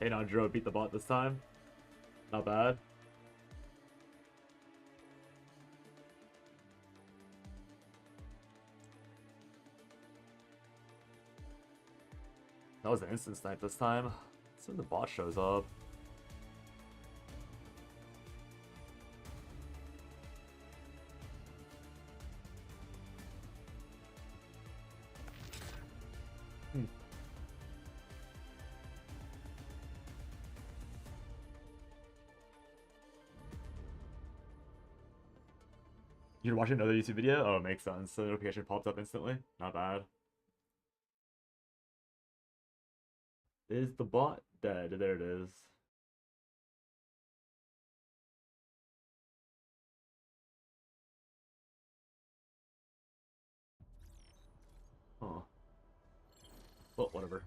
Andro beat the bot this time. Not bad. That was an instant snipe this time. As soon as the bot shows up. You're watching another YouTube video? Oh, it makes sense. The notification pops up instantly. Not bad. Is the bot dead? There it is. Huh. Well, whatever.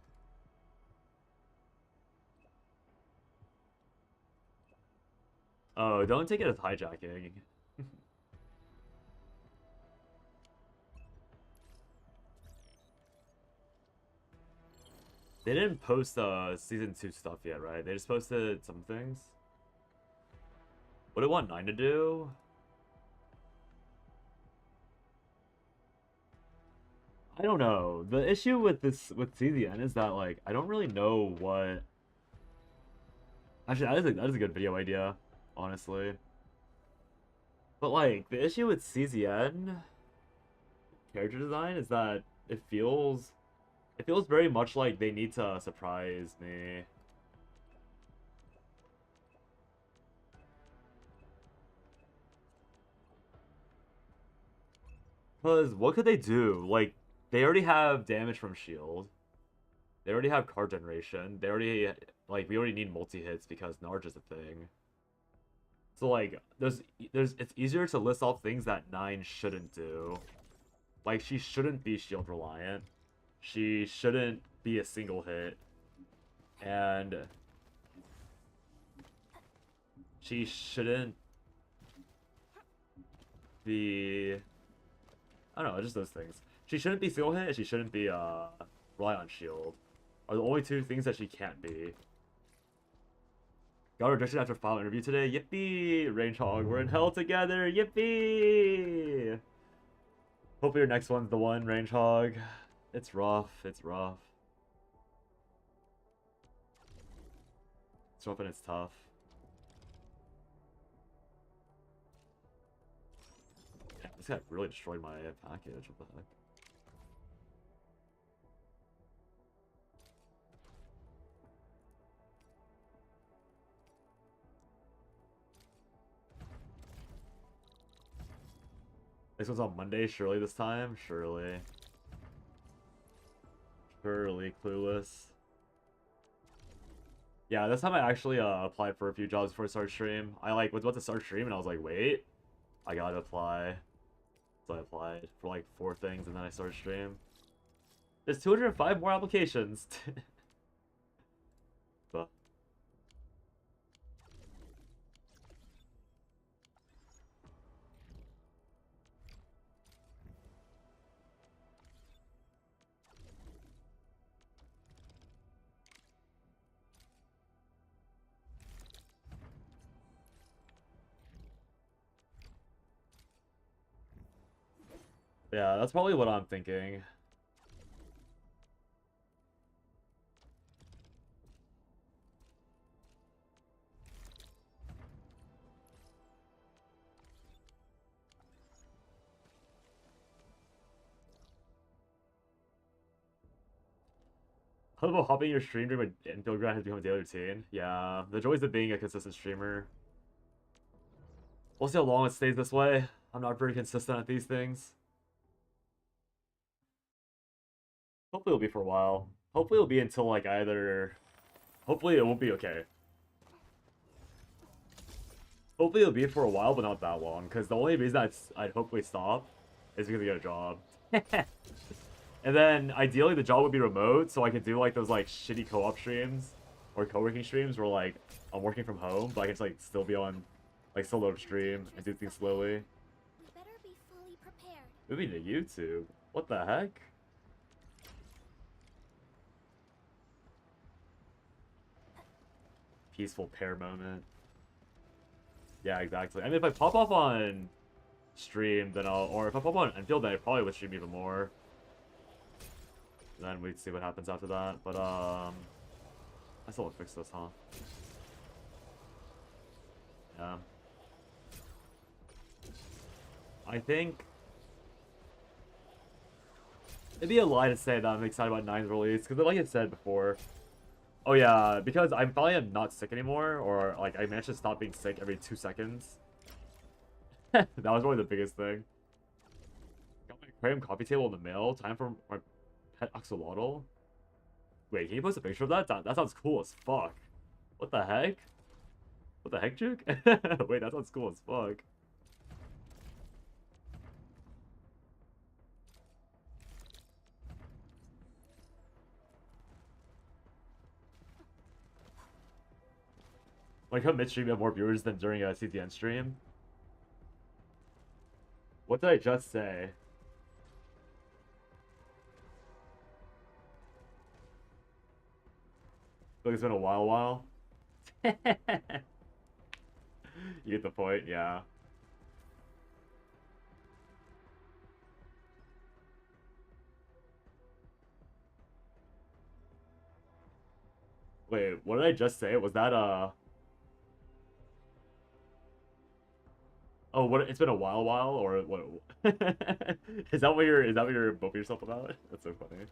Oh, don't take it as hijacking. They didn't post season 2 stuff yet, right? They just posted some things. What do I want 9 to do? I don't know. The issue with CZN is that like I don't really know what. Actually, that is a good video idea, honestly. But like the issue with CZN character design is that it feels very much like they need to surprise me. Because what could they do? Like, they already have damage from shield. They already have card generation. They already, like, we already need multi-hits because Narge is a thing. So, like, it's easier to list off things that 9 shouldn't do. Like, she shouldn't be shield reliant. She shouldn't be a single hit. And she shouldn't be... I don't know, just those things. She shouldn't be single hit, she shouldn't be rely on shield. Are the only two things that she can't be. Got rejected after final interview today. Yippee! Range Hog, we're in hell together. Yippee! Hopefully your next one's the one, Range Hog. It's rough. It's rough. It's rough and it's tough. Yeah, this guy really destroyed my package. What the heck? This one's on Monday, surely this time? Surely. Surely, clueless. Yeah, this time I actually applied for a few jobs before I started stream. I like was about to start stream and I was like, wait, I gotta apply. So I applied for like 4 things and then I started stream. There's 205 more applications. But yeah, that's probably what I'm thinking. How about hopping your stream during my infield grind has become a daily routine? Yeah, the joys of being a consistent streamer. We'll see how long it stays this way. I'm not very consistent at these things. Hopefully it'll be for a while. Hopefully it'll be until like either... Hopefully it won't be okay. Hopefully it'll be for a while, but not that long. Because the only reason I'd hopefully stop is because I get a job. And then ideally the job would be remote, so I could do like those like shitty co-op streams or co-working streams where like I'm working from home, but I can just like still be on like still load stream and do things slowly. Better be fully prepared. Moving to YouTube. What the heck? peaceful pair moment. Yeah, exactly. I mean, if I pop off on stream, then or if I pop on Enfield, then I probably would stream even more. Then we'd see what happens after that. But I still want to fix this, huh? Yeah. I think it'd be a lie to say that I'm excited about 9's release, because like I said before, oh yeah, because I finally am not sick anymore, or like I managed to stop being sick every 2 seconds. That was probably the biggest thing. Got my aquarium coffee table in the mail. Time for my pet axolotl. Wait, can you post a picture of that? That sounds cool as fuck. What the heck? What the heck, Juke? Wait, that sounds cool as fuck. Like how midstream you have more viewers than during a CTN stream. What did I just say? Like it's been a while. You get the point, yeah. Wait, what did I just say? Was that oh, what? It's been a while, or what? Is that what you're bumping yourself about? That's so funny.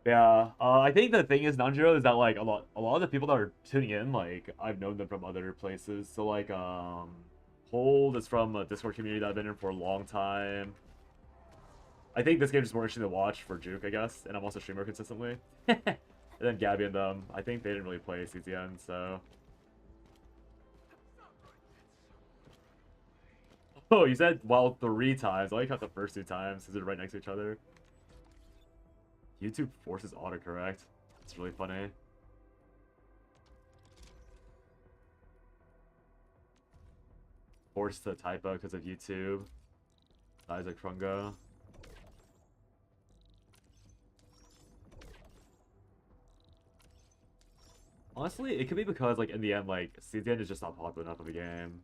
Yeah, I think the thing is, Nanjiro, is that like a lot of the people that are tuning in, like I've known them from other places. So like Hold is from a Discord community that I've been in for a long time. I think this game is more interesting to watch for Juke, I guess, and I'm also a streamer consistently. And then Gabby and them, I think they didn't really play CTN, so. Oh, you said, well, 3 times. I only cut the first 2 times because they're right next to each other. YouTube forces autocorrect. It's really funny. Forced to typo because of YouTube. Isaac Krungo. Honestly, it could be because, like, in the end, like, CTN is just not popular enough of a game.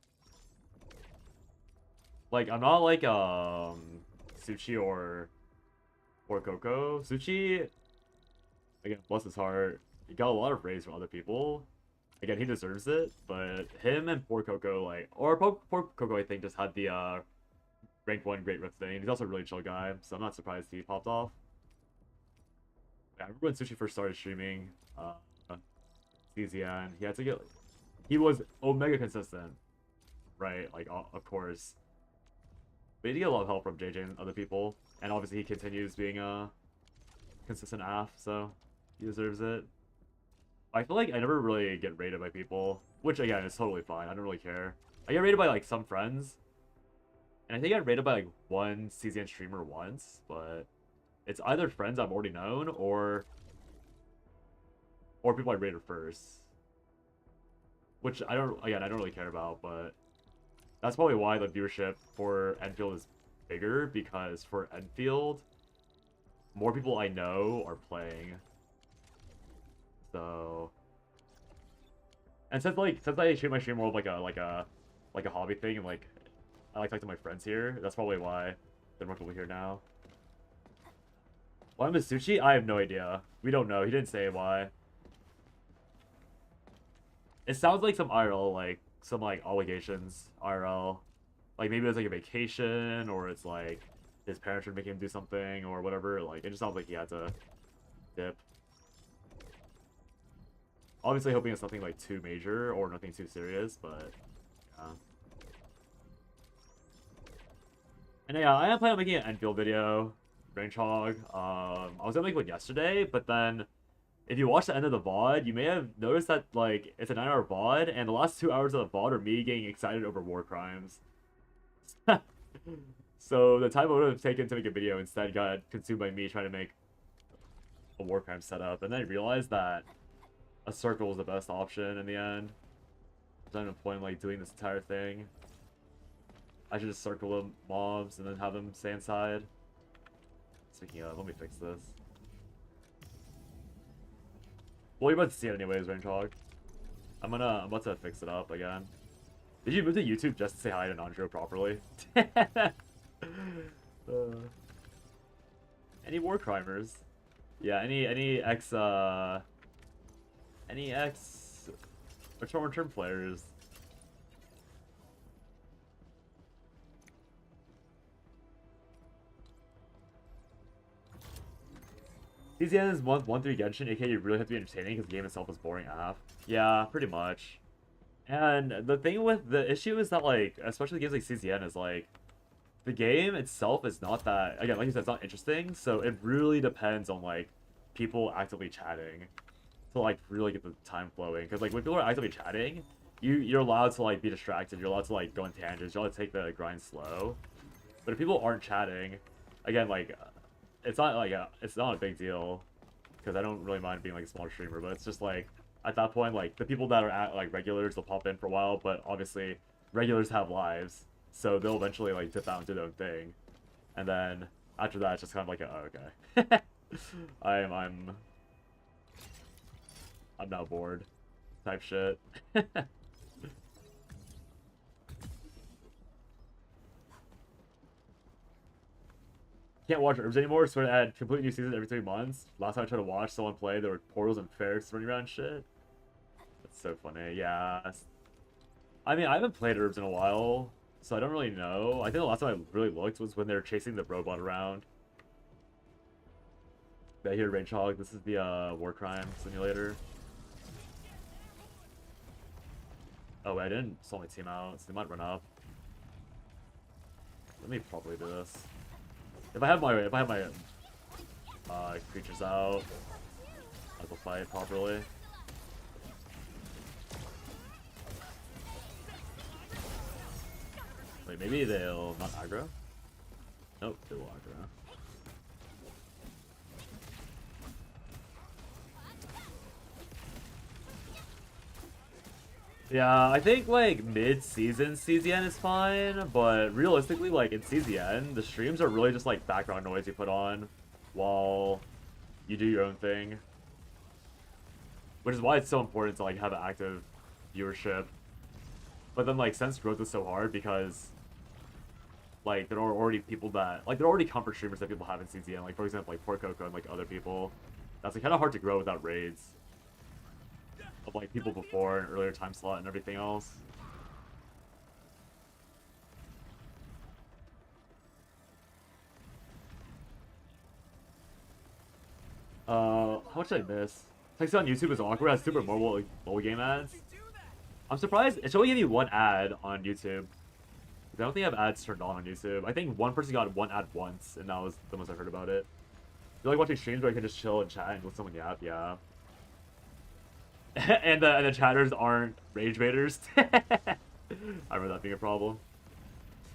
Like, I'm not like, Suchi or Coco. Suchi, again, bless his heart, he got a lot of praise from other people. Again, he deserves it, but him and Poor Coco, like, or Poor Coco, I think, just had the, rank 1 Great Rift thing. He's also a really chill guy, so I'm not surprised he popped off. Yeah, I remember when Sushi first started streaming, CZN, he had to get, he was omega consistent, right? Like, of course. But he did get a lot of help from JJ and other people, and obviously he continues being a consistent AF, so he deserves it. I feel like I never really get rated by people, which again is totally fine. I don't really care. I get rated by like some friends, and I think I got rated by like one CZN streamer once, but it's either friends I've already known or people I rated first, which I don't really care about, but that's probably why the viewership for Enfield is bigger, because for Enfield, more people I know are playing. So, and since I treat my stream more of like a hobby thing, and like I like to talk to my friends here, that's probably why there are more people here now. Why Miss Sushi? I have no idea. We don't know. He didn't say why. It sounds like some IRL, like some like obligations IRL. Like maybe it's like a vacation, or it's like his parents would make him do something or whatever. Like it just sounds like he had to dip. Obviously hoping it's nothing like too major or nothing too serious, but yeah. And yeah, I am planning on making an Enfield video, Range Hog. I was gonna make one yesterday, but then if you watch the end of the VOD, you may have noticed that like it's a 9-hour VOD, and the last 2 hours of the VOD are me getting excited over war crimes. So the time I would have taken to make a video instead got consumed by me trying to make a war crime setup, and then I realized that a circle is the best option in the end. There's no point in like doing this entire thing. I should just circle the mobs and then have them stay inside. Speaking of, let me fix this. Well, you're about to see it anyways, Range Hog. I'm about to fix it up again. Did you move to YouTube just to say hi to Nandro properly? Any war crimers? Yeah, any ex return players. CZN is month 1-3 Genshin, aka you really have to be entertaining because the game itself is boring AF. Yeah, pretty much. And the thing with the issue is that, like, especially games like CZN, is like the game itself is not that, again, like you said, it's not interesting, so it really depends on like people actively chatting to like really get the time flowing. Because like when people are actively chatting, you're allowed to like be distracted, you're allowed to like go in tangents, you're allowed to take the grind slow. But if people aren't chatting, again, like it's not like it's not a big deal because I don't really mind being like a small streamer, but it's just like at that point, like the people that are at like regulars, they'll pop in for a while, but obviously regulars have lives, so they'll eventually like dip out and do their own thing, and then after that, it's just kind of like, oh, okay, I'm now bored, type shit. Can't watch Herbs anymore, so I add completely new seasons every 3 months. Last time I tried to watch someone play, there were portals and ferrets running around and shit. That's so funny, yeah. I mean, I haven't played Herbs in a while, so I don't really know. I think the last time I really looked was when they were chasing the robot around. I hear Range Hog, this is the war crime simulator. Oh wait, I didn't sort my team out, so they might run up. Let me properly do this. If I have my creatures out, I will fight properly. Wait, maybe they'll not aggro? Nope, they will aggro. Yeah, I think like mid-season CZN is fine, but realistically, like in CZN, the streams are really just like background noise you put on while you do your own thing. Which is why it's so important to like have an active viewership. But then like since growth is so hard because like there are already people that like there are already comfort streamers that people have in CZN, like for example like Porcoco and like other people. That's like kind of hard to grow without raids of like people before an earlier time slot and everything else. How much did I miss? Texting on YouTube is awkward. It has super mobile game ads. I'm surprised it should only give you one ad on YouTube. I don't think I have ads turned on YouTube. I think one person got one ad once, and that was the most I heard about it. You like watching streams where you can just chill and chat and let someone yap? Yeah. and the chatters aren't rage baiters. I remember that being a problem.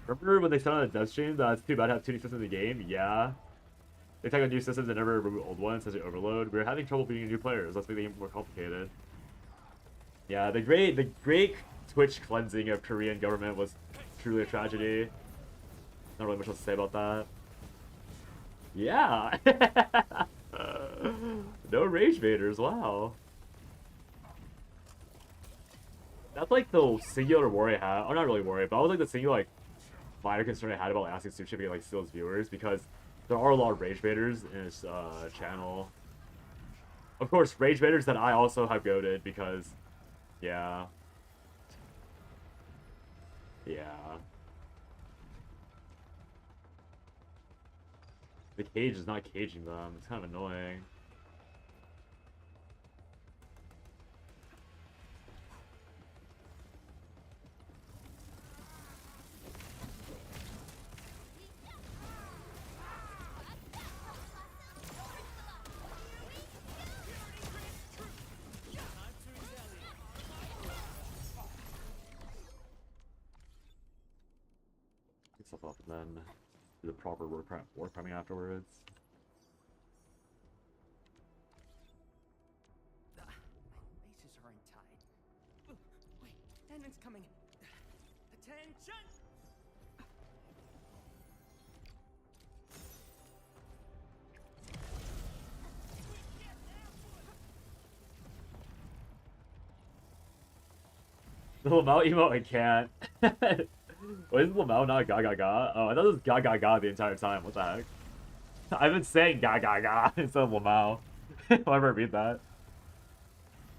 Remember when they said on the dev stream that it's too bad to have too many systems in the game? Yeah. They take on new systems and never remove old ones as they overload. We're having trouble beating new players. Let's make the game more complicated. Yeah, the great Twitch cleansing of Korean government was truly a tragedy. Not really much else to say about that. Yeah. No rage baiters. Wow. That's like the singular worry I had. Oh, not really worry, but I was like the singular like minor concern I had about like, asking Sushi to like steal his viewers because there are a lot of rage baiters in his channel. Of course, rage baiters that I also have goated because, yeah. Yeah. The cage is not caging them. It's kind of annoying. Stuff up and then do the proper war priming afterwards. My laces are untied. Wait, Landon's coming. Attention! The Lamau emote, I can't. Wait, is Lamau not ga ga ga? Oh, I thought it was ga ga ga the entire time. What the heck? I've been saying ga ga ga instead of Lamau. Whoever read that.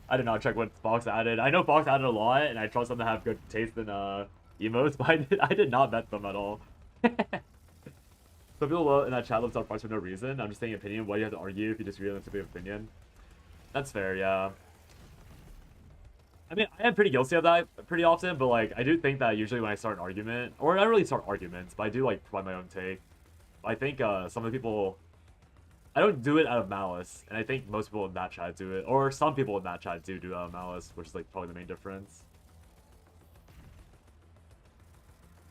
I did not check what Fox added. I know Fox added a lot, and I trust them to have good taste in emotes, but I did not vet them at all. Some people in that chat love South Park for no reason. I'm just saying opinion. Why do you have to argue if you disagree on the type of opinion? That's fair, yeah. I mean, I am pretty guilty of that pretty often, but like, I do think that usually when I start an argument, or I don't really start arguments, but I do like provide my own take. I think some of the people, I don't do it out of malice, and I think most people in that chat do it, or some people in that chat do it out of malice, which is like probably the main difference.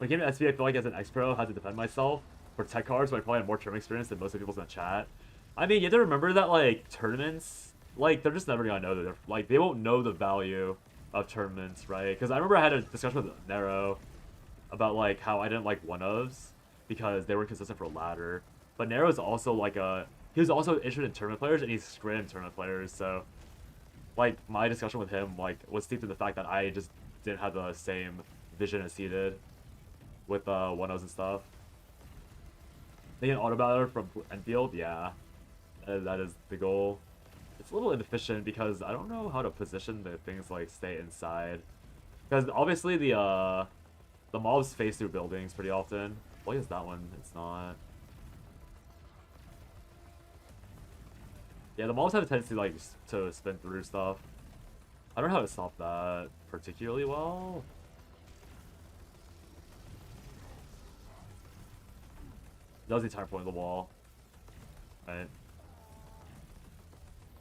Like in SV, I feel like as an ex-pro, I had to defend myself for tech cards, but I probably have more tournament experience than most of the people in the chat. I mean, you have to remember that like tournaments, like they're just never gonna know that they're like they won't know the value of tournaments, right? Because I remember I had a discussion with Nero about like how I didn't like one-ofs because they weren't consistent for a ladder. But Nero's also like he was also interested in tournament players, and he's scrim tournament players, so like my discussion with him like was steeped in the fact that I just didn't have the same vision as he did with one-ofs and stuff. They get an auto battler from Enfield, yeah, that is the goal. It's a little inefficient because I don't know how to position the things like stay inside. Because obviously the mobs face through buildings pretty often. Why is that one? It's not. Yeah, the mobs have a tendency like to spin through stuff. I don't know how to stop that particularly well. That was the entire point of the wall. Right.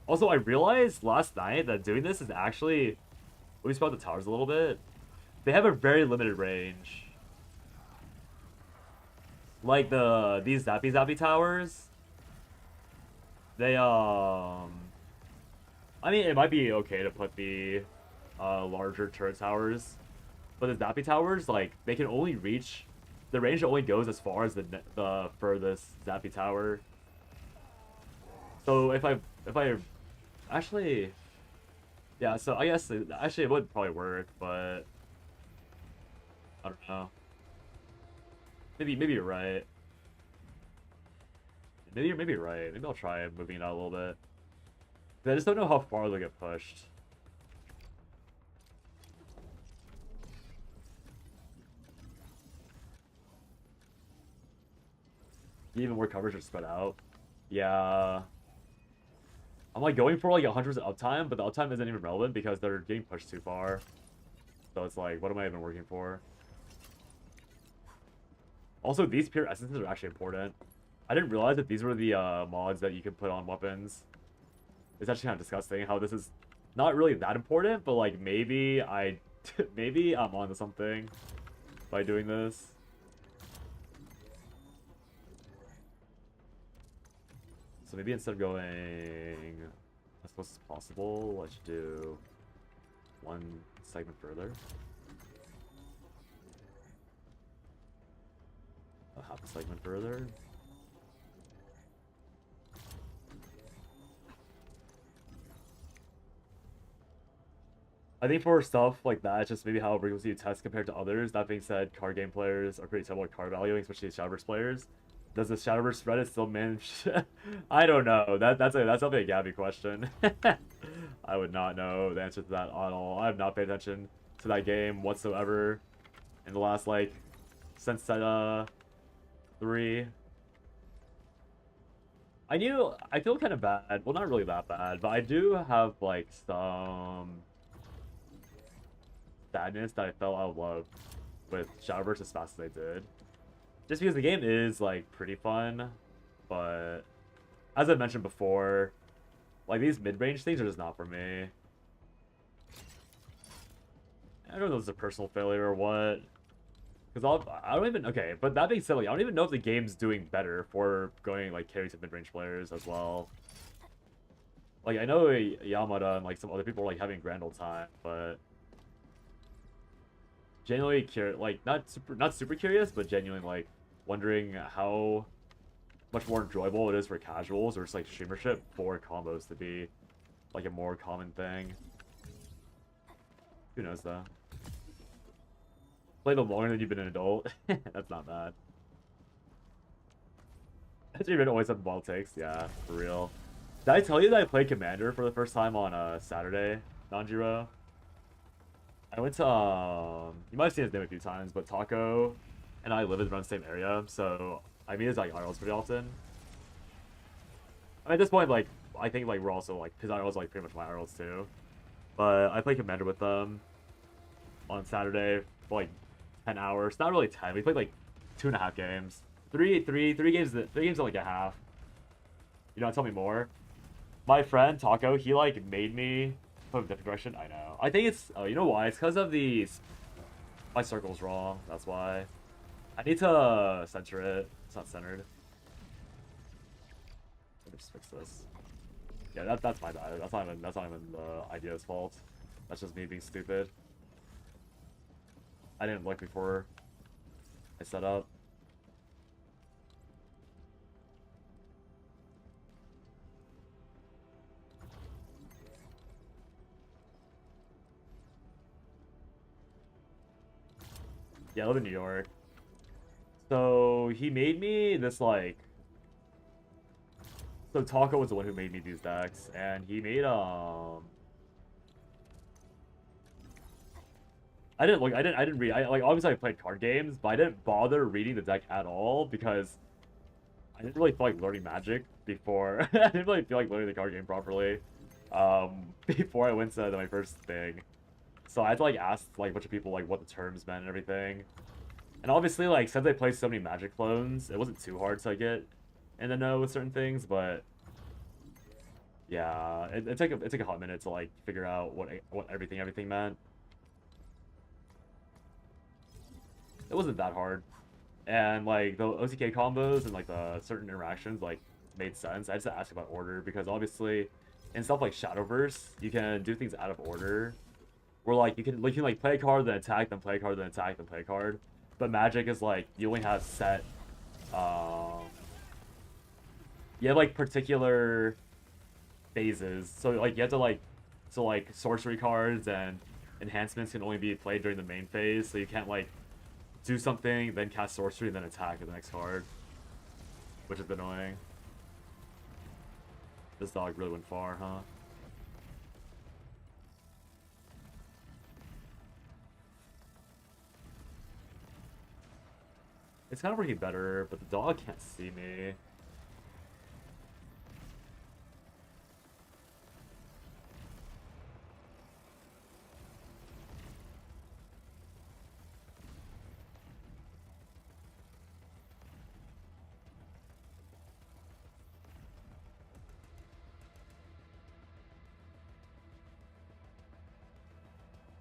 Also, I realized last night that doing this is actually... Let me spot the towers a little bit. They have a very limited range. Like these Zappy towers. They, I mean, it might be okay to put the larger turret towers. But the Zappy towers, like, they can only reach... The range only goes as far as the furthest Zappy tower. So if I actually, yeah, so I guess actually it would probably work, but I don't know. Maybe you're right. Maybe you're right. Maybe I'll try moving it out a little bit. I just don't know how far they'll get pushed. Even more coverage or spread out. Yeah. I'm like going for like 100% uptime, but the uptime isn't even relevant because they're getting pushed too far. So it's like, what am I even working for? Also, these pure essences are actually important. I didn't realize that these were the mods that you can put on weapons. It's actually kind of disgusting how this is not really that important, but like maybe maybe I'm onto something by doing this. So maybe instead of going as close as possible, I should do one segment further. A half a segment further. I think for stuff like that, it's just maybe how frequency you test compared to others. That being said, card game players are pretty terrible at card valuing, especially Shadowverse players. Does the Shadowverse Reddit still manage? I don't know. That's definitely a Gabby question. I would not know the answer to that at all. I have not paid attention to that game whatsoever in the last like since set 3. I feel kind of bad. Well, not really that bad, but I do have like some sadness that I fell out of love with Shadowverse as fast as I did. Just because the game is, like, pretty fun, but as I mentioned before, like, these mid-range things are just not for me. I don't know if it's a personal failure or what. Because I don't even... Okay, but that being said, like, I don't even know if the game's doing better for going, like, carry to mid-range players as well. Like, I know Yamada and, like, some other people are, like, having a grand old time, but... Genuinely curious, like, not super curious, but genuinely, like, wondering how much more enjoyable it is for casuals or just like streamership for combos to be like a more common thing. Who knows though? Played them longer than you've been an adult. That's not bad. Has your always had ball takes? Yeah, for real. Did I tell you that I played Commander for the first time on Saturday, Nanjiro? I went to you might have seen his name a few times, but Taco and I live around the same area, so I meet his like IRLs pretty often. I mean, at this point, like I think like we're also like his IRLs like pretty much my IRLs too. But I played Commander with them on Saturday for like 10 hours. Not really 10. We played like 2.5 games. Three games at like a half. You know, tell me more. My friend Taco, he like made me put a different direction. I know. I think it's you know why? It's because of these. My circle's wrong. That's why. I need to center it. It's not centered. Let me just fix this. Yeah, that's my bad. That's not even the idea's fault. That's just me being stupid. I didn't look before I set up. Yeah, I live in New York. So he made me this like. So Taco was the one who made me these decks, and he made I didn't read. Like obviously I played card games, but I didn't bother reading the deck at all because I didn't really feel like learning Magic before. I didn't really feel like learning the card game properly before I went to my first thing. So I had to like ask like a bunch of people like what the terms meant and everything. And obviously like since I played so many Magic clones, it wasn't too hard to get in the know with certain things, but yeah, it took a hot minute to like figure out what everything meant. It wasn't that hard, and like the OTK combos and like the certain interactions like made sense. I just had to ask about order because obviously in stuff like Shadowverse you can do things out of order, where like you can like play a card then attack, then play a card, then attack, then play a card. But Magic is like you only have set you have like particular phases, so like you have to like sorcery cards and enhancements can only be played during the main phase, so you can't like do something then cast sorcery and then attack with the next card, which is annoying. This dog really went far, huh? It's kind of working better, but the dog can't see me.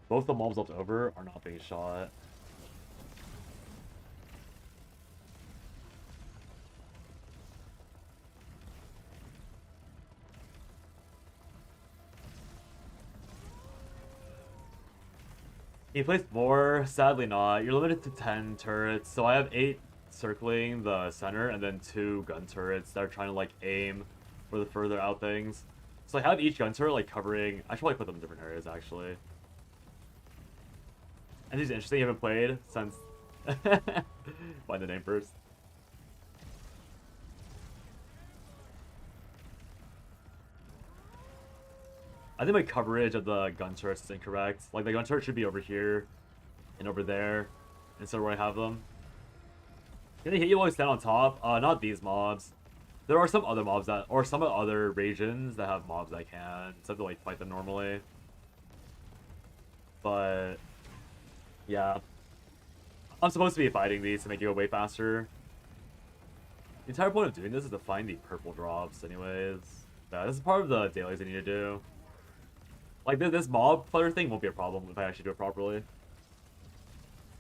Both the mobs left over are not being shot. He placed more? Sadly not. You're limited to 10 turrets, so I have 8 circling the center and then 2 gun turrets that are trying to like aim for the further out things. So I have each gun turret like covering. I should probably put them in different areas actually. And it's interesting you haven't played since find the name first. I think my coverage of the gun turrets is incorrect. Like the gun turret should be over here and over there instead of where I have them. Can they hit you while you stand on top? Not these mobs. There are some other mobs that, or some other regions that have mobs that can, so I have to like fight them normally. But yeah, I'm supposed to be fighting these to make you go way faster. The entire point of doing this is to find the purple drops anyways. Yeah, this is part of the dailies I need to do. Like this mob player thing won't be a problem if I actually do it properly.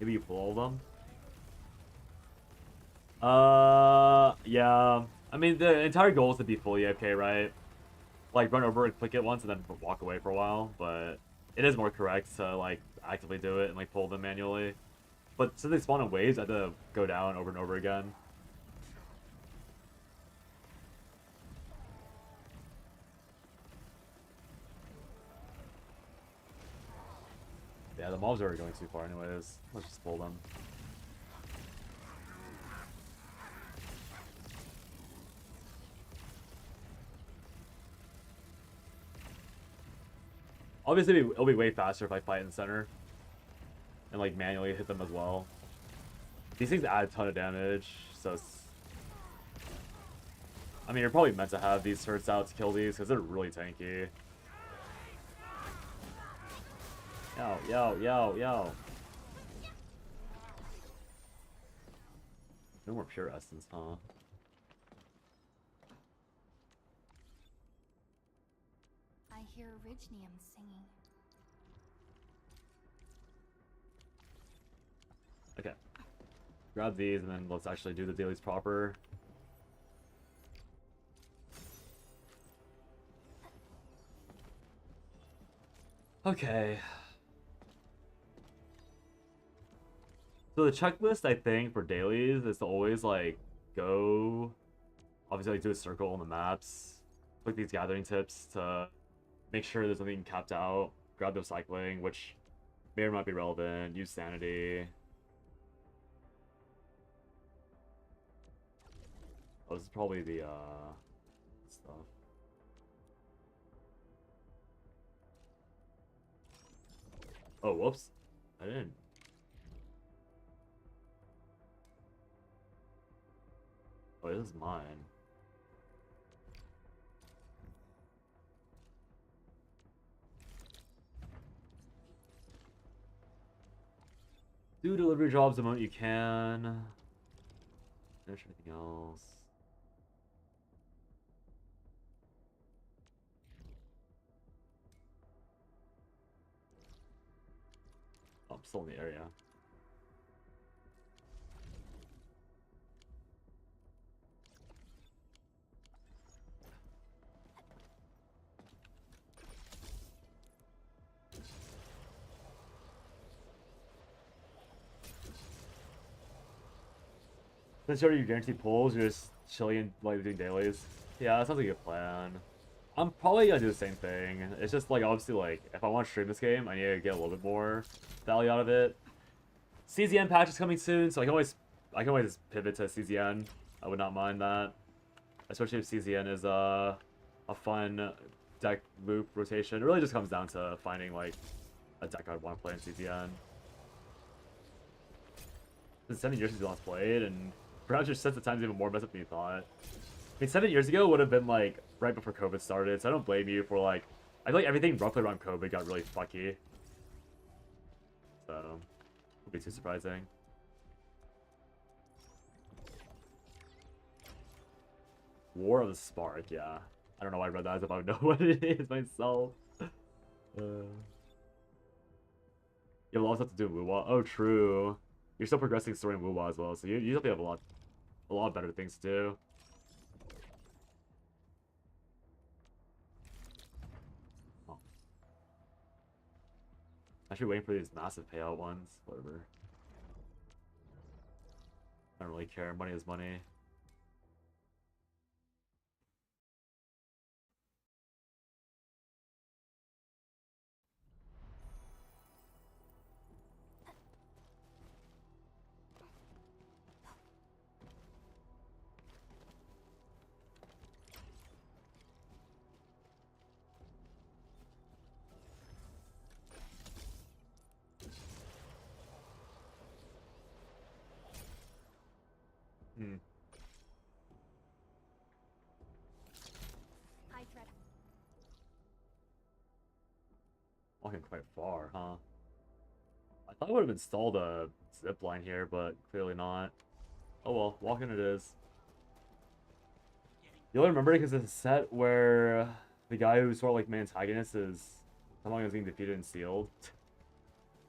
Maybe you pull all of them. Yeah. I mean, the entire goal is to be fully AFK, right? Like run over and click it once and then walk away for a while, but it is more correct to like actively do it and like pull them manually. But since they spawn in waves, I have to go down over and over again. Yeah, the mobs are already going too far anyways. Let's just pull them. Obviously, it'll be way faster if I fight in the center. And, like, manually hit them as well. These things add a ton of damage, so it's... I mean, you're probably meant to have these turrets out to kill these, because they're really tanky. Yo, yo, yo, yo. No more pure essence, huh? I hear Orignium singing. Okay. Grab these, and then let's actually do the dailies proper. Okay. So the checklist, I think, for dailies is to always, like, go... Obviously, like, do a circle on the maps. Click these gathering tips to make sure there's nothing capped out. Grab the cycling, which may or might be relevant. Use sanity. Oh, this is probably the, stuff. Oh, whoops. I didn't. Oh, this is mine. Do delivery jobs the moment you can. Finish anything else. Oh, I'm still in the area. Since you're already guaranteed pulls, you're just chilling and like doing dailies. Yeah, that sounds like a good plan. I'm probably gonna do the same thing. It's just like obviously like if I want to stream this game, I need to get a little bit more value out of it. CZN patch is coming soon, so I can always pivot to CZN. I would not mind that, especially if CZN is a fun deck loop rotation. It really just comes down to finding like a deck I'd want to play in CZN. It's been 7 years since we last played, and perhaps your sense of time is even more messed up than you thought. I mean, 7 years ago would have been like right before COVID started, so I don't blame you for like. I feel like everything roughly around COVID got really fucky. So, won't be too surprising. War of the Spark, yeah. I don't know why I read that as if I would know what it is myself. You have a lot of stuff to do in Wuwa. Oh, true. You're still progressing story in Wuwa as well, so you definitely have a lot better things to do. Oh. Actually waiting for these massive payout ones. Whatever. I don't really care. Money is money. Hmm. I dread. Walking quite far, huh? I thought I would have installed a zip line here, but clearly not. Oh well, walking it is. You'll remember it because it's a set where the guy who's sort of like my antagonist is someone who's getting defeated and sealed.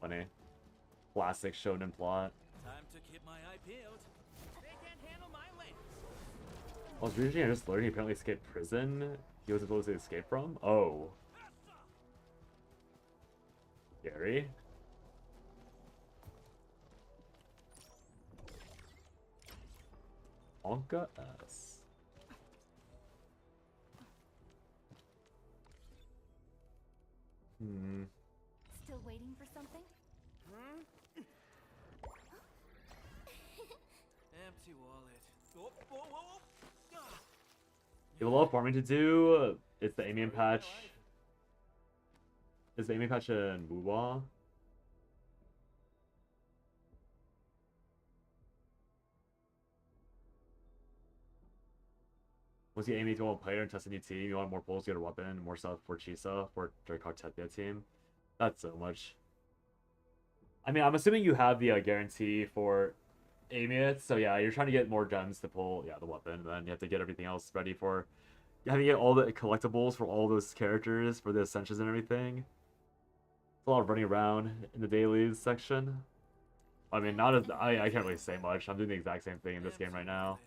Funny. Classic shonen plot. Time to keep my eye peeled. They can't handle my lens. I was reading I just learned he apparently escaped prison he was supposed to escape from. Oh. Scary. Onka S. Hmm. Still waiting for something? Hmm? Empty wallet. Oh, whoa, whoa, whoa. Ah. You have a lot of farming to do. It's the Amian patch. Is the Amian patch in Wuwa? Once you aim to a player and test a new team, you want more pulls, get a weapon, more stuff for Chisa, for Kartepia team. That's so much. I mean, I'm assuming you have the guarantee for aiming it, so yeah, you're trying to get more gems to pull, yeah, the weapon, then you have to get everything else ready for... You have to get all the collectibles for all those characters, for the Ascensions and everything. It's a lot of running around in the dailies section. I mean, not as... I can't really say much. I'm doing the exact same thing in this game right now.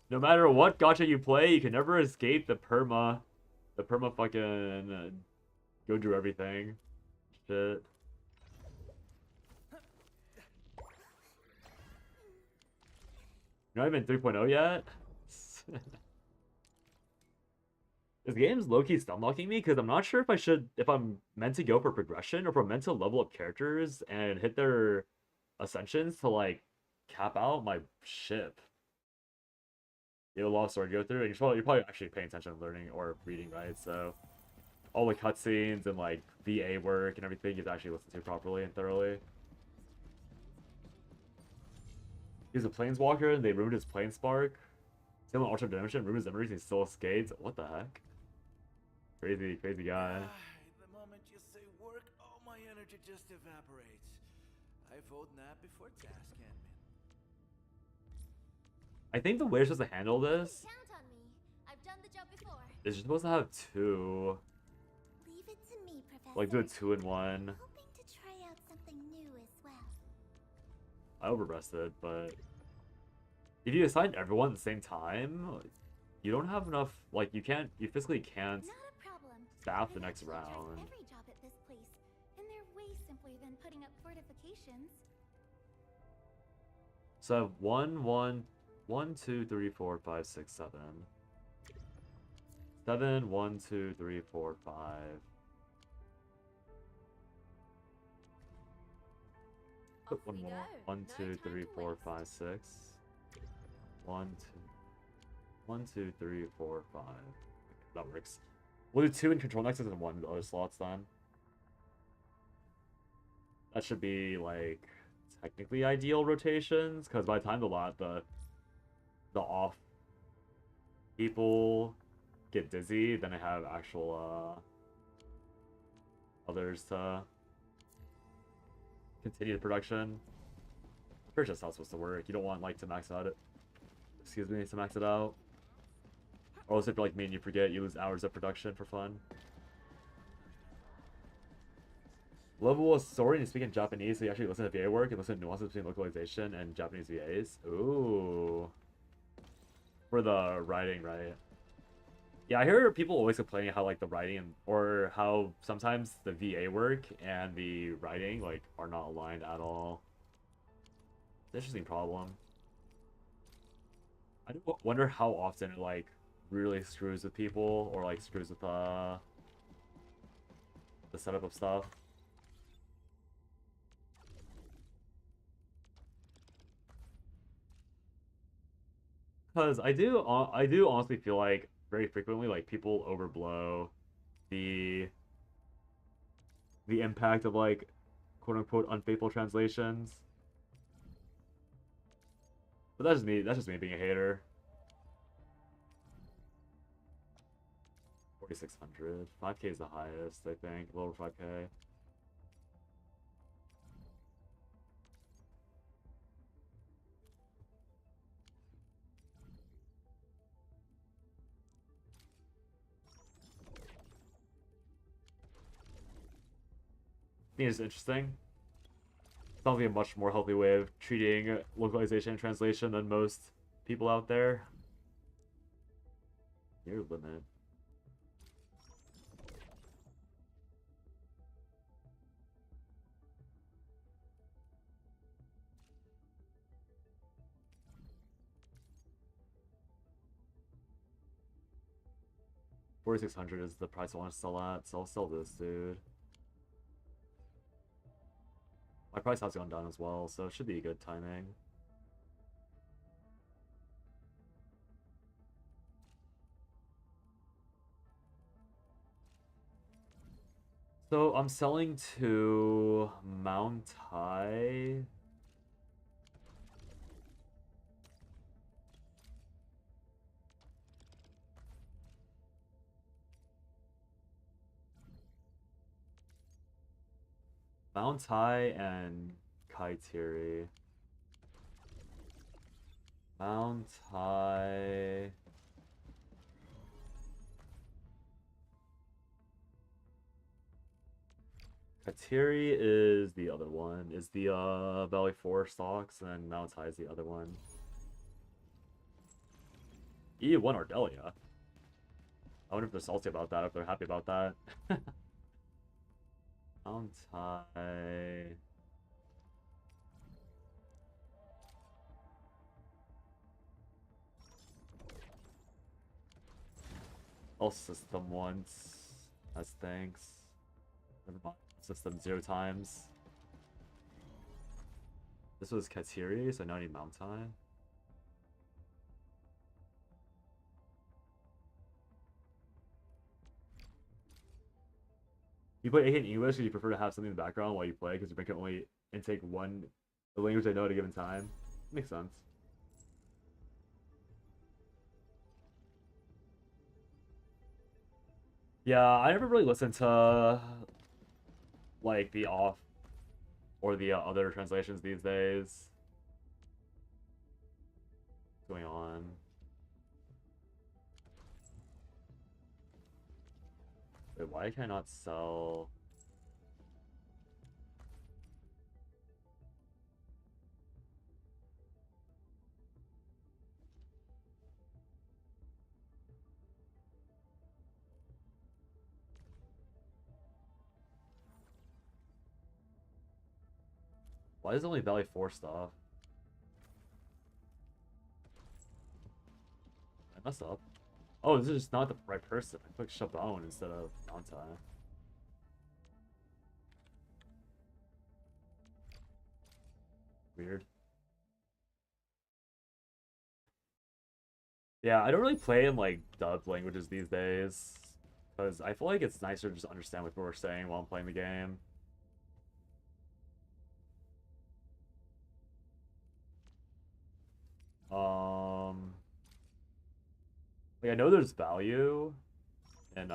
No matter what gacha you play, you can never escape the perma. The perma fucking... go do everything. Shit. You're not even 3.0 yet? This game's low-key stomach-locking me because I'm not sure if I'm meant to go for progression or if I'm meant to level up characters and hit their ascensions to like cap out my ship. You have a lot of story to go through, and you're probably actually paying attention and learning or reading, right? So all the cutscenes and like VA work and everything you have to actually listen to properly and thoroughly. He's a planeswalker and they ruined his plane spark. Still in Ultra Dimension, ruined his memories, he still escaped. What the heck? Crazy, crazy guy. The moment you say work, all my energy just evaporates. I vote nap before task admin. I think the way you're supposed to handle this Count on me. I've done the job before. is you're supposed to have two. Leave it to me, Professor. Like do a 2-in-1. Hoping to try out something new as well. I overrested, but if you assign everyone at the same time, you don't have enough. Like you physically can't Not a problem. staff the I've next actually tried round. every job at this place, and they're way simpler than putting up fortifications. So I have 1, 2, 3, 4, 5, 6, 7. 7, 1, 2, 3, 4, 5. Put one more. 1, 2, 3, 4, 5, 6. 1, 2. 1, 2, 3, 4, 5. That works. We'll do 2 in control nexus and 1 in the other slots then. That should be like technically ideal rotations, because by the time the off people get dizzy, then I have actual others to continue the production. Pretty sure that's how it's supposed to work. You don't want like to max out it. Excuse me, to max it out. Or else if you're like me and you forget, you lose hours of production for fun. Level of story and speaking Japanese, so you actually listen to VA work and listen to nuances between localization and Japanese VAs. Ooh. For the writing, right? Yeah, I hear people always complaining how like the writing or how sometimes the VA work and the writing like are not aligned at all. It's an interesting problem. I do wonder how often it like really screws with people or like screws with the setup of stuff. Because I do honestly feel like very frequently like people overblow the impact of like quote unquote unfaithful translations. But that's just me being a hater. 4,600. 5k is the highest, I think. Lower 5k. I think it's interesting. Sounds like a much more healthy way of treating localization and translation than most people out there. Your limit. 4,600 is the price I want to sell at, so I'll sell this, dude. My price has gone down as well, so it should be a good timing. So I'm selling to Mount High. Mount High and Kaitiri. Mount High. Kaitiri is the other one. Is the Valley 4 stocks, and then Mount High is the other one. E1 Ardelia. I wonder if they're salty about that, if they're happy about that. Mount High. I'll system once. As thanks. Never mind. System 0 times. This was Kaitiri, so now I need Mount High. You play AK in English, or you prefer to have something in the background while you play because you can only intake the language I know at a given time? Makes sense. Yeah, I never really listened to like the off or the other translations these days. What's going on? Wait, why can I not sell? Why is it only Valley 4 stuff? I messed up. Oh, this is just not the right person. I clicked Chabon instead of Mount. Weird. Yeah, I don't really play in like dubbed languages these days because I feel like it's nicer to just understand what people are saying while I'm playing the game. Like I know there's value in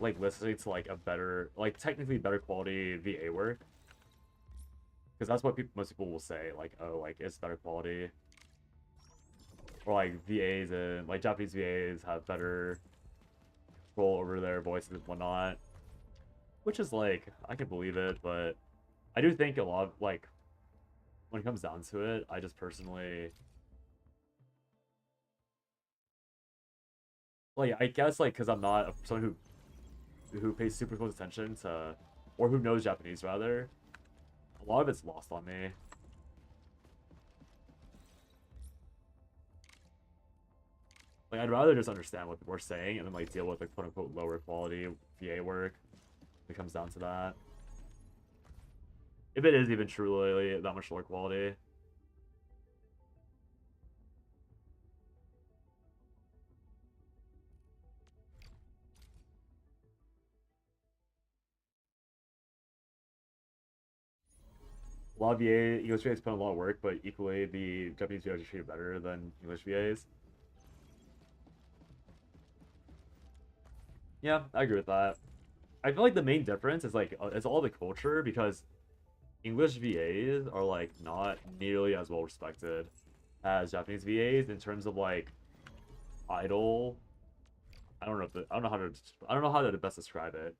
like listening to like a better, like technically better quality VA work, because that's what most people will say, like, oh, like it's better quality, or like VAs and like Japanese VAs have better control over their voices and whatnot, which is like I can believe it, but I do think a lot of, like, when it comes down to it, I just personally like, I guess like because I'm not someone who pays super close attention to, or who knows Japanese rather, a lot of it's lost on me. Like I'd rather just understand what people are saying and then like deal with like quote unquote lower quality VA work if it comes down to that. If it is even truly that much lower quality. A lot of English VAs put in a lot of work, but equally the Japanese VAs are treated better than English VAs. Yeah, I agree with that. I feel like the main difference is like it's all the culture, because English VAs are like not nearly as well respected as Japanese VAs in terms of like idol. I don't know how to best describe it,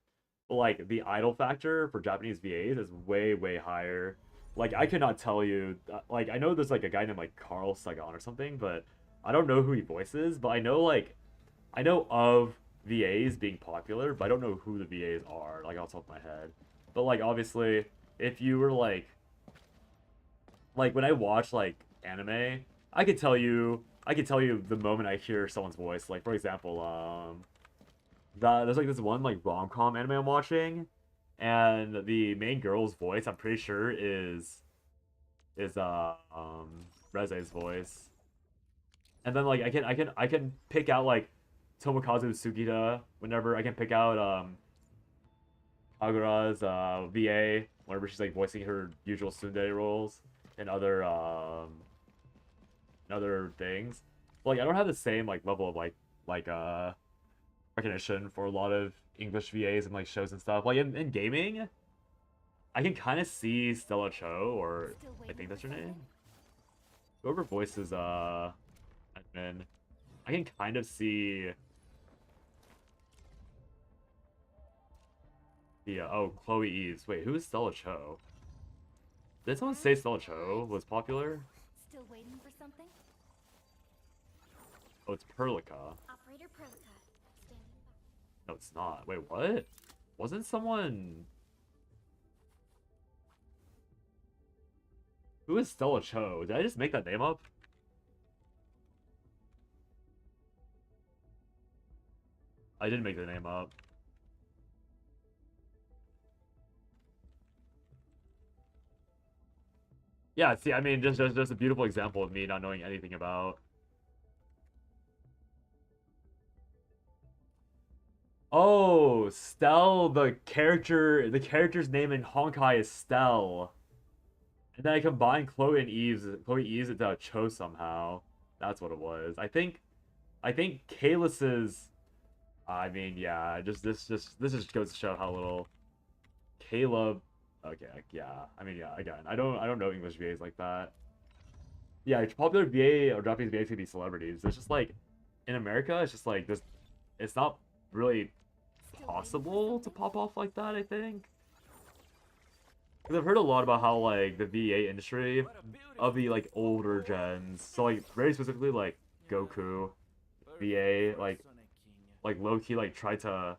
but like the idol factor for Japanese VAs is way higher. Like I could not tell you, like I know there's like a guy named like Carl Sagan or something, but I don't know who he voices. But I know of VAs being popular, but I don't know who the VAs are, like off the top of my head. But like obviously, if you were like when I watch like anime, I could tell you I can tell you the moment I hear someone's voice. Like, for example, there's like this one like rom-com anime I'm watching, and the main girl's voice, I'm pretty sure is Reze's voice. And then like I can pick out like Tomokazu Sugita whenever I can pick out Kagura's VA whenever she's like voicing her usual tsundere roles and other things. But, like I don't have the same like level of like recognition for a lot of English VAs and like shows and stuff. Like in gaming, I can kind of see Stella Cho, or I think that's her name. Whoever voices admin, I can kind of see the oh, Chloe Eves. Wait, who is Stella Cho? Did someone say Stella Cho was popular? Still waiting for something? Oh, it's Perlica. Operator Perlica, standing by. No, it's not. Wait, what? Wasn't someone... Who is Stella Cho? Did I just make that name up? I didn't make the name up. Yeah, see, I mean, just a beautiful example of me not knowing anything about... Oh, Stell, the character's name in Honkai is Stell. And then I combined Chloe Eves into Cho somehow. That's what it was. I think Kalis's, I mean, yeah, this just goes to show how little Caleb. Okay, yeah. I mean, yeah. Again, I don't know English VAs like that. Yeah, popular VA or Japanese VAs could be celebrities. It's just like in America, it's just like this. It's not really possible to pop off like that, I think. Because I've heard a lot about how like the VA industry of the like older gens, so like very specifically like Goku VA, like low-key like tried to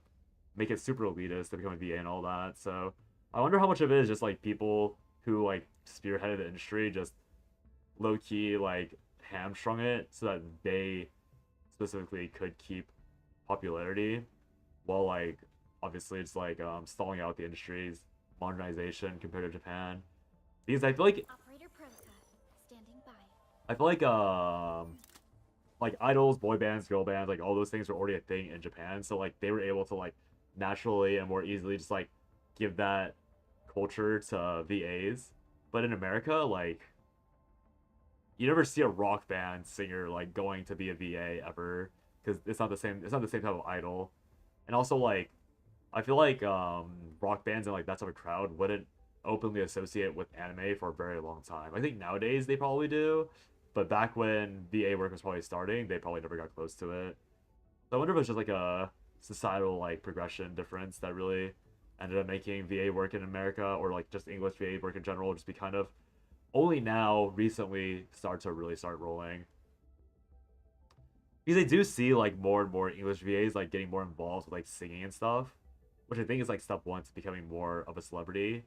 make it super elitist to become a VA and all that. So I wonder how much of it is just like people who like spearheaded the industry just low-key like hamstrung it so that they specifically could keep popularity, while like obviously it's like stalling out the industry's modernization compared to Japan. Because I feel like Operator Perlica, standing by. I feel like idols, boy bands, girl bands, like all those things are already a thing in Japan, so like they were able to like naturally and more easily just like give that culture to VAs. But in America, like you never see a rock band singer like going to be a VA ever, because it's not the same type of idol. And also like I feel like rock bands and like that type of crowd wouldn't openly associate with anime for a very long time. I think nowadays they probably do, but back when VA work was probably starting, they probably never got close to it. So I wonder if it's just like a societal like progression difference that really ended up making VA work in America, or like just English VA work in general, just be kind of only now recently start rolling. Because they do see like more and more English VAs like getting more involved with like singing and stuff, which I think is like step one to becoming more of a celebrity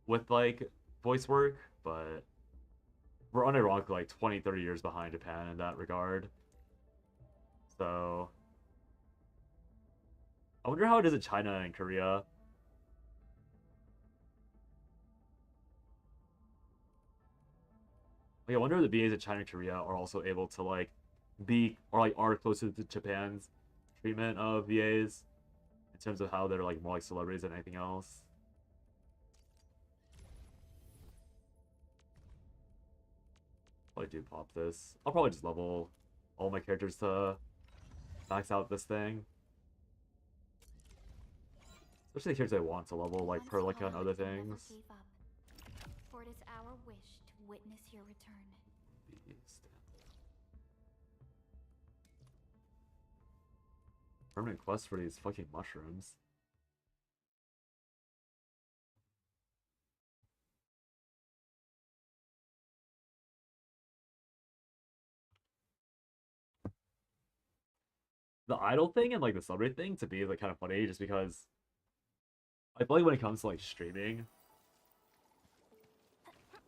with like voice work. But we're unironically like 20-30 years behind Japan in that regard. So I wonder how it is in China and Korea. Like, I wonder if the VAs in China and Korea are also able to like be, or like are closer to Japan's treatment of VAs in terms of how they're like more like celebrities than anything else. Probably do pop this. I'll probably just level all my characters to max out this thing. Especially the characters I want to level, like Perlica and other things. For it is our wish to witness your return. Permanent quest for these fucking mushrooms. The idol thing and like the celebrity thing to me is like kind of funny, just because I feel like when it comes to like streaming,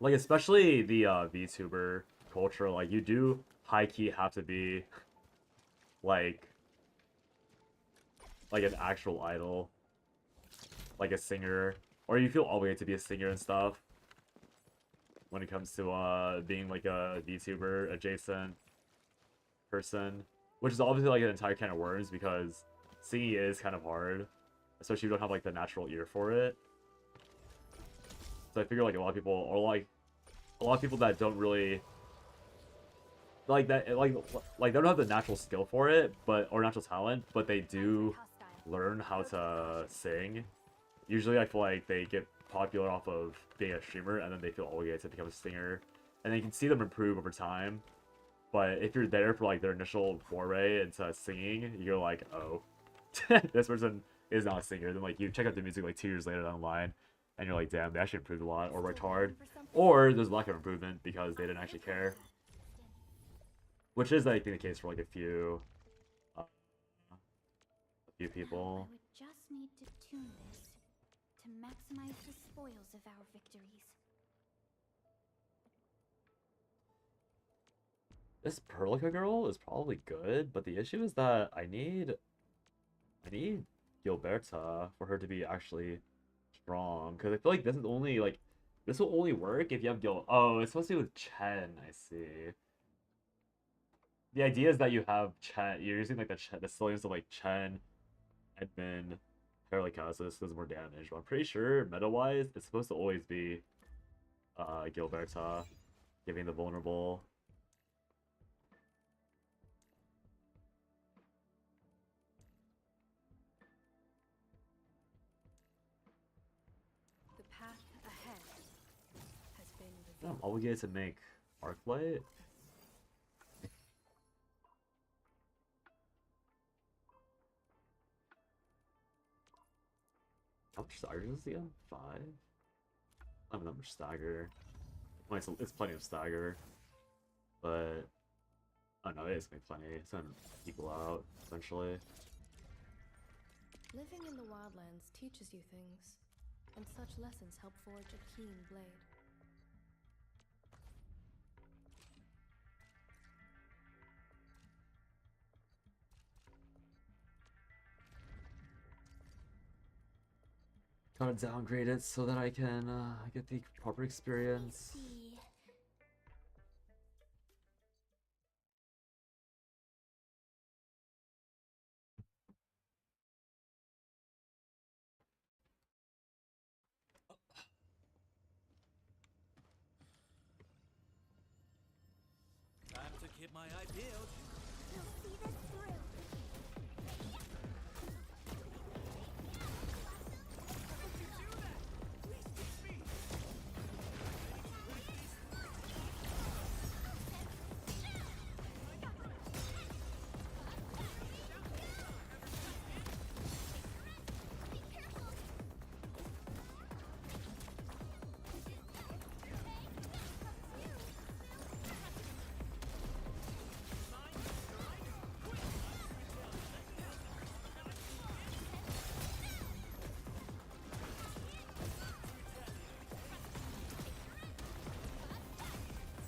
like especially the VTuber culture, like you do high key have to be like an actual idol, like a singer, or you feel obligated to be a singer and stuff when it comes to being like a VTuber adjacent person, which is obviously like an entire can of worms because singing is kind of hard, especially if you don't have like the natural ear for it. So I figure like a lot of people, or like a lot of people that don't really like that, like they don't have the natural skill for it, but or natural talent, but they do learn how to sing. Usually, I feel like they get popular off of being a streamer, and then they feel obligated to become a singer, and then you can see them improve over time. But if you're there for like their initial foray into singing, you're like, oh, this person is not a singer. Then like you check out the music like 2 years later online, and you're like, damn, they actually improved a lot, or worked hard, or there's a lack of improvement because they didn't actually care. Which is, I think, the case for like a few people. I would just need to tune this to maximize the spoils of our victories. This Perlica girl is probably good, but the issue is that I need Gilberta for her to be actually strong. Because I feel like this will only work if you have Gil. Oh, it's supposed to be with Chen. I see. The idea is that you have Chen. You're using like the stallions of like Chen, Edmund, Perlica, so this does more damage. But I'm pretty sure meta-wise, it's supposed to always be Gilberta giving the vulnerable. The path ahead has been I'm revealed. obligated to make Arclight. How much stagger is this again? 5? I don't have that much stagger. Well, it's plenty of stagger. But I don't know, it's gonna be plenty. It's gonna equal out eventually. Living in the wildlands teaches you things, and such lessons help forge a keen blade. Gotta downgrade it so that I can get the proper experience. See. Time to keep my eye peeled. We'll see this through.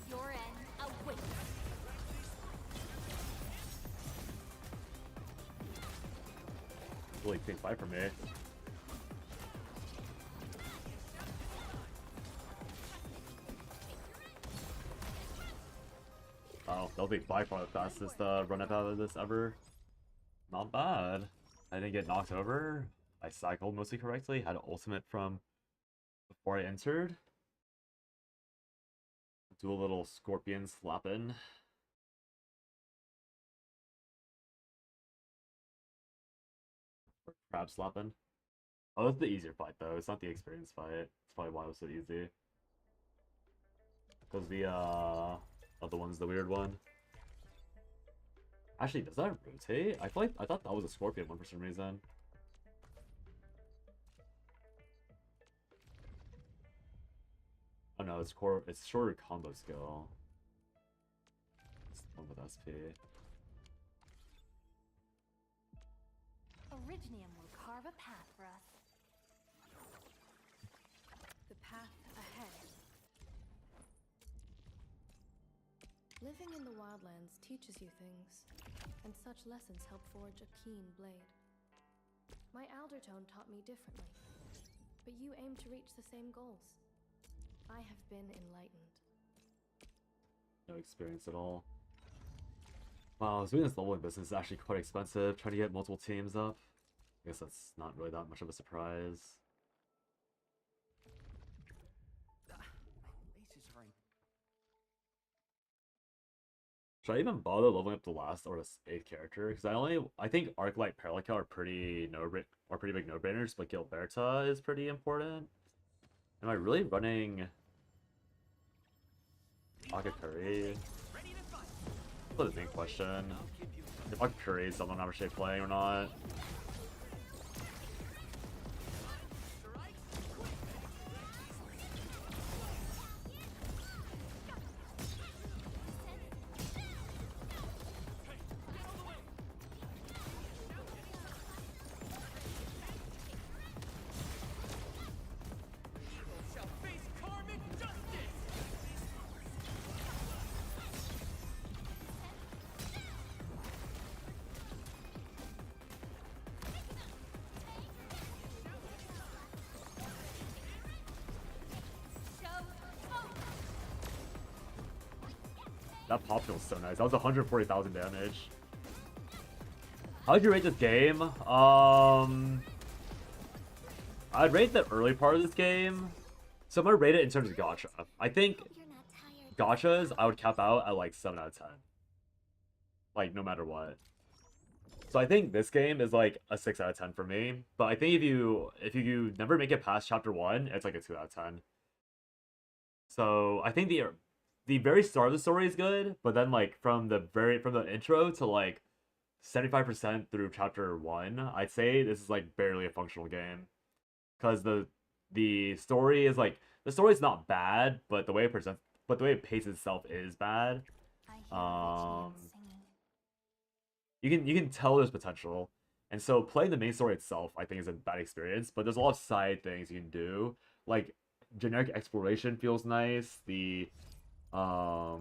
Your end awaits. Really clean fight for me. Oh, that'll be by far the fastest run up out of this ever. Not bad. I didn't get knocked over. I cycled mostly correctly. Had an ultimate from before I entered. Do a little scorpion slapping. Or crab slapping. Oh, that's the easier fight though. It's not the experience fight. It's probably why it was so easy. Because the other one's the weird one. Actually, does that rotate? I thought that was a scorpion one for some reason. Oh no, it's shorter combo skill. It's the one with SP. Originium will carve a path for us. The path ahead. Living in the wildlands teaches you things, and such lessons help forge a keen blade. My Aldertone taught me differently, but you aim to reach the same goals. I have been enlightened. No experience at all. Wow, doing this leveling business is actually quite expensive, trying to get multiple teams up. I guess that's not really that much of a surprise. Should I even bother leveling up the last or the 8th character? Because I think Arknights ENDFIELD are pretty big no-brainers, but Gilberta is pretty important. Am I really running Akakuri? That's the main question. If Akakuri is someone I'm actually playing or not. That pop feels so nice. That was 140,000 damage. How would you rate this game? I'd rate the early part of this game. So I'm gonna rate it in terms of gacha. I think gachas I would cap out at like 7 out of 10. Like no matter what. So I think this game is like a 6 out of 10 for me. But I think if you never make it past chapter 1, it's like a 2 out of 10. So I think the very start of the story is good, but then like from the intro to like 75% through chapter 1, I'd say this is like barely a functional game. Cause the story is like the story's not bad, but the way it paces itself is bad. You can tell there's potential. And so playing the main story itself I think is a bad experience, but there's a lot of side things you can do. Like generic exploration feels nice. I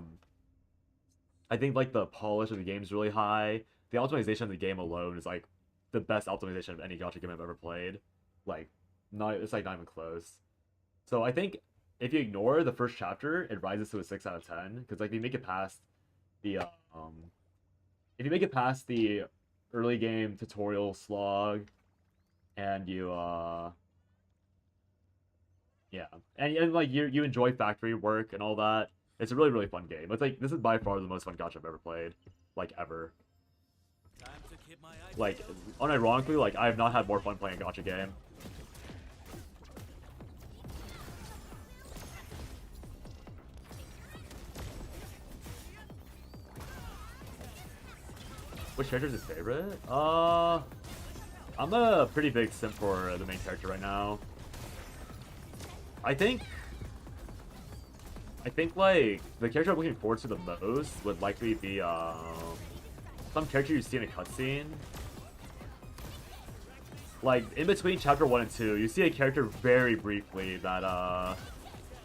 think like the polish of the game is really high. The optimization of the game alone is like the best optimization of any gacha game I've ever played. Like it's like not even close. So I think if you ignore the first chapter, it rises to a 6 out of 10 because like if you make it past the early game tutorial slog and you yeah, and like you enjoy factory work and all that. It's a really, really fun game. It's like, this is by far the most fun gacha I've ever played. Like, ever. Like, unironically, like, I have not had more fun playing a gacha game. Which character's his favorite? I'm a pretty big simp for the main character right now. I think like the character I'm looking forward to the most would likely be some character you see in a cutscene. Like in between chapter 1 and 2, you see a character very briefly that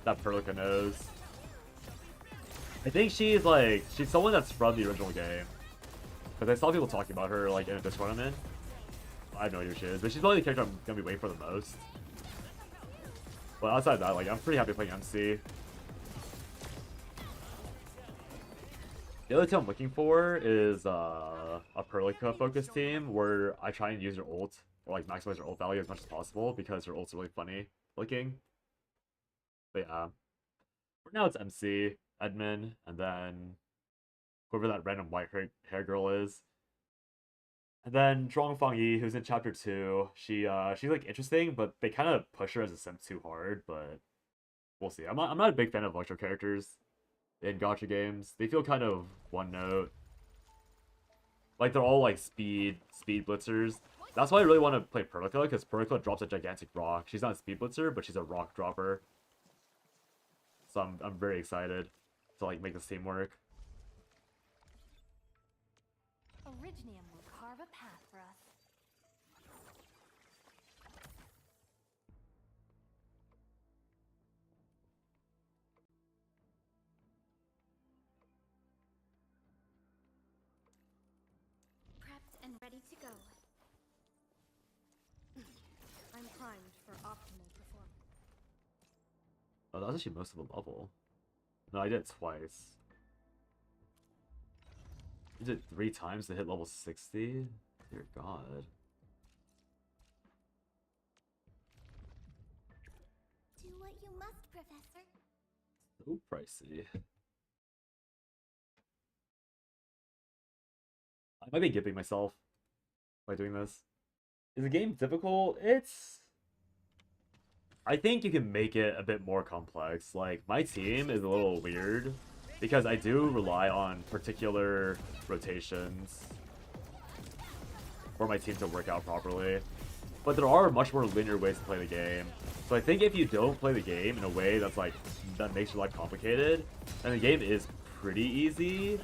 Perlica knows. I think she's someone that's from the original game. Because I saw people talking about her like in a Discord I'm in. I have no idea who she is, but she's probably the character I'm gonna be waiting for the most. But outside of that, like I'm pretty happy playing MC. The other team I'm looking for is a Perlica focused team where I try and use her ult, or like maximize her ult value as much as possible because her ult's really funny looking. But yeah. For now it's MC, Edmund, and then whoever that random white hair girl is. And then Zhuang Fangyi, who's in chapter 2. She's like interesting, but they kind of push her as a simp too hard, but we'll see. I'm not a big fan of electro characters in gacha games. They feel kind of one note. Like they're all like speed blitzers. That's why I really want to play Perlica, because Perlica drops a gigantic rock. She's not a speed blitzer, but she's a rock dropper. So I'm very excited to like make this team work. Originium will carve a path for us. ready to go. I'm primed for optimal performance. Oh, that was actually most of the level. No, I did it twice. You did it 3 times to hit level 60? Dear God. Do what you must, Professor. So pricey. I might be gipping myself by doing this. Is the game difficult? I think you can make it a bit more complex. Like, my team is a little weird because I do rely on particular rotations for my team to work out properly. But there are much more linear ways to play the game. So I think if you don't play the game in a way that makes your life complicated, then the game is pretty easy.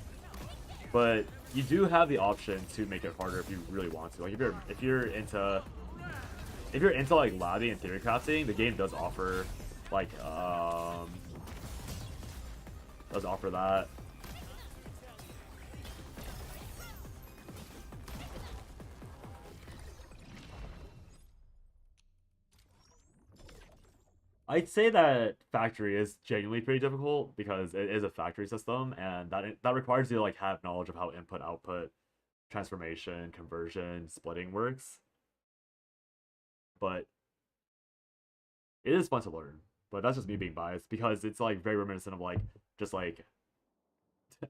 But you do have the option to make it harder if you really want to. Like if you're into like lobby and theory crafting, the game does offer like that. I'd say that factory is genuinely pretty difficult because it is a factory system, and that requires you to like have knowledge of how input, output, transformation, conversion, splitting works. But it is fun to learn. But that's just me being biased because it's like very reminiscent of like just like I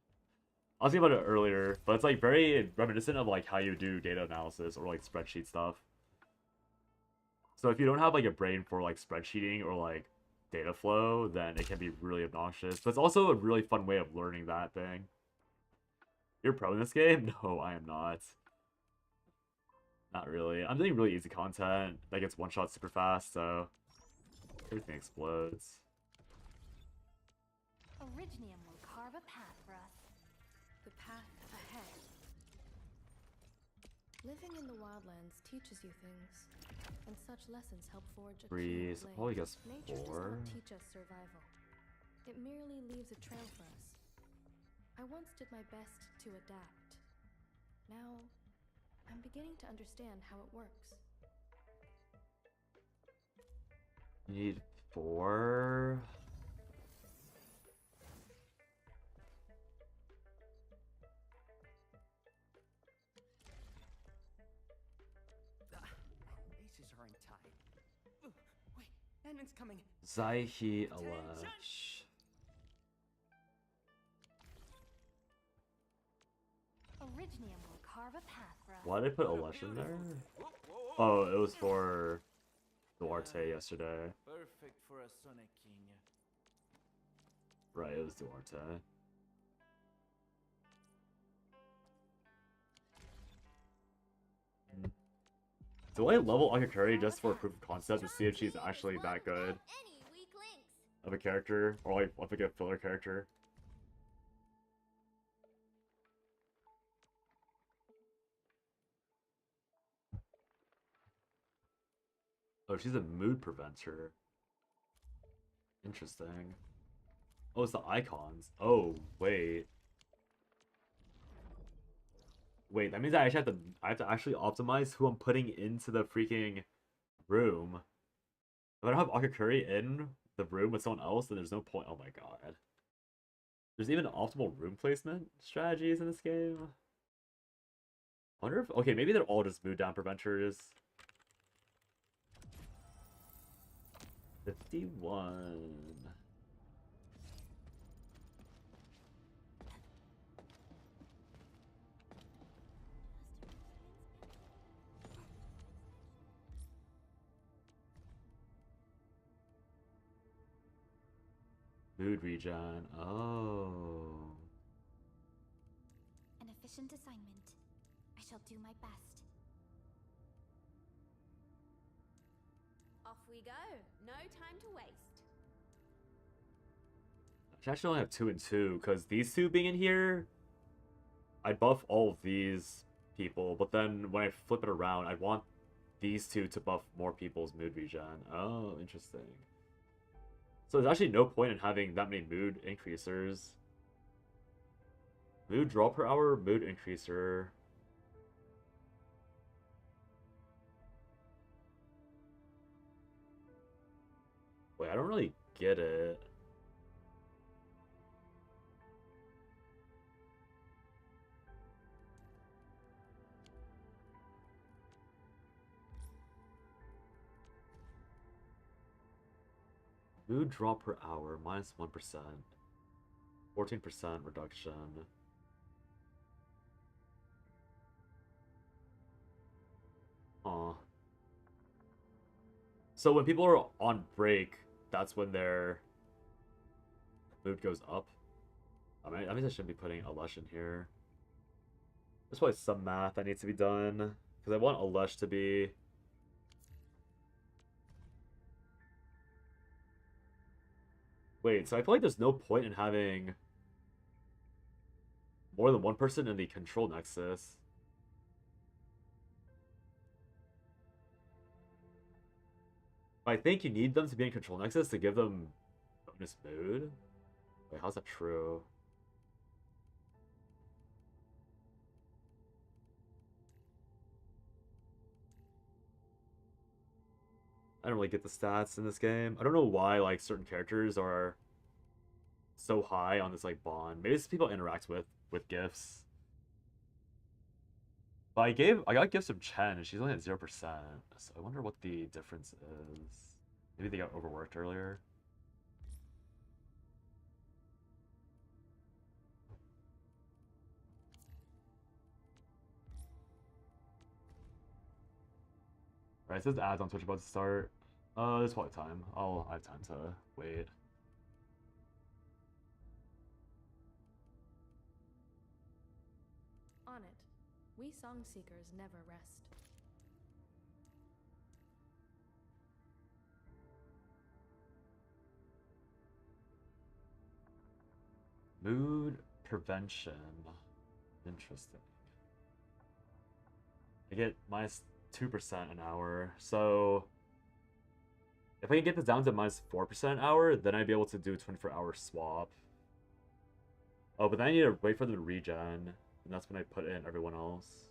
was thinking about it earlier, but it's like very reminiscent of like how you do data analysis or like spreadsheet stuff. So if you don't have like a brain for like spreadsheeting or like data flow, then it can be really obnoxious. But it's also a really fun way of learning that thing. You're pro in this game? No, I am not. Not really. I'm doing really easy content that gets one-shot super fast, so everything explodes. Originium will carve a path for us. The path ahead. Living in the wildlands teaches you things, and such lessons help forge a keen So blade. probably guess Nature does 4. not teach us survival. It merely leaves a trail for us. I once did my best to adapt. Now, I'm beginning to understand how it works. You need 4. Aces are untied. Wait, Edmund's coming. Zaihi Alesh. Originium will carve a path for us. Why did I put Alesh in there? Oh, it was for Duarte yesterday. Perfect for a Sonic King. Right, it was Duarte. Do I level Akakuri just for proof of concept to see if she's actually that good Any weak links. of a character? Or like a filler character? Oh, she's a mood preventer. Interesting. Oh, it's the icons. Oh, wait. Wait, that means I have to actually optimize who I'm putting into the freaking room. If I don't have Akakuri in the room with someone else, then there's no point. Oh my god. There's even optimal room placement strategies in this game. I wonder if... Okay, maybe they're all just mood down preventers. 51. Mood regen. Oh. An efficient assignment. I shall do my best. Off we go. No time to waste. I actually only have 2 and 2, because these two being in here, I'd buff all of these people, but then when I flip it around, I want these two to buff more people's mood regen. Oh, interesting. So there's actually no point in having that many mood increasers. Mood draw per hour, mood increaser. I don't really get it. Mood drop per hour, minus 1%. 14% reduction. Aw. So when people are on break, that's when their mood goes up. I mean I shouldn't be putting Alesh in here. There's probably some math that needs to be done. Because I want Alesh to be... Wait, so I feel like there's no point in having more than one person in the control nexus. I think you need them to be in control nexus to give them bonus mood. Wait, how's that true? I don't really get the stats in this game. I don't know why like certain characters are so high on this like bond. Maybe it's people interact with gifts. But I got gifts from Chen and she's only at 0%. So I wonder what the difference is. Maybe they got overworked earlier. Right, it says ads on Twitch about to start. There's probably time. I have time to wait. On it. We song seekers never rest. Mood prevention. Interesting. I get minus 2% an hour. So if I can get this down to minus 4% an hour, then I'd be able to do a 24-hour swap. Oh, but then I need to wait for them to regen, and that's when I put in everyone else.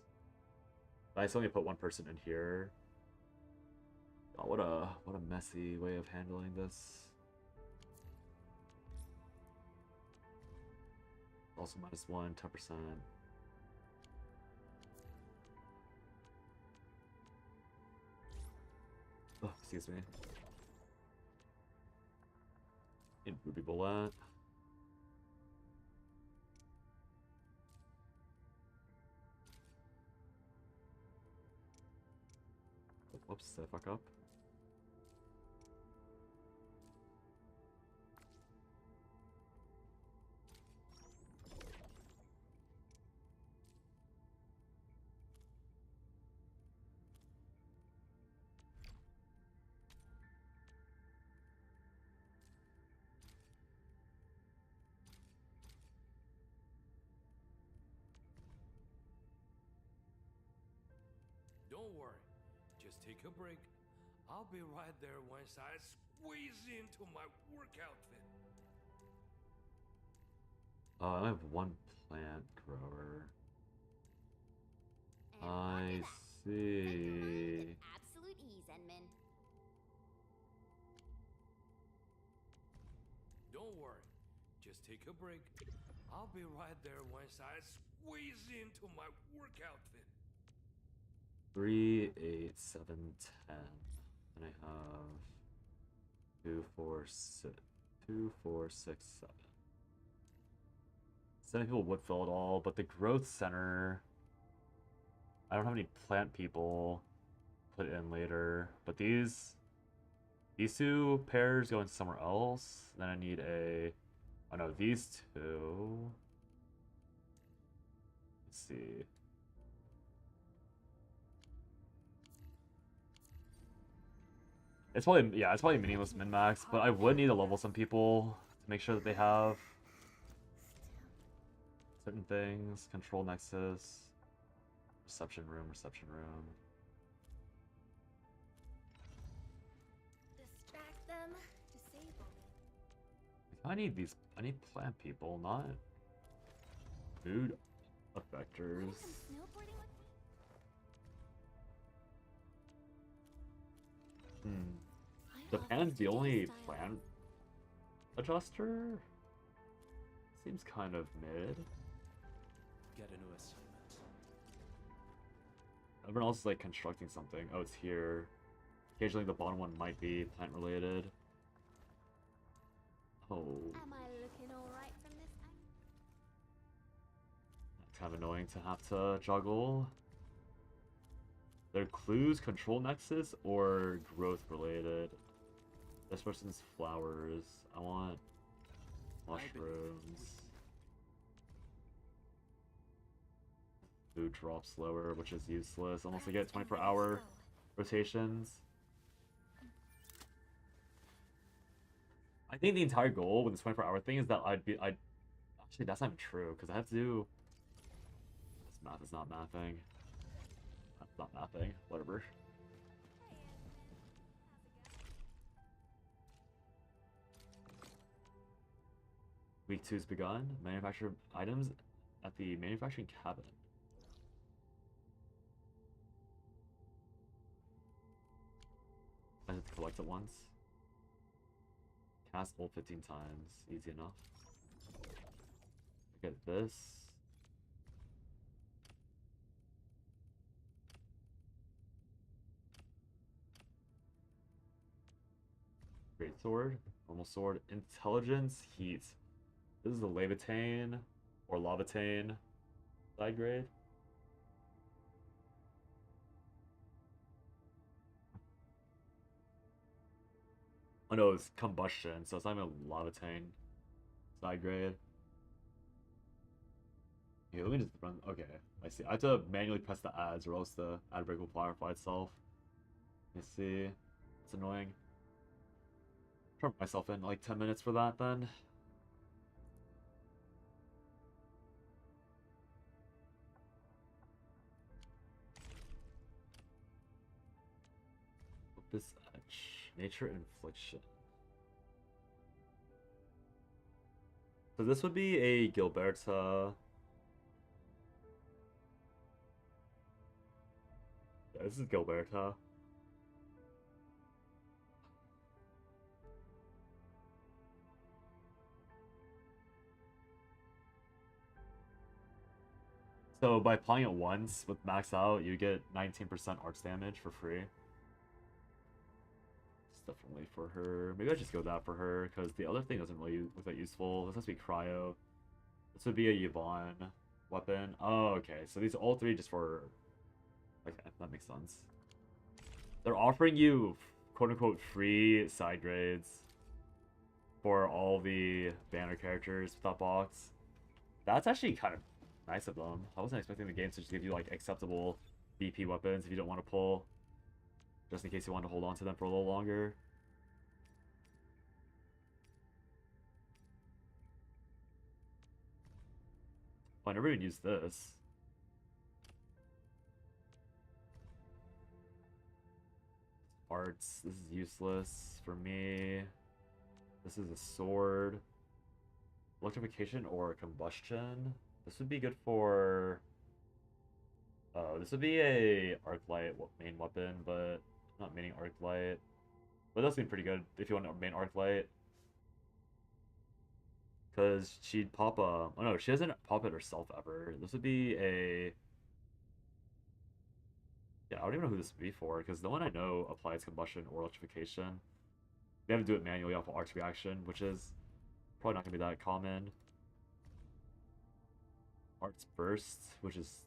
But I still need to put one person in here. Oh, what a messy way of handling this. Also minus 1, 10%. Oh, excuse me. In Ruby Bullet. Whoops, did I fuck up? Don't worry. Just take a break. I'll be right there once I squeeze into my work outfit. I only have one plant grower. And I look at that. Let your mind see. with absolute ease, Enman. Don't worry. Just take a break. I'll be right there once I squeeze into my work outfit. 3, 8, 7, 10. And I have 2, 4, 6, 2, 4, 6, 7. 7 people would fill it all, but the growth center, I don't have any plant people put in later. But these 2 pairs go into somewhere else. Then I need oh no, these 2. Let's see. It's probably meaningless min-max, but I would need to level some people to make sure that they have certain things. Control nexus, reception room. Distract them. Disable. I need plant people, not mood effectors. Wanna come snowboarding with me? Hmm. I Japan's the only plan adjuster? Seems kind of mid. Get a new assignment. Everyone else is like constructing something. Oh, it's here. Occasionally the bottom one might be plant related. Oh. Am I looking alright from this angle? That's kind of annoying to have to juggle. They're clues, control nexus, or growth related. This person's flowers. I want mushrooms. Food drops lower, which is useless unless I get 24-hour rotations. I think the entire goal with this 24-hour thing is that actually that's not even true because I have to do this math is not mathing. That's not mathing, whatever. Week 2's begun. Manufacture items at the manufacturing cabinet. I have to collect it once. Cast ult 15 times. Easy enough. Look at this. Great sword. Normal sword. Intelligence. Heat. This is the Levitain or Lavitain side grade. Oh no, it's combustion, so it's not even a Lavitain side grade. Okay, let me just run. Okay, I see. I have to manually press the ads, or else the ad break will clarify itself. Let me see. It's annoying. Turn myself in like 10 minutes for that then. Opus Edge. Nature Infliction. So this would be a Gilberta. Yeah, this is Gilberta. So by applying it once with max out, you get 19% arts damage for free. It's definitely for her. Maybe I just go that for her, because the other thing doesn't really look that useful. This has to be cryo. This would be a Yvonne weapon. Oh, okay. So these are all three just for... Okay, that makes sense. They're offering you, quote-unquote, free side grades for all the banner characters with that box. That's actually kind of nice of them. I wasn't expecting the game to just give you like acceptable BP weapons if you don't want to pull, just in case you want to hold on to them for a little longer. Oh, I never even used this. Arts. This is useless for me. This is a sword. Electrification or combustion. This would be good for... Oh, this would be a Arclight main weapon, but not maining Arclight. But that seems pretty good if you want to main Arclight. Because she'd pop a... Oh no, she doesn't pop it herself ever. This would be a... Yeah, I don't even know who this would be for, because no one I know applies combustion or electrification. They have to do it manually off of arts reaction, which is probably not going to be that common. Arts Burst, which is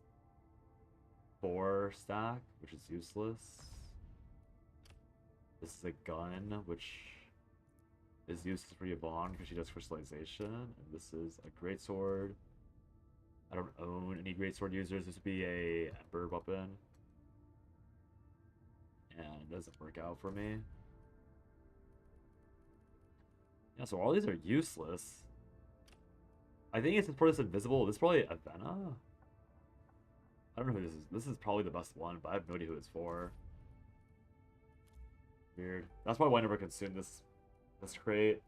4 stack, which is useless. This is a gun, which is useless for Yvonne because she does crystallization. And this is a greatsword. I don't own any greatsword users. This would be a Ember weapon. And it doesn't work out for me. Yeah, so all these are useless. I think it's for this invisible. This is probably Avena. I don't know who this is. This is probably the best one, but I have no idea who it's for. Weird. That's probably why I never consumed this crate.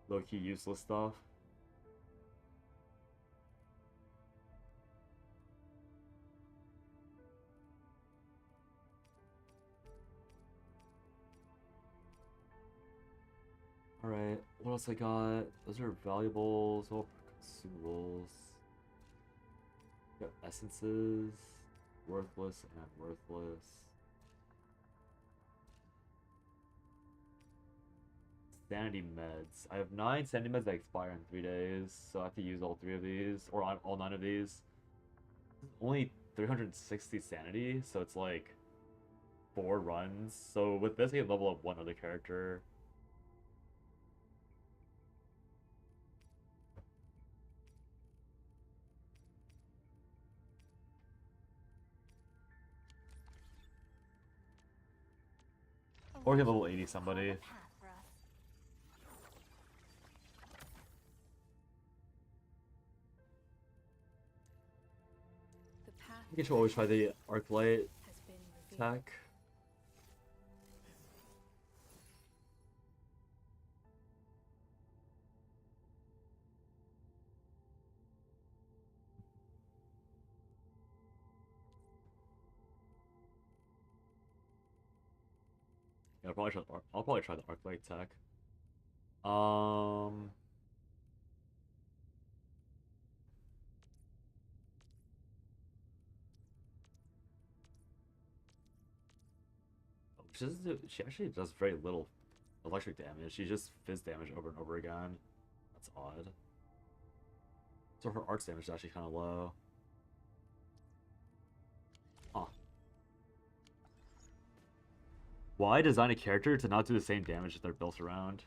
Low-key useless stuff. Alright, what else I got? Those are valuables, oh, consumables. Got essences, worthless and worthless. Sanity meds. I have 9 sanity meds that expire in 3 days, so I have to use all 3 of these, or all 9 of these. Only 360 sanity, so it's like 4 runs. So with this, I can level up 1 other character. Or get level 80 somebody. The path You should always try the Arknight has been revealed. attack. Yeah, I'll probably try the Arknight attack. She actually does very little electric damage. She just fizz damage over and over again. That's odd. So her arts damage is actually kind of low. Huh. Why design a character to not do the same damage that they're built around?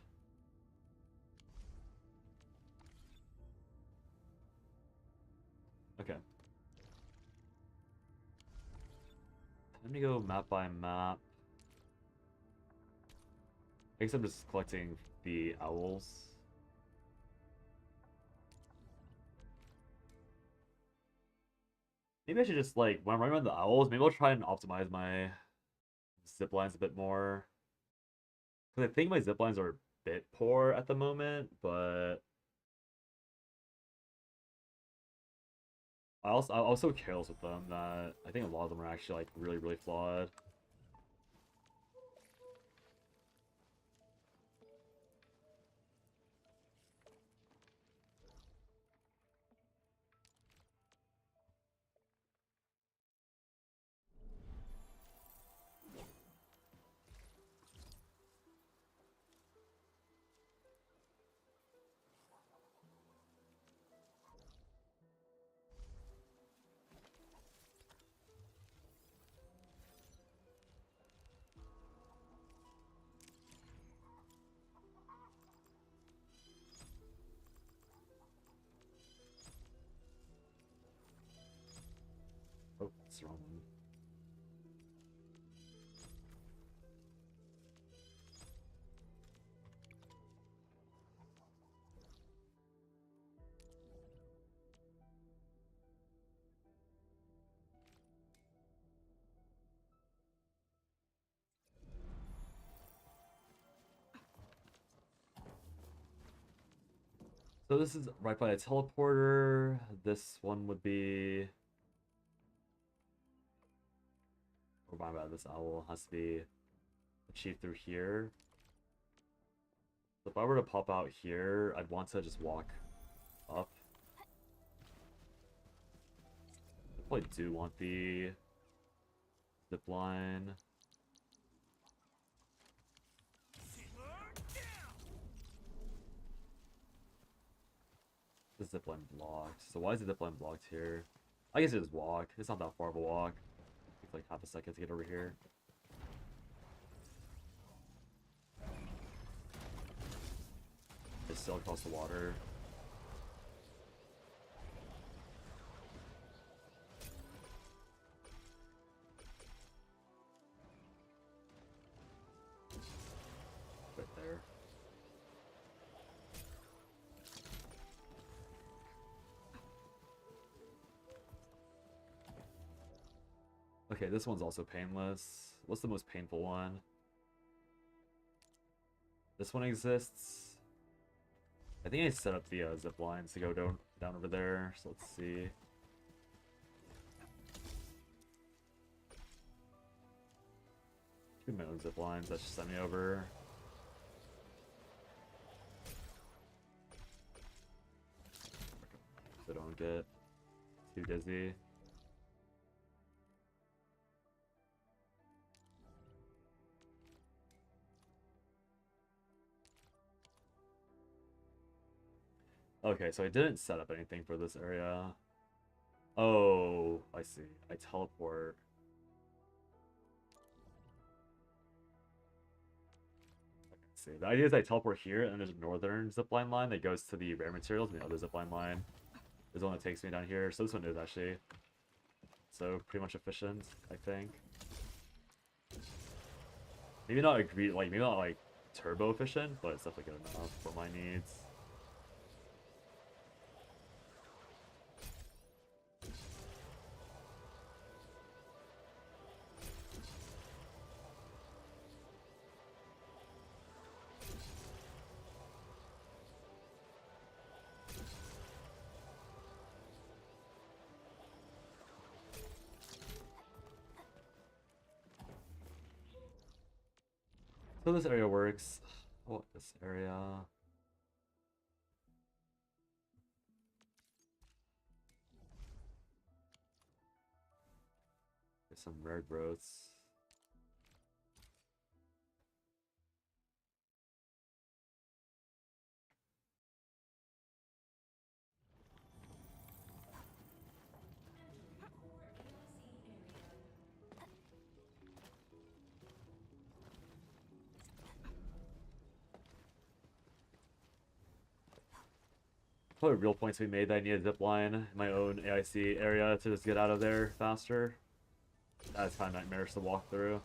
Okay. Time to go map by map. I guess I'm just collecting the owls. Maybe I should just, like, when I'm running around the owls, maybe I'll try and optimize my zip lines a bit more. Because I think my zip lines are a bit poor at the moment, but I was so careless with them that I think a lot of them are actually, like, really, really flawed. Oh, that's the wrong one. So this is right by a teleporter. This one would be... Or my bad, this owl has to be achieved through here. So if I were to pop out here, I'd want to just walk up. I probably do want the zip line. The zip line blocked. So why is the zip line blocked here? I guess it is walk. It's not that far of a walk. Takes like half a second to get over here. It's still across the water. Right there. Okay, this one's also painless. What's the most painful one? This one exists. I think I set up the zip lines to go down over there, so let's see. Do my own zip lines, that should send me over. get too dizzy. Okay, so I didn't set up anything for this area. Oh, I see. I teleport. See, the idea is I teleport here, and there's a northern zipline line that goes to the rare materials, and the other zipline line is the one that takes me down here. So this one is actually so pretty much efficient, I think. Maybe not maybe not like turbo efficient, but it's definitely good enough for my needs. So this area works. What this area? There's some rare growths. Probably real points we made that I need a zip line in my own AIC area to just get out of there faster. That's kind of nightmarish to walk through.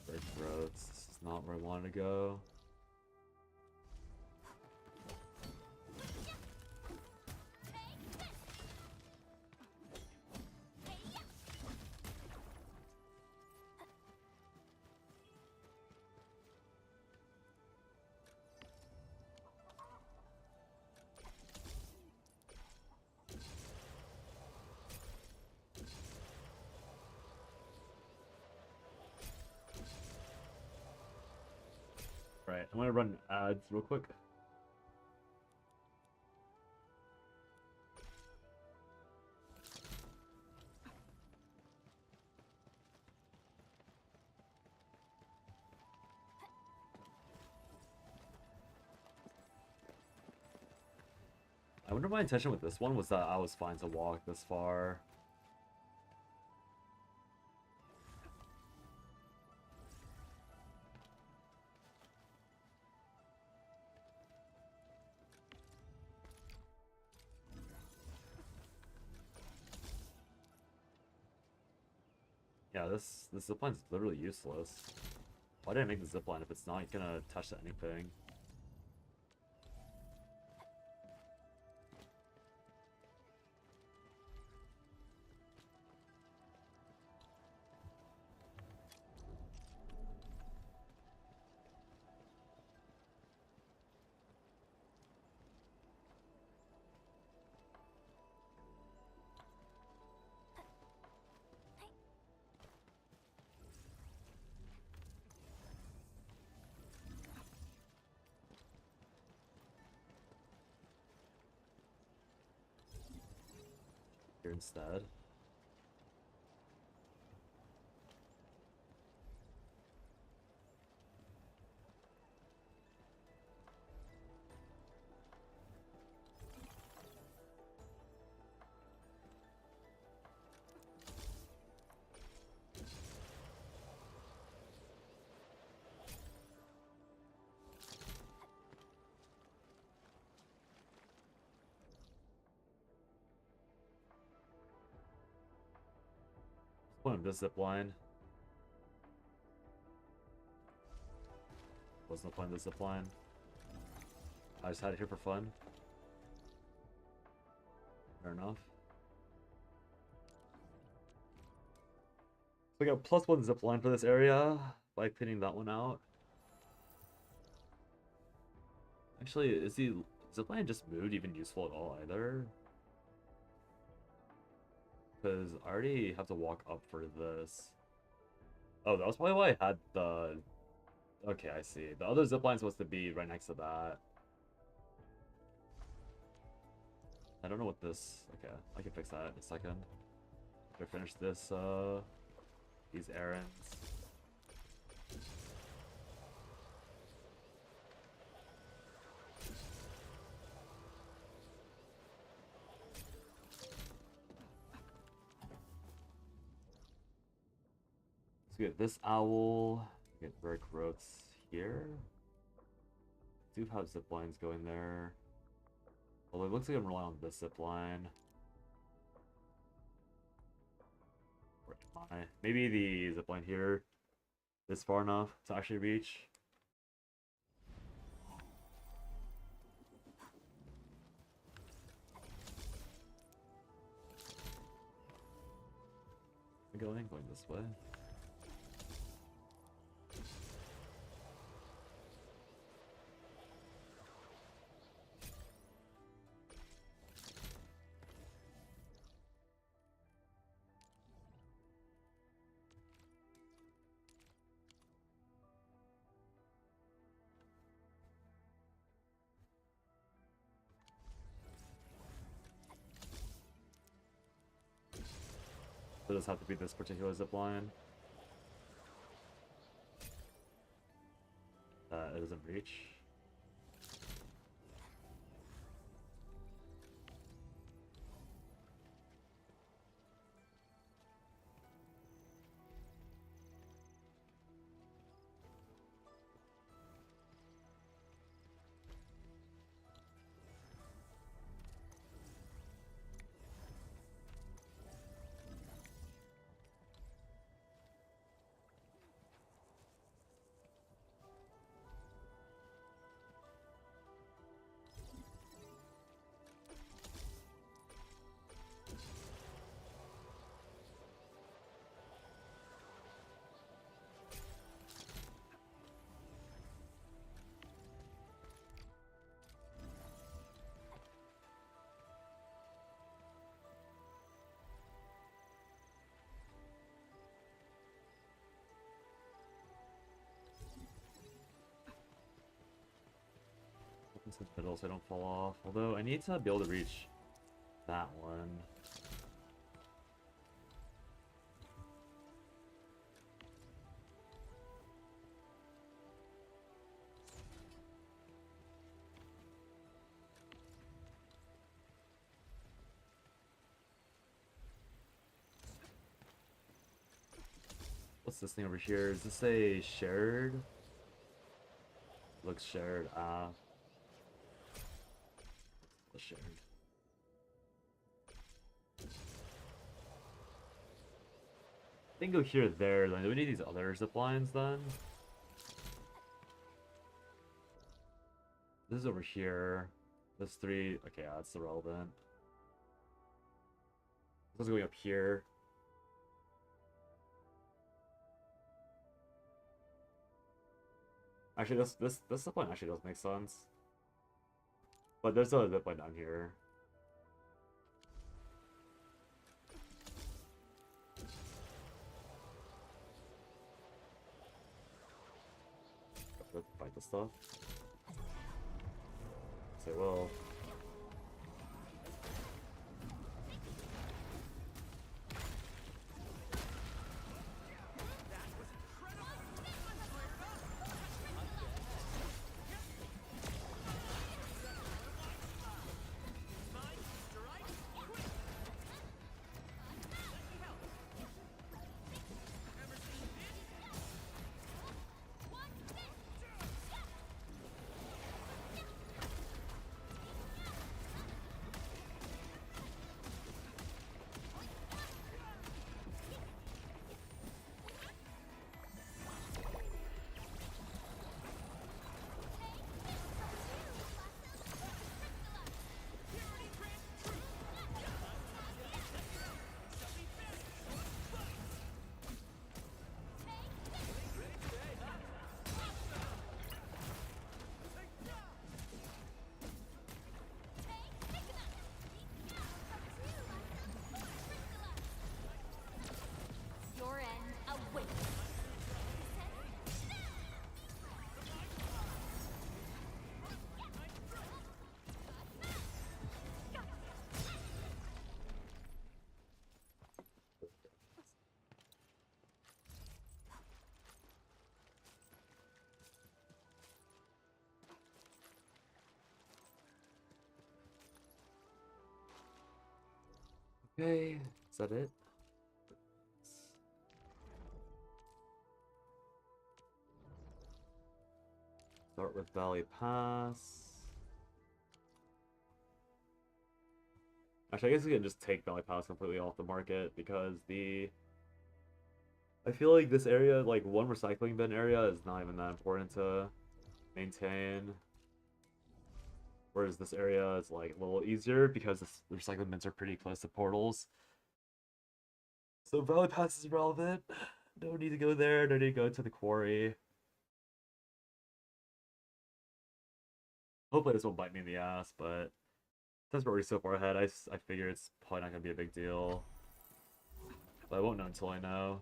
Red roads. This is not where I wanted to go. Right, I'm gonna run ads real quick. I wonder my intention with this one was that I was fine to walk this far. Yeah, this zipline's literally useless. Why did I make the zipline if it's not gonna touch to anything? Here instead. Point of this zipline. Wasn't the point of the zipline. I just had it here for fun. Fair enough. So we got +1 zipline for this area by cleaning that one out. Actually, is the zipline just moved even useful at all either? Because I already have to walk up for this. Oh, that was probably why I had the... Okay, I see. The other zipline's supposed to be right next to that. I don't know what this... Okay, I can fix that in a second. After I finish this, these errands. So we get this owl, we get Berk Roats here. I do have zip lines going there. Although it looks like I'm relying on this zip line. Where am I? Maybe the zip line here is far enough to actually reach. Going this way. So does have to be this particular zip line. It doesn't reach. Into the middle so I don't fall off. Although I need to be able to reach that one. What's this thing over here? Is this a shared? Looks shared. Shared. I think go here, there. Then do we need these other zip lines then? This is over here. This 3. Okay, yeah, that's irrelevant. This is going up here. Actually, this zip line actually does make sense. But there's a zip line down here. Let's fight the stuff. Say well. Okay, is that it? Start with Valley Pass. Actually, I guess we can just take Valley Pass completely off the market because I feel like this area, like one recycling bin area, is not even that important to maintain. Whereas this area is like a little easier because the recycling bins are pretty close to portals. So Valley Pass is relevant. No need to go there. No need to go to the quarry. Hopefully this won't bite me in the ass, but since we're already so far ahead, I figure it's probably not going to be a big deal. But I won't know until I know.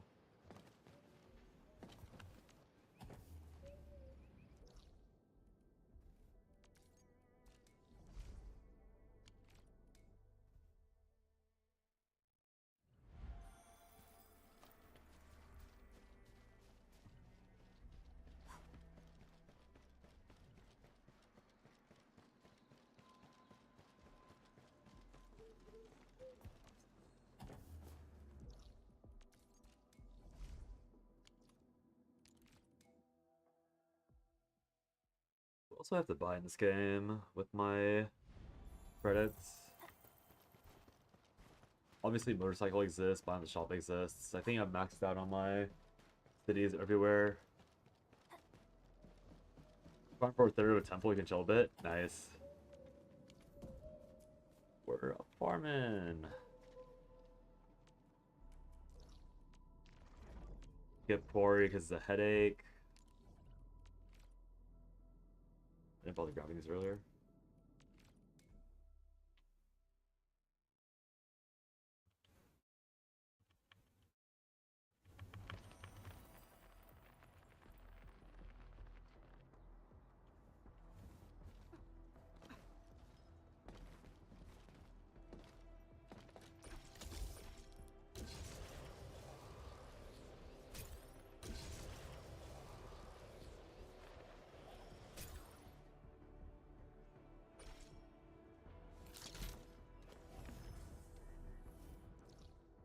Also have to buy in this game with my credits. Obviously motorcycle exists, buying the shop exists. I think I'm maxed out on my cities everywhere. Farm for a third of a temple, you can chill a bit. Nice. We're farming. Get quarry because it's a headache. I didn't bother grabbing these earlier.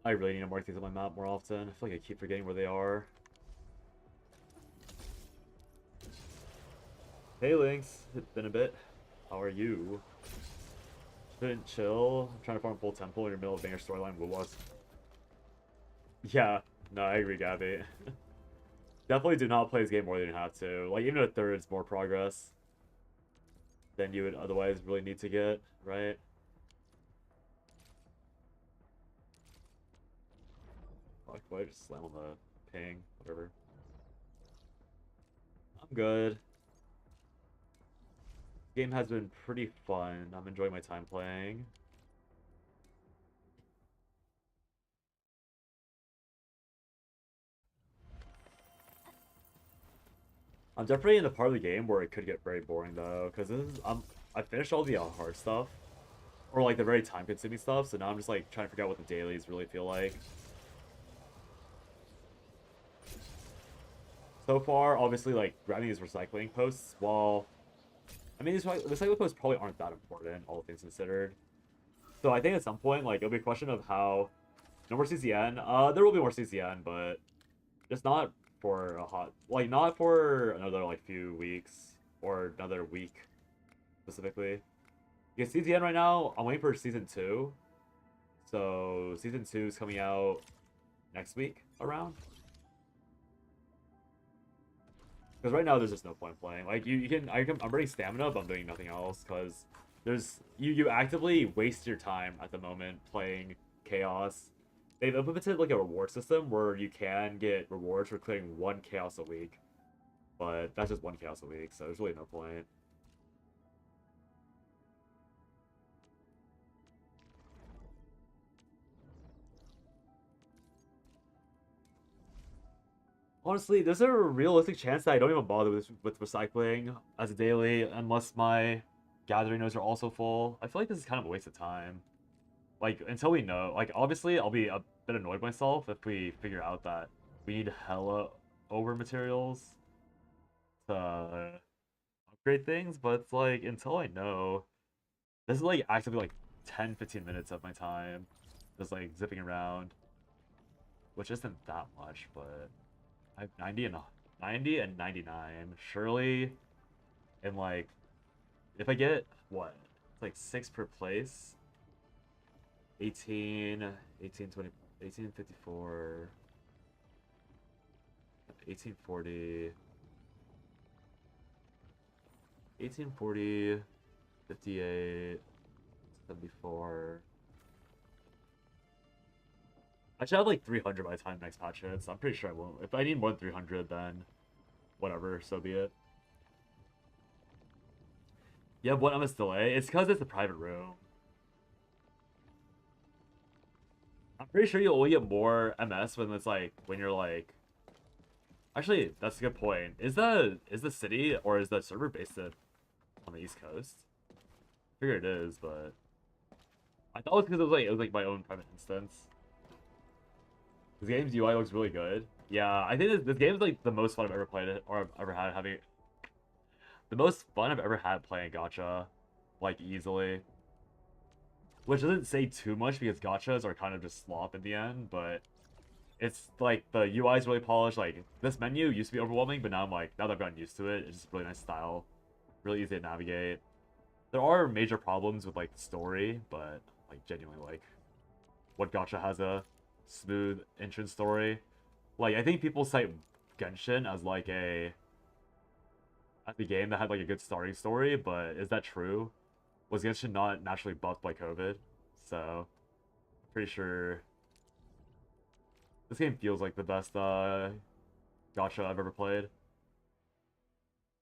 I really need to mark things on my map more often. I feel like I keep forgetting where they are. Hey Lynx, it's been a bit. How are you? Shouldn't chill. I'm trying to farm full temple in your middle of banger storyline. What was? Yeah, no, I agree, Gabby. Definitely do not play this game more than you have to. Like, even a third's more progress than you would otherwise really need to get, right? Fuck, why just slam on the ping? Whatever. I'm good. Game has been pretty fun. I'm enjoying my time playing. I'm definitely in the part of the game where it could get very boring though, because I finished all the hard stuff, or like the very time-consuming stuff. So now I'm just like trying to figure out what the dailies really feel like. So far, obviously, like grabbing these recycling posts. While I mean, these recycling posts probably aren't that important, all things considered. So I think at some point, like it'll be a question of how no more CCN. There will be more CCN, but just not for a not for another like few weeks or another week specifically. Because CCN right now, I'm waiting for season 2. So season 2 is coming out next week around. Because right now there's just no point playing. Like I'm burning stamina, but I'm doing nothing else because you actively waste your time at the moment playing Chaos. They've implemented like a reward system where you can get rewards for clearing 1 chaos a week, but that's just 1 chaos a week, so there's really no point. Honestly, there's a realistic chance that I don't even bother with recycling as a daily unless my gathering nodes are also full. I feel like this is kind of a waste of time. Like, until we know. Like, obviously, I'll be a bit annoyed myself if we figure out that we need hella over materials to upgrade things, but it's like, until I know, this is like actively like 10-15 minutes of my time. just like zipping around, which isn't that much, but I have 90 and 99. Surely, and like, if I get what, it's like 6 per place. 18, 18, 20, 1854, 1840, 1840, 58, 74. I should have like 300 by the time next patch hits. I'm pretty sure I won't. If I need more than 300, then whatever, so be it. You have 1 MS delay? It's because it's a private room. I'm pretty sure you'll only get more MS when it's like, when you're like... Actually, that's a good point. Is the city or is the server based on the East Coast? I figure it is, but... I thought it was because it was like my own private instance. This game's UI looks really good. Yeah, I think this game is like the most fun I've ever played it, or I've ever had having... The most fun I've ever had playing gacha, like, easily. Which doesn't say too much because gachas are kind of just slop in the end, but it's like the UI is really polished. Like, this menu used to be overwhelming, but now I'm like, now that I've gotten used to it, it's just really nice style. Really easy to navigate. There are major problems with like the story, but like genuinely like what gacha has a smooth entrance story. Like, I think people cite Genshin as like the game that had like a good starting story, but is that true? Was Genshin not naturally buffed by COVID? So, pretty sure this game feels like the best gacha I've ever played.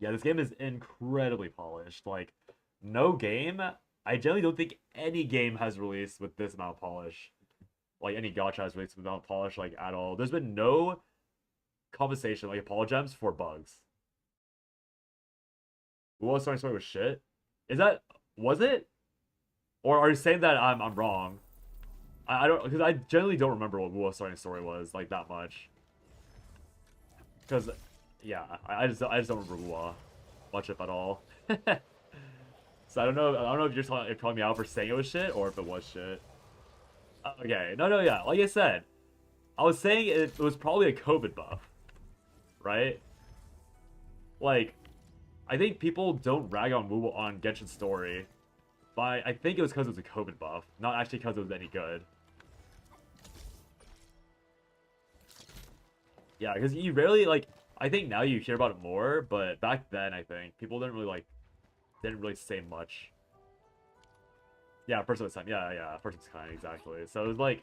Yeah, this game is incredibly polished. Like, no game, I generally don't think any game has released with this amount of polish. Like, any gacha has released with this amount of polish, like, at all. There's been no compensation, like, apologems for bugs. Well, sorry, was shit. Is that... Was it? Or are you saying that I'm wrong? I don't, because I generally don't remember what Wu's starting story was like that much. Because, yeah, I just don't remember Wu much if at all. So I don't know if you're calling me out for saying it was shit or if it was shit. Okay, no, yeah, like I said, I was saying it was probably a COVID buff, right? Like, I think people don't rag on Wu on Genshin's story, but I think it was because it was a COVID buff, not actually because it was any good. Yeah, because you rarely, like, I think now you hear about it more, but back then, I think, people didn't really say much. Yeah, first of its time, yeah, first of its kind, exactly. So it was like,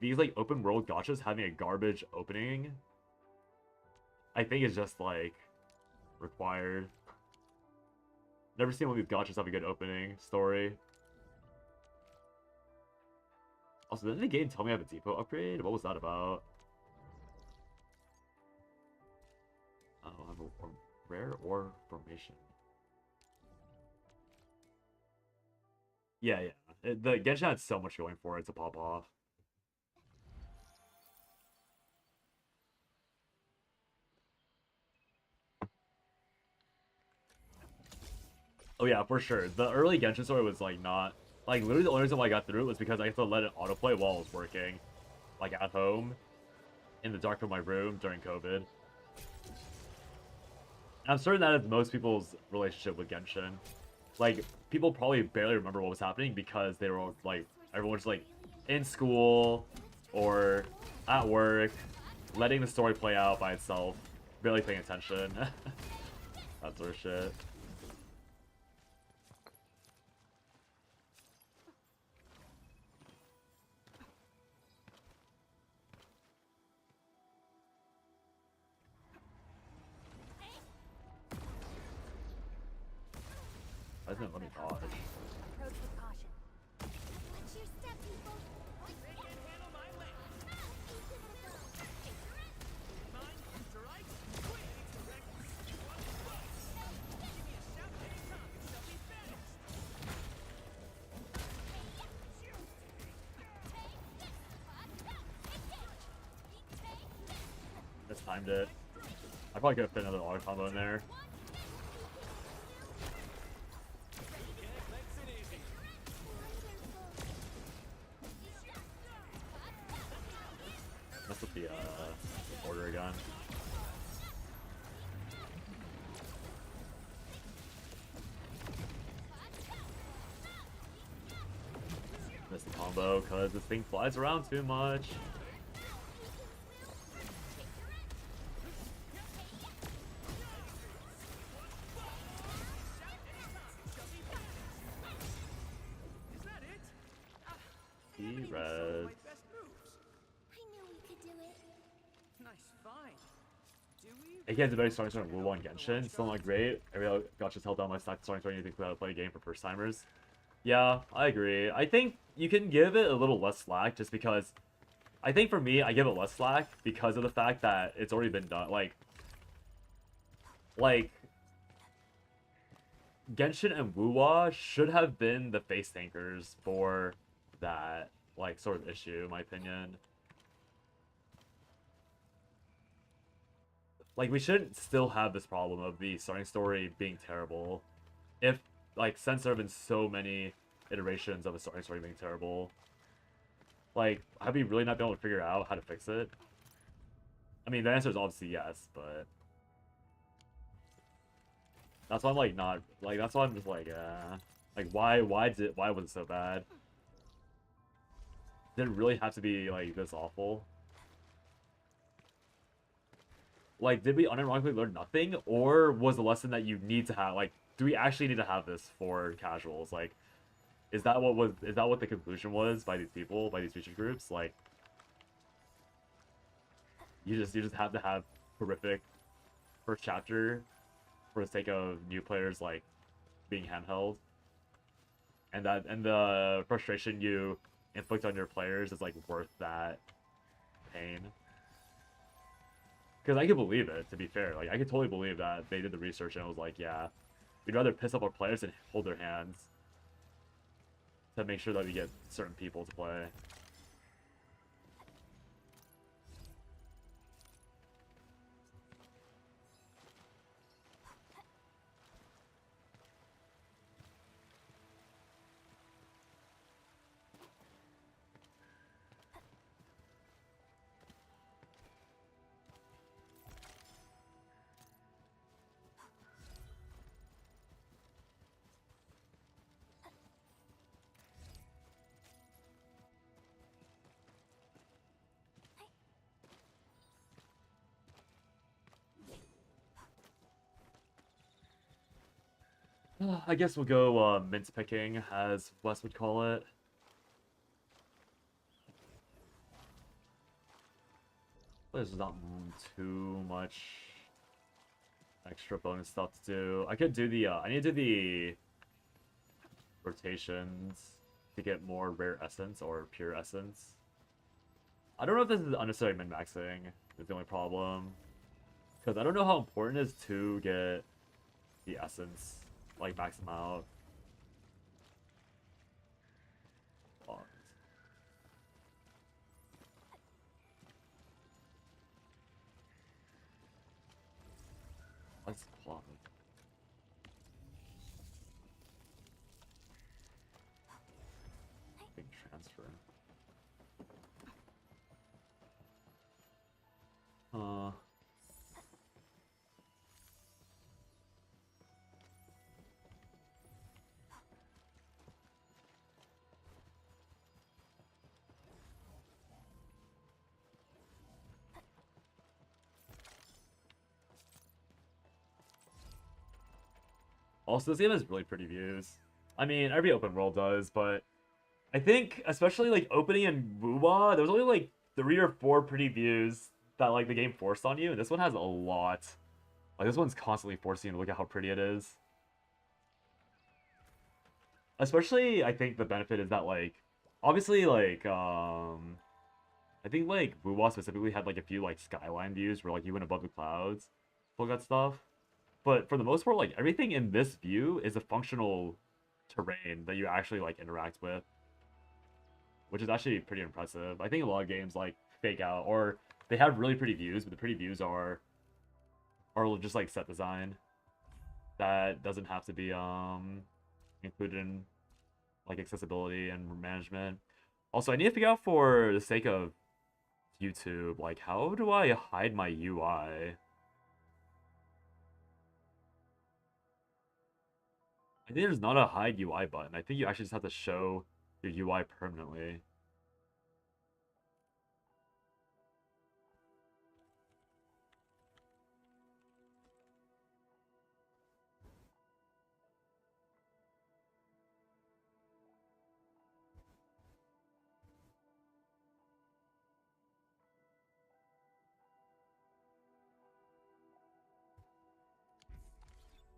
these, like, open world gachas having a garbage opening, I think is just, like, required. Never seen one of these gachas have a good opening story. Also, didn't the game tell me I have a depot upgrade? What was that about? Oh, I have a rare ore formation. Yeah. The Genshin had so much going for it to pop off. Oh yeah, for sure. The early Genshin story was like not... Like, literally the only reason why I got through it was because I had to let it autoplay while I was working. Like, at home. In the dark of my room during COVID. And I'm certain that is most people's relationship with Genshin. Like, people probably barely remember what was happening because they were, like, everyone was, like, in school or at work, letting the story play out by itself, barely paying attention. That sort of shit. I didn't let me dodge. Approach with caution. Watch your step, people. They can't handle my weight. Mine, strike, quick, direct. You want to fight? Give me a shout anytime, it shall be finished. Mistimed it. I probably could have fit another auto combo in there. Mess with the order again. Miss the combo because this thing flies around too much. He res. My best moves. I knew we could do it. Nice find. Do we? AK has a very strong start on Wu and Genshin. Still not great. Every gotcha's held down my stock starting to think how to play a game for first timers. Yeah, I agree. I think you can give it a little less slack just because I think for me, I give it less slack because of the fact that it's already been done. Like Genshin and Wuwa should have been the face tankers for that like sort of issue, in my opinion. Like we shouldn't still have this problem of the starting story being terrible. If like since there have been so many iterations of a starting story being terrible, like have we really not been able to figure out how to fix it? I mean, the answer is obviously yes, but that's why I'm like not like that's why I'm just like why was it so bad? Did it really have to be like this awful? Like, did we unironically learn nothing, or was the lesson that you need to have like? Do we actually need to have this for casuals? Like, is that what the conclusion was by these people, by these featured groups? Like, you just have to have horrific first chapter for the sake of new players like being handheld, and the frustration you inflict on your players is like worth that pain. Because I could believe it, to be fair. Like, I could totally believe that they did the research and it was like, yeah, we'd rather piss off our players than hold their hands to make sure that we get certain people to play. I guess we'll go mince picking, as Wes would call it. There's not too much extra bonus stuff to do. I could do the I need to do the rotations to get more rare essence or pure essence. I don't know if this is unnecessary min-maxing, is the only problem. Because I don't know how important it is to get the essence, like max them out. What's plot? Big transfer. Also, this game has really pretty views. I mean, every open world does, but I think, especially like opening in Wuwa, there was only like 3 or 4 pretty views that like the game forced on you, and this one has a lot. Like this one's constantly forcing you to look at how pretty it is. Especially, I think the benefit is that like, obviously like, I think like Wuwa specifically had like a few like skyline views where like you went above the clouds, all that stuff. But for the most part, like everything in this view is a functional terrain that you actually like interact with, which is actually pretty impressive. I think a lot of games like fake out, or they have really pretty views, but the pretty views are just like set design that doesn't have to be included in like accessibility and management. Also, I need to figure out, for the sake of YouTube, like, how do I hide my UI? I think there's not a hide UI button. I think you actually just have to show your UI permanently.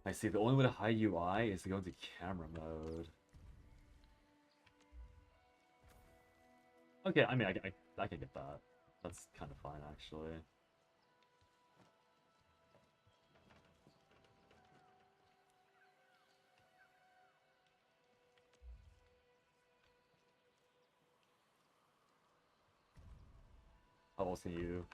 I see, the only way to hide UI is to go into camera mode. Okay, I mean, I can get that. That's kind of fine, actually. How else can you?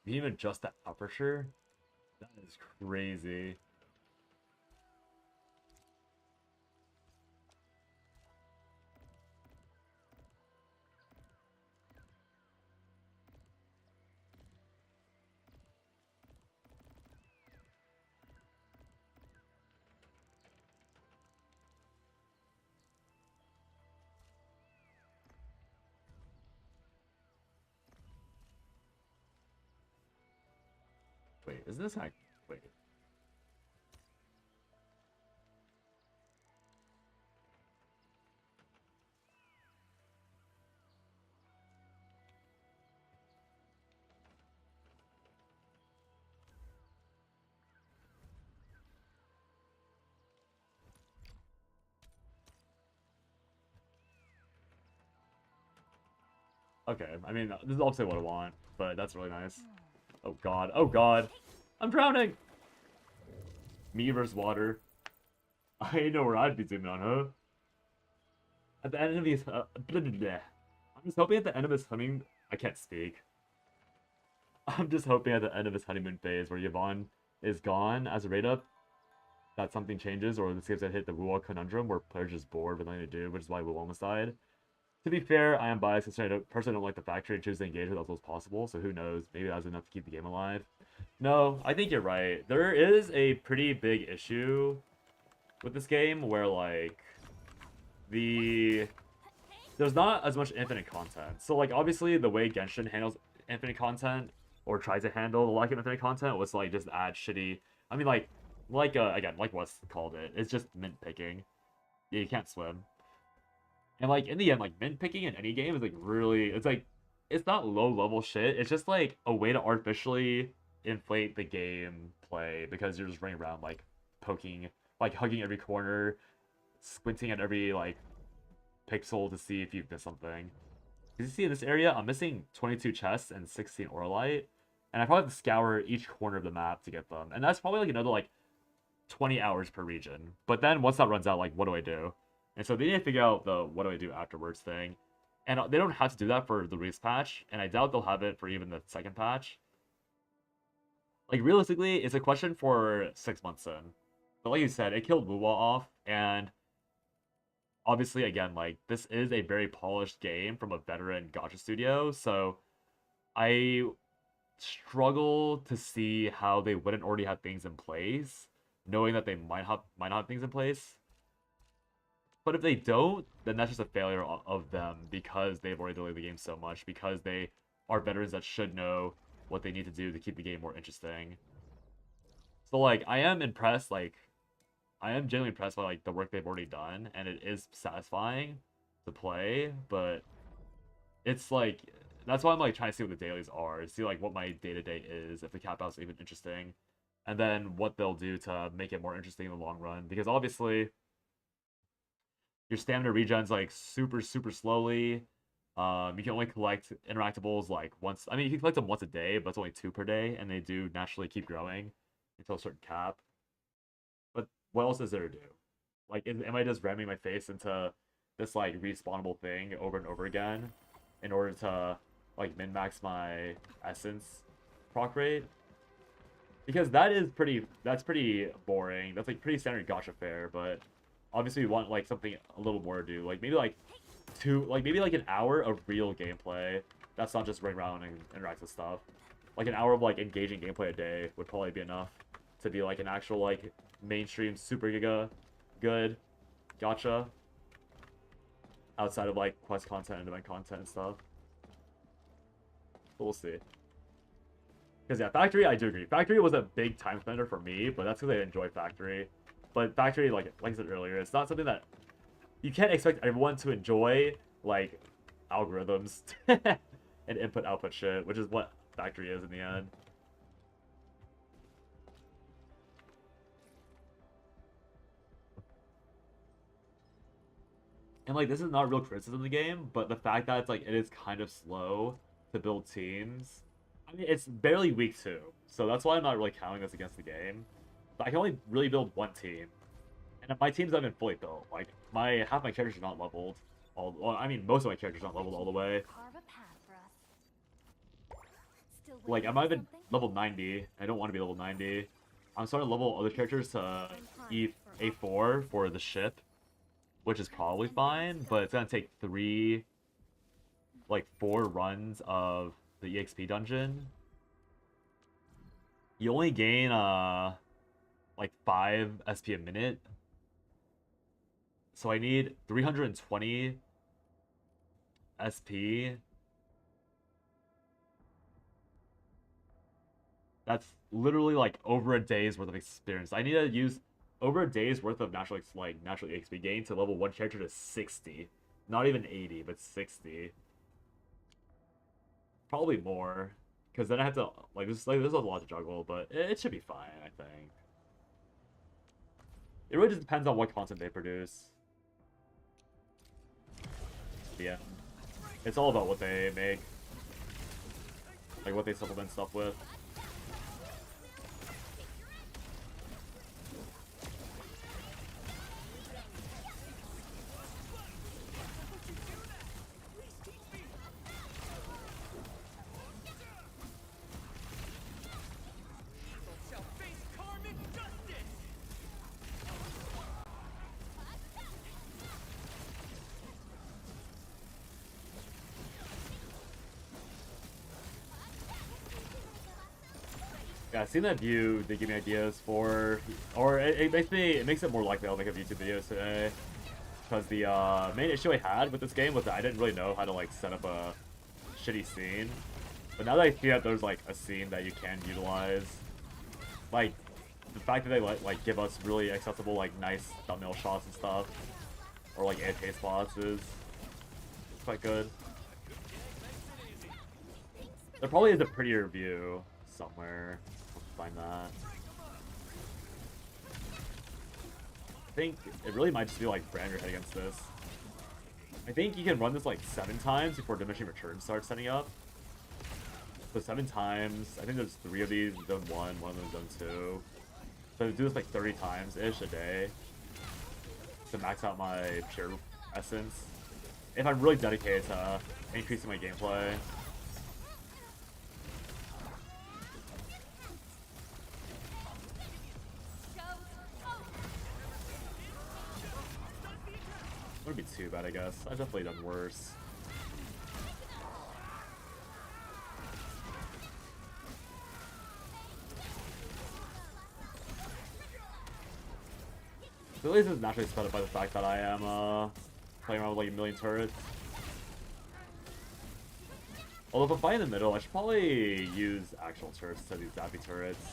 You can even adjust the aperture? That is crazy. Wait, isn't this like... Wait. Okay, I mean, this is obviously what I want, but that's really nice. Oh god, oh god! I'm drowning! Me versus water. I know where I'd be zooming on, huh? At the end of these... blah, blah, blah. I'm just hoping at the end of his honeymoon... I can't speak. I'm just hoping at the end of his honeymoon phase where Yvonne is gone as a rate-up, that something changes, or this gives a hit the Wuwa conundrum where players just bored with nothing to do, which is why Wuwa almost died. To be fair, I am biased because I personally don't like the factory and choose to engage with as little as possible, so who knows, maybe that was enough to keep the game alive. No, I think you're right. There is a pretty big issue with this game where, like, there's not as much infinite content. So, like, obviously, the way Genshin handles infinite content, or tries to handle the lack of infinite content, was to, like, just add shitty... I mean, again, like Wes called it, it's just mint picking. Yeah, you can't swim. And, like, in the end, like, mint picking in any game is, like, really... It's, like, it's not low-level shit. It's just, like, a way to artificially inflate the game play because you're just running around, like, poking, like, hugging every corner, squinting at every, like, pixel to see if you've missed something. As you see in this area, I'm missing 22 chests and 16 Oralite, and I probably have to scour each corner of the map to get them. And that's probably, like, another, like, 20 hours per region. But then, once that runs out, like, what do I do? And so they need to figure out the what do I do afterwards thing. And they don't have to do that for the release patch, and I doubt they'll have it for even the second patch. Like, realistically, it's a question for 6 months in. But like you said, it killed Wuwa off, and obviously, again, like, this is a very polished game from a veteran gacha studio, so I struggle to see how they wouldn't already have things in place, knowing that they might not have things in place. But if they don't, then that's just a failure of them because they've already delayed the game so much, because they are veterans that should know what they need to do to keep the game more interesting. So, like, I am impressed, like, I am genuinely impressed by, like, the work they've already done, and it is satisfying to play, but it's, like, that's why I'm, like, trying to see what the dailies are, see, like, what my day-to-day is, if the cap out's even interesting, and then what they'll do to make it more interesting in the long run, because obviously... Your stamina regens, like, super, super slowly. You can only collect interactables, like, once... I mean, you can collect them once a day, but it's only 2 per day, and they do naturally keep growing until a certain cap. But what else is there to do? Like, am I just ramming my face into this, like, respawnable thing over and over again in order to, like, min-max my essence proc rate? Because that's pretty boring. That's like pretty standard gacha fare, but obviously we want like something a little more to do. Like maybe like maybe like an hour of real gameplay. That's not just running around and interact with stuff. Like an hour of like engaging gameplay a day would probably be enough to be like an actual like mainstream super giga good gacha. Outside of like quest content and event content and stuff. But we'll see. Because yeah, Factory, I do agree. Factory was a big time spender for me, but that's because I enjoy Factory. But Factory, like I said earlier, it's not something that you can't expect everyone to enjoy, like algorithms and input-output shit, which is what Factory is in the end. And like this is not real criticism of the game, but the fact that it's like it is kind of slow to build teams. I mean, it's barely week 2, so that's why I'm not really counting this against the game. But I can only really build one team, and my team's not even fully built. Like half my characters are not leveled. Well, I mean, most of my characters are not leveled all the way. Carve a path for us. Still Like waiting I'm for not even something? level 90. I don't want to be level 90. I'm starting to level other characters to A4 for the ship, which is probably fine, but it's gonna take 4 runs of the EXP dungeon. You only gain like 5 SP a minute. So I need 320 SP. That's literally like over a day's worth of experience. I need to use over a day's worth of natural EXP gain to level one character to 60. Not even 80, but 60. Probably more, because then I have to there's a lot to juggle, but it should be fine, I think. It really just depends on what content they produce. Yeah, it's all about what they make, like what they supplement stuff with. Shall face karmic justice! Yeah, seeing that view, they give me ideas for, or it makes it more likely I'll make a YouTube video today. Because the main issue I had with this game was that I didn't really know how to like set up a shitty scene. But now that I see that there's like a scene that you can utilize, like the fact that they like give us really accessible like nice thumbnail shots and stuff, or like AFK spots is quite good. There probably is a prettier view somewhere. Let's find that. I think it really might just be like brand your head against this. I think you can run this like 7 times before diminishing return starts setting up. So 7 times. I think there's 3 of these in zone 1, one of them in zone 2. So I do this like 30 times-ish a day to max out my pure essence. If I'm really dedicated to increasing my gameplay. Wouldn't be too bad, I guess. I've definitely done worse. So at least it's naturally sped up by the fact that I am playing around with like a million turrets. Although if I'm fighting in the middle, I should probably use actual turrets instead of these zappy turrets.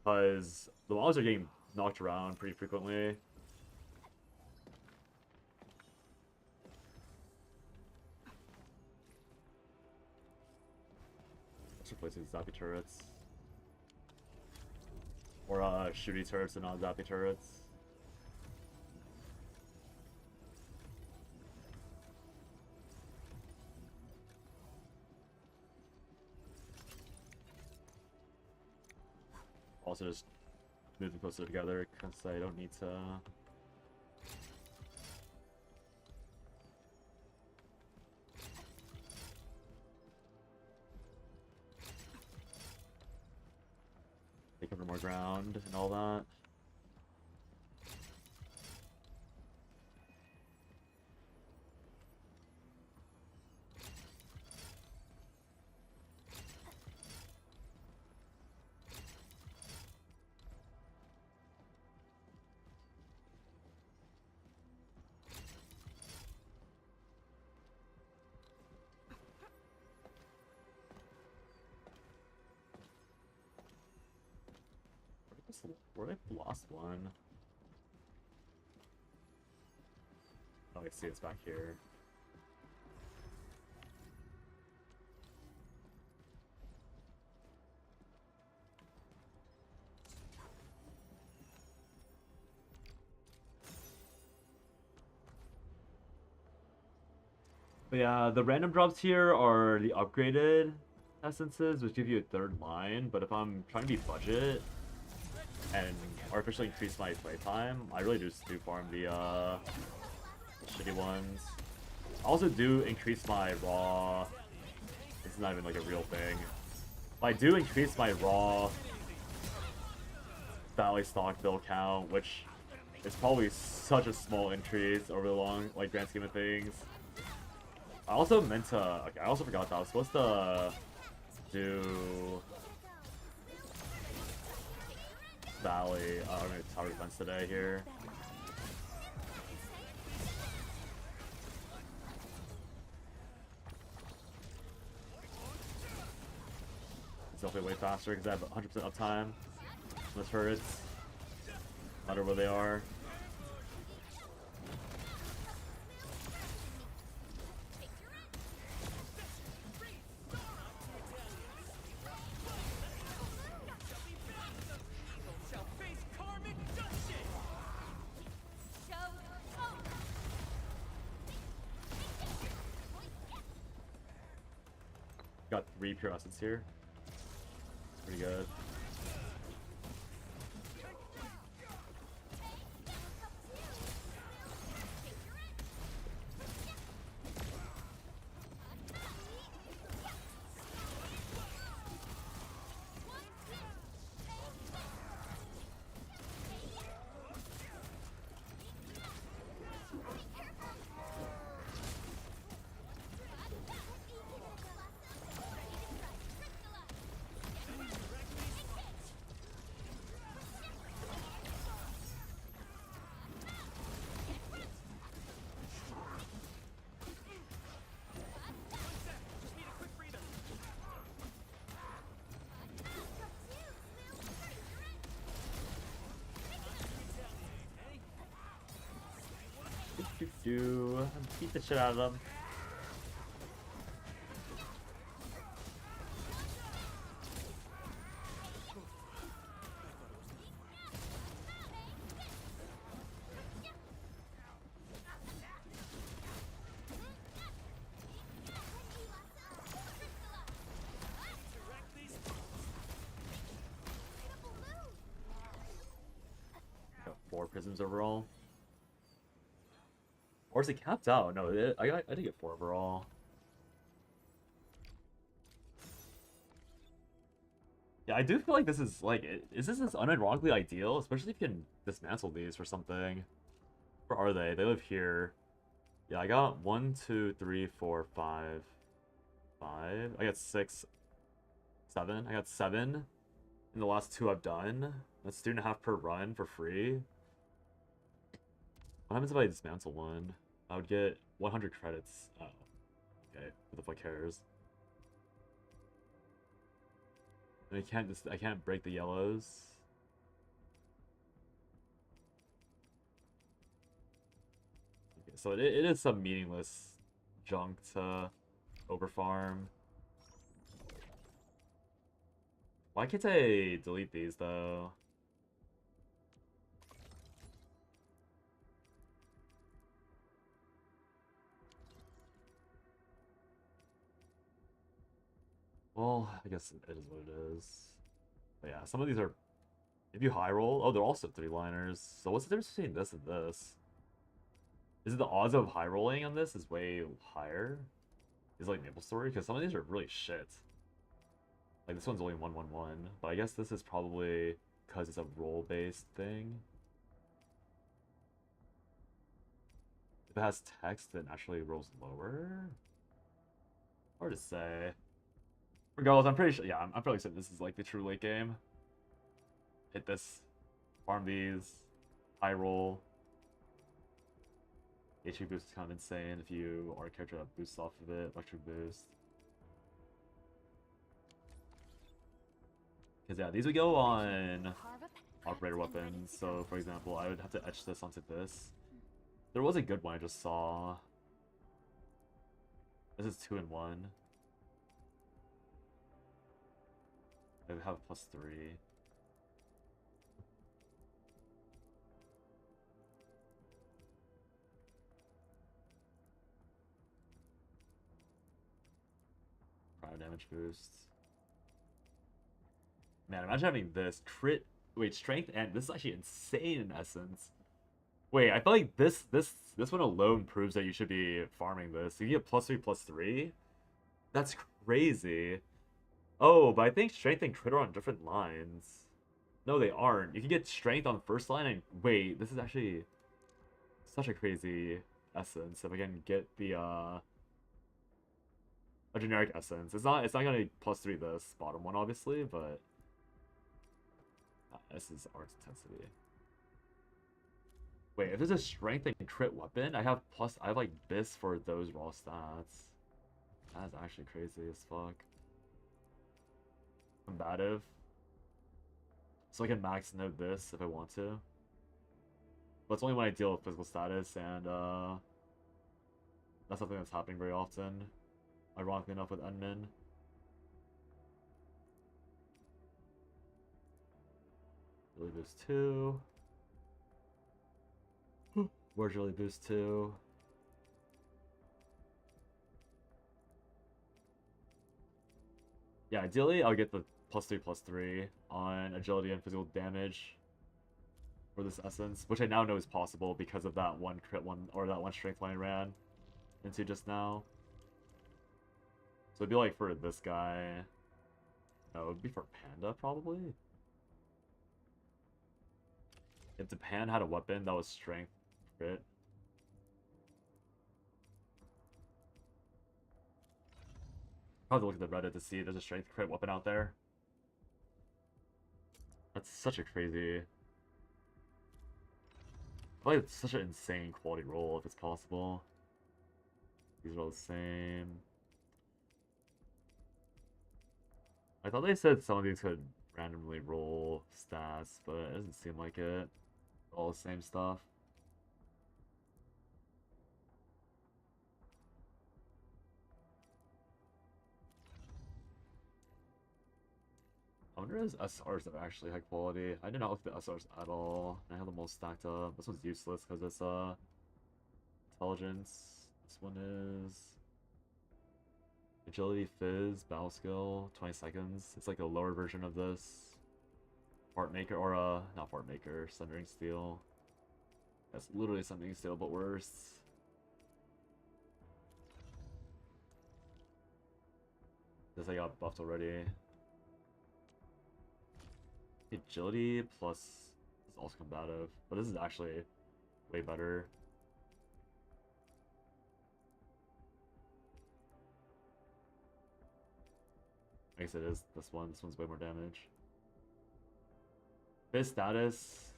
Because the mobs are getting knocked around pretty frequently. Let's replace these zappy turrets. Or shooty turrets and not zappy turrets. Also just move them closer together because I don't need to. more ground and all that. Where did I lost one? Oh, I see it's back here. But yeah, the random drops here are the upgraded essences, which give you a third line. But if I'm trying to be budget and artificially increase my playtime, I really just do farm the shitty ones. I also do increase my raw. This is not even like a real thing. But I do increase my raw Valley stock bill count, which is probably such a small increase over the long, like, grand scheme of things. I also meant to. Okay, I also forgot that I was supposed to do Valley. I'm gonna tower defense today here. It's definitely way faster because I have 100% uptime. Those turrets, no matter where they are. Got 3 pure essence here. Pretty good. Beat the shit out of them. Got 4 prisms overall. Or is it capped out? No, I did get 4 overall. Yeah, I do feel like this is like, is this unironically ideal? Especially if you can dismantle these for something. Where are they? They live here. Yeah, I got 1, 2, 3, 4, 5. I got 6, 7. I got 7 in the last 2 I've done. That's 2.5 per run for free. What happens if I dismantle one? I would get 100 credits. Oh, okay. Who the fuck cares? And I can't break the yellows. Okay, so it is some meaningless junk to overfarm. Why can't I delete these though? Well, I guess it is what it is. But yeah, some of these are... If you high roll... Oh, they're also 3-liners. So what's the difference between this and this? Is it the odds of high rolling on this is way higher? Is it like Maple Story? Because some of these are really shit. Like this one's only 1-1-1. But I guess this is probably because it's a role-based thing. If it has text, then naturally rolls lower. Hard to say. Regardless, I'm pretty sure. Yeah, I'm fairly certain this is like the true late game. Hit this, farm these, high roll. HP boost is kind of insane if you are a character that boosts off of it. Electric boost. Because yeah, these would go on operator weapons. So for example, I would have to etch this onto this. There was a good one I just saw. This is 2-in-1. I have +3. Prior damage boost. Man, imagine having this crit. Wait, strength and this is actually insane in essence. Wait, I feel like this one alone proves that you should be farming this. You get +3/+3. That's crazy. Oh, but I think strength and crit are on different lines. No, they aren't. You can get strength on the first line and wait, this is actually such a crazy essence. If I can get the a generic essence. It's not gonna +3 this bottom one obviously, but this is art intensity. Wait, if there's a strength and crit weapon, I have like this for those raw stats. That's actually crazy as fuck. Combative. So I can max note this if I want to. But it's only when I deal with physical status, and that's something that's happening very often. Ironically enough with Enmin. Really boost 2. Where's really boost 2? Yeah, ideally I'll get the +3/+3 on agility and physical damage for this essence, which I now know is possible because of that one crit one, or that one strength line I ran into just now. So it'd be like for this guy. No, it would be for Panda probably. If the Pan had a weapon that was strength crit. Probably look at the Reddit to see if there's a strength crit weapon out there. That's such a crazy. I feel like it's such an insane quality roll if it's possible. These are all the same. I thought they said some of these could randomly roll stats, but it doesn't seem like it. All the same stuff. I wonder if SRs are actually high quality. I did not look at the SRs at all. I have them all stacked up. This one's useless because it's intelligence. This one is agility, fizz, battle skill, 20 seconds. It's like a lower version of this. Fart maker, or not fart maker, sundering steel. That's literally sundering steel, but worse. This I got buffed already. Agility plus is also combative, but this is actually way better. I guess it is this one. This one's way more damage. Fizz status.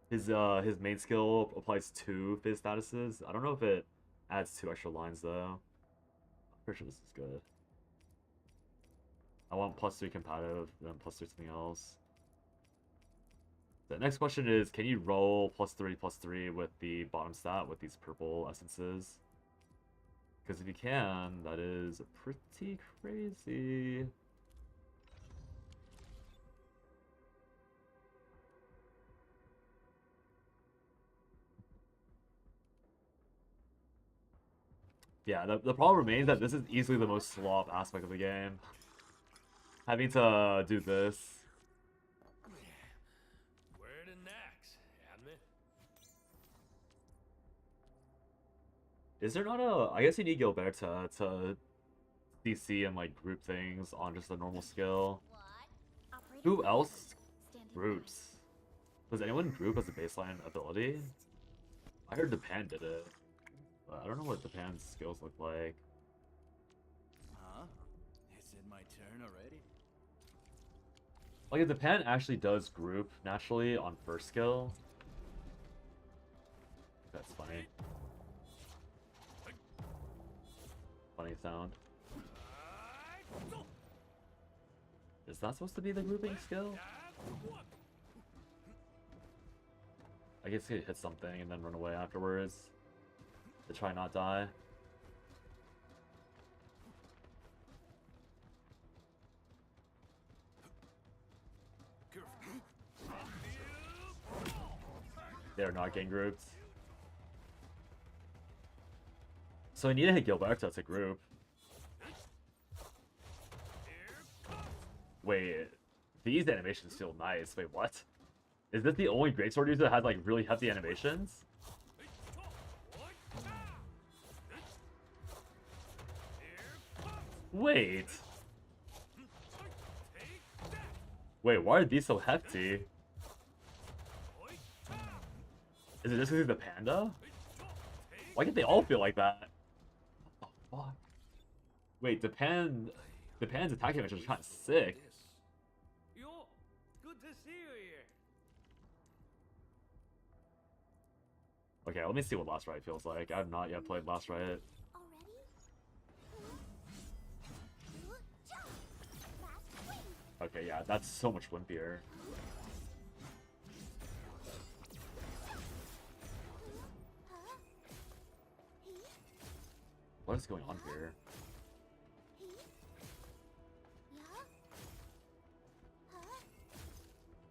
His main skill applies 2 Fizz statuses. I don't know if it adds 2 extra lines though. I'm pretty sure this is good. I want +3 competitive, then +3 something else. The next question is, can you roll +3/+3 with the bottom stat with these purple essences? Because if you can, that is pretty crazy. Yeah, the problem remains that this is easily the most slop aspect of the game. Having to do this. Where the knacks, admin? Is there not a... I guess you need Gilbert to CC and like group things on just a normal skill. Who else groups. Does anyone group as a baseline ability? I heard Depan did it. But I don't know what Depan's skills look like. Huh? Is it my turn already? Like, if Depan actually does group naturally on first skill. That's funny. Funny sound. Is that supposed to be the grouping skill? I guess he hit something and then run away afterwards to try not die. They're not getting grouped. So I need to hit Gilberto to group. Wait, these animations feel nice. Wait, what? Is this the only greatsword user that has like really hefty animations? Wait. Wait, why are these so hefty? Is it just because he's the panda? Why can't they all feel like that? What the fuck? Wait, Depan's attack animations are kind of sick. Yo, good to see you here. Okay, let me see what Last Riot feels like. I have not yet played Last Riot. Okay, yeah, that's so much wimpier. What is going on here?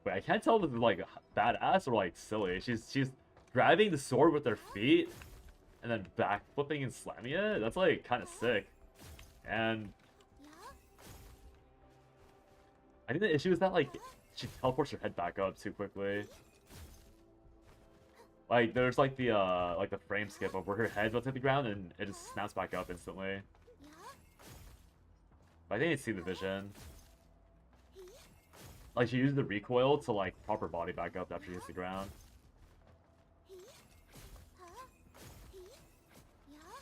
Wait, I can't tell if this is like badass or like silly. She's grabbing the sword with her feet and then back flipping and slamming it. That's like kind of sick. And I think the issue is that like she teleports her head back up too quickly. Like there's like the frame skip of where her head's about to hit the ground and it just snaps back up instantly. But I think I see the vision. Like she uses the recoil to like prop her body back up after she hits the ground.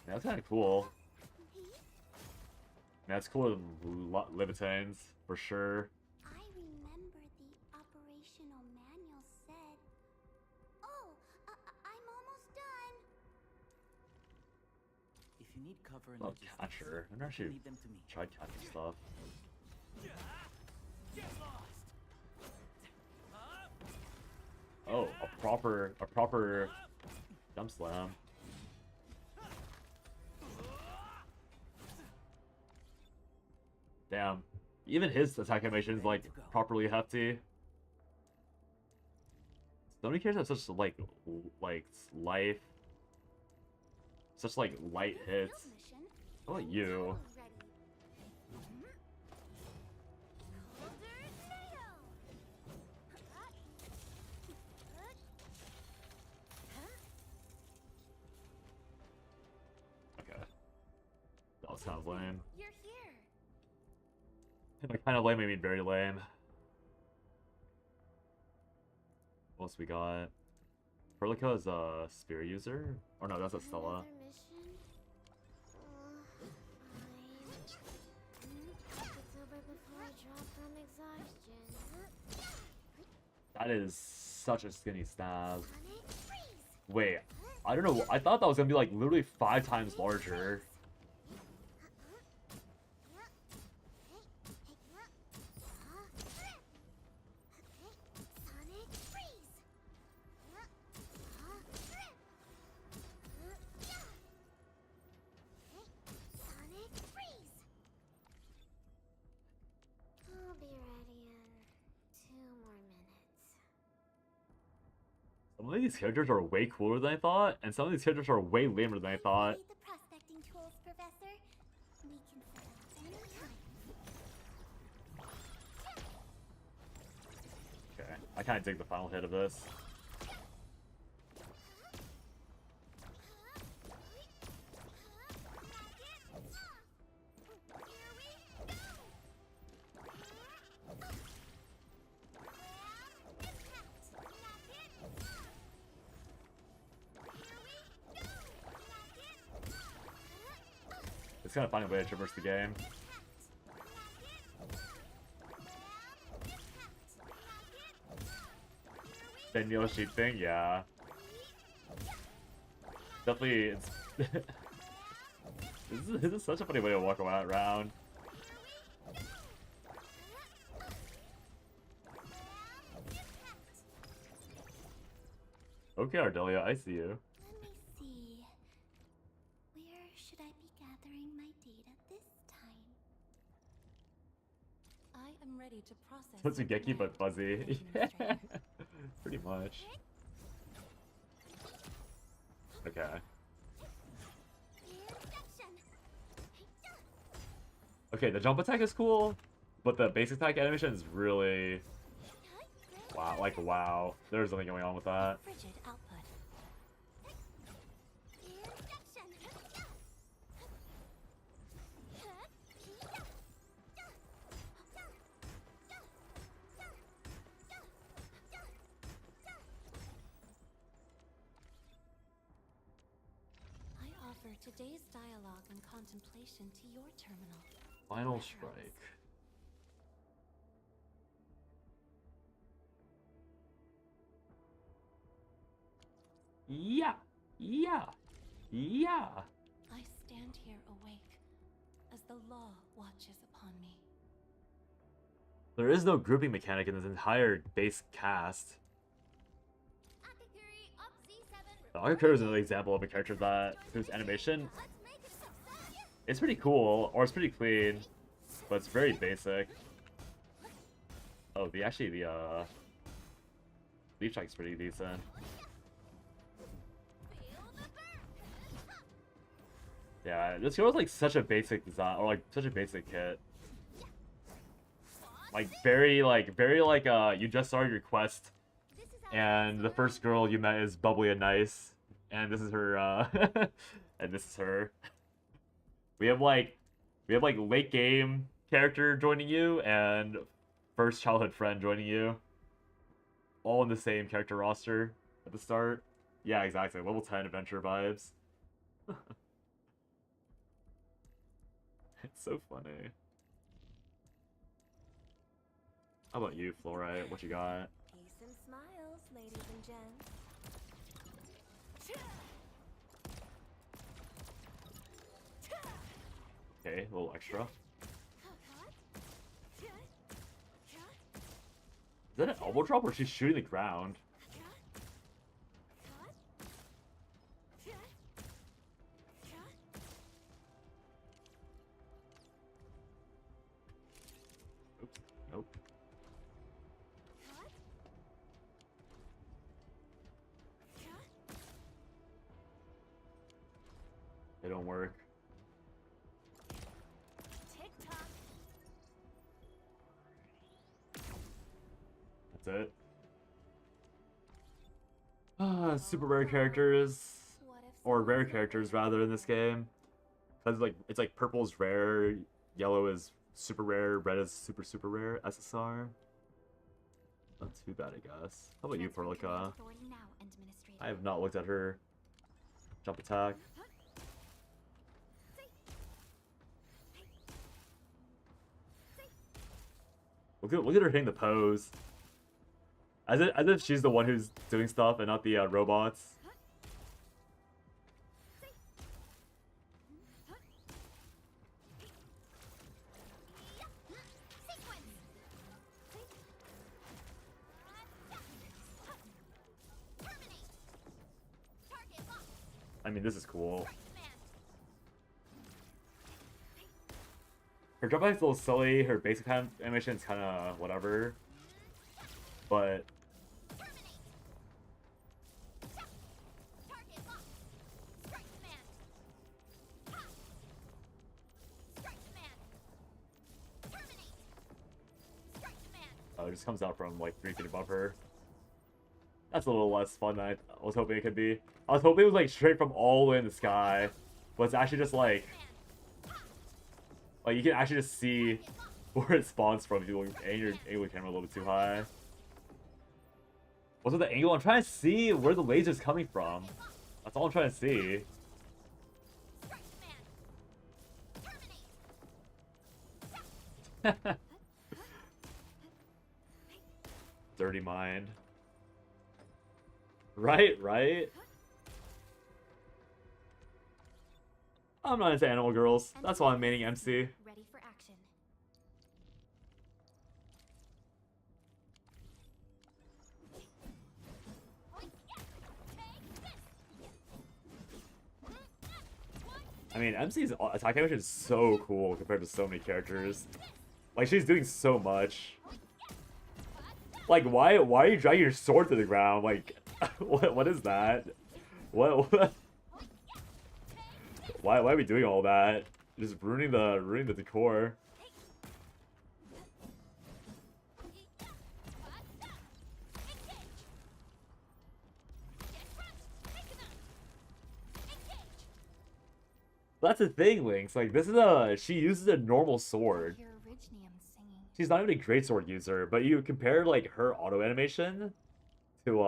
Yeah, that's kind of cool. Yeah, it's cooler than Levitane's for sure. I remember the operational manual said. Oh, I'm almost done. If you need cover in Oh, logistics, catcher. I've never actually leave them to me. tried catcher stuff. Get lost. Oh, a proper jump slam. Damn. Even his attack animation is like properly hefty. So many characters have such like life, such like light hits. How about you? Okay. That was kind of lame. You're here. By kind of lame, I mean very lame. What else we got? Perlica is a spear user? Or no, that's a Stella. That is such a skinny stab. Wait, I don't know. I thought that was gonna be like literally 5 times larger. I'll be ready in 2 more minutes. Some of these characters are way cooler than I thought, and some of these characters are way lamer than I thought. Need the prospecting tools, Professor. We can set up anytime. Okay, I kind of dig the final hit of this. It's kind of finding a way to traverse the game. The Neil sheep thing, yeah. Definitely, it's... this is such a funny way to walk around. Okay, Ardelia, I see you. Let me see. Where should I be gathering my data this time? I am ready to process. That's a Geki, but command, fuzzy. Administrator. Pretty much. Okay. Okay, the jump attack is cool, but the basic attack animation is really... Wow, like, wow. There's something going on with that. Frigid output. I offer today's dialogue and contemplation to your terminal. Final strike. Yeah! Yeah! Yeah! I stand here awake as the law watches upon me. There is no grouping mechanic in this entire base cast. Akakuri is another example of a character that whose animation it's pretty cool, or it's pretty clean, but it's very basic. Oh, the leaf strike's pretty decent. Yeah, this girl was like such a basic design, or like such a basic kit. Like very you just started your quest, and the first girl you met is bubbly and nice, and this is her and this is her. We have like late game character joining you and first childhood friend joining you. All in the same character roster at the start. Yeah, exactly. Level 10 adventure vibes. It's so funny. How about you, Fluorite? What you got? Peace and smiles, ladies and gents. Okay, a little extra. Is that an elbow drop or she's shooting the ground? Oops. Nope. It don't work. That's it. Super rare characters, or rare characters rather in this game, because it's like purple's rare, yellow is super rare, red is super rare. SSR. Not too bad, I guess. How about you, Perlica? I have not looked at her jump attack. Look at her hitting the pose. As if she's the one who's doing stuff and not the robots. I mean, this is cool. Her jump attack's a little silly, her basic animation's kind of whatever. But... Oh, it just comes out from like 3 feet above her. That's a little less fun than I was hoping it could be. I was hoping it was like straight from all the way in the sky. But it's actually just like you can actually just see where it spawns from if you aim your camera a little bit too high. What's with the angle? I'm trying to see where the laser's coming from. That's all I'm trying to see. Dirty mind. Right, right? I'm not into animal girls. That's why I'm maining MC. Ready for action. I mean, MC's attack animation is so cool compared to so many characters. Like, she's doing so much. Like, why are you dragging your sword to the ground? Like, what is that? What? Why are we doing all that? Just ruining the decor. That's the thing, Lynx. Like, she uses a normal sword. Hear Orignium singing. She's not even a greatsword user, but you compare like her auto animation to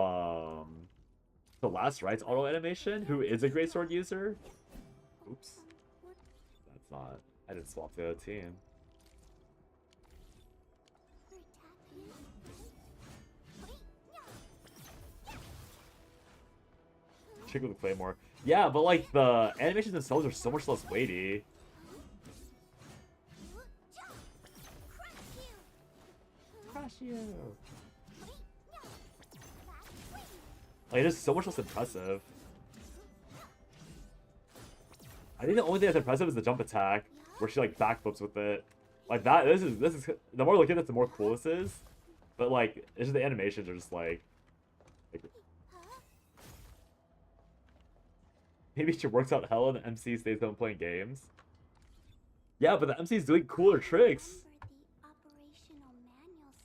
Last Right's auto animation, who is a greatsword user. Oops. That's not. I didn't swap the other team. Check with the Claymore. Yeah, but like the animations themselves are so much less weighty. Crush you. Like, it is so much less impressive. I think the only thing that's impressive is the jump attack, where she like backflips with it. Like that. This is the more I look at it, the more cool this is. But like, it's just the animations are just like maybe she works out hell and the MC stays home playing games. Yeah, but the MC's doing cooler tricks.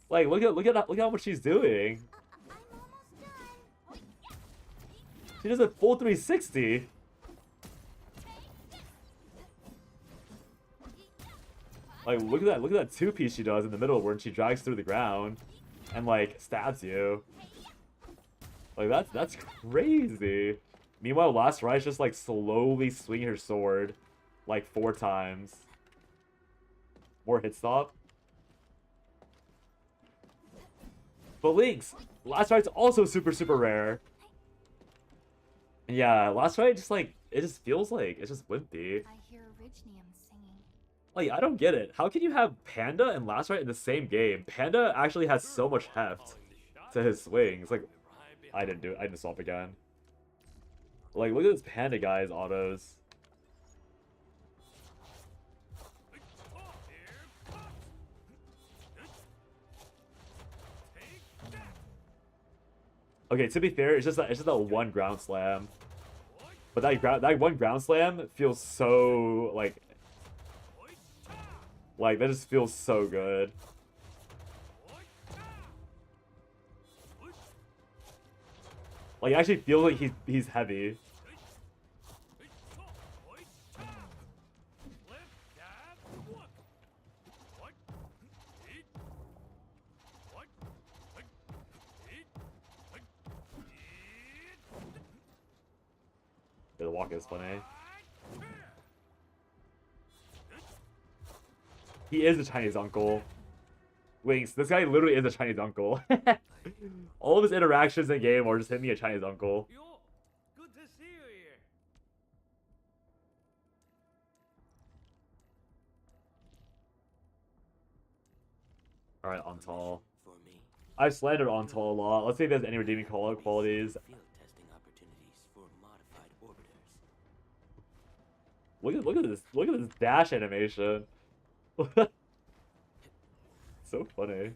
Like, look at how much she's doing. She does a full 360. Like, look at that two-piece she does in the middle where she drags through the ground and like stabs you. Like, that's crazy. Meanwhile, Last Right's just like slowly swinging her sword like 4 times. More hit stop. But Lynx, Last Right's also super rare. And yeah, Last Right just like, it just feels like it's just wimpy. I hear Orignium singing. Like, I don't get it. How can you have Panda and Last Right in the same game? Panda actually has so much heft to his swings. Like, I didn't swap again. Like, look at this Panda guy's autos. Okay, to be fair, it's just that one ground slam. But that one ground slam feels so like that just feels so good. Like, it actually feels like he's heavy. Yeah, the walk is funny. He is a Chinese uncle. Lynx, this guy literally is a Chinese uncle. All of his interactions in game are just him being a Chinese uncle. Yo, good to see you here. Alright, Ontall. I've slandered Ontall a lot. Let's see if there's any redeeming qualities. Field testing opportunities for modified orbiters. Look at this dash animation. So funny.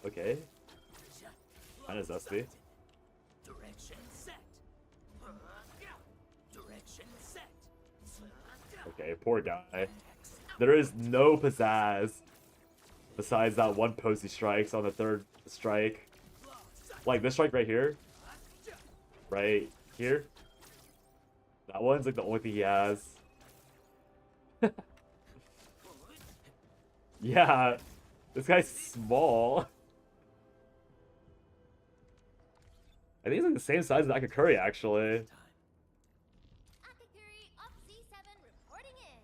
Okay. Kinda zesty. Direction set. Direction set. Okay, poor guy. There is no pizzazz besides that one post he strikes on the 3rd strike. Like this strike right here. Right here. That one's like the only thing he has. Yeah, this guy's small. I think it's like the same size as Akakuri, actually. Akakuri off C7 reporting in.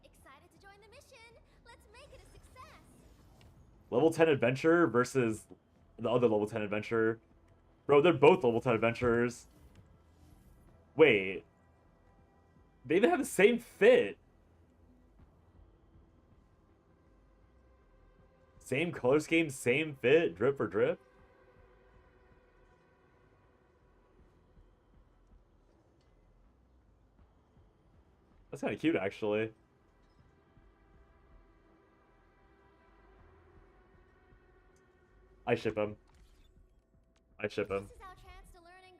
Excited to join the mission. Let's make it a success. Level 10 adventure versus the other level 10 adventure. Bro, they're both level 10 adventures. Wait. They even have the same fit. Same color scheme, same fit, drip for drip. That's kind of cute, actually. I ship him. I ship him. This is our chance to learn and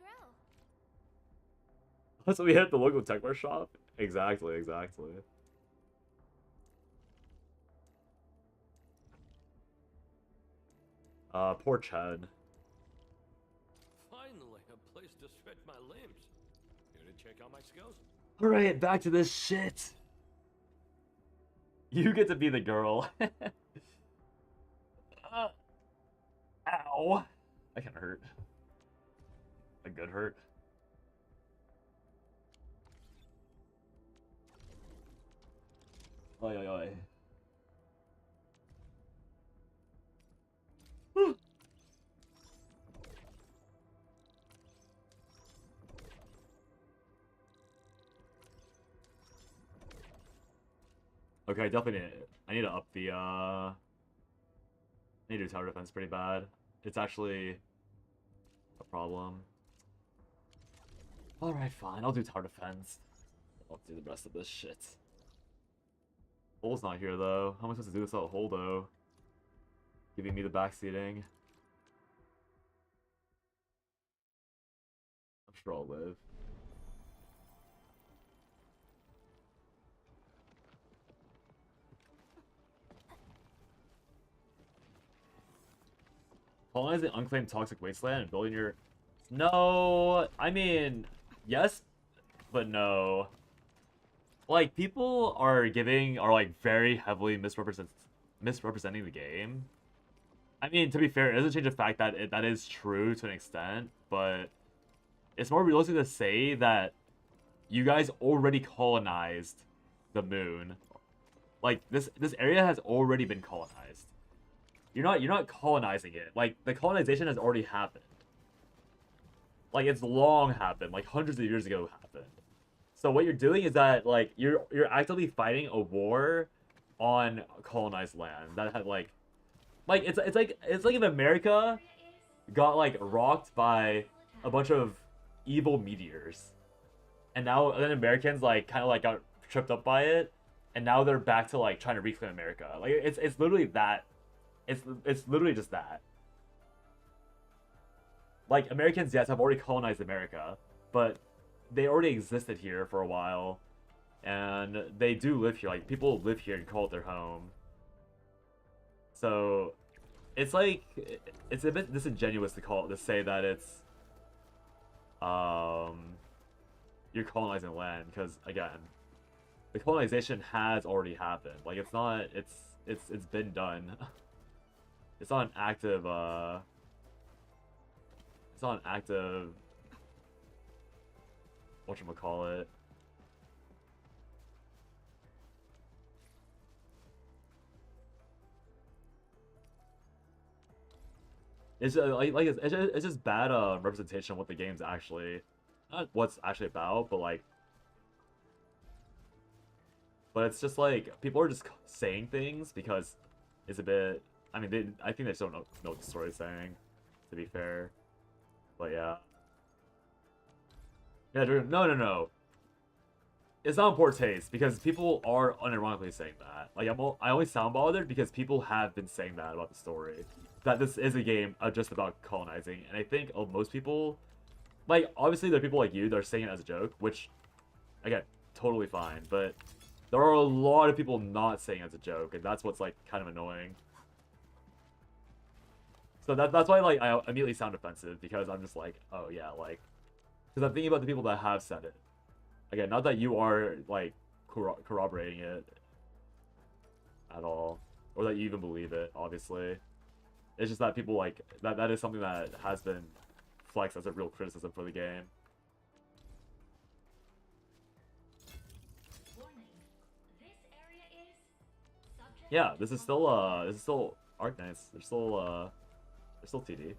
grow. So we hit the local tech bar shop? Exactly, exactly. Poor Chen. Finally, a place to stretch my limbs. Here to check out my skills. Alright, back to this shit. You get to be the girl. Ow. That kind of hurt. A good hurt. Oi, oi, oi. Okay, definitely I need to up the I need to do tower defense pretty bad. It's actually a problem. Alright, fine, I'll do tower defense. I'll do the rest of this shit. Hol's not here though. How am I supposed to do this without Hol though? Giving me the backseating. I'm sure I'll live. Colonizing unclaimed toxic wasteland and building your... No, I mean, yes, but no. Like, people are like very heavily misrepresenting the game. I mean, to be fair, it doesn't change the fact that that is true to an extent, but it's more realistic to say that you guys already colonized the moon. Like, this area has already been colonized. You're not colonizing it. Like, the colonization has already happened. Like, it's long happened. Like, hundreds of years ago happened. So what you're doing is that, like, you're actively fighting a war on colonized land that had like it's like if America got like rocked by a bunch of evil meteors, and then Americans like kind of like got tripped up by it, and now they're back to like trying to reclaim America. Like it's literally that. It's literally just that. Like, Americans, yes, have already colonized America, but they already existed here for a while, and they do live here. Like, people live here and call it their home. So, it's like, it's a bit disingenuous to say that it's, you're colonizing land, because, again, the colonization has already happened. Like, it's not, it's been done. It's not an active, it's not an active, whatchamacallit. It's it's just bad representation of what the game's actually, not what's actually about, but like, but it's just like people are just saying things because it's a bit. I mean, I think they just don't know what the story's saying, to be fair. But yeah. Yeah, no. It's not in poor taste, because people are unironically saying that. Like, I only sound bothered because people have been saying that about the story. That this is a game just about colonizing. And I think most people, like, obviously there are people like you that are saying it as a joke, which, again, totally fine. But there are a lot of people not saying it as a joke, and that's what's, like, kind of annoying. So that's why, like, I immediately sound offensive, because I'm just like, oh yeah, like, because I'm thinking about the people that have said it. Again, not that you are, like, corroborating it at all, or that you even believe it, obviously. It's just that people, like, that is something that has been flex as a real criticism for the game. Yeah, this is still Arknights. They're still TD.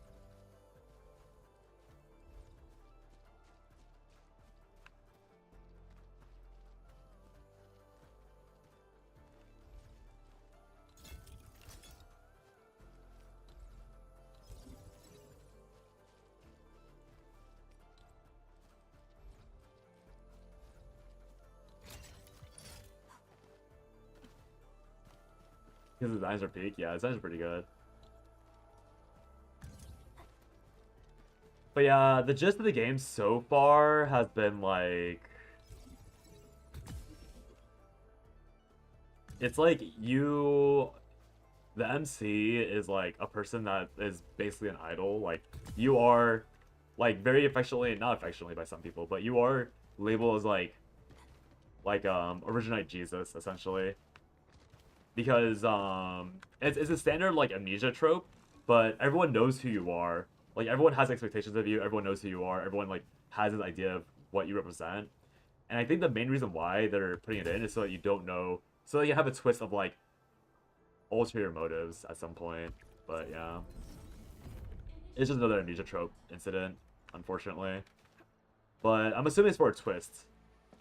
His designs are peak. Yeah, his designs are pretty good. But yeah, the gist of the game so far has been like... It's like you... The MC is like a person that is basically an idol. Like, you are, like, very affectionately, not affectionately by some people, but you are labeled as like Originite Jesus, essentially. Because it's a standard like amnesia trope, but everyone knows who you are. Like, everyone has expectations of you, everyone knows who you are, everyone like has an idea of what you represent. And I think the main reason why they're putting it in is so that you don't know, so that you have a twist of like ulterior motives at some point. But yeah, it's just another amnesia trope incident, unfortunately. But I'm assuming it's for a twist.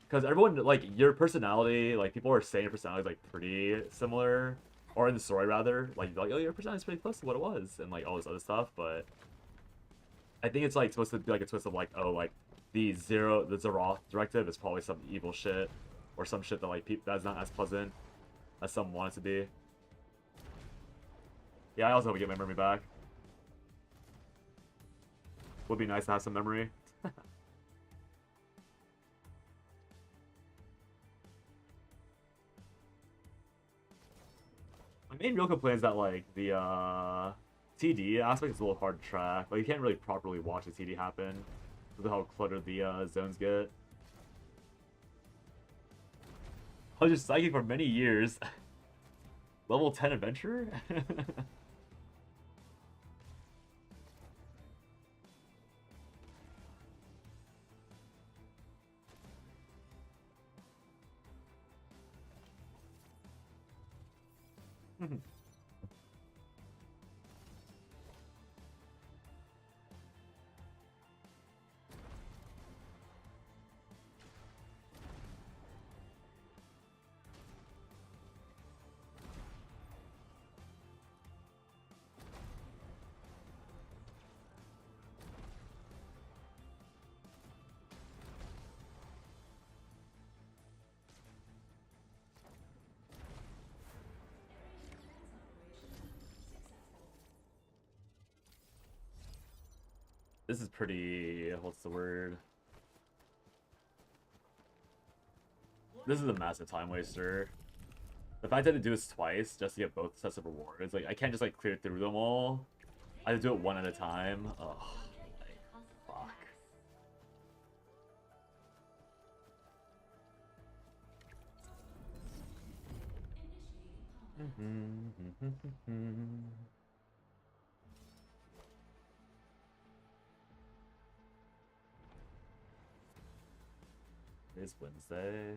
Because everyone, like, your personality, like, people are saying your personality is, like, pretty similar. Or in the story, rather. Like, oh, your personality is pretty close to what it was. And, like, all this other stuff. But I think it's, like, supposed to be, like, a twist of, like, oh, like, the Zeroth directive is probably some evil shit. Or some shit that, like, that's not as pleasant as some want it to be. Yeah, I also hope we get my memory back. Would be nice to have some memory. My main real complaint is that, like, the TD aspect is a little hard to track. Like, you can't really properly watch the TD happen because of how cluttered the zones get. I was just psychic for many years. Level 10 adventurer? This is pretty... what's the word? This is a massive time waster. The fact that I had to do this twice just to get both sets of rewards, like, I can't just, like, clear through them all. I have to do it one at a time. Ugh. Like, fuck. It's Wednesday.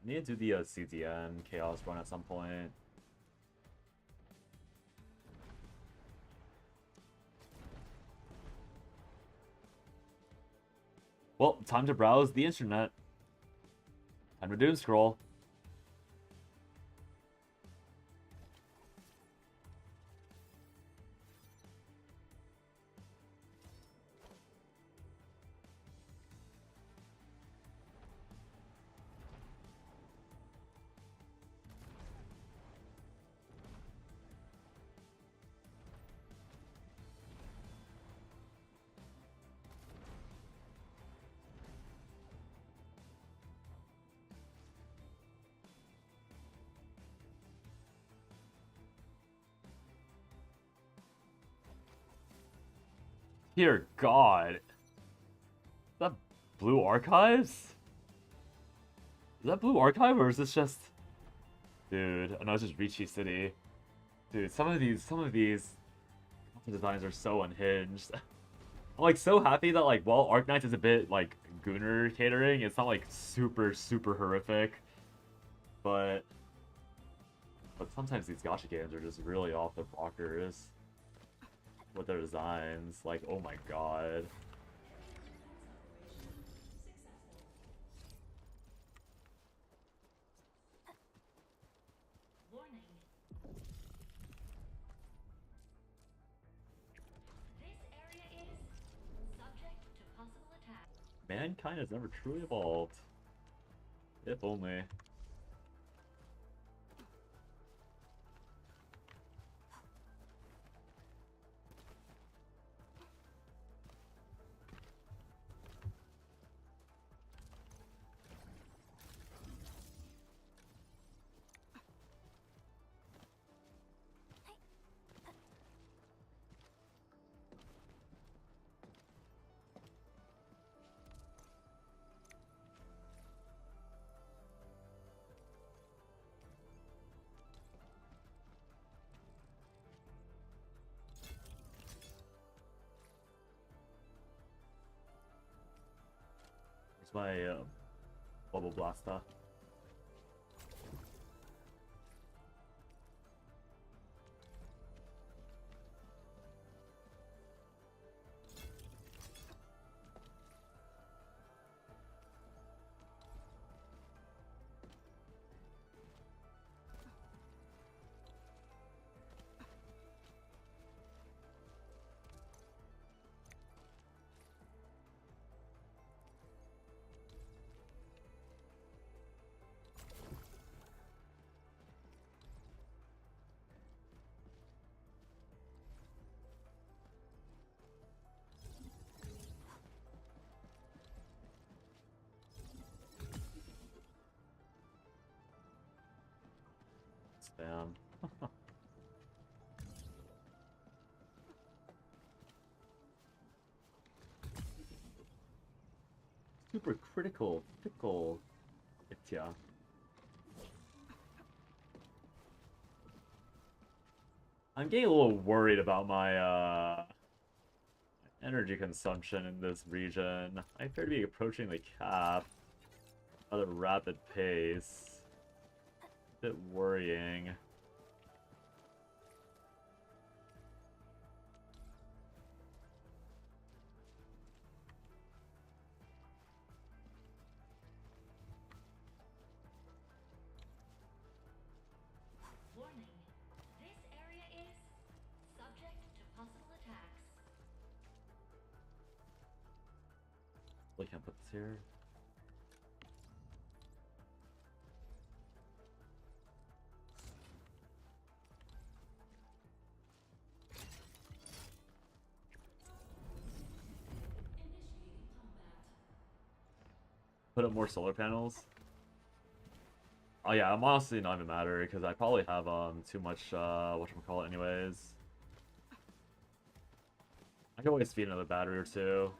I need to do the CDN Chaos run at some point. Well, time to browse the internet. Time to doom scroll. Dear God. Is that Blue Archives? Is that Blue Archive or is this just... Dude, I know it's just Ricci City. Dude, some of these designs are so unhinged. I'm like so happy that like while Arknights is a bit like Gooner catering, it's not like super horrific. But sometimes these gacha games are just really off the rockers with their designs. Like, oh my god. Mankind has never truly evolved. If only. My bubble blaster. Spam. Super critical, fickle. Yeah. I'm getting a little worried about my energy consumption in this region. I appear to be approaching the cap at a rapid pace. A bit worrying. I can't put this here. Put up more solar panels. Oh yeah, I'm honestly not even matter because I probably have too much whatchamacallit anyways. I can always feed another battery or two.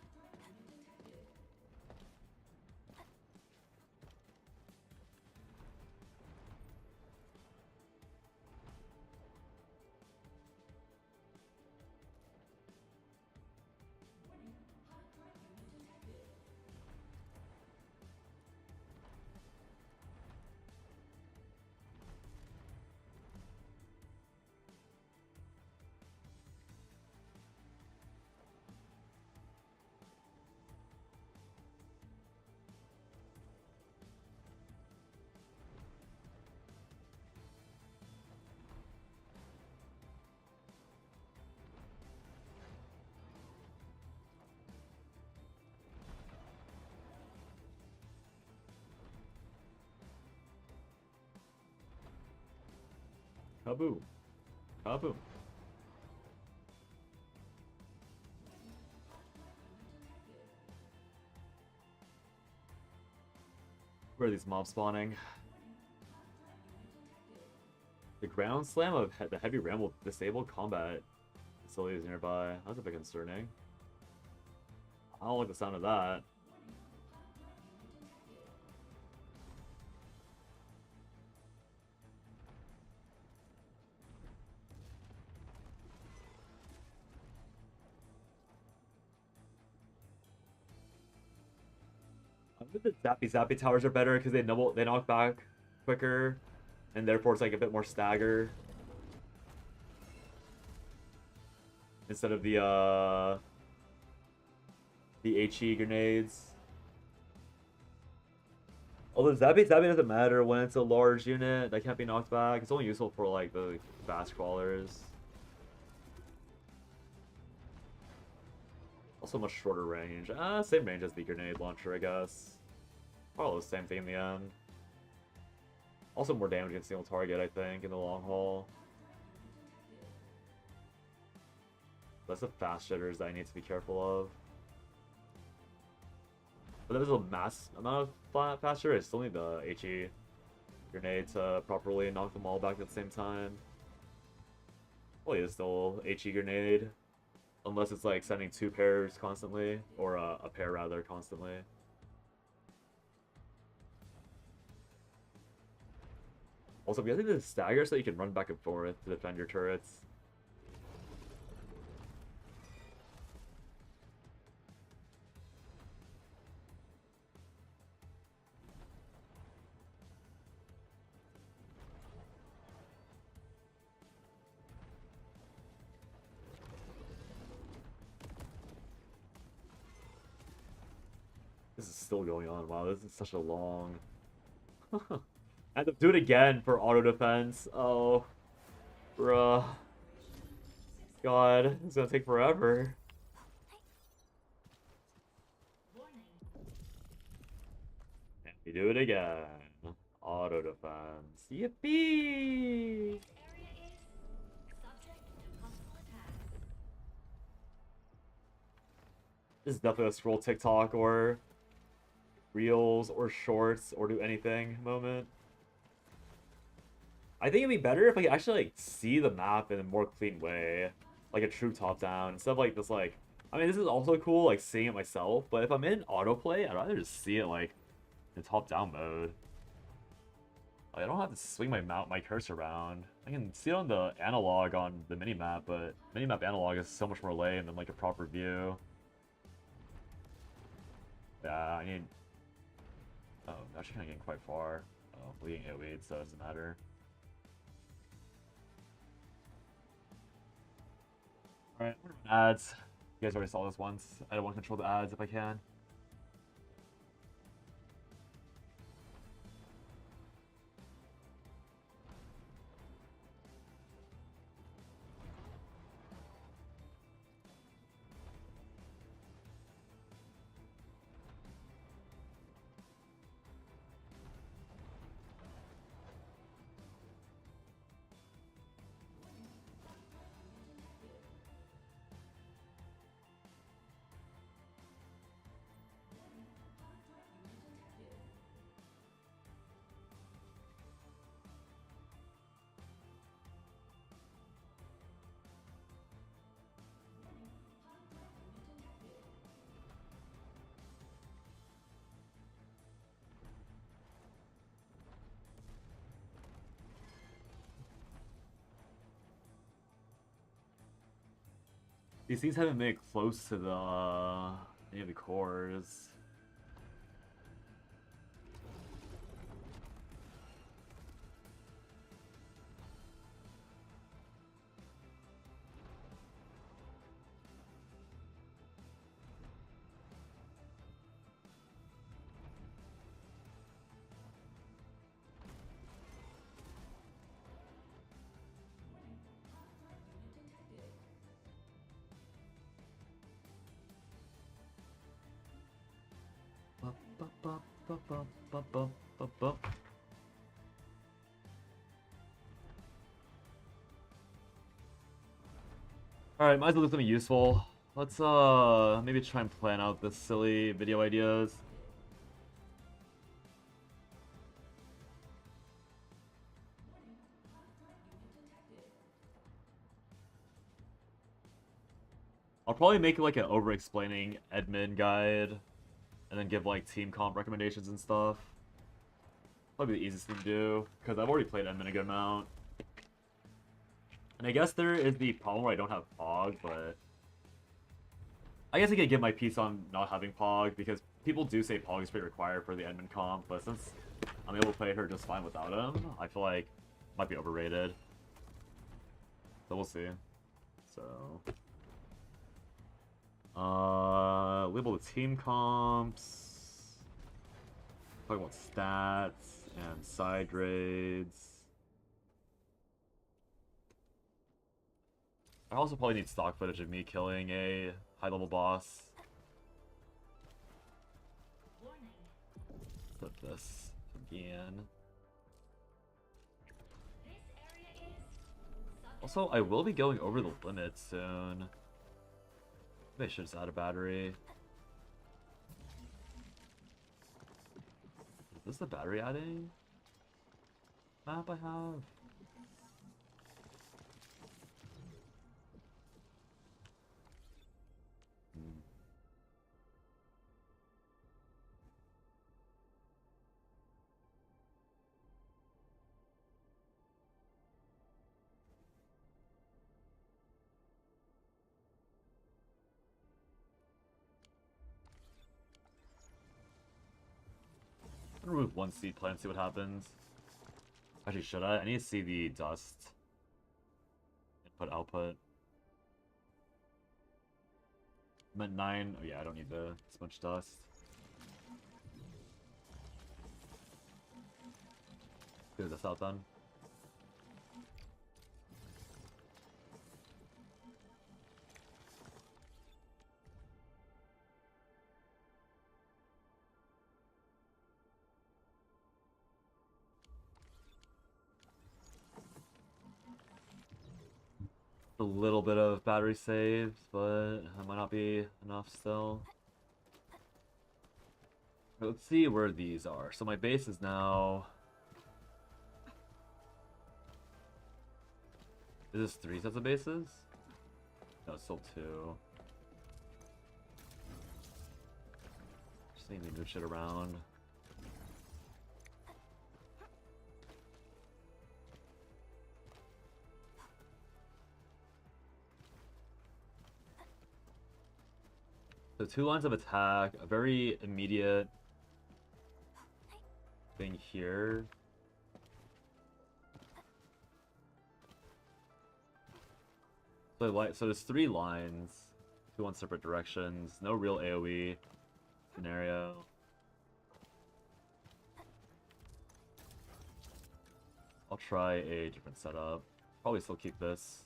Kaboom. Kaboom. Where are these mobs spawning? The ground slam of the heavy ram will disable combat facilities nearby. That's a bit concerning. I don't like the sound of that. I think the Zappy towers are better because they knock back quicker, and therefore it's like a bit more stagger. Instead of the HE grenades. Although Zappy doesn't matter when it's a large unit that can't be knocked back. It's only useful for like the fast crawlers. Also much shorter range. Same range as the grenade launcher, I guess. Probably the same thing in the end. Also more damage against single target, I think, in the long haul. That's the fast shitters that I need to be careful of. But there's a mass amount of fast shitters. I still need the HE grenade to properly knock them all back at the same time. Well, yeah, still HE grenade. Unless it's like sending 2 pairs constantly, or a pair rather constantly. Also, because I think the stagger so you can run back and forth to defend your turrets. This is still going on. Wow, this is such a long... I have to do it again for auto defense. Oh. Bruh. God, it's gonna take forever. And we do it again. Auto defense. Yippee! This is definitely a scroll TikTok or Reels or Shorts or do anything moment. I think it'd be better if I could actually like see the map in a more clean way, like a true top-down instead of like this like. I mean, this is also cool like seeing it myself, but if I'm in autoplay, I'd rather just see it like in top-down mode. Like, I don't have to swing my cursor around. I can see it on the analog on the minimap, but minimap analog is so much more lame than like a proper view. Yeah, I need... Oh, I'm actually kind of getting quite far. Oh, we're getting AoE'd, so it doesn't matter. Alright, we're doing ads. You guys already saw this once. I don't want to control the ads if I can. These things haven't made it close to the any of the cores. Alright, might as well do something useful. Let's maybe try and plan out the silly video ideas. I'll probably make like an over-explaining admin guide and then give like team comp recommendations and stuff. Probably the easiest thing to do, because I've already played admin a good amount. And I guess there is the problem where I don't have Pog, but... I guess I could give my piece on not having Pog, because people do say Polyspray required for the Edmund comp, but since I'm able to play her just fine without him, I feel like might be overrated. So we'll see. So label the team comps. Talk about stats and side raids. I also probably need stock footage of me killing a high-level boss. Flip this again. Also, I will be going over the limit soon. Maybe I should just add a battery. Is this the battery adding map I have? Remove one seed plant, see what happens. Actually, should I? I need to see the dust. Input, output. I'm at 9. Oh yeah, I don't need this much dust. Clear this out then. A little bit of battery saved, but that might not be enough still. Let's see where these are. So my base is now... Is this 3 sets of bases? No, it's still 2. Just need to move shit around. So 2 lines of attack, a very immediate thing here. So there's 3 lines, 2 on separate directions, no real AoE scenario. I'll try a different setup. Probably still keep this.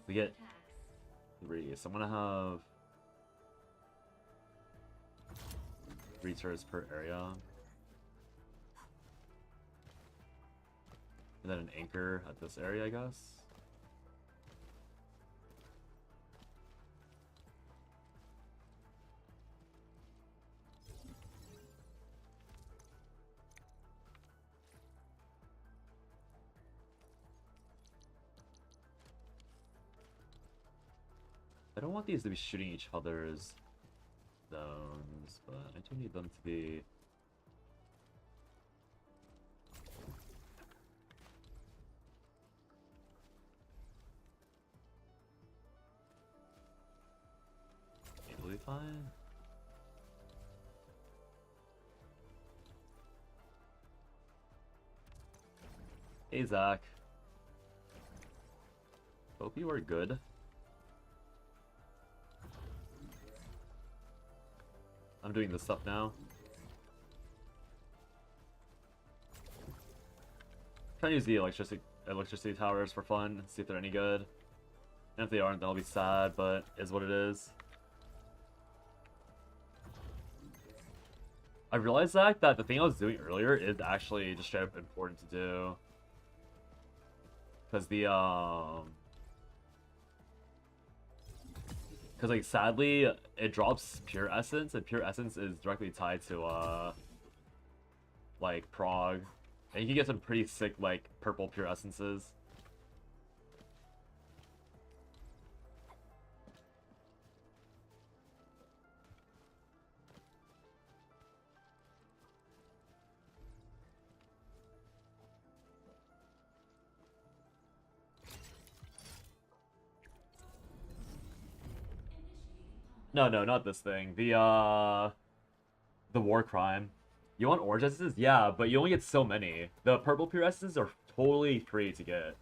We get 3, so I'm gonna have 3 turrets per area. And then an anchor at this area, I guess. I don't want these to be shooting each other's zones, but I do need them to be... It'll be fine. Hey Zach. Hope you are good. I'm doing this stuff now. Trying to use the electricity towers for fun, see if they're any good. And if they aren't, then I'll be sad, but is what it is. I realized, Zach, that the thing I was doing earlier is actually just straight up important to do. Because because, like, sadly, it drops Pure Essence, and Pure Essence is directly tied to, like, Prog. And you can get some pretty sick, like, purple Pure Essences. No, no, not this thing. The war crime. You want orange essences? Yeah, but you only get so many. The purple pure essences are totally free to get.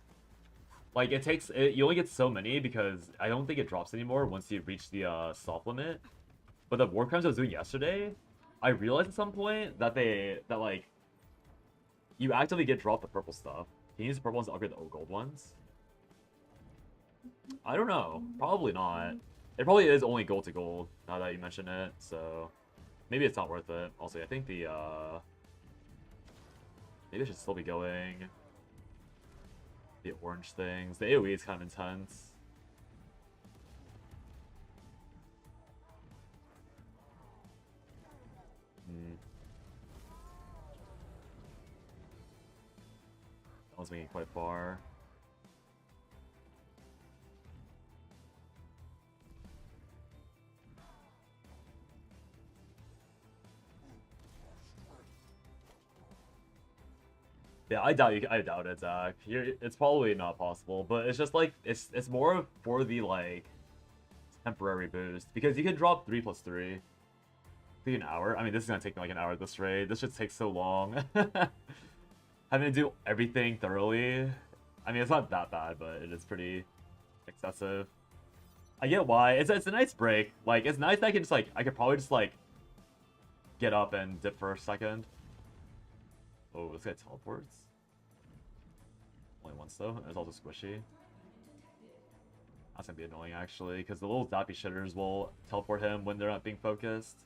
Like, you only get so many because I don't think it drops anymore once you reach the soft limit. But the war crimes I was doing yesterday, I realized at some point that like, you actively get dropped the purple stuff. Can you use the purple ones to upgrade the gold ones? I don't know. Probably not. It probably is only gold to gold, now that you mention it, so maybe it's not worth it. Also, I think maybe I should still be going the orange things. The AoE is kind of intense. That one's making it quite far. Yeah, I doubt it, Zach. It's probably not possible, but it's just like it's more for the like temporary boost because you can drop 3+3. Be an hour. I mean, this is gonna take me like an hour at this rate. This just takes so long. Having to do everything thoroughly. I mean, it's not that bad, but it is pretty excessive. I get why. It's a nice break. Like, it's nice that I can just like I could probably just like get up and dip for a second. Oh, this guy teleports. Only once though. It's also squishy. That's gonna be annoying actually, because the little zappy shitters will teleport him when they're not being focused.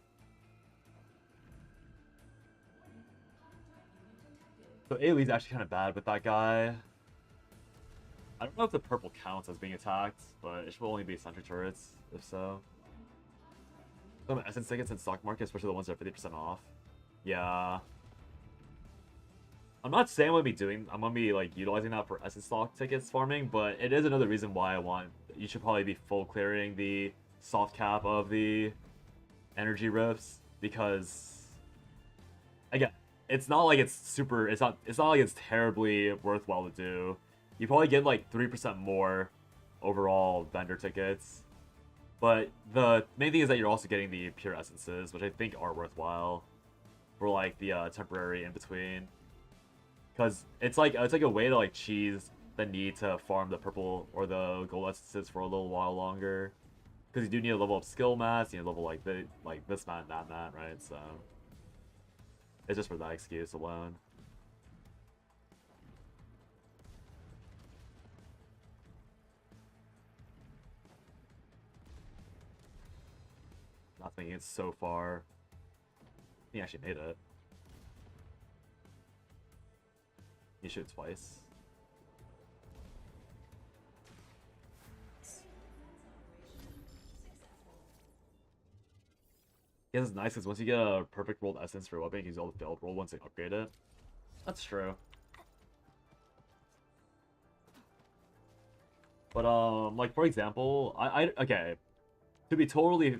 So AoE's actually kind of bad with that guy. I don't know if the purple counts as being attacked, but it should only be sentry turrets, if so. Some essence tickets in stock market, especially the ones that are 50% off. Yeah. I'm not saying I'm gonna be like utilizing that for essence stock tickets farming, but it is another reason why you should probably be full clearing the soft cap of the energy rifts, because again, it's not like it's not like it's terribly worthwhile to do. You probably get like 3% more overall vendor tickets, but the main thing is that you're also getting the pure essences, which I think are worthwhile for like the temporary in between. Because it's like a way to like cheese the need to farm the purple or the gold essences for a little while longer. Because you do need to level up skill mats, you need to level like this mat and that mat, right? So it's just for that excuse alone. Not thinking it's so far. He actually made it. You shoot twice. Yeah, this is nice because once you get a perfect rolled essence for a weapon, you can use all the failed roll once they upgrade it. That's true. But like for example, okay, to be totally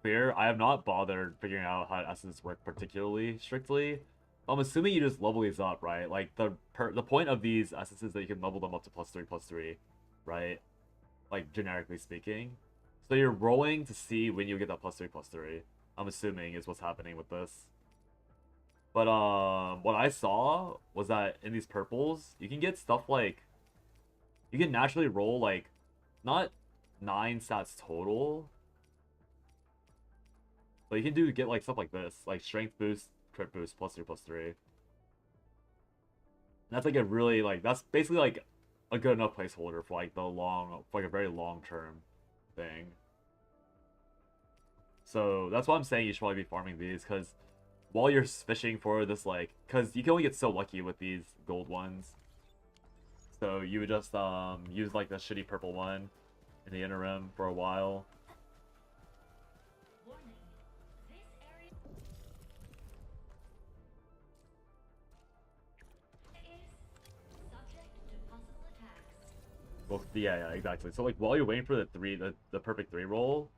clear, I have not bothered figuring out how essences work particularly strictly. I'm assuming you just level these up, right? Like the point of these essences is that you can level them up to +3/+3, right? Like generically speaking. So you're rolling to see when you get that +3/+3. I'm assuming is what's happening with this. But what I saw was that in these purples, you can get stuff like you can naturally roll like not 9 stats total, but you can get like stuff like this, like strength boost, crit boost, +3/+3. And that's like a really that's basically like a good enough placeholder for like a very long term thing. So that's why I'm saying you should probably be farming these, because while you're fishing for this because you can only get so lucky with these gold ones. So you would just use like the shitty purple one in the interim for a while. Well, yeah, exactly. So like while you're waiting for the perfect 3 roll,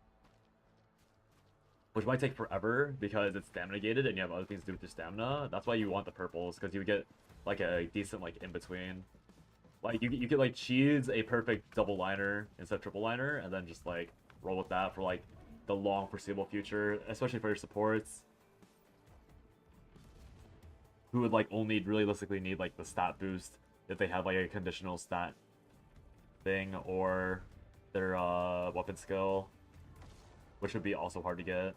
which might take forever because it's stamina gated and you have other things to do with your stamina, that's why you want the purples, because you get like a decent in between. Like you could cheese a perfect double liner instead of triple liner, and then just roll with that for the long foreseeable future, especially for your supports, who would like only realistically need like the stat boost if they have like a conditional stat thing or their weapon skill, which would be also hard to get.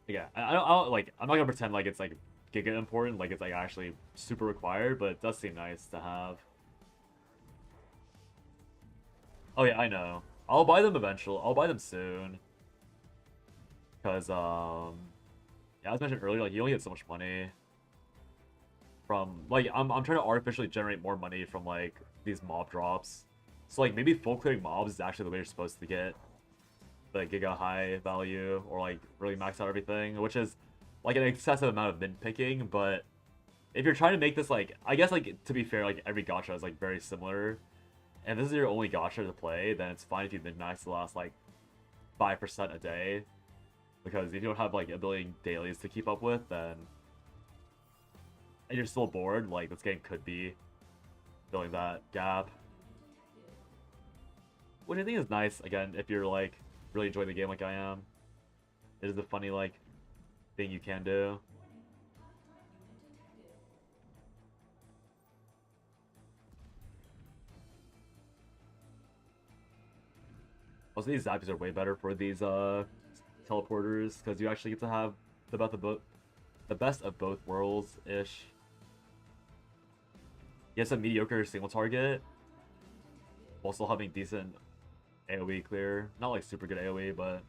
Yeah, I don't like. I'm not gonna pretend like it's like giga important, like it's like actually super required, but it does seem nice to have. Oh yeah, I know. I'll buy them eventually. I'll buy them soon. Cause yeah, as mentioned earlier, like you only get so much money from like I'm trying to artificially generate more money from like these mob drops. So like maybe full clearing mobs is actually the way you're supposed to get the giga high value or like really max out everything, which is like an excessive amount of mint picking. But if you're trying to make this like, I guess like to be fair, like every gacha is like very similar. And if this is your only gacha to play, then it's fine if you min max the last like 5% a day. Because if you don't have like a billion dailies to keep up with, then and you're still bored, like this game could be filling that gap. Which I think is nice, again, if you're like really enjoying the game like I am. It is a funny like thing you can do. Also, these zappies are way better for these teleporters because you actually get to have the best of both worlds ish. You have some mediocre single target while still having decent AoE clear. Not like super good AoE, but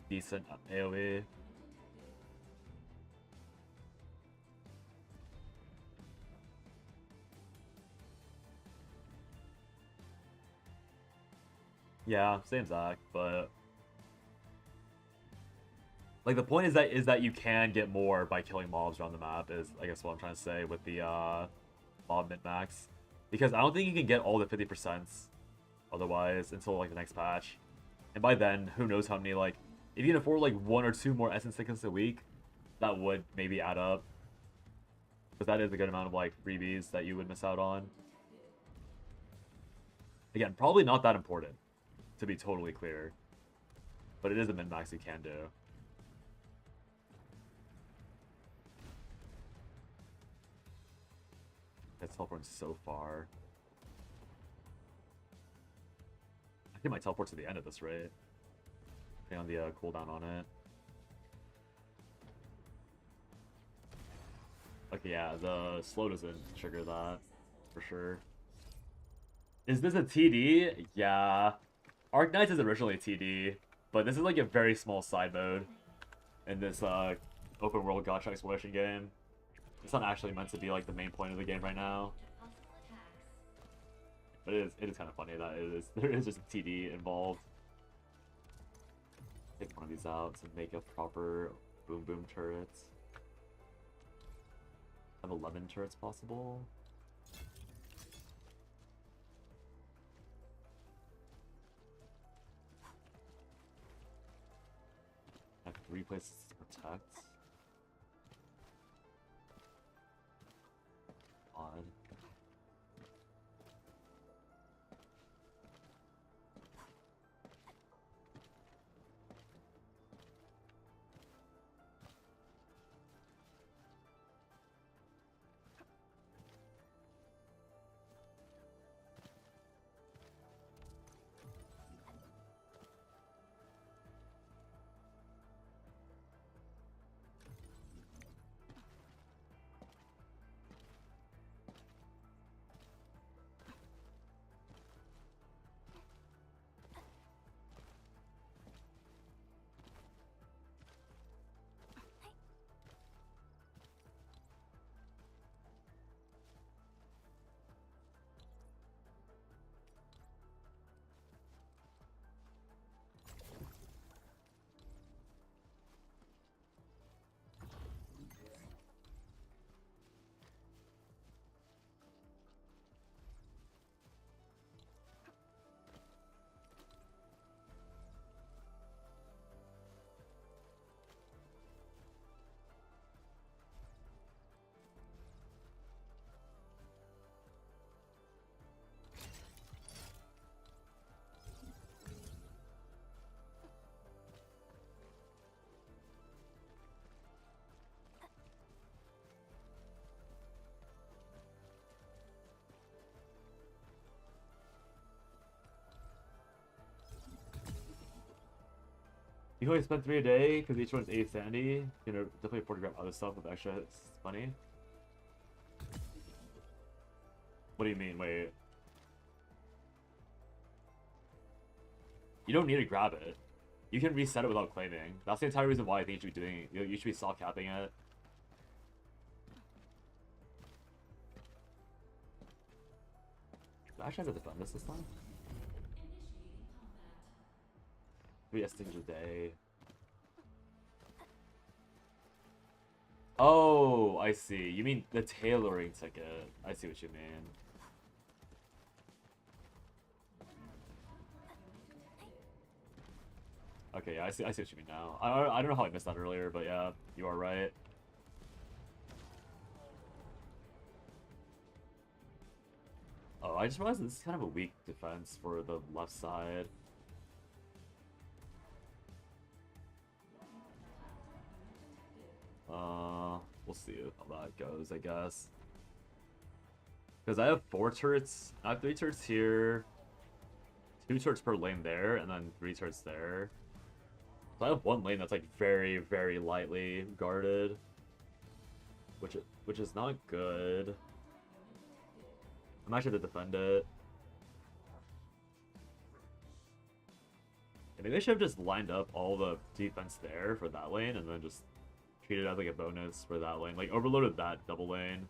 decent AoE. Yeah, same Zach, but like the point is that you can get more by killing mobs around the map is I guess what I'm trying to say with the mob min-max. Because I don't think you can get all the 50% otherwise until like the next patch. And by then, who knows how many like if you can afford like 1 or 2 more essence tickets a week, that would maybe add up. Because that is a good amount of like freebies that you would miss out on. Again, probably not that important, to be totally clear. But it is a min-max you can do. It's teleporting so far. I think my teleport to the end of this, right? Depending on the cooldown on it. Okay, yeah, the slow doesn't trigger that, for sure. Is this a TD? Yeah. Arknights is originally a TD, but this is like a very small side mode in this open world gacha exploration game. It's not actually meant to be like the main point of the game right now. But it is kind of funny that there is just a TD involved. Take one of these out to make a proper boom boom turret. Have 11 turrets possible. I have 3 places to protect. Odd. You can only spend 3 a day because each one's 8 sandy. You know, definitely afford to grab other stuff with extra money. What do you mean? Wait. You don't need to grab it. You can reset it without claiming. That's the entire reason why I think you should be doing. You should be soft capping it. Do I actually have to defend this time? 3 exchange a day. Oh, I see. You mean the tailoring ticket. I see what you mean. Okay, yeah, I see what you mean now. I don't know how I missed that earlier, but yeah, you are right. Oh, I just realized this is kind of a weak defense for the left side. We'll see how that goes, I guess. Because I have 4 turrets. I have 3 turrets here. 2 turrets per lane there, and then 3 turrets there. So I have 1 lane that's like very, very lightly guarded. Which is not good. I'm actually going to defend it. I mean, they should have just lined up all the defense there for that lane and then just treated it as like a bonus for that lane. Like, overloaded that double lane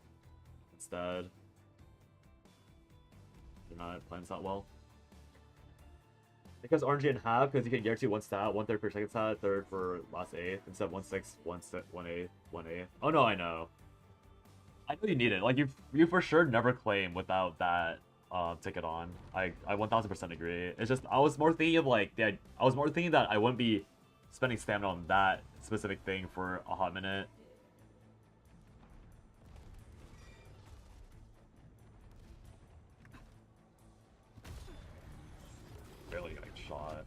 instead. They're not playing that well. Because RNG in half, because you can guarantee 1 stat, 1/3 per second stat, 1/3 for last 8th, instead of 1/6, 1/8, 1/8. Oh no, I know. I know you need it. Like, you for sure never claim without that ticket on. I 1000% agree. It's just, I was more thinking of like, I was more thinking that I wouldn't be spending stamina on that specific thing for a hot minute. Barely getting shot.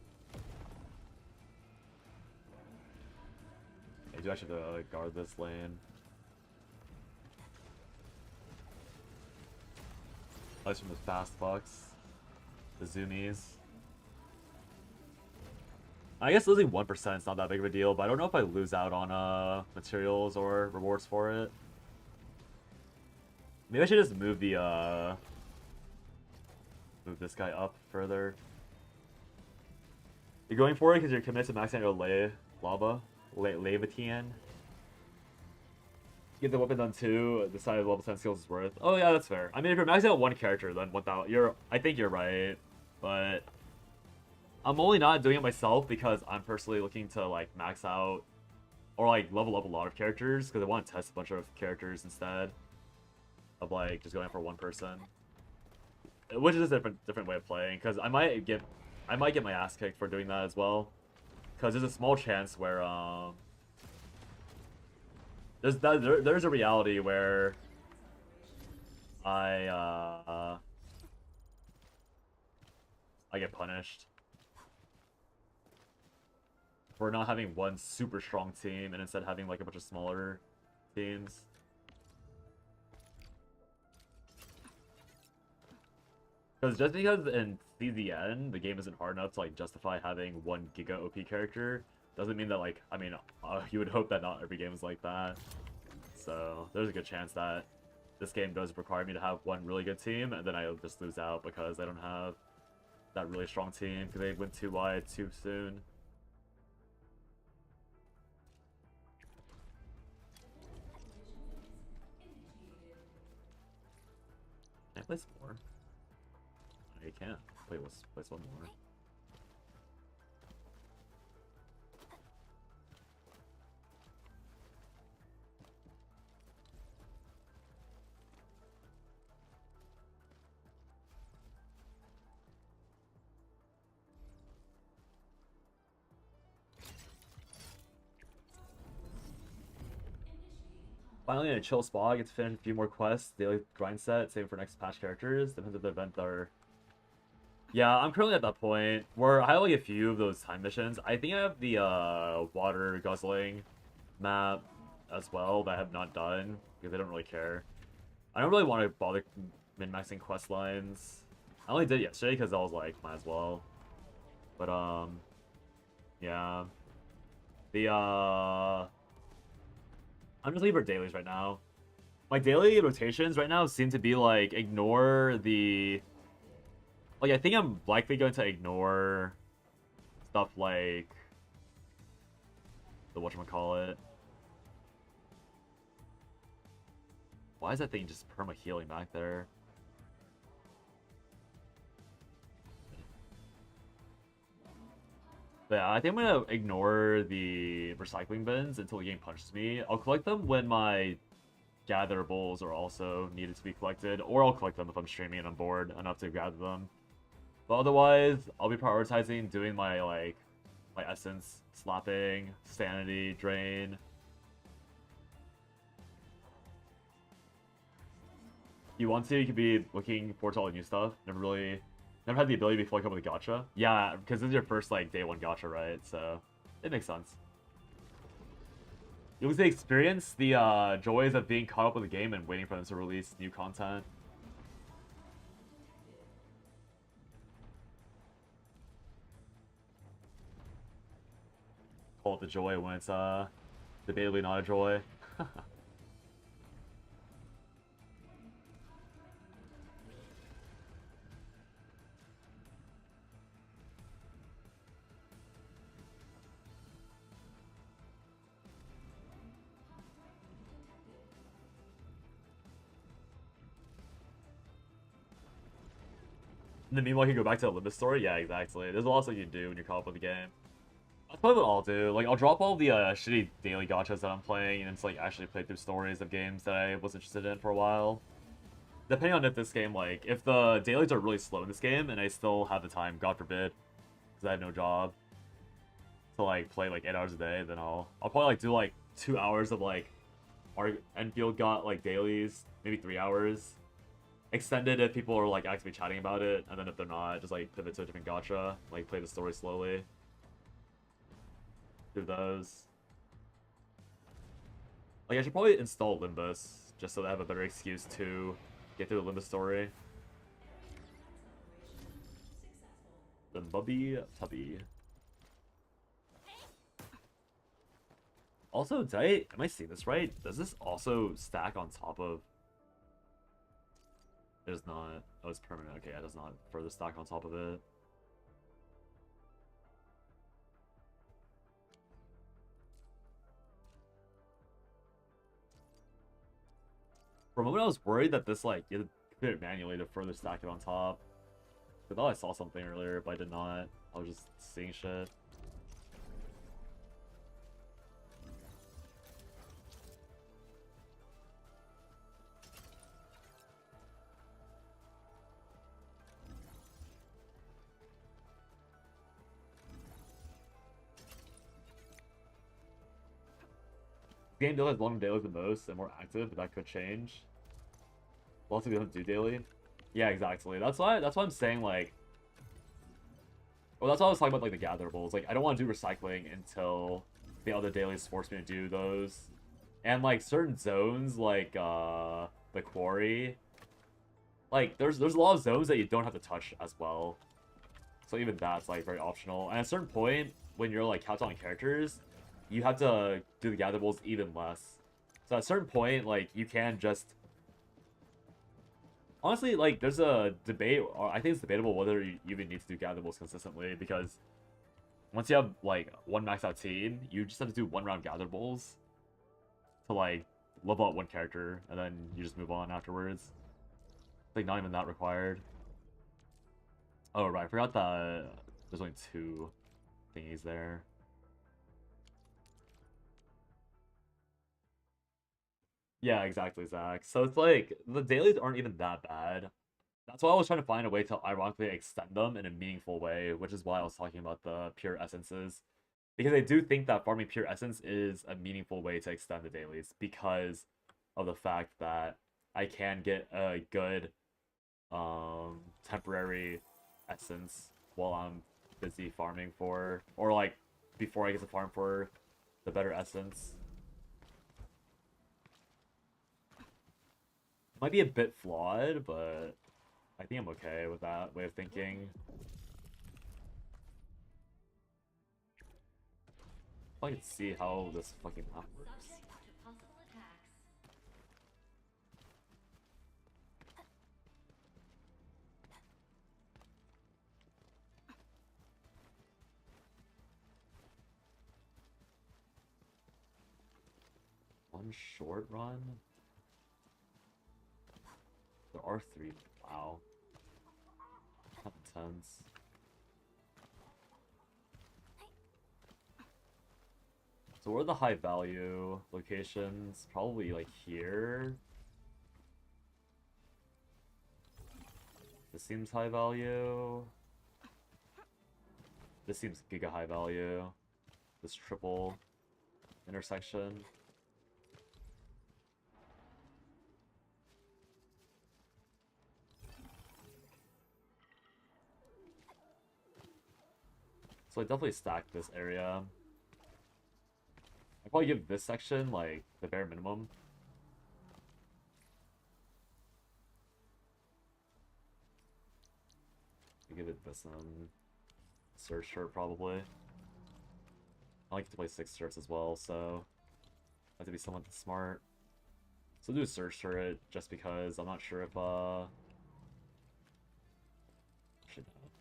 I do actually have to guard this lane. At least from the fast bucks. The zoomies. I guess losing 1% is not that big of a deal, but I don't know if I lose out on materials or rewards for it. Maybe I should just move the move this guy up further. You're going for it because you're committed to maxing out your Levitian. Get the weapon done too. Decide the level 10 skills is worth. Oh yeah, that's fair. I mean, if you're maxing out 1 character, then 1,000. I think you're right, but I'm only not doing it myself because I'm personally looking to like max out or like level up a lot of characters because I want to test a bunch of characters instead of like just going for 1 person, which is a different way of playing. Because I might get my ass kicked for doing that as well. Because there's a small chance where there's a reality where I get punished for not having 1 super strong team and instead having like a bunch of smaller teams. Because just because in CZN the game isn't hard enough to like justify having 1 Giga OP character doesn't mean that like, I mean, you would hope that not every game is like that. So there's a good chance that this game does require me to have 1 really good team and then I'll just lose out because I don't have that really strong team because they went too wide too soon. Can I place more? No, you can't. Place 1 more. Finally in a chill spot, I get to finish a few more quests, daily grind set, save for next patch characters, depends if the event are... Yeah, I'm currently at that point where I have like a few of those time missions. I think I have the water guzzling map as well that I have not done because I don't really care. I don't really want to bother min-maxing quest lines. I only did it yesterday because I was like, might as well. But yeah. The I'm just looking for dailies right now. My daily rotations right now seem to be like ignore the like I think I'm likely going to ignore stuff like the whatchamacallit. Why is that thing just perma healing back there? But yeah, I think I'm gonna ignore the recycling bins until the game punches me. I'll collect them when my gatherables are also needed to be collected, or I'll collect them if I'm streaming and I'm bored enough to gather them. But otherwise, I'll be prioritizing doing my like my essence slapping, sanity drain. If you want to, you could be looking forward to all the new stuff. Never had the ability to be fully covered with gacha. Yeah, because this is your first like day one gacha, right? So it makes sense. You can experience the joys of being caught up with the game and waiting for them to release new content. Call it the joy when it's debatably not a joy. And then meanwhile, you can go back to the Olympus story. Yeah, exactly. There's a lot of stuff you can do when you're caught up with the game. That's probably what I'll do. Like, I'll drop all the shitty daily gachas that I'm playing and just, like, actually play through stories of games that I was interested in for a while. Depending on if this game, like, if the dailies are really slow in this game and I still have the time, God forbid, because I have no job, to, like, play, like, 8 hours a day, then I'll probably, like, do, like, 2 hours of, like, Enfield got, like, dailies, maybe 3 hours. Extended if people are, like, actively chatting about it, and then if they're not, just, like, pivot to a different gacha, like, play the story slowly. Do those. Like, I should probably install Limbus, just so that I have a better excuse to get through the Limbus story. The Bubby Tubby. Also, am I seeing this right? Does this also stack on top of... It does not. Oh, it's permanent. Okay, it does not further stack on top of it. For a moment, I was worried that this, like, you had to do it manually to further stack it on top. I thought I saw something earlier, but I did not. I was just seeing shit. The game still has longer dailies the most and more active, but that could change. Lots of people don't do daily. Yeah, exactly. That's why I'm saying, like... Well, that's why I was talking about, like, the gatherables. Like, I don't want to do recycling until the other dailies force me to do those. And, like, certain zones, like, the quarry... Like, there's a lot of zones that you don't have to touch as well. So even that's, like, very optional. And at a certain point, when you're, like, counting characters, you have to do the gatherables even less. So at a certain point, like, you can just... Honestly, like, there's a debate, or I think it's debatable whether you even need to do gatherables consistently, because once you have, like, one maxed out team, you just have to do one round gatherables to, like, level up one character, and then you just move on afterwards. It's, like, not even that required. Oh, right, I forgot that there's only 2 thingies there. Yeah, exactly, Zach. So it's like, the dailies aren't even that bad. That's why I was trying to find a way to ironically extend them in a meaningful way, which is why I was talking about the pure essences. Because I do think that farming pure essence is a meaningful way to extend the dailies, because of the fact that I can get a good temporary essence while I'm busy farming for, or like before I get to farm for the better essence. Might be a bit flawed, but I think I'm okay with that way of thinking. I can see how this fucking map works. One short run? There are 3. Wow. Not intense. So where are the high value locations? Probably like here. This seems high value. This seems giga high value. This triple intersection. So I definitely stacked this area. I'd probably give this section like the bare minimum. I give it this search shirt probably. I like to play 6 shirts as well, so I have to be somewhat smart. So I'll do a search turret just because I'm not sure if I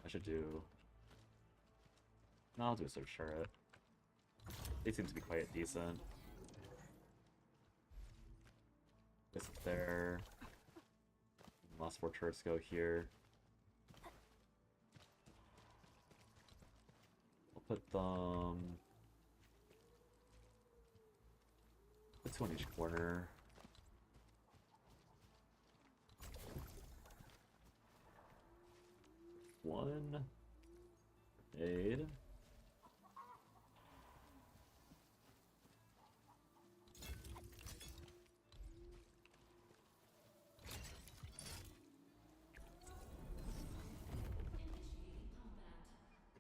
should do. No, I'll do a search turret. They seem to be quite decent. This is there. Last 4 turrets go here. I'll put them. Put 2 on each corner. One. Grenade.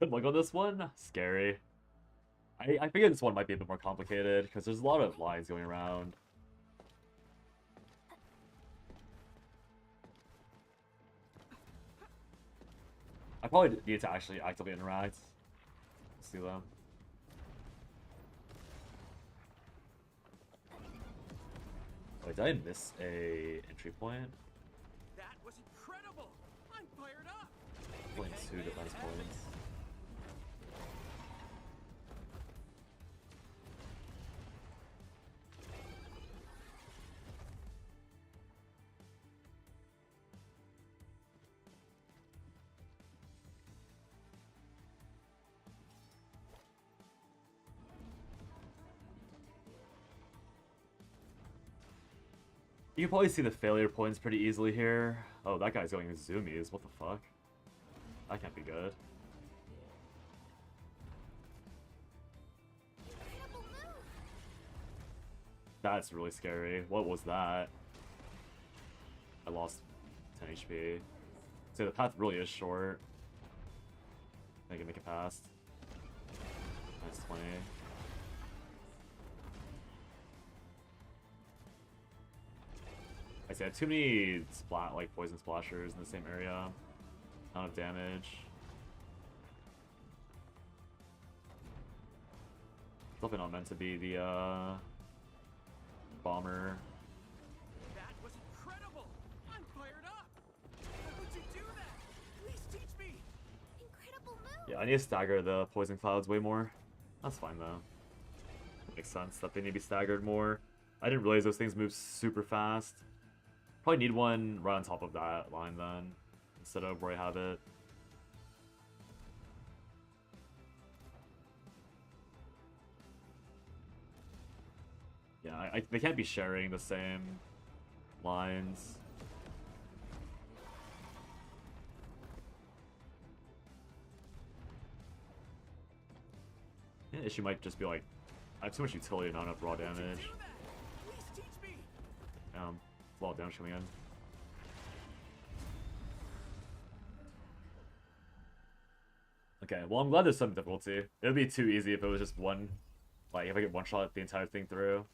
Good luck on this one. Scary. I figured this one might be a bit more complicated because there's a lot of lines going around. I probably need to actually actively interact. See them. Wait, did I miss a entry point? That was incredible! I'm fired up! Point 2 defense points. You can probably see the failure points pretty easily here. Oh, that guy's going zoomies. What the fuck? That can't be good. That's really scary. What was that? I lost 10 HP. So the path really is short. I can make it past. Nice 20. I said too many like poison splashers in the same area. Ton of damage. Definitely not meant to be the bomber. That was incredible! I'm fired up! How would you do that? Please teach me! Incredible move! Yeah, I need to stagger the poison clouds way more. That's fine though. It makes sense that they need to be staggered more. I didn't realize those things move super fast. Probably need one right on top of that line then, instead of where I have it. Yeah, they can't be sharing the same lines. The issue might just be like, I have too much utility and not enough raw damage. Please teach me! A lot of damage coming in. Okay, well I'm glad there's some difficulty. It would be too easy if it was just one, like if I get one shot the entire thing through.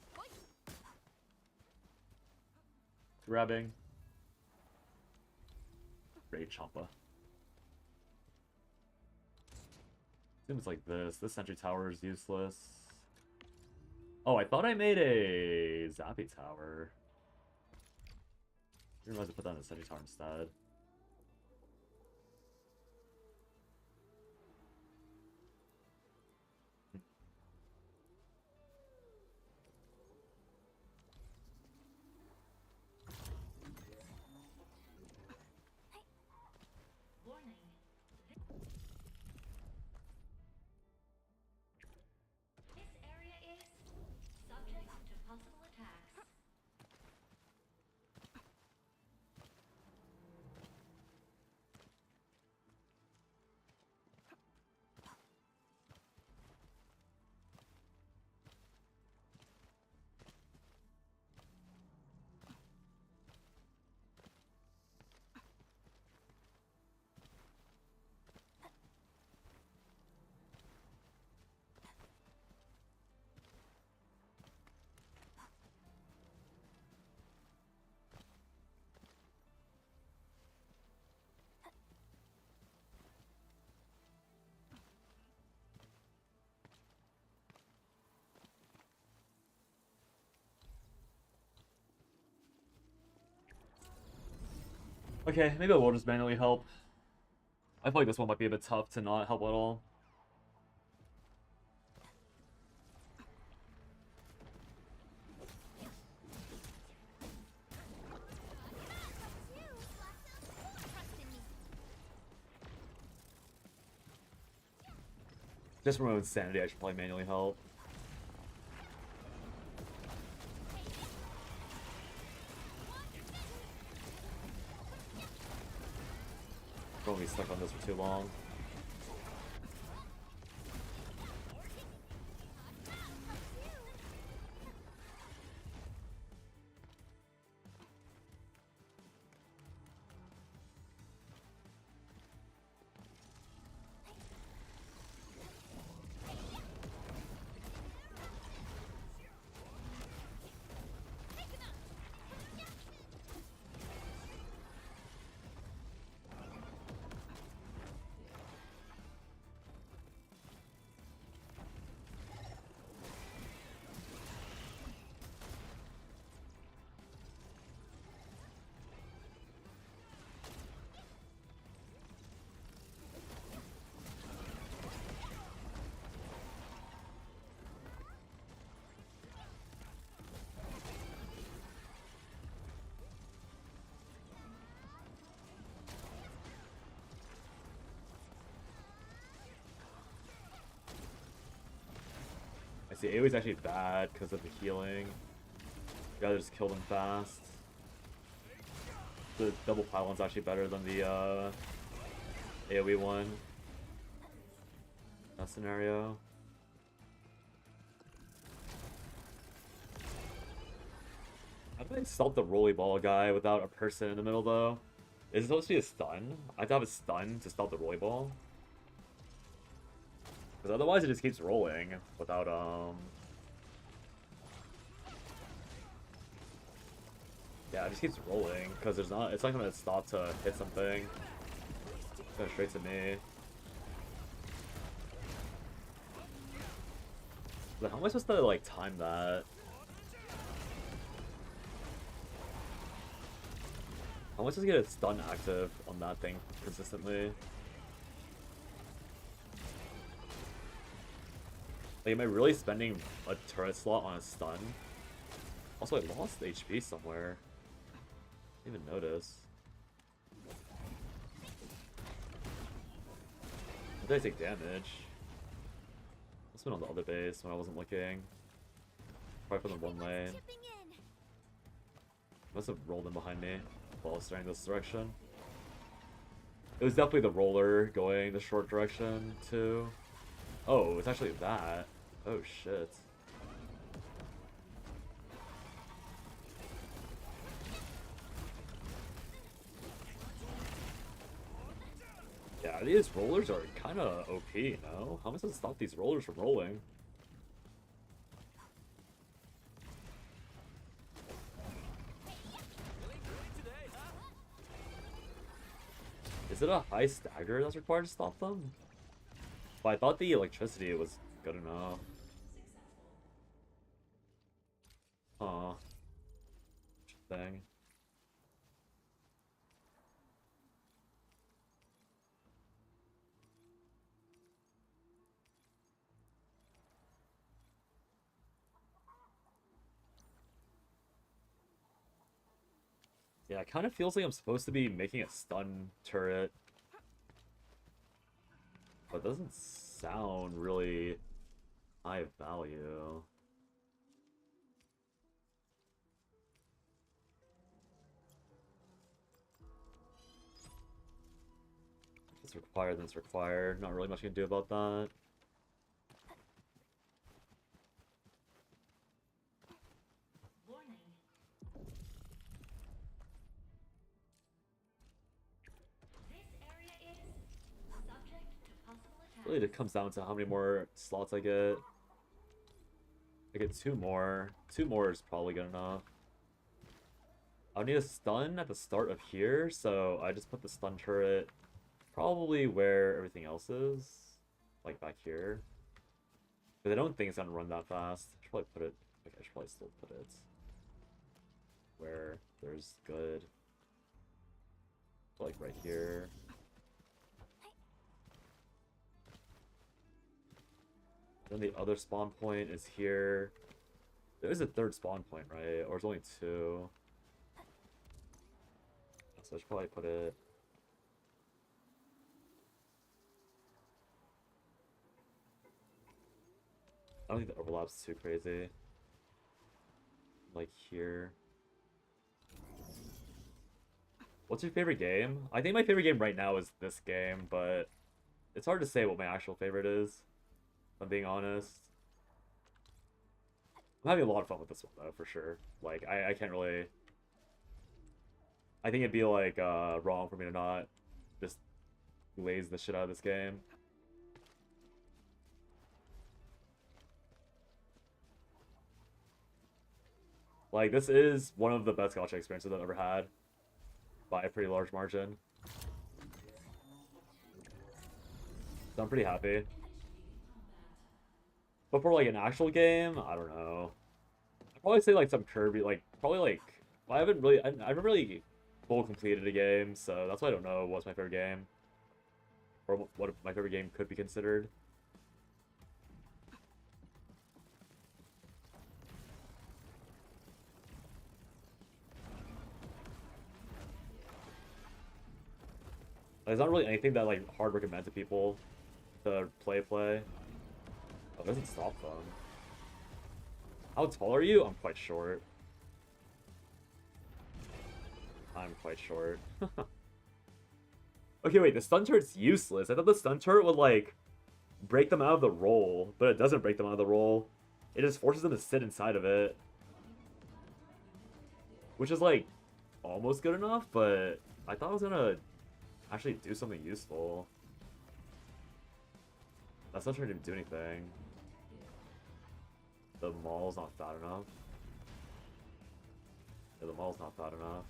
Grabbing. Great Champa. Seems like this. This sentry tower is useless. Oh, I thought I made a Zappy Tower. I realized I put that in the Sentry Tower instead. This area is subject to possible attacks. Okay, maybe I will just manually help. I feel like this one might be a bit tough to not help at all. Just for my own sanity, I should probably manually help. Don't be stuck on this for too long. I see AoE's actually bad because of the healing. You gotta just kill them fast. The double pylon's actually better than the AoE one. That scenario. How do I stop the rolly ball guy without a person in the middle though? Is it supposed to be a stun? I have to have a stun to stop the rolly ball. Because otherwise it just keeps rolling without, yeah, it just keeps rolling, because it's not gonna stop to hit something. It's going straight to me. But how am I supposed to, like, time that? How am I supposed to get a stun active on that thing consistently? Like, am I really spending a turret slot on a stun? Also, I lost HP somewhere. Didn't even notice. How did I take damage? Must've been on the other base when I wasn't looking. Probably from the one lane. Must have rolled in behind me while I was starting this direction. It was definitely the roller going the short direction, too. Oh, it's actually that. Oh, shit. Yeah, these rollers are kind of OP, you know? How am I supposed to stop these rollers from rolling? Is it a high stagger that's required to stop them? But I thought the electricity was good enough. Yeah, it kind of feels like I'm supposed to be making a stun turret. But it doesn't sound really high value. If it's required, then it's required. Not really much you can do about that. Warning. This area is subject to possible attack. Really, it comes down to how many more slots I get. I get 2 more. 2 more is probably good enough. I'll need a stun at the start of here, so I just put the stun turret probably where everything else is. Like back here. But I don't think it's gonna run that fast. I should probably put it... Okay, I should probably still put it where there's good. Like right here. Then the other spawn point is here. There is a 3rd spawn point, right? Or it's only 2. So I should probably put it... I don't think the overlap's too crazy. Like here. What's your favorite game? I think my favorite game right now is this game, but it's hard to say what my actual favorite is, if I'm being honest. I'm having a lot of fun with this one, though, for sure. Like, I can't really... I think it'd be, like, wrong for me to not just glaze the shit out of this game. Like, this is one of the best gacha experiences I've ever had. By a pretty large margin. So I'm pretty happy. But for, like, an actual game, I don't know. I'd probably say, like, some Kirby, like, probably, like... I haven't really full completed a game, so that's why I don't know what's my favorite game. Or what my favorite game could be considered. There's not really anything that, like, hard recommend to people to play. Oh, it doesn't stop them. How tall are you? I'm quite short. I'm quite short. Okay, wait, the stun turret's useless. I thought the stun turret would, like, break them out of the roll, but it doesn't break them out of the roll. It just forces them to sit inside of it. Which is, like, almost good enough, but I thought it was gonna actually do something useful. That's not trying to do anything. The mall's not fat enough. Yeah, the mall's not fat enough.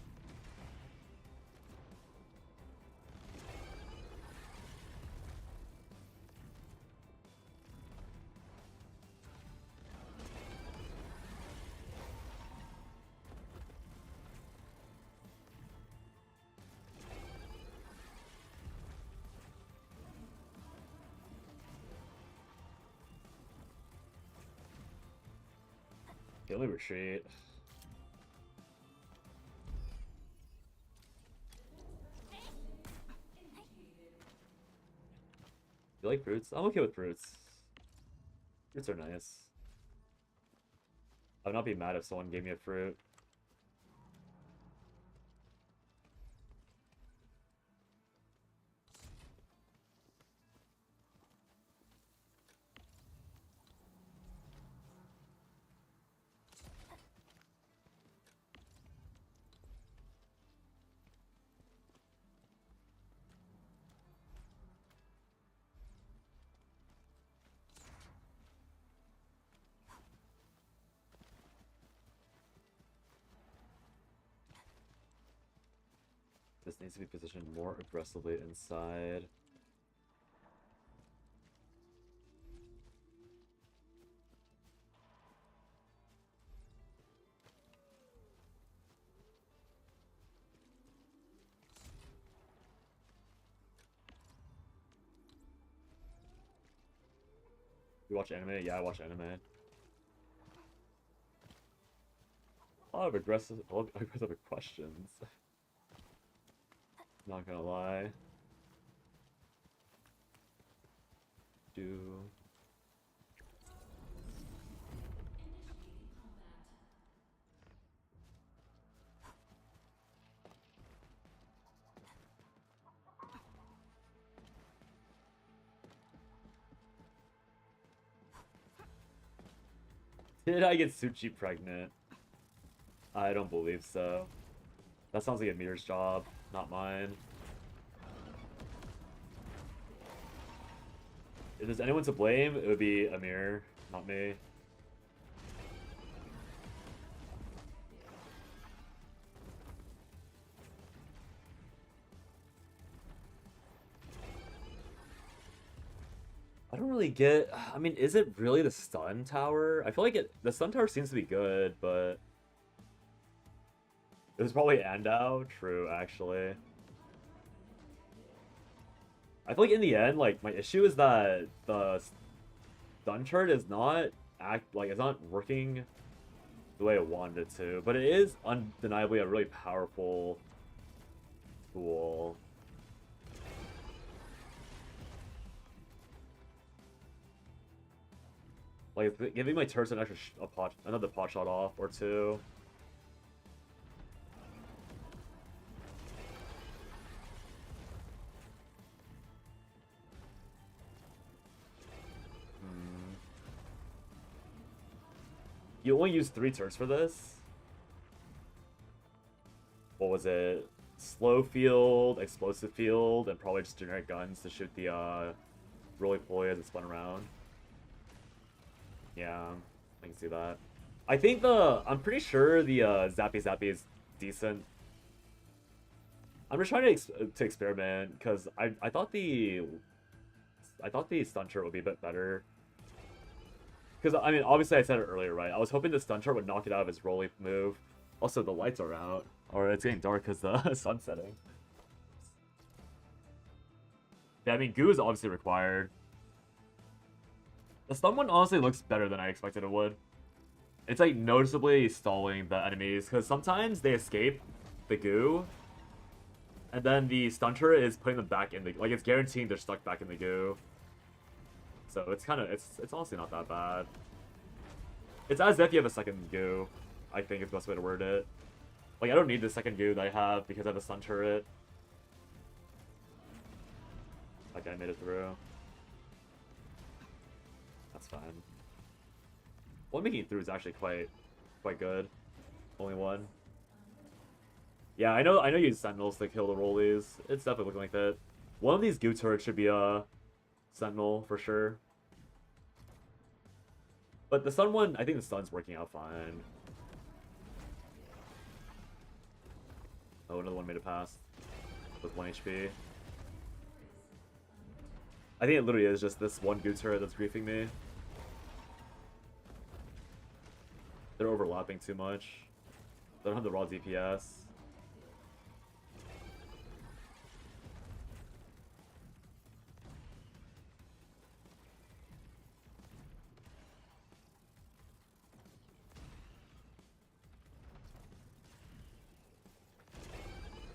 The only retreat. You like fruits? I'm okay with fruits. Fruits are nice. I would not be mad if someone gave me a fruit. This needs to be positioned more aggressively inside. You watch anime? Yeah, I watch anime. A lot of aggressive questions. Not gonna lie. Do. Did I get Suchi pregnant? I don't believe so. That sounds like Amir's job, not mine. If there's anyone to blame, it would be Amir, not me. I don't really get... I mean, is it really the stun tower? I feel like the stun tower seems to be good, but... It was probably Andao. True, actually. I feel like in the end, like, my issue is that the stun turret is not it's not working the way I wanted it to, but it is undeniably a really powerful tool. Like, giving my turrets an extra another pot shot off or two. You only use 3 turrets for this? What was it? Slow field, explosive field, and probably just generic guns to shoot the roly-poly as it spun around. Yeah, I can see that. I think I'm pretty sure the Zappy is decent. I'm just trying to experiment because I thought the stun turret would be a bit better. Because I mean, obviously I said it earlier, right? I was hoping the stun turret would knock it out of his roly move. Also, the lights are out, or it's getting dark because the sun's setting. Yeah, I mean, goo is obviously required. The stun one honestly looks better than I expected it would. It's like noticeably stalling the enemies because sometimes they escape the goo, and then the stun turret is putting them back in the it's guaranteeing they're stuck back in the goo. So it's honestly not that bad. It's as if you have a second goo, I think is the best way to word it. Like, I don't need the second goo that I have because I have a stun turret. Like, I made it through. That's fine. One making it through is actually quite good. Only one. Yeah, I know you use sentinels to kill the rollies. It's definitely looking like that. One of these goo turrets should be a sentinel for sure. But the stun one, I think the stun's working out fine. Oh, another one made it past with 1 HP. I think it literally is just this one goo turret that's griefing me. They're overlapping too much. They don't have the raw DPS.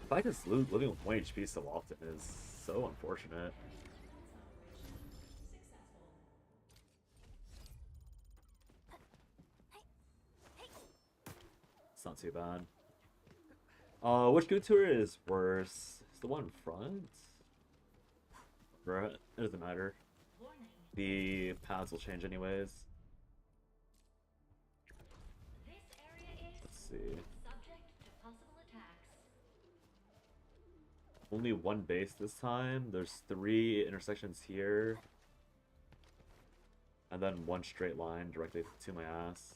The fact that living with 1 HP so often is so unfortunate. It's not too bad. Which good tour is worse? Is the one in front? Bruh, it doesn't matter. The paths will change anyways. This area is Let's see. subject to possible attacks. Only one base this time. There's 3 intersections here. And then 1 straight line directly to my ass.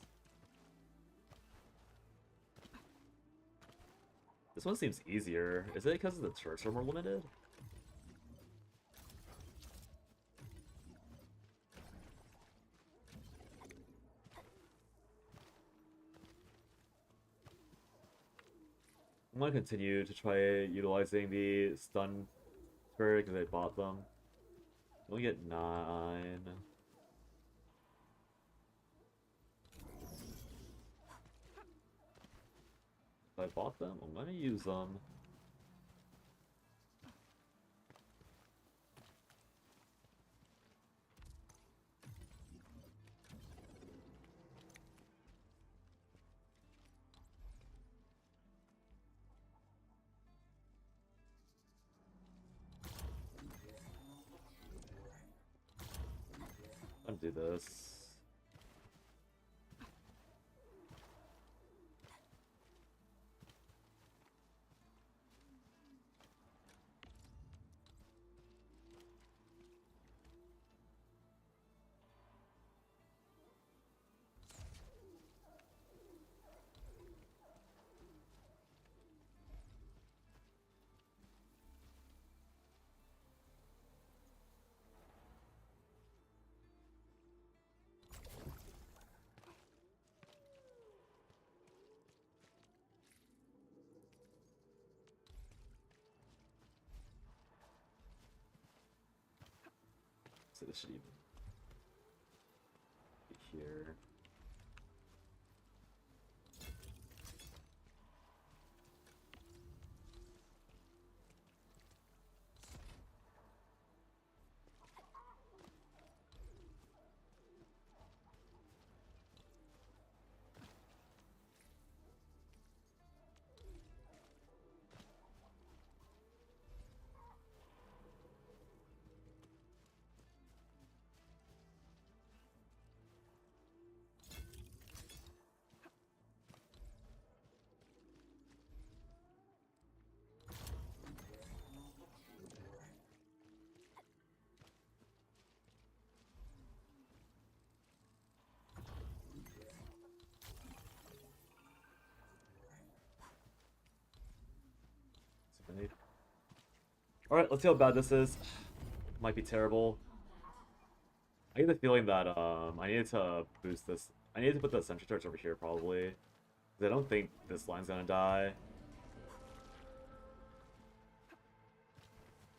This one seems easier. Is it because the turrets are more limited? I'm gonna continue to try utilizing the stun turret because I bought them. We get 9. If I bought them, I'm gonna use them. this. So this should even be here. Alright, let's see how bad this is. Might be terrible. I get the feeling that I needed to boost this. I needed to put the sentry turrets over here probably. Because I don't think this line's gonna die.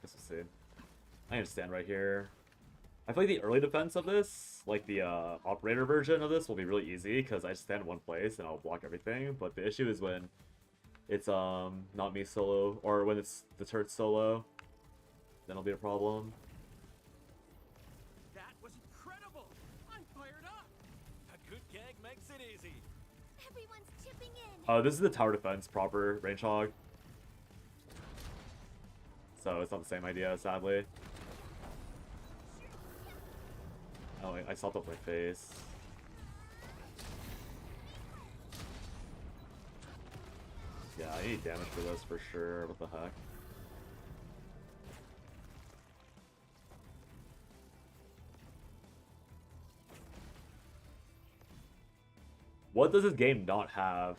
Guess we'll see. I need to stand right here. I feel like the early defense of this, like the operator version of this, will be really easy because I just stand in one place and I'll block everything. But the issue is when it's not me solo, or when it's the turret solo, then it'll be a problem. That was incredible! I'm fired up! A good gag makes it easy. Everyone's chipping in. Oh, this is the tower defense proper range hog. So it's not the same idea, sadly. Oh, wait, I salted up my face. Yeah, I need damage for this for sure. What the heck? What does this game not have?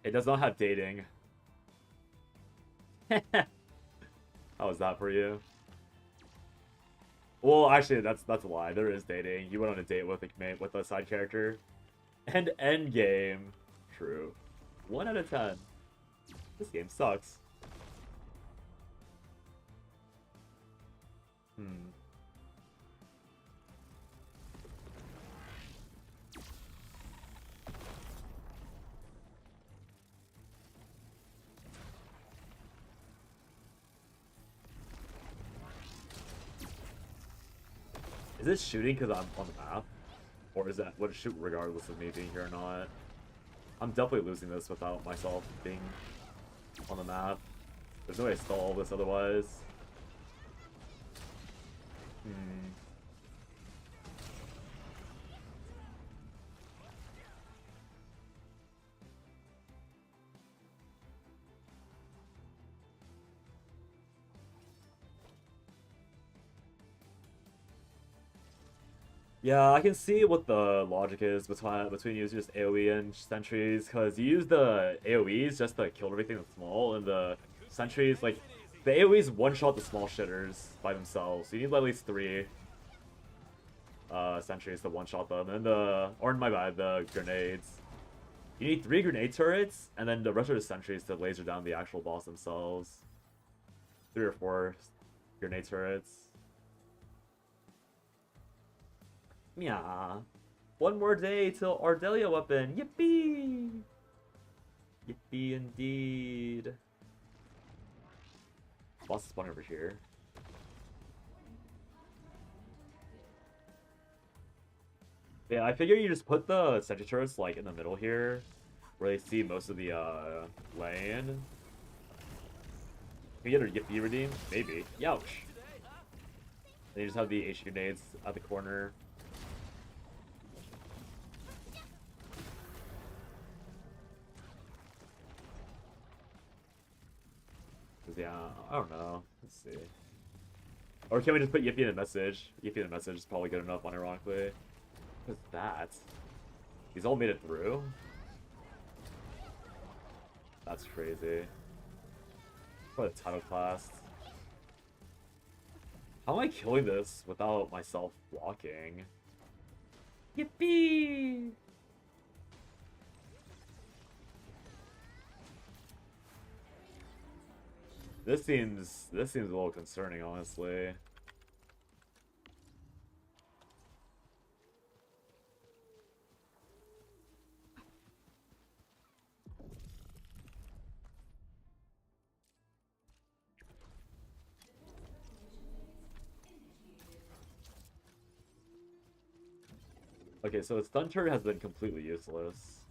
It does not have dating. How was that for you? Well, actually, that's a lie. There is dating. You went on a date with a side character. And end game. True. 1 out of 10. This game sucks. Is it shooting because I'm on the map? Or is that, would it shoot regardless of me being here or not? I'm definitely losing this without myself being on the map. There's no way to stall this otherwise. Yeah, I can see what the logic is between using just AoE and sentries, because you use the AoEs just to kill everything that's small, and the sentries, like, the AoEs one-shot the small shitters by themselves, so you need at least 3 sentries to one-shot them, and the grenades. You need 3 grenade turrets, and then the rest of the sentries to laser down the actual boss themselves. 3 or 4 grenade turrets. Yeah. 1 more day till Ardelia weapon. Yippee! Yippee indeed. Boss is spawning over here. Yeah, I figure you just put the sentry turrets like in the middle here, where they see most of the lane. Can we get a Yippee redeemed? Maybe. Youch. Then you just have the HQ nades at the corner. Yeah, I don't know. Let's see. Or can we just put Yippee in a message? Yippee in a message is probably good enough, unironically. What's that? He's all made it through? That's crazy. What a title class. How am I killing this without myself walking? Yippee! This seems a little concerning, honestly. Okay, so its stun turret has been completely useless.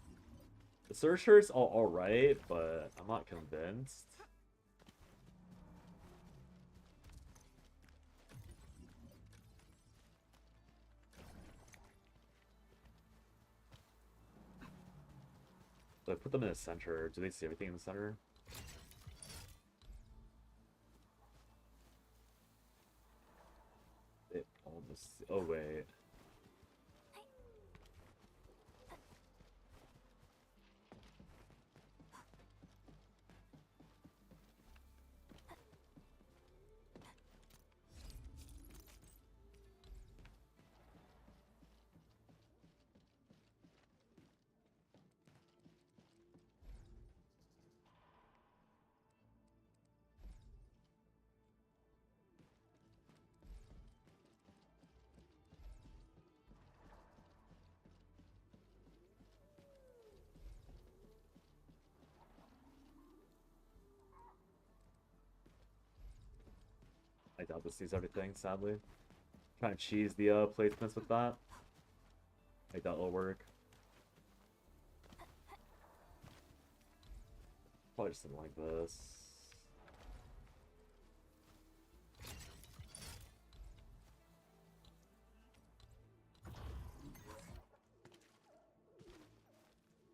The surge turret's alright, but I'm not convinced. So I put them in the center. Do they see everything in the center? They almost... Oh, wait. I doubt this sees everything, sadly. Trying to cheese the placements with that. I doubt it'll work. Probably just something like this.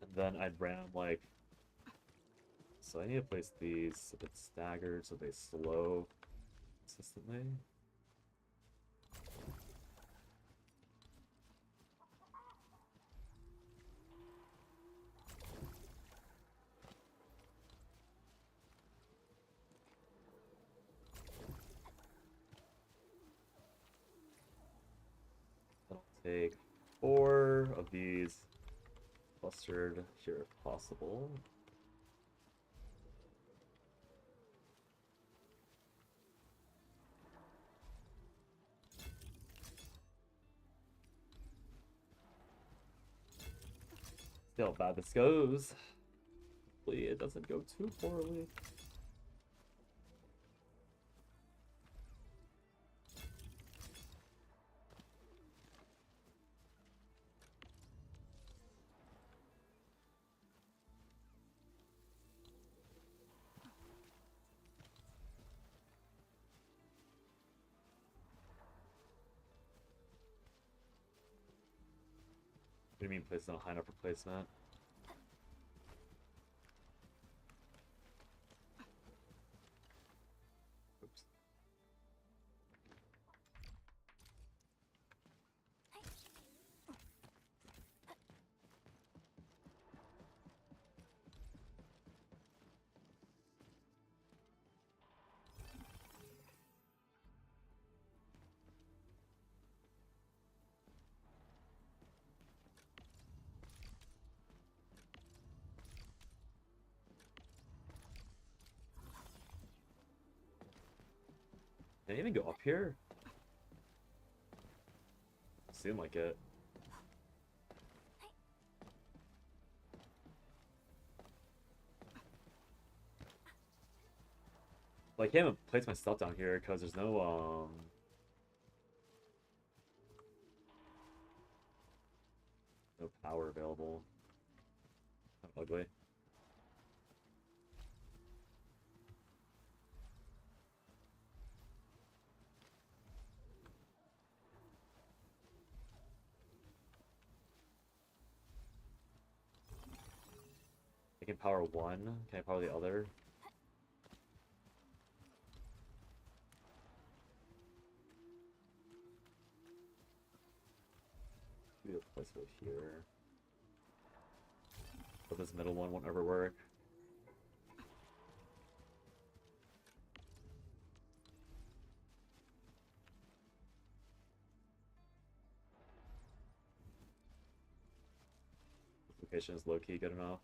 And then I'd ram like... So I need to place these a bit staggered so they slow consistently. I'll take 4 of these clustered here if possible. See how bad this goes. Hopefully it doesn't go too poorly. What do you mean place on a high enough replacement? Oops. Can I even go up here? Seemed like it. Like, I can't even place my stuff down here because there's no power available. Kind of ugly. can power one. Can I power the other? Maybe a place over here. But this middle one won't ever work. This location is low-key good enough.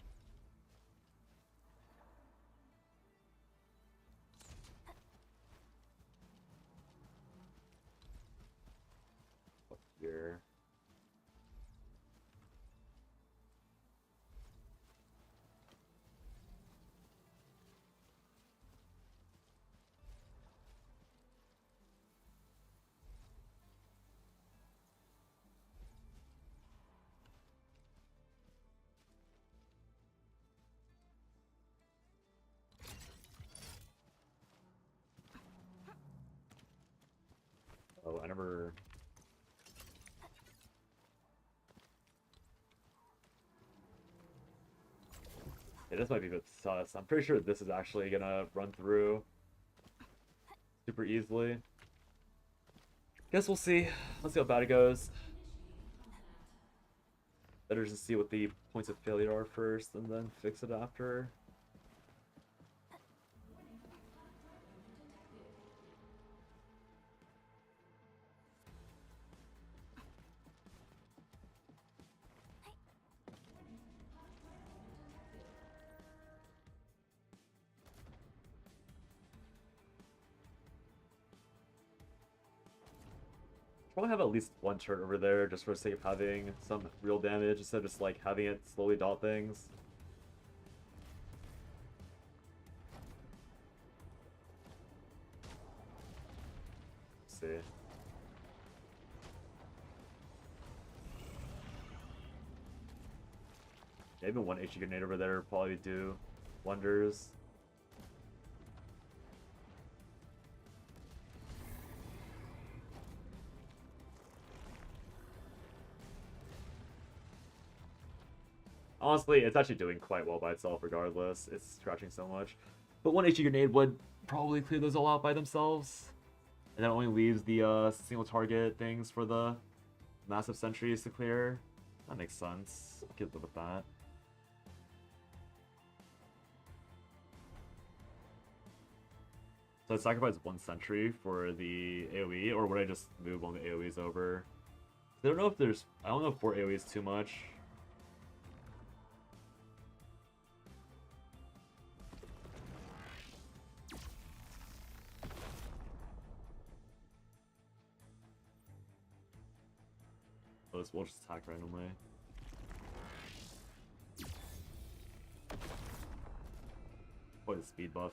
Up here. Oh, I never... Yeah, this might be a bit sus. I'm pretty sure this is actually gonna run through super easily. Guess we'll see. Let's see how bad it goes. Better just see what the points of failure are first and then fix it after. Probably have at least one turret over there just for the sake of having some real damage instead of just like having it slowly dot things. Let's see. Yeah, even one HE grenade over there would probably do wonders. Honestly, it's actually doing quite well by itself regardless. It's scratching so much. But one HE grenade would probably clear those all out by themselves. And that only leaves the single target things for the massive sentries to clear. That makes sense. I could live with that. So I sacrifice one sentry for the AoE, or would I just move one of the AoEs over? I don't know if there's... I don't know if 4 AoE is too much. We'll just attack randomly. Quite a speed buff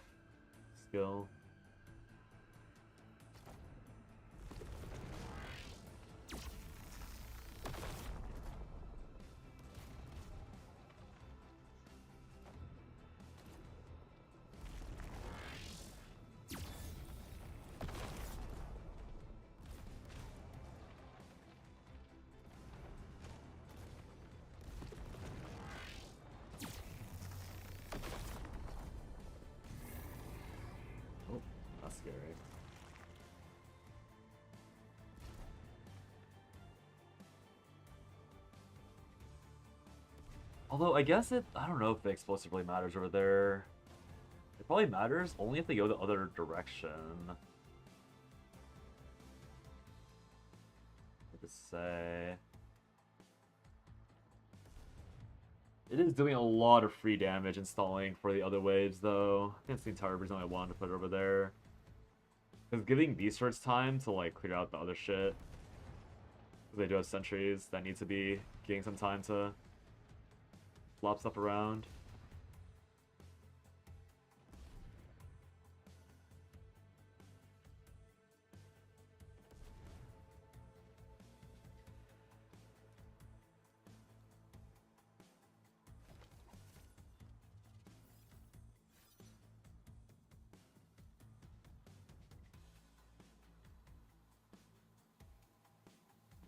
skill. Scary. Although, I guess I don't know if the explosive really matters over there. It probably matters only if they go the other direction. What to say? It is doing a lot of free damage installing for the other waves, though. I think that's the entire reason I wanted to put it over there. Because giving these sorts time to like clear out the other shit. They do have sentries that need to be getting some time to flop stuff around.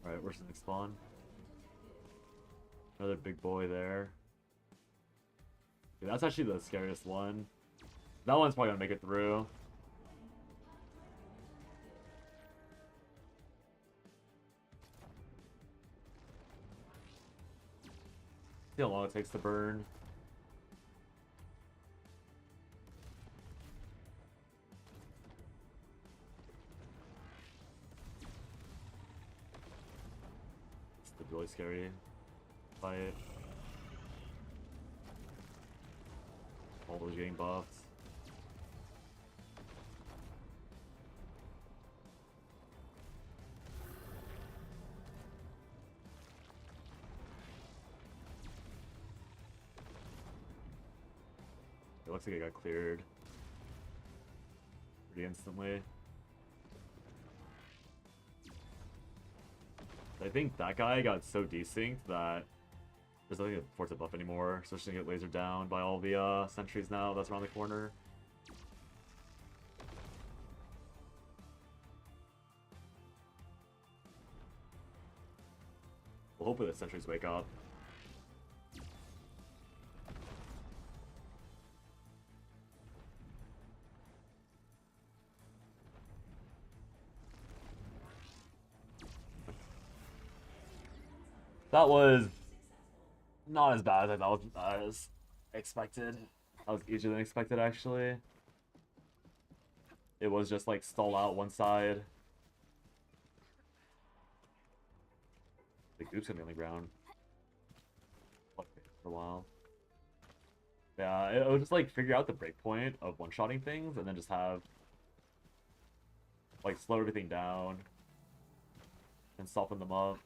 Alright, where's the next spawn? Another big boy there. Yeah, that's actually the scariest one. That one's probably gonna make it through. See how long it takes to burn. It's really scary fight. All those getting buffed. It looks like it got cleared pretty instantly. I think that guy got so desynced that there's nothing to force a buff anymore, so it's just gonna get lasered down by all the sentries now that's around the corner. Well, hopefully the sentries wake up. That was not as bad as I thought as expected. That was easier than expected, actually. It was just like stall out one side. The goop's gonna be on the ground for a while. Yeah, it was just like figure out the breakpoint of one-shotting things and then just have like slow everything down and soften them up.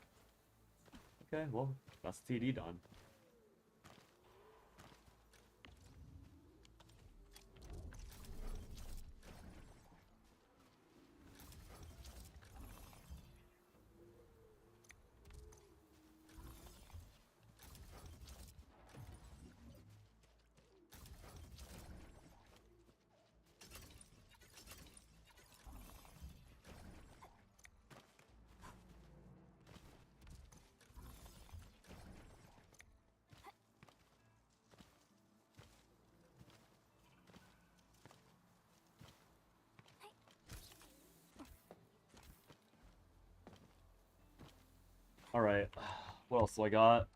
Okay, well, that's TD done. Alright, what else do I got?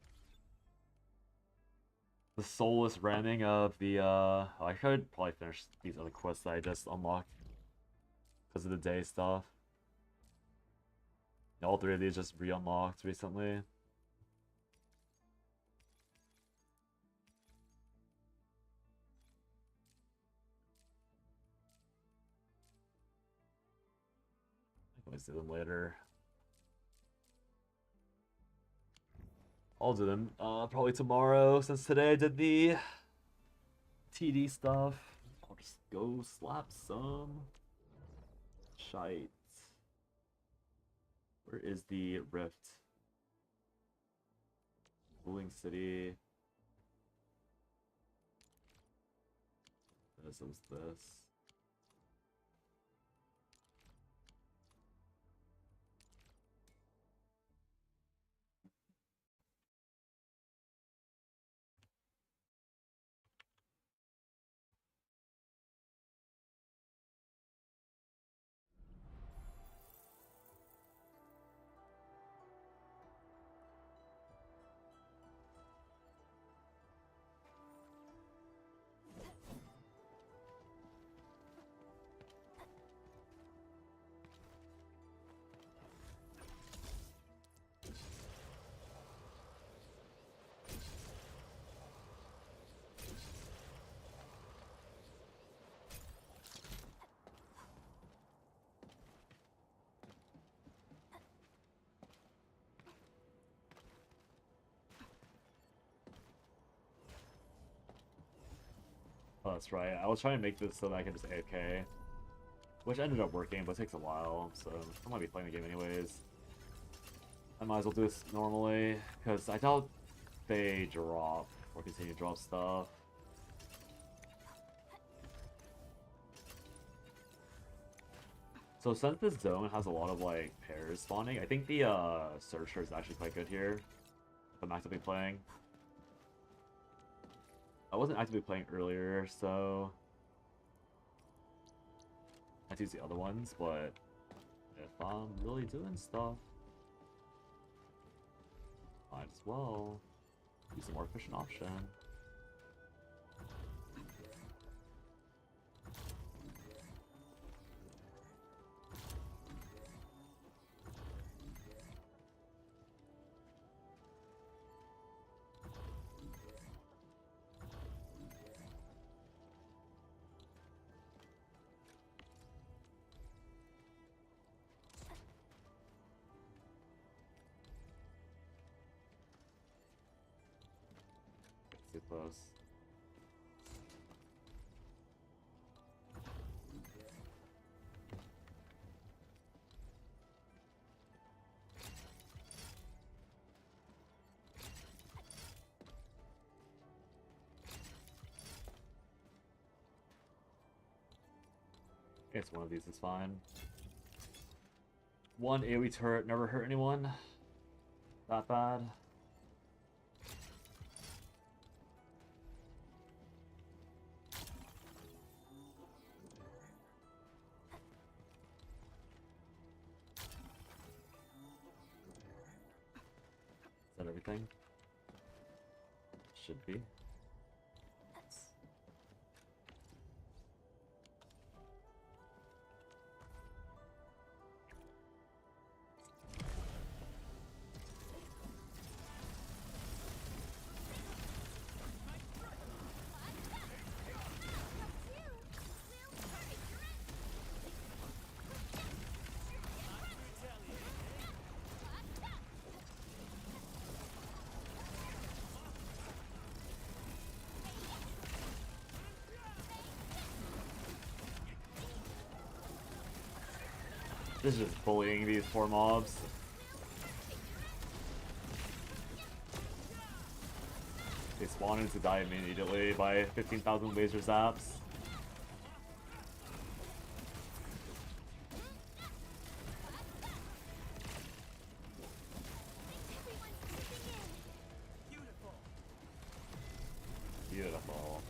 The soulless ramming of the, I could probably finish these other quests that I just unlocked because of the day stuff. All three of these just re-unlocked recently. Let's do them later. I'll do them probably tomorrow, since today I did the TD stuff. I'll just go slap some shite. Where is the rift? Ruling city. This was this. Oh, that's right. I was trying to make this so that I can just AFK, which ended up working, but it takes a while, so I might be playing the game anyways. I might as well do this normally, because I doubt they drop or continue to drop stuff. So since this zone has a lot of like pairs spawning, I think the Searcher is actually quite good here. The max I'll be playing. I wasn't actively playing earlier, so I had to use the other ones, but if I'm really doing stuff, might as well use a more efficient option. Too close. I guess one of these is fine. One AoE turret never hurt anyone. That bad. Is that everything? Should be. This is just bullying these poor mobs. They spawn into die immediately by 15,000 laser zaps. Beautiful.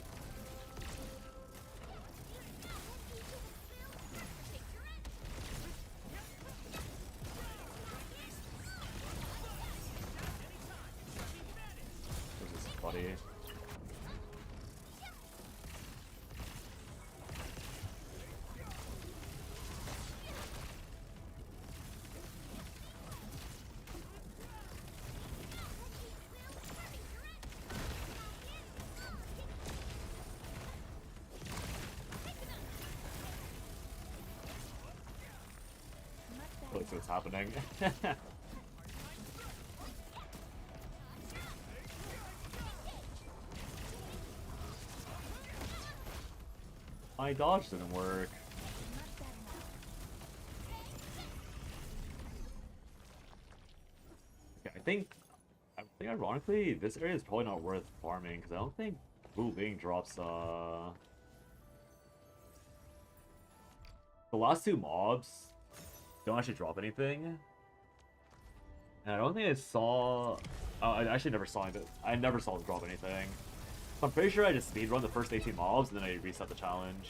This is funny. Let's see what's happening. My dodge didn't work. Okay, I think ironically this area is probably not worth farming because I don't think Wu Ling drops the last two mobs don't actually drop anything. And I don't think I saw... Oh, I actually never saw it. I never saw it drop anything. So I'm pretty sure I just speedrun the first 18 mobs and then I reset the challenge.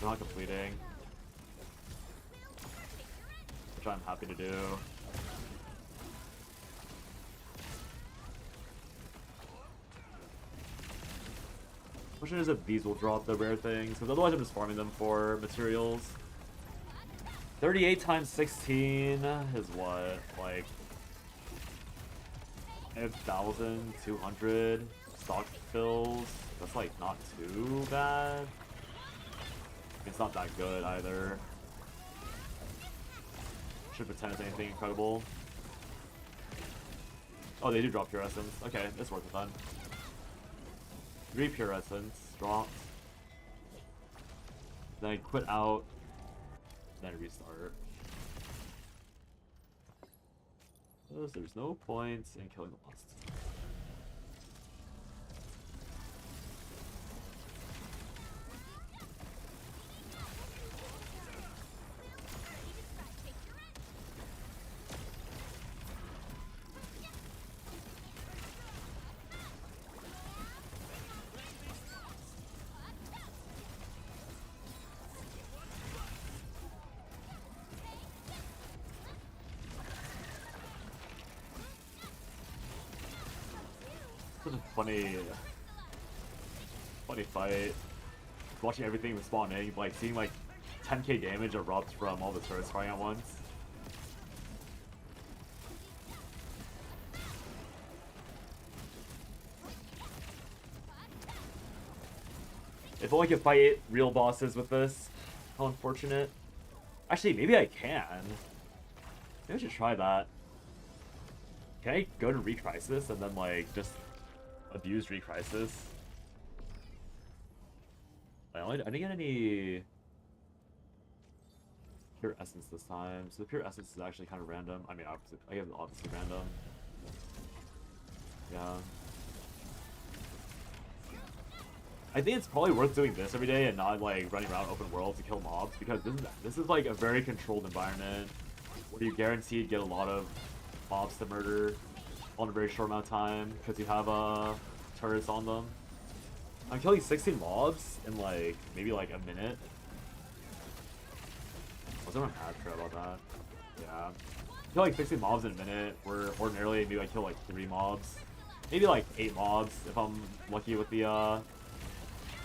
I'm not completing. Which I'm happy to do. Question is if these will drop the rare things, because otherwise I'm just farming them for materials. 38 times 16 is what? Like 1,200 stock fills. That's like not too bad. It's not that good either. Should pretend it's anything incredible. Oh, they do drop pure essence. Okay, it's worth it then. 3 pure essence dropped. Then I quit out. Then I restart. Because there's no point in killing the monster. such a funny fight. Watching everything respawning, like seeing like 10k damage erupt from all the turrets firing at once. If only I could fight real bosses with this. How unfortunate. Actually, maybe I can. Maybe I should try that. Can I go to Recrisis and then, like, just abuse Recrisis? I didn't get any pure essence this time, so the pure essence is actually kind of random. I mean, obviously random. Yeah. I think it's probably worth doing this every day and not like running around open world to kill mobs, because this is like a very controlled environment where you guaranteed get a lot of mobs to murder on a very short amount of time because you have turrets on them. I'm killing 16 mobs in like maybe like a minute. Was I mad about that? Yeah. I kill like 16 mobs in a minute, where ordinarily maybe I kill like 3 mobs. Maybe like 8 mobs if I'm lucky with the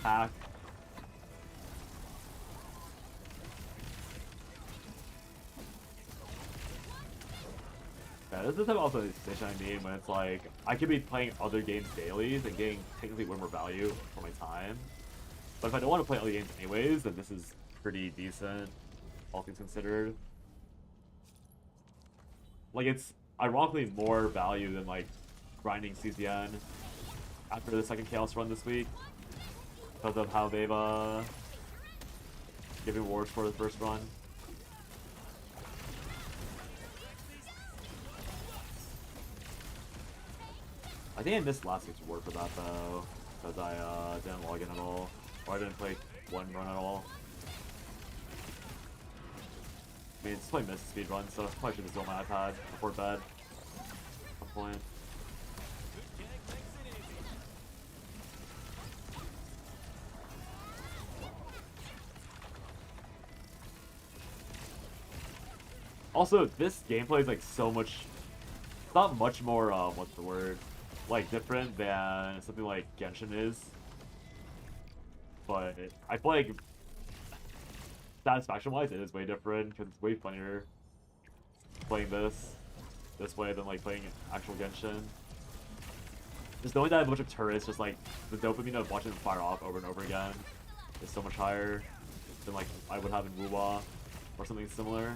pack. Yeah, this is the type of optimization I mean when it's like, I could be playing other games daily and getting technically way more value for my time. But if I don't want to play other games anyways, then this is pretty decent, all things considered. Like, it's ironically more value than like grinding CZN after the second Chaos run this week, because of how they've given rewards for the first run. I think I missed last week's reward for that though, because I didn't log in at all, or I didn't play one run at all. I mean, it's probably missed speed run, so I probably should just go on my iPad before bed at some point. Also, this gameplay is like so much, it's not much more, what's the word, like different than something like Genshin is. But I feel like satisfaction-wise, it is way different because it's way funnier playing this way than like playing actual Genshin. Just knowing that I have a bunch of turrets, just like the dopamine of watching them fire off over and over again is so much higher than like I would have in Wuwa or something similar.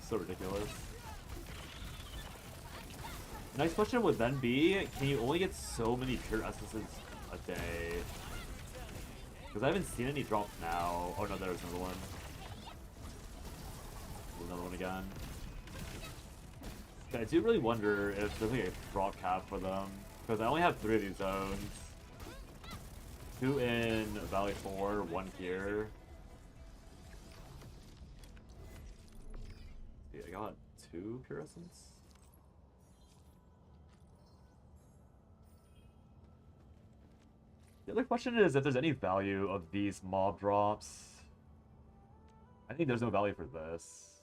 So ridiculous. Next question would then be, can you only get so many pure essences a day? Because I haven't seen any drop now. Oh no, there's another one. There's another one again. Okay, I do really wonder if there's like a drop cap for them, because I only have 3 of these zones. 2 in Valley 4, 1 here. Yeah, I got 2 pure essence. The other question is if there's any value of these mob drops. I think there's no value for this.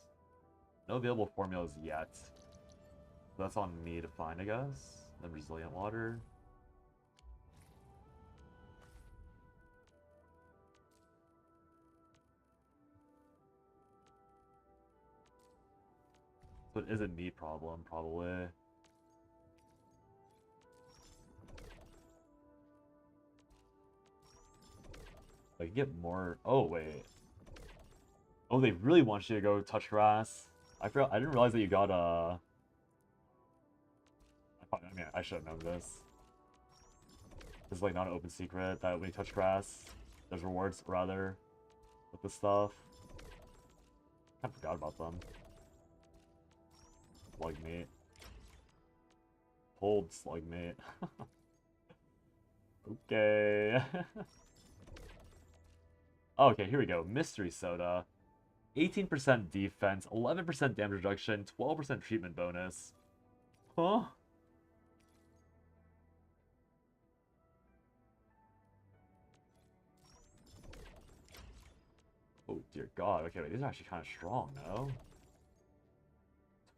No available formulas yet. So that's on me to find, I guess. Then resilient water. So it is a me problem, probably. I can get more. Oh wait. Oh, they really want you to go touch grass. I forgot. I didn't realize that you got I mean, I should have known this. This is like not an open secret that when you touch grass, there's rewards rather with this stuff. I forgot about them. Slug mate. Hold slug mate. Okay. Okay, here we go. Mystery Soda. 18% defense, 11% damage reduction, 12% treatment bonus. Huh? dear god. Okay, wait, these are actually kind of strong, no?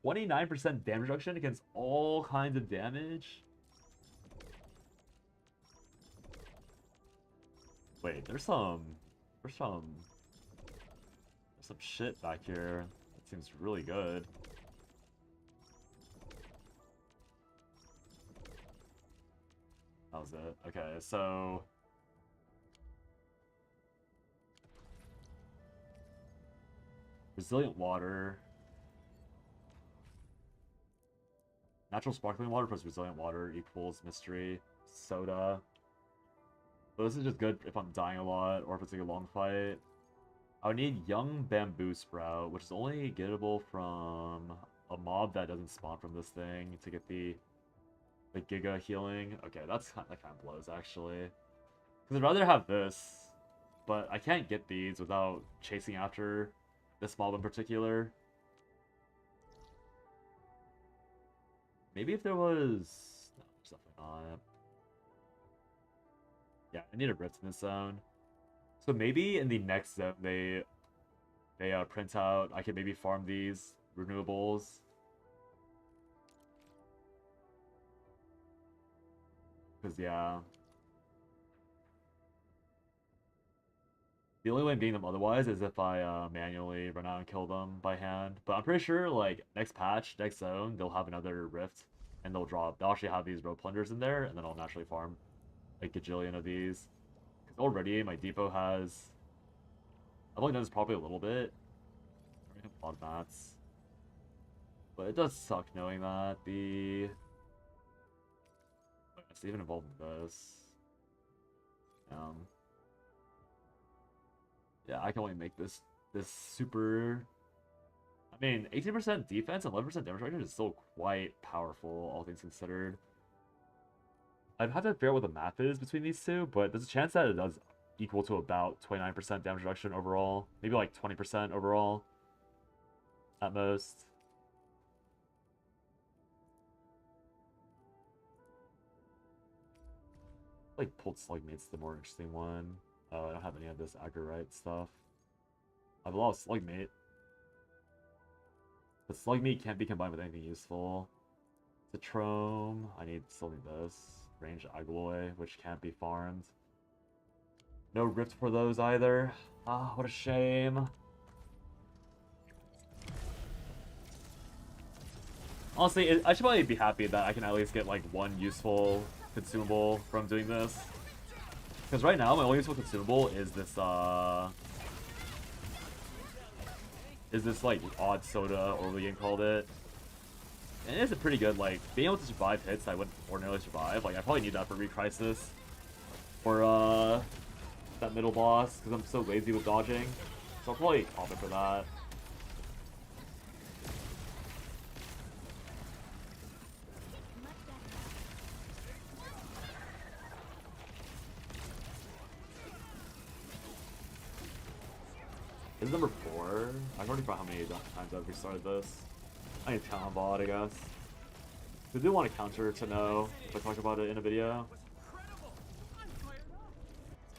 29% damage reduction against all kinds of damage? Wait, there's some shit back here. That seems really good. That was it. Okay, so resilient water. Natural sparkling water plus resilient water equals mystery soda. So this is just good if I'm dying a lot or if it's like a long fight. I would need young bamboo sprout, which is only gettable from a mob that doesn't spawn from this thing to get the giga healing. Okay, that kind of blows actually. Because I'd rather have this, but I can't get these without chasing after this mob in particular. Maybe if there was... No, there's definitely not. Yeah, I need a rift in this zone. So maybe in the next zone they print out. I can maybe farm these renewables. Because yeah, the only way I'm getting them otherwise is if I manually run out and kill them by hand. But I'm pretty sure like next patch, next zone, they'll have another rift and they'll actually have these road plunders in there, and then I'll naturally farm like a gajillion of these. Already my depot has... I've only done this probably a little bit. I already have a lot of mats. But it does suck knowing that the... It's even involved in this. Yeah, I can only make this super... I mean, 18% defense and 11% damage reduction is still quite powerful, all things considered. I'd have to figure out what the math is between these two, but there's a chance that it does equal to about 29% damage reduction overall. Maybe like 20% overall at most. Like pulled Slugmate's the more interesting one. Oh, I don't have any of this Agrite stuff. I have a lot of Slugmate. But Slugmate can't be combined with anything useful. Citrome, still need this. Range Agloy, which can't be farmed. No rift for those either. Ah, what a shame. Honestly, I should probably be happy that I can at least get like one useful consumable from doing this. Because right now, my only useful consumable is this like odd soda, or what you called it. And it is a pretty good, like, being able to survive hits I wouldn't ordinarily survive. Like, I probably need that for Re-Crisis. Or, that middle boss, because I'm so lazy with dodging. So I'll probably opt for that. This is number 4. I've already forgot how many times I've restarted this. I need to count on VOD, I guess. I do want a counter to know if I talk about it in a video.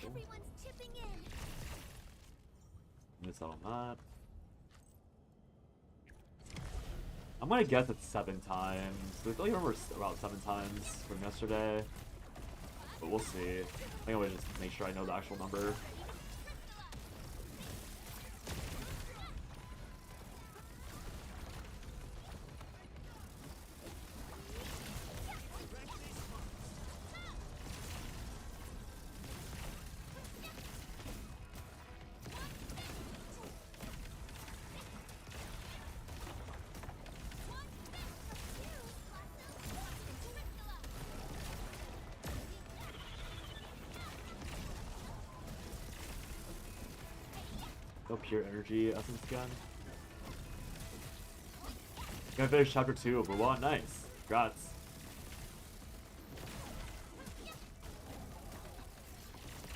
Everyone's chipping in. Miss out on that. I'm gonna guess it's 7 times. I feel like I remember about 7 times from yesterday. But we'll see. I think I'm gonna just make sure I know the actual number. No pure energy essence gun. Gonna finish chapter 2 of Wuwa. Nice. Congrats.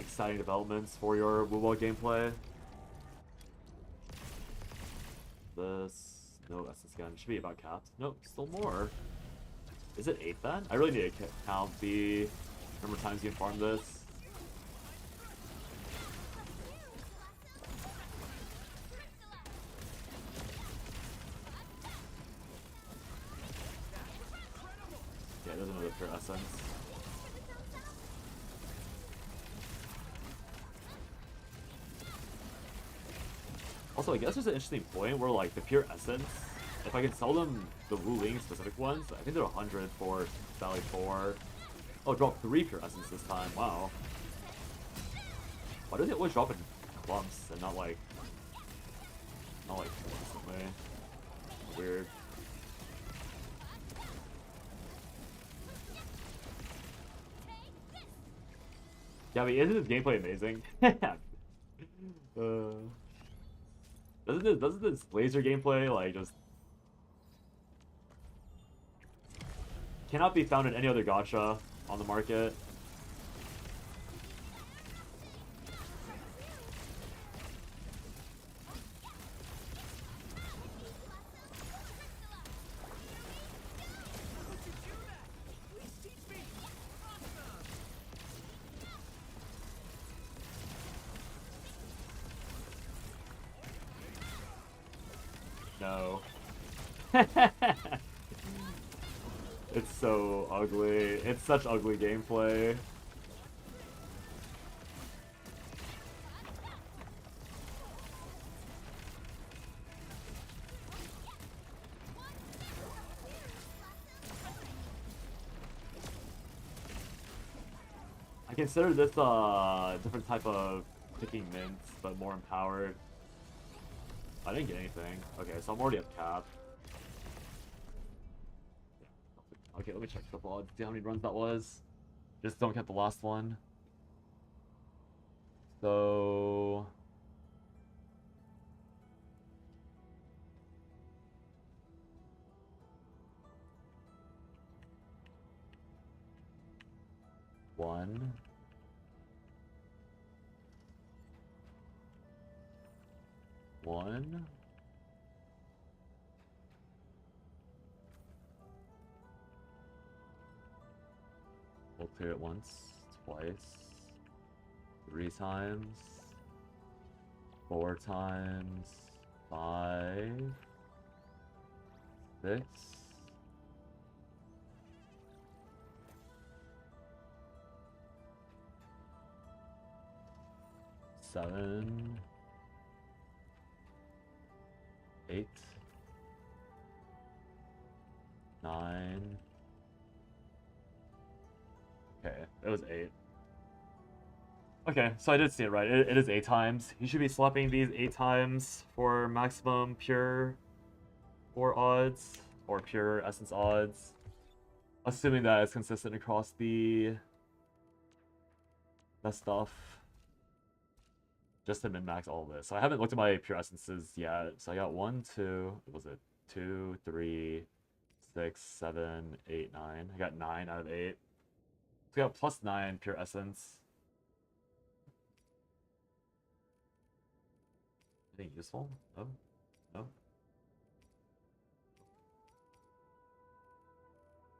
Exciting developments for your Wuwa gameplay. This. No essence gun. Should be about capped. Nope, still more. Is it 8 then? I really need to count the number of times you can farm this. pure essence. Also, I guess there's an interesting point where, like, the pure essence, if I can sell them the Wu Ling specific ones, I think they're 100 for Sally 4. Oh, drop 3 pure essence this time. Wow. Why do they always drop in clumps and not like consistently? Weird. Yeah, I mean, isn't this gameplay amazing? Doesn't this laser gameplay like just cannot be found in any other gacha on the market? No. It's so ugly. It's such ugly gameplay. I consider this a different type of picking mints, but more empowered. I didn't get anything. Okay, so I'm already up cap. Okay, let me check the VOD, see how many runs that was. Just don't count the last one. So... One. One. We'll clear it once, twice, 3 times, 4 times, 5, 6, 7, 8, 9. Okay, it was 8. Okay, so I did see it right. It is 8 times. You should be swapping these 8 times for maximum pure or odds, or pure essence odds. Assuming that it's consistent across the stuff. Just to min-max all of this. So I haven't looked at my pure essences yet. So I got 1, 2, what was it? 2, 3, 6, 7, 8, 9. I got 9 out of 8. So we got plus 9 pure essence. Anything useful? No? No?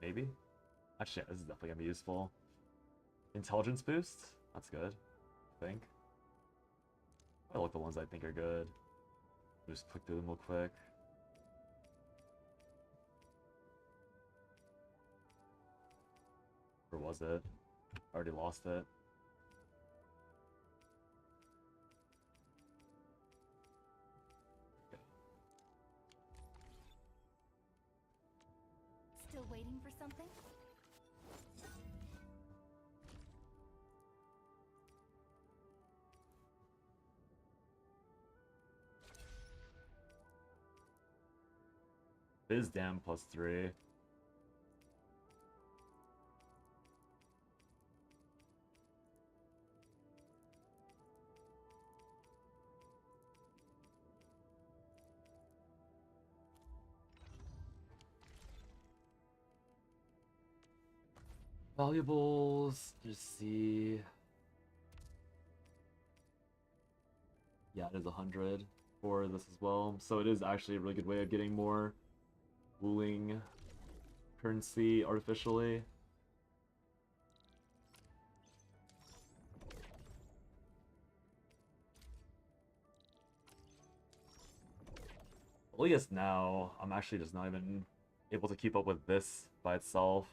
Maybe? Actually, yeah, this is definitely gonna be useful. Intelligence boost? That's good, I think. I look at the ones I think are good. Just click through them real quick. Or was it? I already lost it. Still waiting for something? Biz Dam plus 3. Valuables, just see. Yeah, it is 100 for this as well. So it is actually a really good way of getting more Wuling currency artificially. Well, I guess now I'm actually just not even able to keep up with this by itself.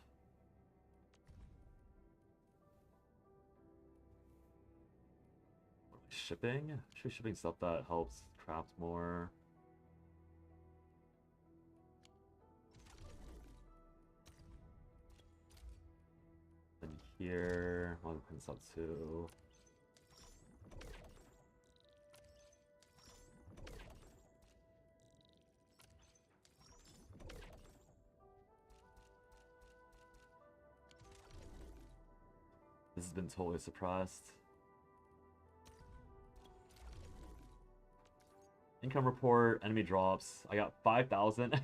shipping? Should be shipping stuff that helps craft more. And here, I'll put this up too. This has been totally suppressed. Income report, enemy drops. I got 5,000.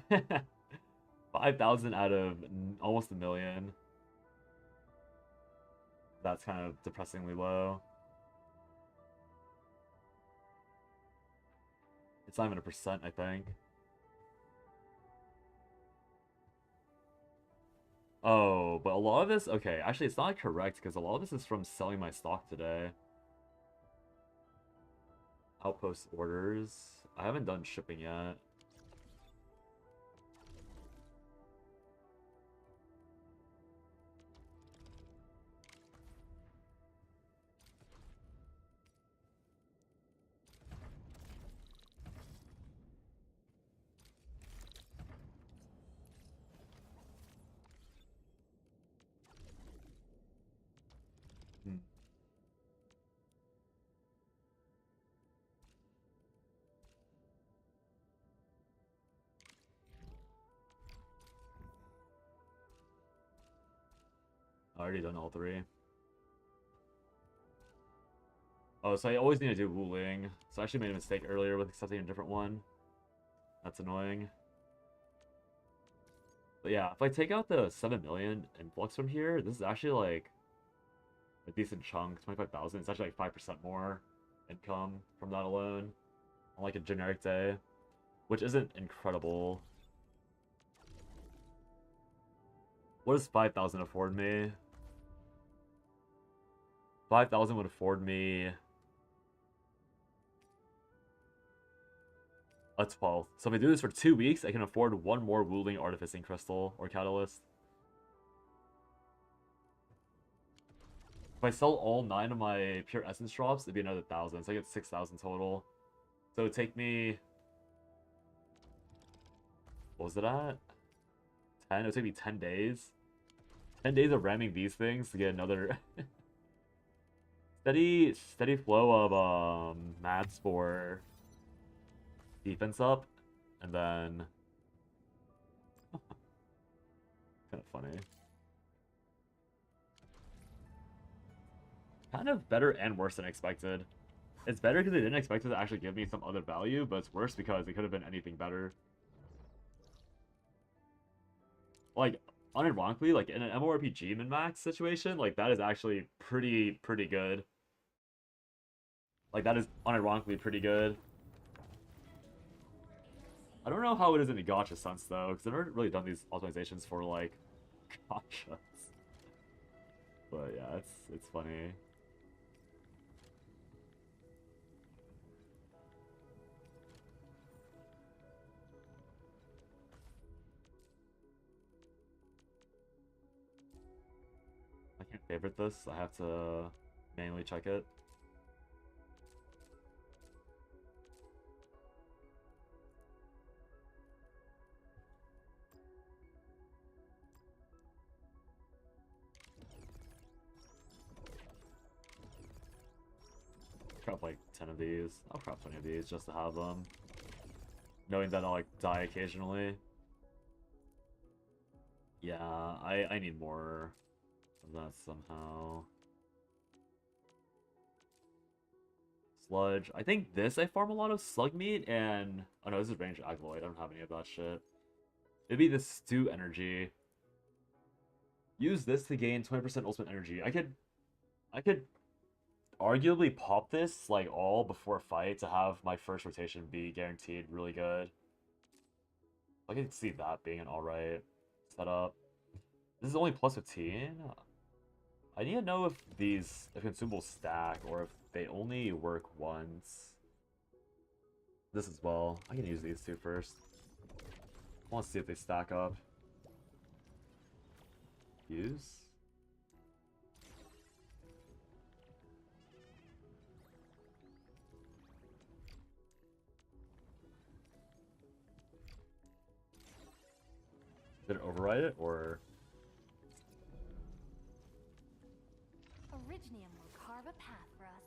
5,000 out of almost 1 million. That's kind of depressingly low. It's not even 1%, I think. Oh, but a lot of this... Okay, actually, it's not correct, because a lot of this is from selling my stock today. Outpost orders. I haven't done shipping yet. I already done all 3. Oh, so I always need to do Wuling. So I actually made a mistake earlier with accepting a different one. That's annoying. But yeah, if I take out the 7 million influx from here, this is actually like a decent chunk, 25,000. It's actually like 5% more income from that alone on like a generic day, which isn't incredible. What does 5,000 afford me? 5,000 would afford me a 12th. So if I do this for 2 weeks, I can afford 1 more Wuling Artificing Crystal or Catalyst. If I sell all 9 of my Pure Essence drops, it'd be another 1,000. So I get 6,000 total. So it'd take me... What was it at? 10? It would take me 10 days. 10 days of ramming these things to get another... steady flow of mats for defense up, and then kind of funny. Kind of better and worse than expected. It's better because they didn't expect it to actually give me some other value, but it's worse because it could have been anything better. Like, unironically, like in an MMORPG min-max situation, like that is actually pretty good. Like that is unironically pretty good. I don't know how it is in a gacha sense though, because I've never really done these optimizations for like gachas. But yeah, it's funny. I can't favorite this. I have to manually check it. Crop like 10 of these. I'll crop 20 of these just to have them. Knowing that I'll like die occasionally. Yeah, I need more of that somehow. Sludge. I think this I farm a lot of slug meat and... Oh no, this is ranged Agaloid. I don't have any of that shit. It'd be the stew energy. Use this to gain 20% ultimate energy. I could arguably pop this like all before fight to have my first rotation be guaranteed really good. I can see that being an alright setup. This is only plus 15. I need to know if these consumables stack or if they only work once. This as well. I can use these two first. I want to see if they stack up. Use. Did it override it, or? Originium will carve a path for us.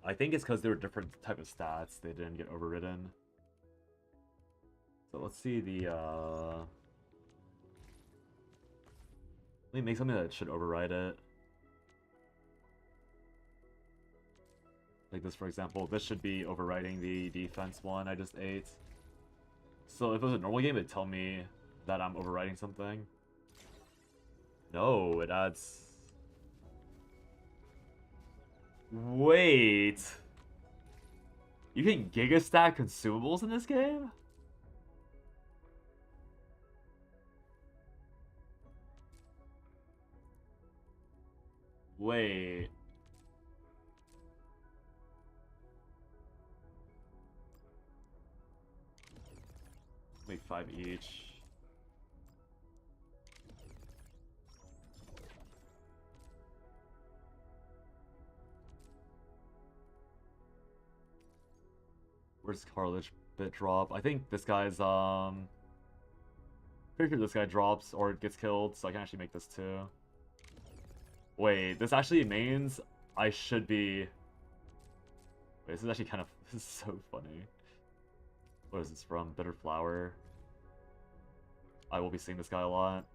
I think it's because they were different type of stats. They didn't get overridden. So let's see the, let me make something that should override it. Like this, for example. This should be overriding the defense one I just ate. So if it was a normal game, it'd tell me that I'm overriding something. No, it adds... Wait! You can gigastack consumables in this game? Wait. Make 5 each. Where's cartilage bit drop? I think this guy's pretty sure this guy drops or gets killed, so I can actually make this too. Wait, this actually means I should be... Wait, this is actually kind of... This is so funny. What is this from? Bitter Flower. I will be seeing this guy a lot.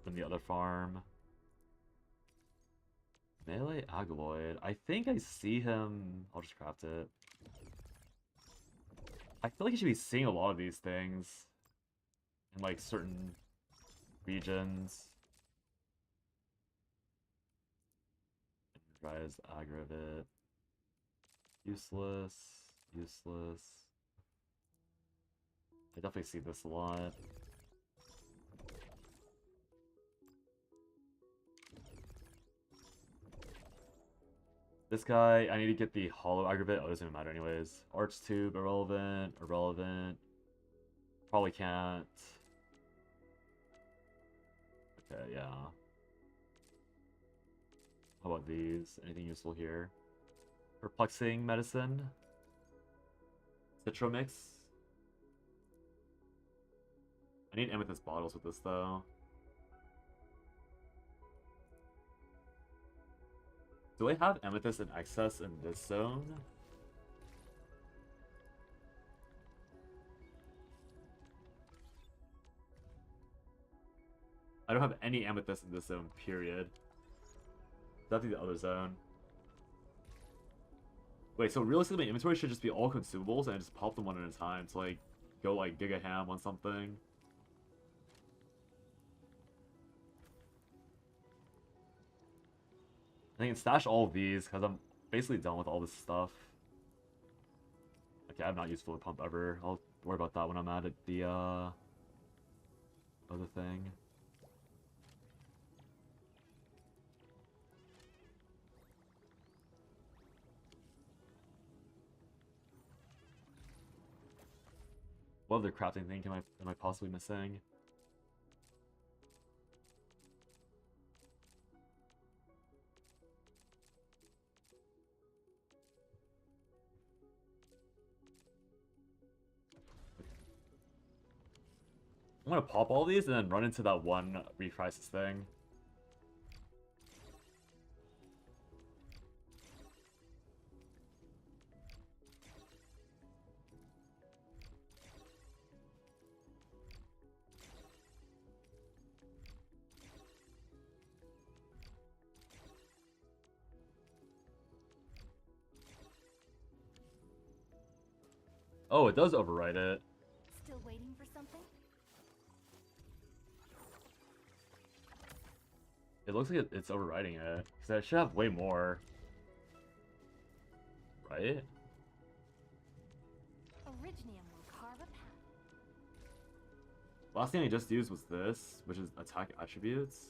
Then the other farm. Melee Agaloid. I think I see him... I'll just craft it. I feel like you should be seeing a lot of these things. In like certain regions. Rise Aggravate. Useless. Useless. I definitely see this a lot. This guy, I need to get the Hollow Aggravate. Oh, it doesn't even matter anyways. Arch Tube, irrelevant, irrelevant. Probably can't. Okay, yeah. How about these? Anything useful here? Perplexing Medicine. Citromix. I need amethyst bottles with this though. Do I have amethyst in excess in this zone? I don't have any amethyst in this zone, period. That's the other zone. Wait, so realistically my inventory should just be all consumables and I just pop them one at a time to like go like giga ham on something. I can stash all of these because I'm basically done with all this stuff. Okay, I've not used Fluid Pump ever. I'll worry about that when I'm at the other thing. What other crafting thing am I possibly missing? I'm gonna pop all these and then run into that one recrisis thing. Oh, it does override it. Still waiting for something? It looks like it's overriding it. Because I should have way more. Right? Originium will carve a path. Last thing I just used was this, which is attack attributes.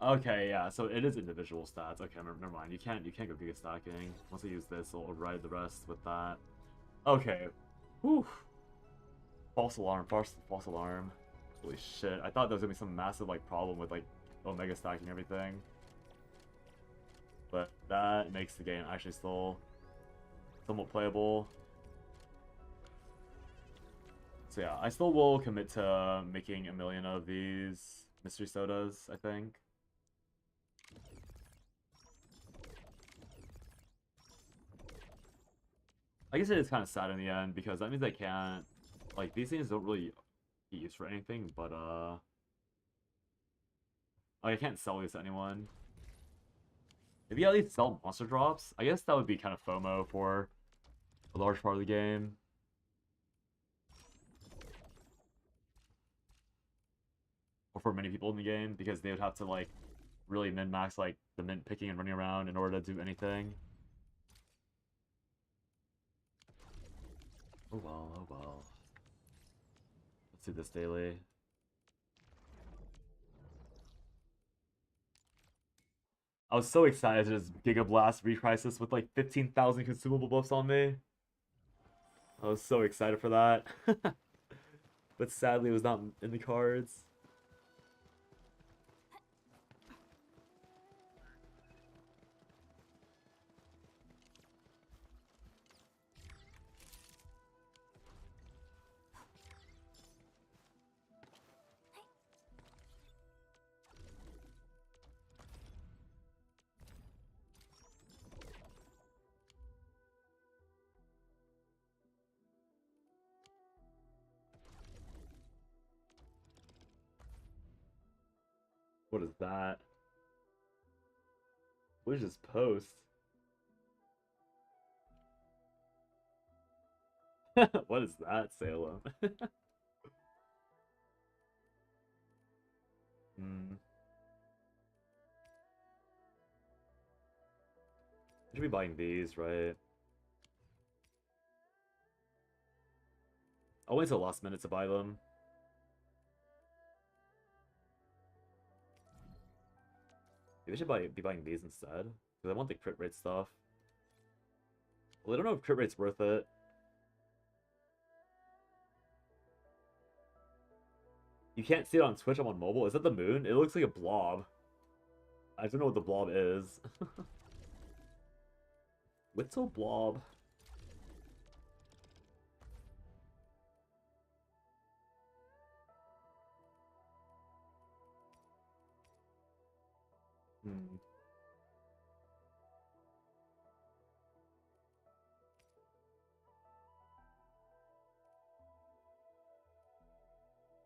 Okay, yeah, so it is individual stats. Okay, never mind. You can't go Giga stacking. Once I use this, I'll override the rest with that. Okay. Whew. False alarm, false alarm. Holy shit. I thought there was gonna be some massive like problem with like Omega stacking everything. But that makes the game actually still somewhat playable. So yeah, I still will commit to making 1,000,000 of these mystery sodas, I think. I guess it is kind of sad in the end because that means I can't, like, these things don't really get used for anything, but like, I can't sell these to anyone. Maybe at least sell monster drops. I guess that would be kind of FOMO for a large part of the game. Or for many people in the game, because they would have to like really min-max like the mint picking and running around in order to do anything. Oh well, oh well. Let's do this daily. I was so excited to just Giga Blast Recrisis with like 15,000 consumable buffs on me. I was so excited for that. But sadly it was not in the cards. What is that? What is this post? What is that, Salem? Hmm. I should be buying these, right? I'll wait till the last minute to buy them. Maybe I should be buying these instead. Because I want the crit rate stuff. Well, I don't know if crit rate's worth it. You can't see it on Twitch, I'm on mobile. Is that the moon? It looks like a blob. I don't know what the blob is. Little blob. Hmm.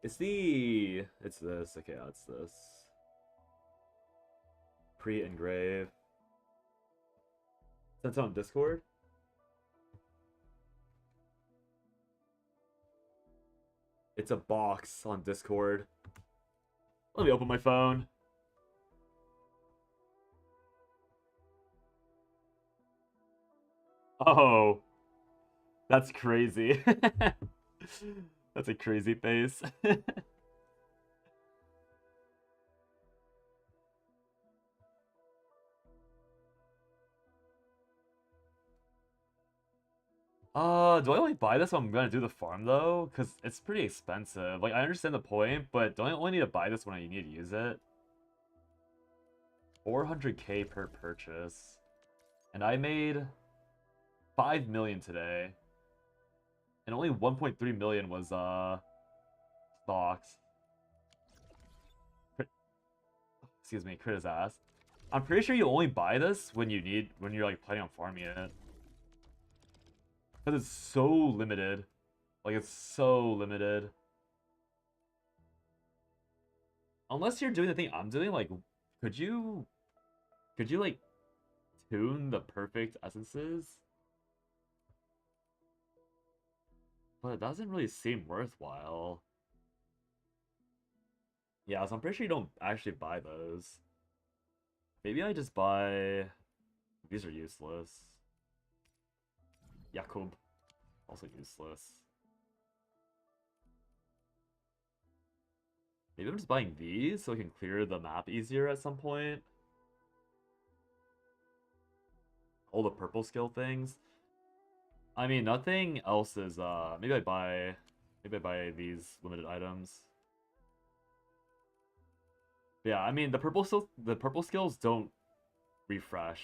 It's this. Okay, it's this. Pre-engrave. Sent on Discord? It's a box on Discord. Let me open my phone. Oh. That's crazy. That's a crazy face. Do I only buy this when I'm gonna do the farm though? Because it's pretty expensive. Like, I understand the point, but don't I only need to buy this when I need to use it? 400k per purchase. And I made 5 million today. And only 1.3 million was, stocks. Excuse me, crit his ass. I'm pretty sure you only buy this when you're like planning on farming it. Because it's so limited. Like, it's so limited. Unless you're doing the thing I'm doing, like, could you like, tune the perfect essences? But it doesn't really seem worthwhile. Yeah, so I'm pretty sure you don't actually buy those. Maybe I just buy... These are useless. Jakub. Also useless. Maybe I'm just buying these so I can clear the map easier at some point. All the purple skill things. I mean, nothing else is, maybe I buy these limited items. Yeah, I mean, the purple skills don't refresh.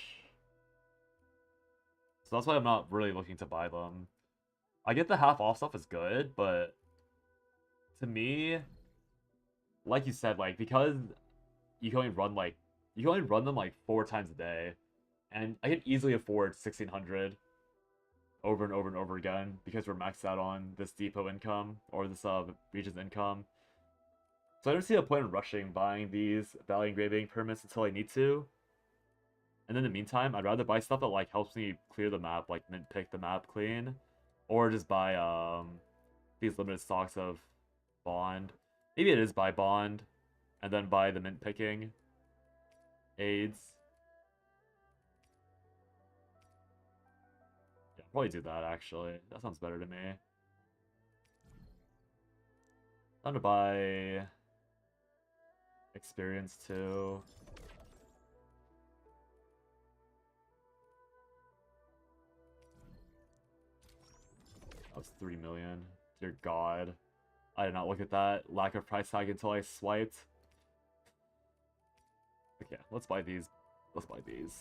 So that's why I'm not really looking to buy them. I get the half off stuff is good, but to me, like you said, like, because you can only run them like 4 times a day, and I can easily afford 1600 over and over and over again because we're maxed out on this depot income or this region's income. So I don't see a point in rushing buying these value engraving permits until I need to. And in the meantime, I'd rather buy stuff that like helps me clear the map, like mint pick the map clean, or just buy these limited stocks of bond. Maybe it is buy bond, and then buy the mint picking aids. Yeah, I'll probably do that actually. That sounds better to me. Time to buy experience too. That was 3 million. Dear God. I did not look at that lack of price tag until I swiped. Okay, let's buy these. Let's buy these.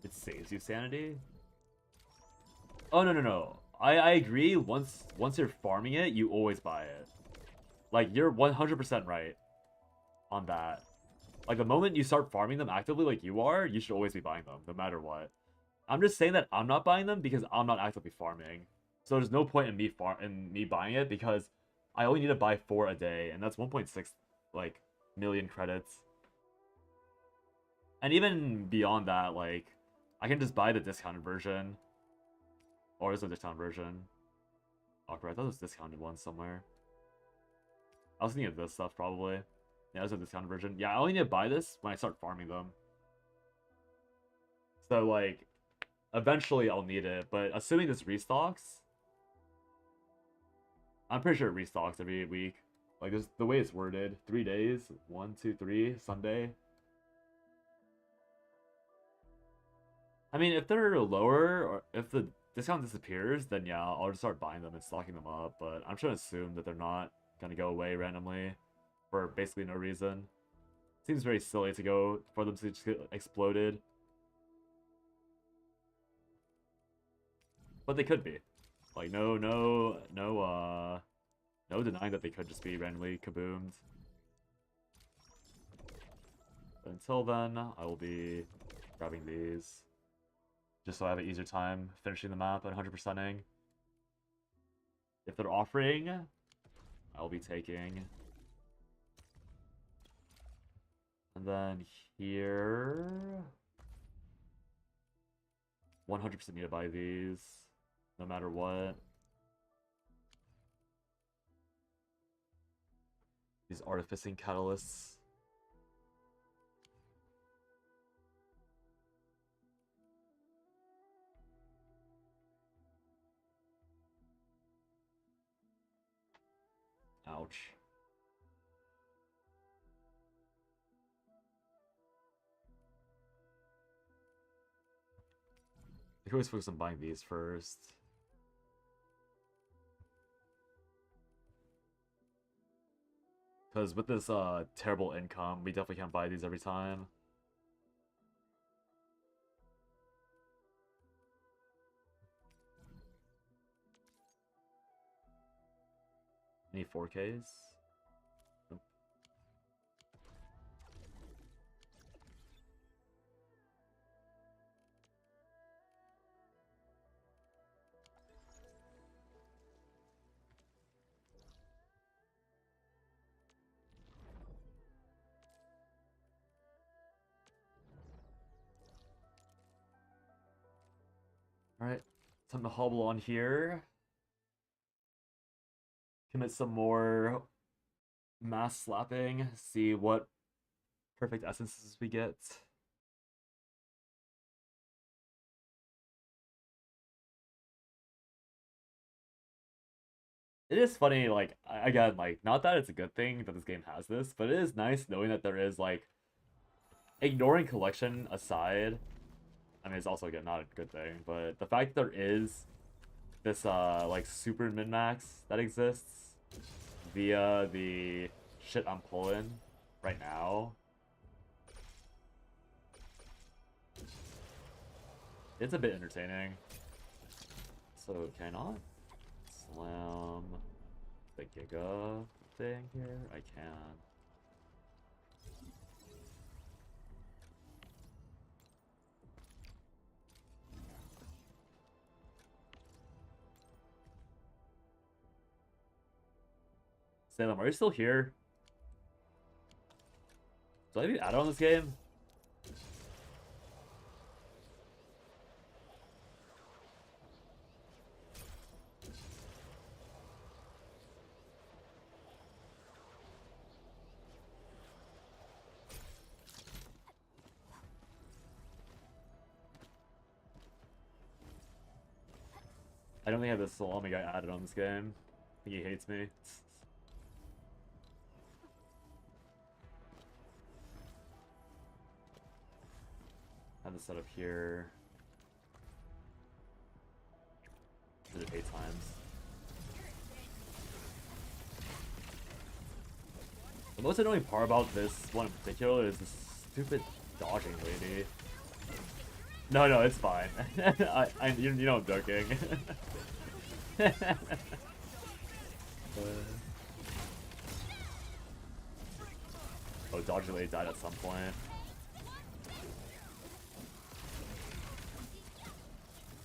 It saves you sanity? Oh, no. I agree. Once you're farming it, you always buy it. Like, you're 100% right on that. Like, the moment you start farming them actively like you are, you should always be buying them, no matter what. I'm just saying that I'm not buying them because I'm not actively farming. So there's no point in me buying it because I only need to buy 4 a day, and that's 1.6 like million credits. And even beyond that, like, I can just buy the discounted version. Or is it a discounted version? Awkward, I thought it was a discounted one somewhere. I was thinking of this stuff probably. Yeah, there's a discounted version. Yeah, I only need to buy this when I start farming them. So, like, eventually I'll need it, but assuming this restocks, I'm pretty sure it restocks every week. Like, this, the way it's worded, 3 days, 1, 2, 3, Sunday. I mean, if they're lower, or if the discount disappears, then yeah, I'll just start buying them and stocking them up, but I'm trying to assume that they're not gonna go away randomly for basically no reason. Seems very silly to go for them to just get exploded. But they could be. Like, no denying that they could just be randomly kaboomed. But until then, I will be grabbing these. Just so I have an easier time finishing the map and 100%ing. If they're offering, I'll be taking. And then here... 100% need to buy these, no matter what. These artificing catalysts. Ouch. I can always focus on buying these first. Because with this terrible income, we definitely can't buy these every time. Any 4Ks? Nope. Alright, time to hobble on here. Commit some more mass slapping, see what perfect essences we get. It is funny, like, again, like, not that it's a good thing that this game has this, but it is nice knowing that there is, like, ignoring collection aside, I mean, it's also, again, not a good thing, but the fact that there is this, like, super min-max that exists via the shit I'm pulling right now, it's a bit entertaining. So, can I not slam the Giga thing here? I can. Salem, are you still here? Do I be added on this game? I don't think I have the salami guy added on this game. I think he hates me. Have this set up here. Did it 8 times. The most annoying part about this one in particular is this stupid dodging lady. No, no, it's fine. You know I'm joking. Oh, dodging lady died at some point.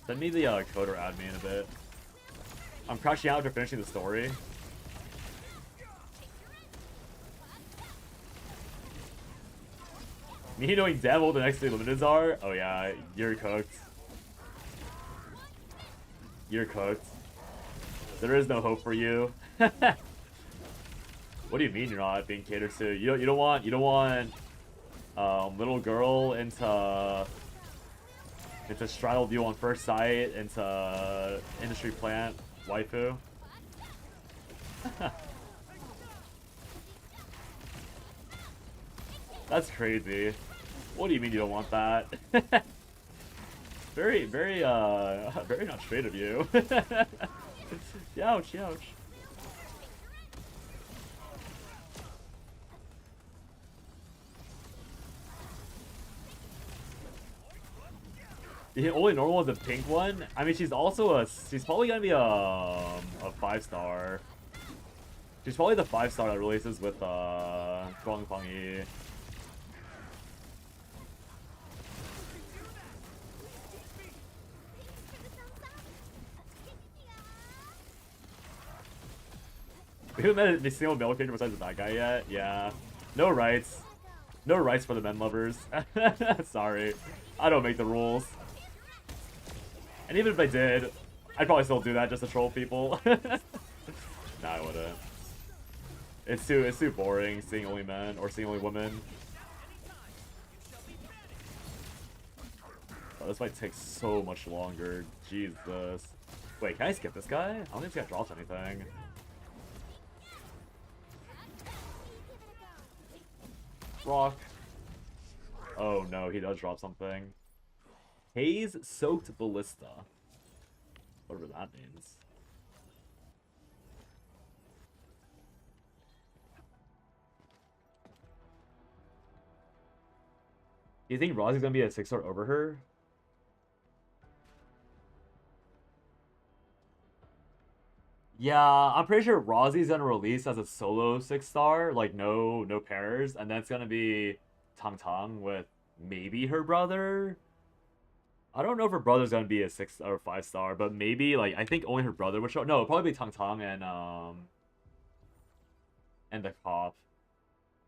Send me the code or add me in a bit. I'm crashing out after finishing the story. Me knowing damn well the next 3 limiteds are? Oh yeah, you're cooked. You're cooked. There is no hope for you. What do you mean you're not being catered to? You don't want little girl into straddle view on first sight into industry plant waifu? That's crazy. What do you mean you don't want that? Very not straight of you. Ouch, ouch. The only normal is the pink one. I mean, she's probably gonna be a 5-star. She's probably the 5-star that releases with Guang Fangyi. We haven't met a single male character besides that guy yet. Yeah, no rights. No rights for the men lovers. Sorry, I don't make the rules. And even if I did, I'd probably still do that just to troll people. Nah, I wouldn't. It's too boring seeing only men or seeing only women. Oh, this might take so much longer. Jesus. Wait, can I skip this guy? I don't think this guy drops anything. Rock. Oh no, he does drop something. Haze Soaked Ballista. Whatever that means. Do you think Rosie's gonna be a 6-star over her? Yeah, I'm pretty sure Rosie's gonna release as a solo 6-star, like no pairs, and then it's gonna be Tang Tang with maybe her brother. I don't know if her brother's gonna be a 6 or 5-star, but maybe like I think only her brother would show. No, it'll probably be Tang Tang and the cop.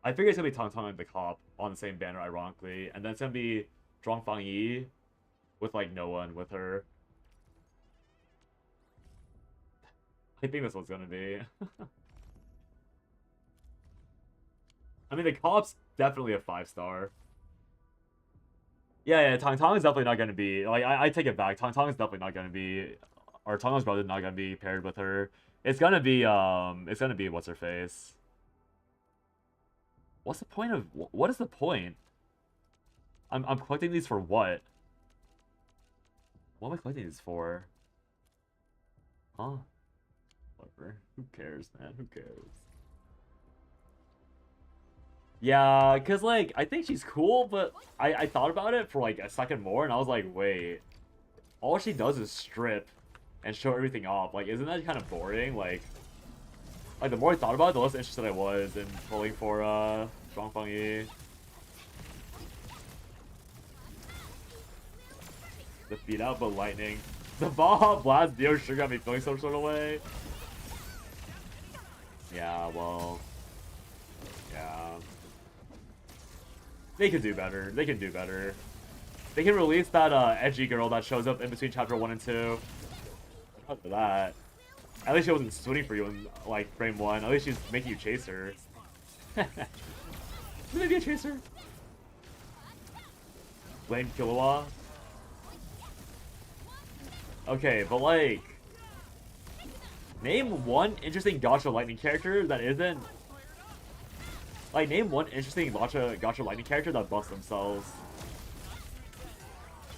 I figure it's gonna be Tang Tang and the cop on the same banner, ironically, and then it's gonna be Zhuang Fangyi with like no one with her. I think that's what it's gonna be. I mean, the cop's definitely a 5-star. Yeah, Tang Tang is definitely not gonna be like I take it back. Tang Tang is definitely not gonna be Or Tonga's brother not gonna be paired with her. It's gonna be what's her face. What's the point of what is the point? I'm collecting these for what? What am I collecting these for? Huh? Whatever. Who cares, man? Who cares? Yeah, cause like I think she's cool, but I thought about it for like a second more, and I was like, wait, all she does is strip and show everything off. Like, isn't that kind of boring? Like the more I thought about it, the less interested I was in pulling for Strong Feng Yi. The feet out, but lightning. The Baja Blast Dio sure got me feeling some sort of way. Yeah, well, yeah. They could do better. They can do better. They can release that edgy girl that shows up in between chapter 1 and 2. After that, at least she wasn't swooning for you in like frame 1. At least she's making you chase her. Maybe a chaser. Blame Killua. Okay, but like, name one interesting Gacha Lightning character that isn't. Like, name one interesting Gacha Lightning character that busts themselves.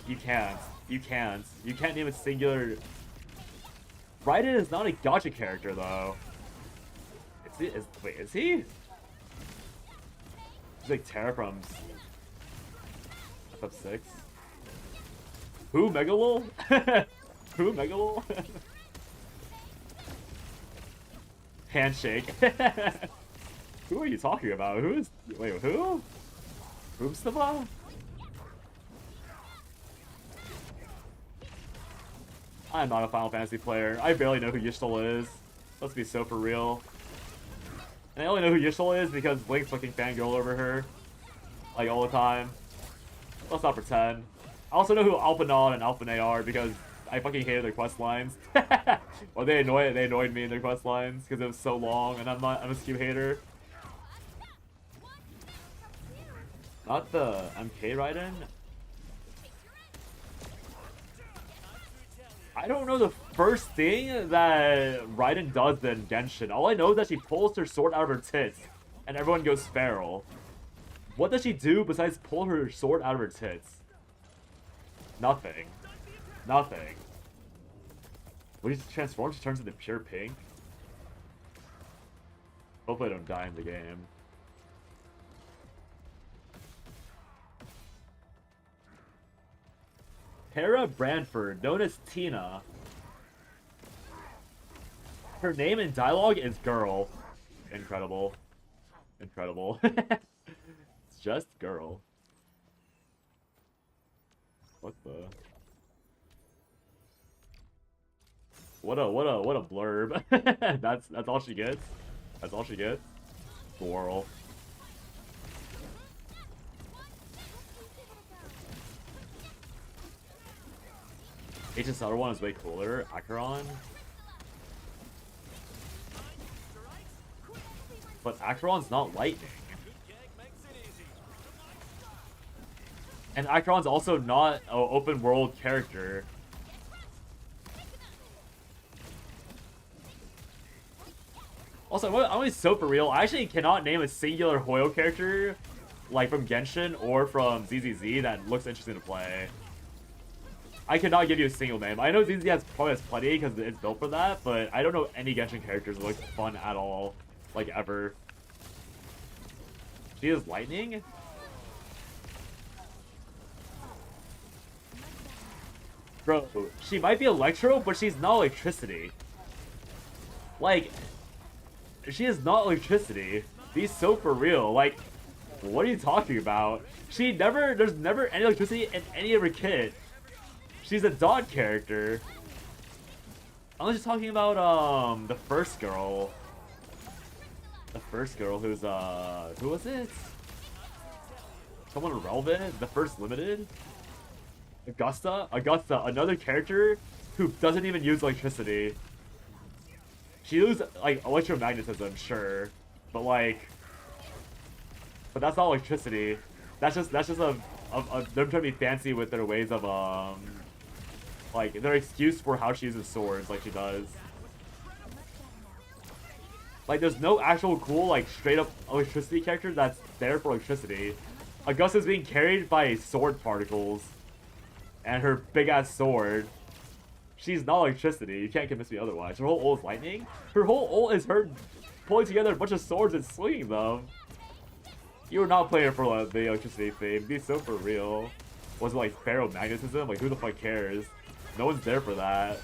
You can't. You can't. You can't name a singular. Raiden is not a Gacha character though. Wait, is he? He's like Terra from FF6. Who, Megalol? Who, Megalol? Handshake. Who are you talking about? Who is... Wait, who? Boomstava? I'm not a Final Fantasy player. I barely know who Yshtal is. Let's be so for real. And I only know who Yshtal is because Blink's fucking fangirl over her. Like, all the time. Let's not pretend. I also know who Alphanon and Alphinae are because I fucking hated their quest lines. Or they annoyed me in their quest lines because it was so long, and I'm a skew hater. Not the MK Raiden. I don't know the first thing that Raiden does in Genshin. All I know is that she pulls her sword out of her tits, and everyone goes feral. What does she do besides pull her sword out of her tits? Nothing. Nothing. When she transforms, she turns into pure pink. Hopefully I don't die in the game. Tara Branford, known as Tina. Her name in dialogue is Girl. Incredible. Incredible. It's just Girl. What the? What a blurb. That's all she gets. That's all she gets. Swirl. H's other one is way cooler. Acheron. But Acheron's not lightning. And Acheron's also not an open world character. Also, I'm only so for real. I actually cannot name a singular Hoyo character, like from Genshin or from ZZZ, that looks interesting to play. I cannot give you a single name. I know ZZZ probably has plenty because it's built for that, but I don't know any Genshin characters that look fun at all, like ever. She is lightning? Bro, she might be Electro, but she's not electricity. Like, she is not electricity. Be so for real. Like, what are you talking about? There's never any electricity in any of her kit. She's a dot character. I was just talking about, the first girl. The first girl who's, who was it? Someone irrelevant? The first limited? Augusta, another character who doesn't even use electricity. She uses, like, electromagnetism, sure. But, like... But that's not electricity. That's just them trying to be fancy with their ways of like their excuse for how she uses swords like she does. Like there's no actual cool like straight up electricity character that's there for electricity. Augusta's being carried by sword particles and her big ass sword. She's not electricity. You can't convince me otherwise. Her whole ult is lightning. Her whole ult is her pulling together a bunch of swords and swinging them. You were not playing for the electricity theme. Be so for real. Was it like ferromagnetism? Like who the fuck cares? No one's there for that.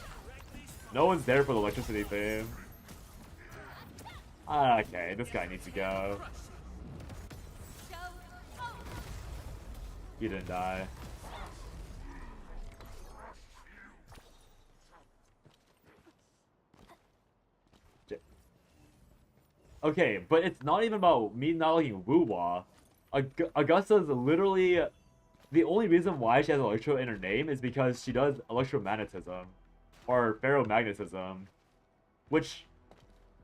No one's there for the electricity theme. Okay, this guy needs to go. He didn't die. Okay, but it's not even about me not liking Woo-Wah. Augusta's literally... The only reason why she has electro in her name is because she does electromagnetism. Or ferromagnetism. Which...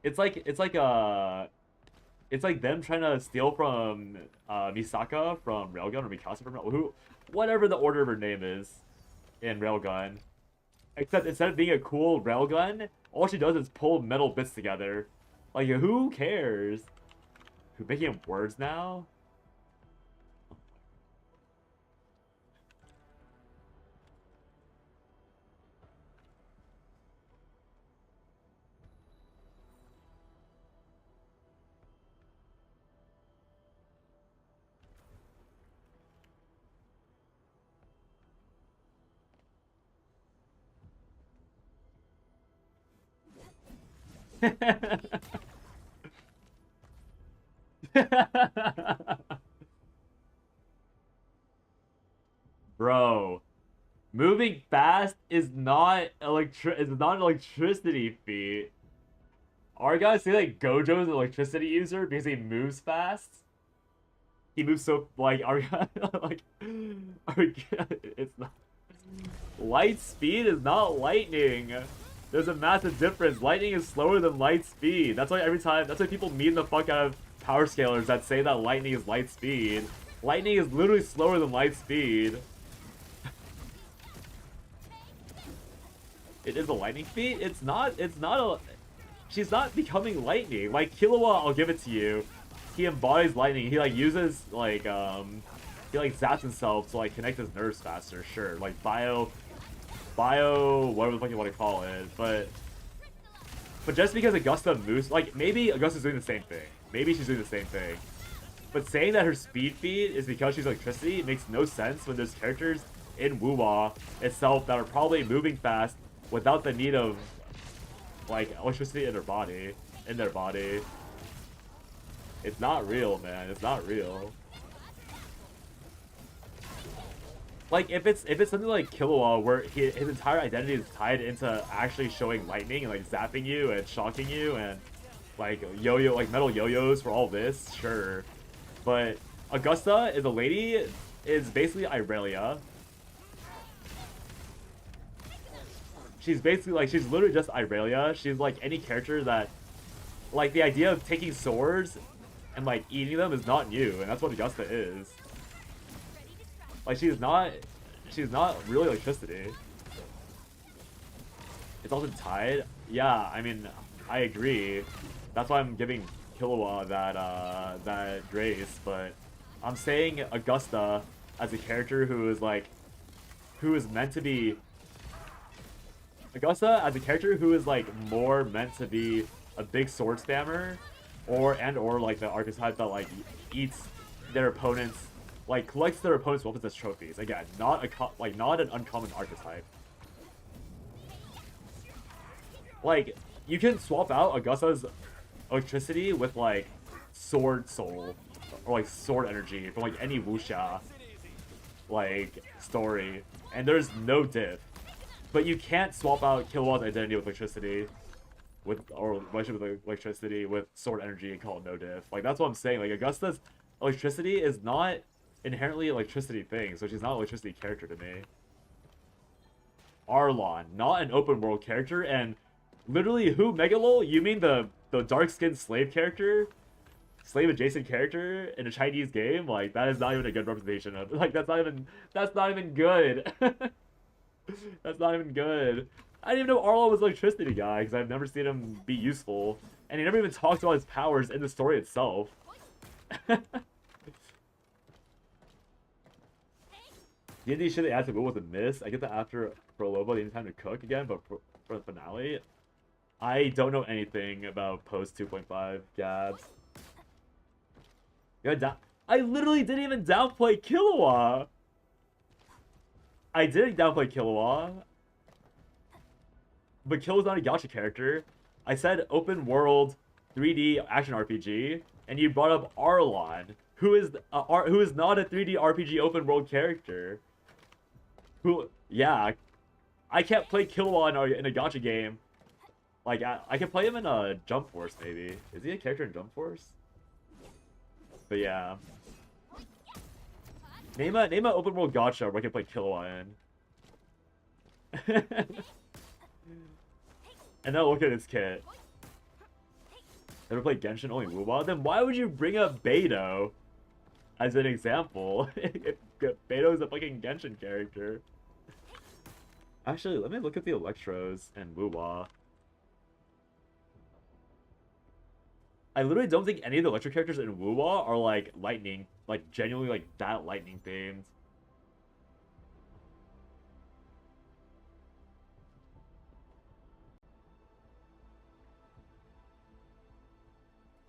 It's like them trying to steal from Misaka from Railgun, or Mikasa from who, whatever the order of her name is in Railgun. Except instead of being a cool Railgun, all she does is pull metal bits together. Like, who cares? Who's making up words now? Bro, moving fast is not an electricity feat. Are you guys say like Gojo's an electricity user because he moves fast? He moves so like it's not. Light speed is not lightning. There's a massive difference. Lightning is slower than light speed. That's why that's why people meme the fuck out of power scalers that say that lightning is light speed. Lightning is literally slower than light speed. It is a lightning feat? It's not a... She's not becoming lightning. Like, Killua, I'll give it to you. He embodies lightning. He, like, uses, like, he, like, zaps himself to, like, connect his nerves faster. Sure. Like, bio... Whatever the fuck you want to call it. But just because Augusta moves... Like, maybe Augusta's doing the same thing. Maybe she's doing the same thing. But saying that her speed feat is because she's electricity makes no sense when there's characters in Woo-Wah itself that are probably moving fast without the need of, like, electricity in their body. It's not real, man. It's not real. Like, if it's something like Killua, where his entire identity is tied into actually showing lightning and, like, zapping you and shocking you and, like, metal yo-yos for all this, sure. But Augusta is a lady, is basically Irelia. She's basically, like, she's literally just Irelia. She's, like, any character that... Like, the idea of taking swords and, like, eating them is not new, and that's what Augusta is. Like, she's not really electricity. It's also tied. Yeah, I mean, I agree. That's why I'm giving Killua that grace, but I'm saying Augusta as a character who is, like, who is meant to be... Augusta as a character who is, like, more meant to be a big sword spammer, or like the archetype that, like, eats their opponents, like, collects their opponents' weapons as trophies. Again, not an uncommon archetype. Like, you can swap out Augusta's electricity with, like, sword soul or, like, sword energy from, like, any wuxia, like, story, and there's no diff. But you can't swap out Killua's identity with electricity, with electricity with sword energy and call it no diff. Like, that's what I'm saying. Like, Augusta's electricity is not inherently electricity thing, so she's not an electricity character to me. Arlon, not an open world character, and literally who, Megalol? You mean the dark-skinned slave character? Slave adjacent character in a Chinese game? Like, that is not even a good representation of, like, that's not even good. That's not even good. I didn't even know Arlo was an electricity guy because I've never seen him be useful. And he never even talks about his powers in the story itself. D&D shit they added to Will was a miss. I get that after Prolobo they need time to cook again, but for the finale, I don't know anything about post 2.5 Gabs. I literally didn't even downplay Killua! I didn't downplay Killua. But Killua's not a gacha character. I said open world 3D action RPG, and you brought up Arlon, who is not a 3D RPG open world character. Yeah, I can't play Killua in a gacha game. Like, I can play him in a Jump Force, maybe. Is he a character in Jump Force? But yeah. Name a open world gacha where I can play Killua in. And now look at his kit. Never played Genshin, only Wuba? Then why would you bring up Beto as an example? If Beto's a fucking Genshin character. Actually, let me look at the Electros and Wuba. I literally don't think any of the Electro characters in Wuba are like lightning, like genuinely like that lightning themed.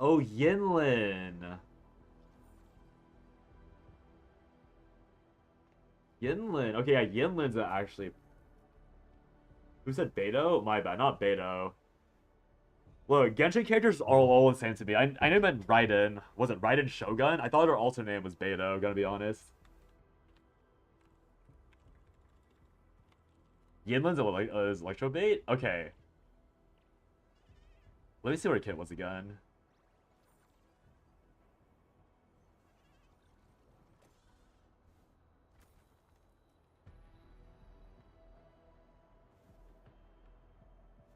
Oh, Yinlin. Yinlin. Okay, yeah, Yinlin's actually... Who said Beto? My bad, not Beto. Look, Genshin characters are all the same to me. I knew it meant Raiden. Was it Raiden Shogun? I thought her alternate name was Beto, gonna be honest. Yinlin's is Electro Bait? Okay. Let me see where Kit was again.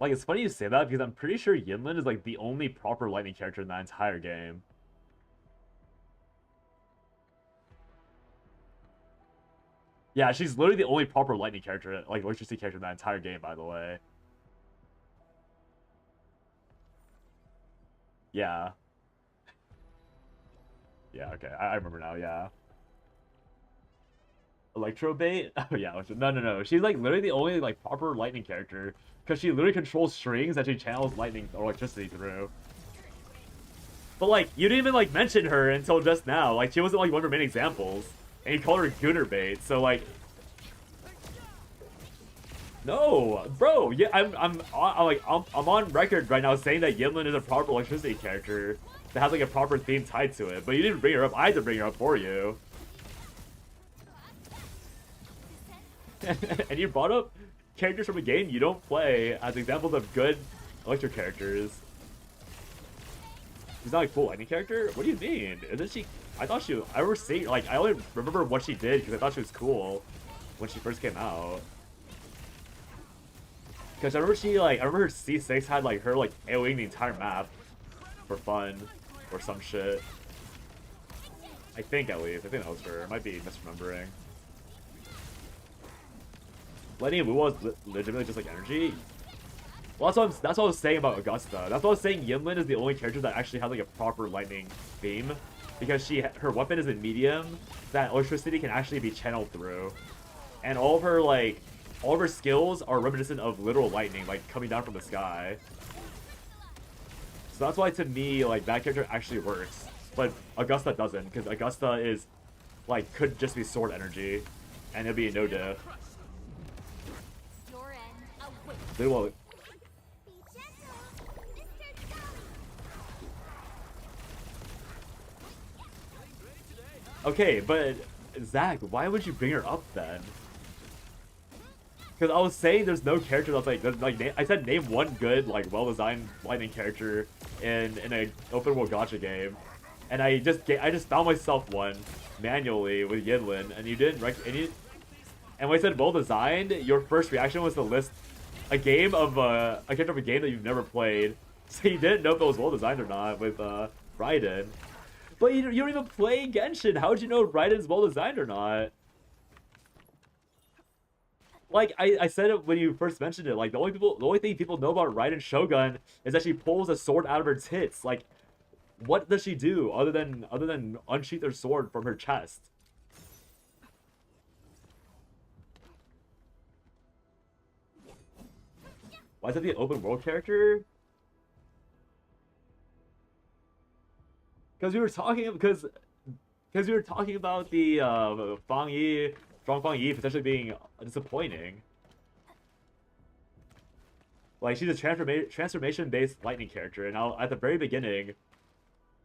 Like, it's funny you say that because I'm pretty sure Yinlin is like the only proper lightning character in that entire game. Yeah, she's literally the only proper lightning character, like electricity character in that entire game, by the way. Yeah. Yeah, okay. I remember now, yeah. Electro Bait? Oh yeah, no. She's like literally the only like proper lightning character. Because she literally controls strings that she channels lightning or electricity through. But like, you didn't even like mention her until just now. Like, she wasn't like one of her main examples. And you called her Gunner Bait, so like... No, bro, yeah, I'm on record right now saying that Yinlin is a proper electricity character that has like a proper theme tied to it. But you didn't bring her up, I had to bring her up for you. And you brought up characters from a game you don't play as examples of good electro characters. She's not a cool lightning character? What do you mean? Isn't she? I thought she... I remember seeing... Like, I only remember what she did because I thought she was cool when she first came out. Because I remember she, like... I remember her C6 had, like, her, like, AoEing the entire map for fun or some shit. I think, at least. I think that was her. I might be misremembering. Lightning and Wu was legitimately just like energy. Well, that's what I was saying about Augusta. That's what I was saying. Yinlin is the only character that actually has like a proper lightning theme, because her weapon is in medium that electricity can actually be channeled through, and all of her skills are reminiscent of literal lightning, like coming down from the sky. So that's why to me, like, that character actually works, but Augusta doesn't, because Augusta is like could just be sword energy, and it'd be a no diff. Well, okay, but Zach, why would you bring her up then? Because I was saying there's no character that's like I said name one good like well-designed lightning character in a open world gacha game, and I just found myself one manually with Yinlin, and you didn't and when I said well-designed, your first reaction was to list a game of a character of a game that you've never played, so you didn't know if it was well designed or not with Raiden. But you don't even play Genshin. How would you know if Raiden's well designed or not? Like I said it when you first mentioned it. Like the only thing people know about Raiden Shogun is that she pulls a sword out of her tits. Like, what does she do other than unsheath her sword from her chest? Why is that the open world character? Because we were talking because we were talking about the Fang Yi, strong Fang Yi potentially being disappointing. Like, she's a transformation-based lightning character, and at the very beginning,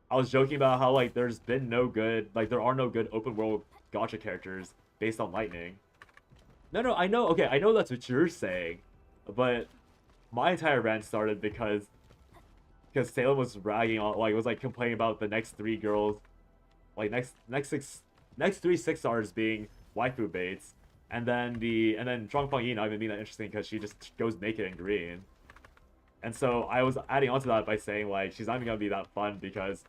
I was joking about how, like, there are no good open world gacha characters based on lightning. No, I know, okay, I know that's what you're saying, but my entire rant started because Salem was ragging on, like, was like complaining about the next three girls, like next three 6-stars being waifu baits, and then Zhang Fangyi not even being that interesting because she just goes naked in green. And so I was adding on to that by saying, like, she's not even gonna be that fun because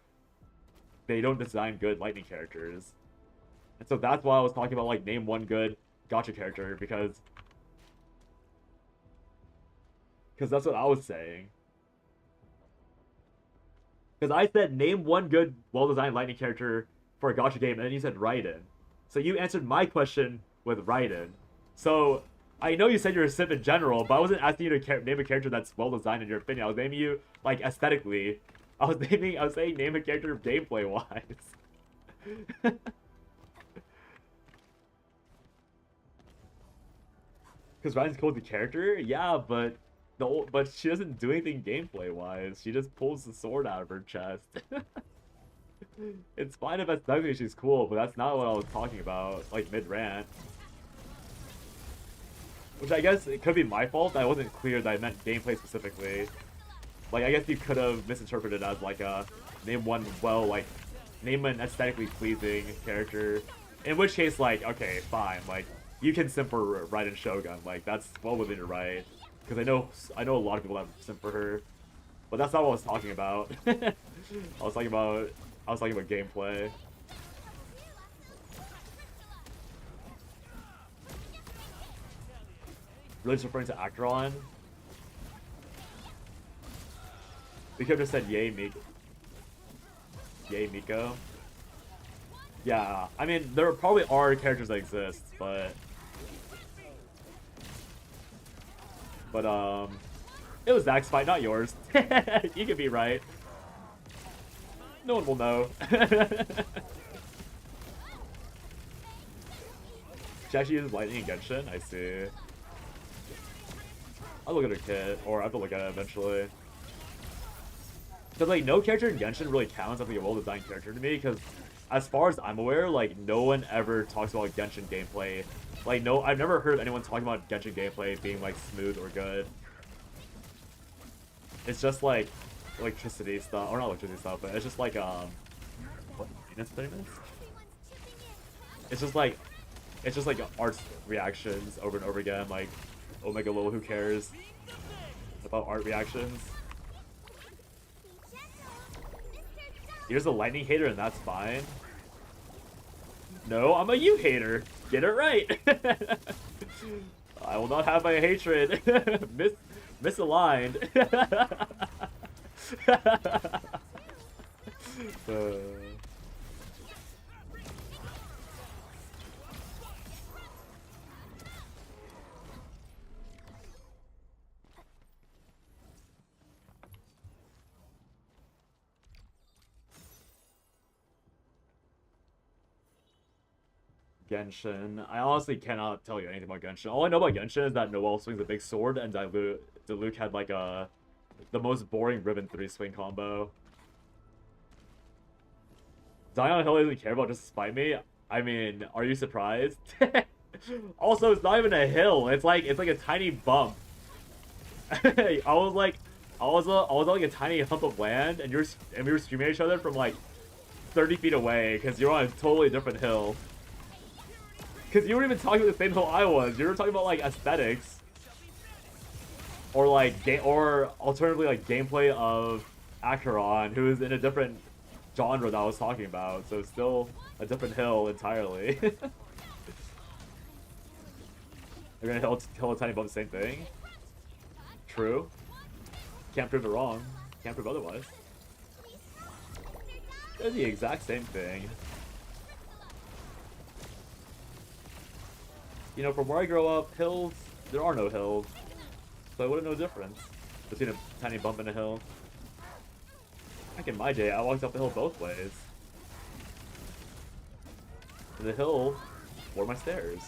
they don't design good lightning characters. And so that's why I was talking about, like, name one good gacha character, because that's what I was saying. Because I said, name one good, well-designed lightning character for a gacha game, and then you said Raiden. So you answered my question with Raiden. So I know you said you're a simp in general, but I wasn't asking you to name a character that's well-designed in your opinion. I was naming you, like, aesthetically. I was saying name a character gameplay-wise. Because Raiden's cool with the character? Yeah, but she doesn't do anything gameplay-wise. She just pulls the sword out of her chest. It's fine if aesthetically she's cool, but that's not what I was talking about, like, mid-rant. Which I guess it could be my fault. I wasn't clear that I meant gameplay specifically. Like, I guess you could have misinterpreted it as, like, name an aesthetically pleasing character. In which case, like, okay, fine. Like, you can simp for Raiden Shogun. Like, that's well within your right. Because I know a lot of people that simp for her. But that's not what I was talking about. I was talking about gameplay. Really just referring to Acheron? We could have just said yay Miko. Yeah, I mean, there probably are characters that exist, but it was Zach's fight, not yours. You could be right. No one will know. She actually uses lightning in Genshin? I see. I'll look at her kit, or I have to look at it eventually. But, like, no character in Genshin really counts as, like, a well-designed character to me, because as far as I'm aware, like, no one ever talks about Genshin gameplay. Like, no, I've never heard of anyone talking about Genshin gameplay being, like, smooth or good. It's just, like, electricity stuff, or not electricity stuff, but it's just, like, what, maintenance payments? It's just, like, art reactions over and over again, like, Omega Lol, who cares about art reactions? Here's a lightning hater and that's fine. No, I'm a you hater. Get it right. I will not have my hatred misaligned. Genshin. I honestly cannot tell you anything about Genshin. All I know about Genshin is that Noelle swings a big sword and Diluc had like the most boring ribbon 3-swing combo. Zion Hill doesn't care about just to spite me. I mean, are you surprised? Also, it's not even a hill. It's like a tiny bump. I was on like a tiny hump of land, and we were screaming at each other from like 30 feet away because you're on a totally different hill. Because you weren't even talking about the same hill I was. You were talking about like aesthetics, or like or alternatively like gameplay of Acheron, who is in a different genre that I was talking about. So it's still a different hill entirely. They're gonna kill a tiny bump the same thing. True. Can't prove it wrong. Can't prove otherwise. They're the exact same thing. You know, from where I grow up, hills, there are no hills. So I wouldn't know the difference between a tiny bump and a hill. Back in my day, I walked up the hill both ways. And the hill were my stairs.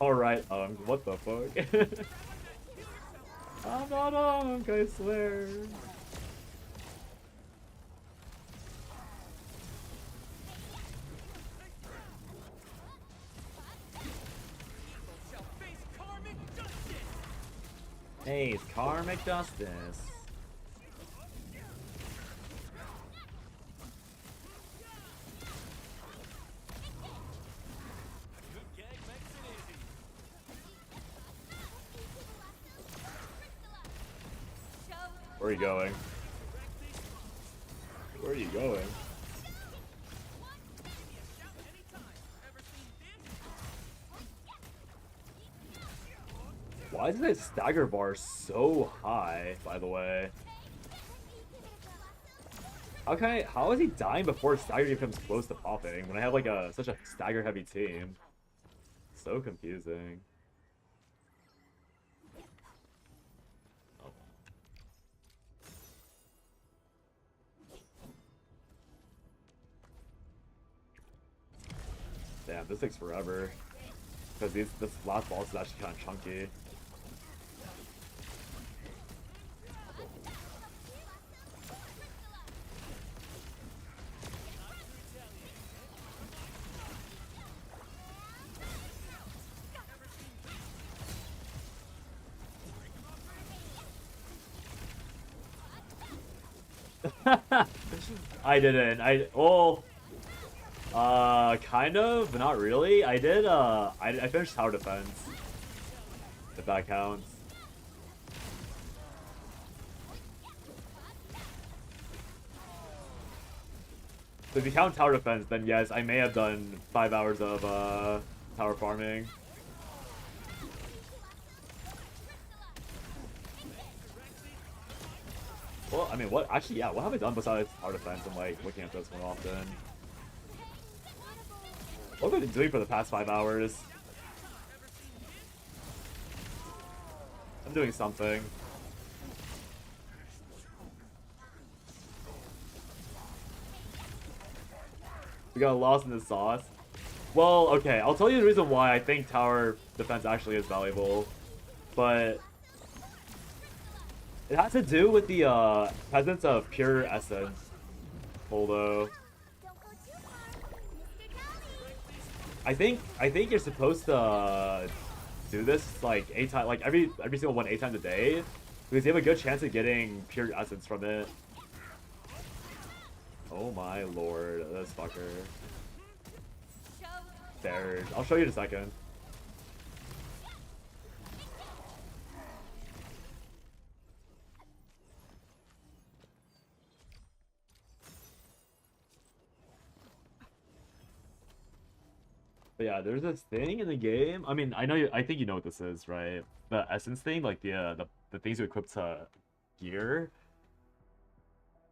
Alright, what the fuck? I'm not I swear. Hey, it's karmic justice. Where are you going? Where are you going? Why is that stagger bar so high, by the way? How is he dying before stagger becomes close to popping when I have like such a stagger heavy team? So confusing. Damn, this takes forever. Because this last boss is actually kind of chunky. I didn't. Kind of, but not really. I did, I finished tower defense. If that counts. So if you count tower defense, then yes, I may have done 5 hours of, tower farming. Well, I mean, what? Actually, yeah, what have I done besides tower defense and, like, looking at this more often? What have I been doing for the past 5 hours? I'm doing something. We got lost in the sauce. Well, okay, I'll tell you the reason why I think tower defense actually is valuable. But it has to do with the presence of pure essence. Although I think you're supposed to do this like 8 times, like every single one 8 times a day, because you have a good chance of getting pure essence from it. Oh my lord, this fucker. There, I'll show you in a second. But yeah, there's this thing in the game. I mean, I think you know what this is, right? The essence thing, like the things you equip to gear.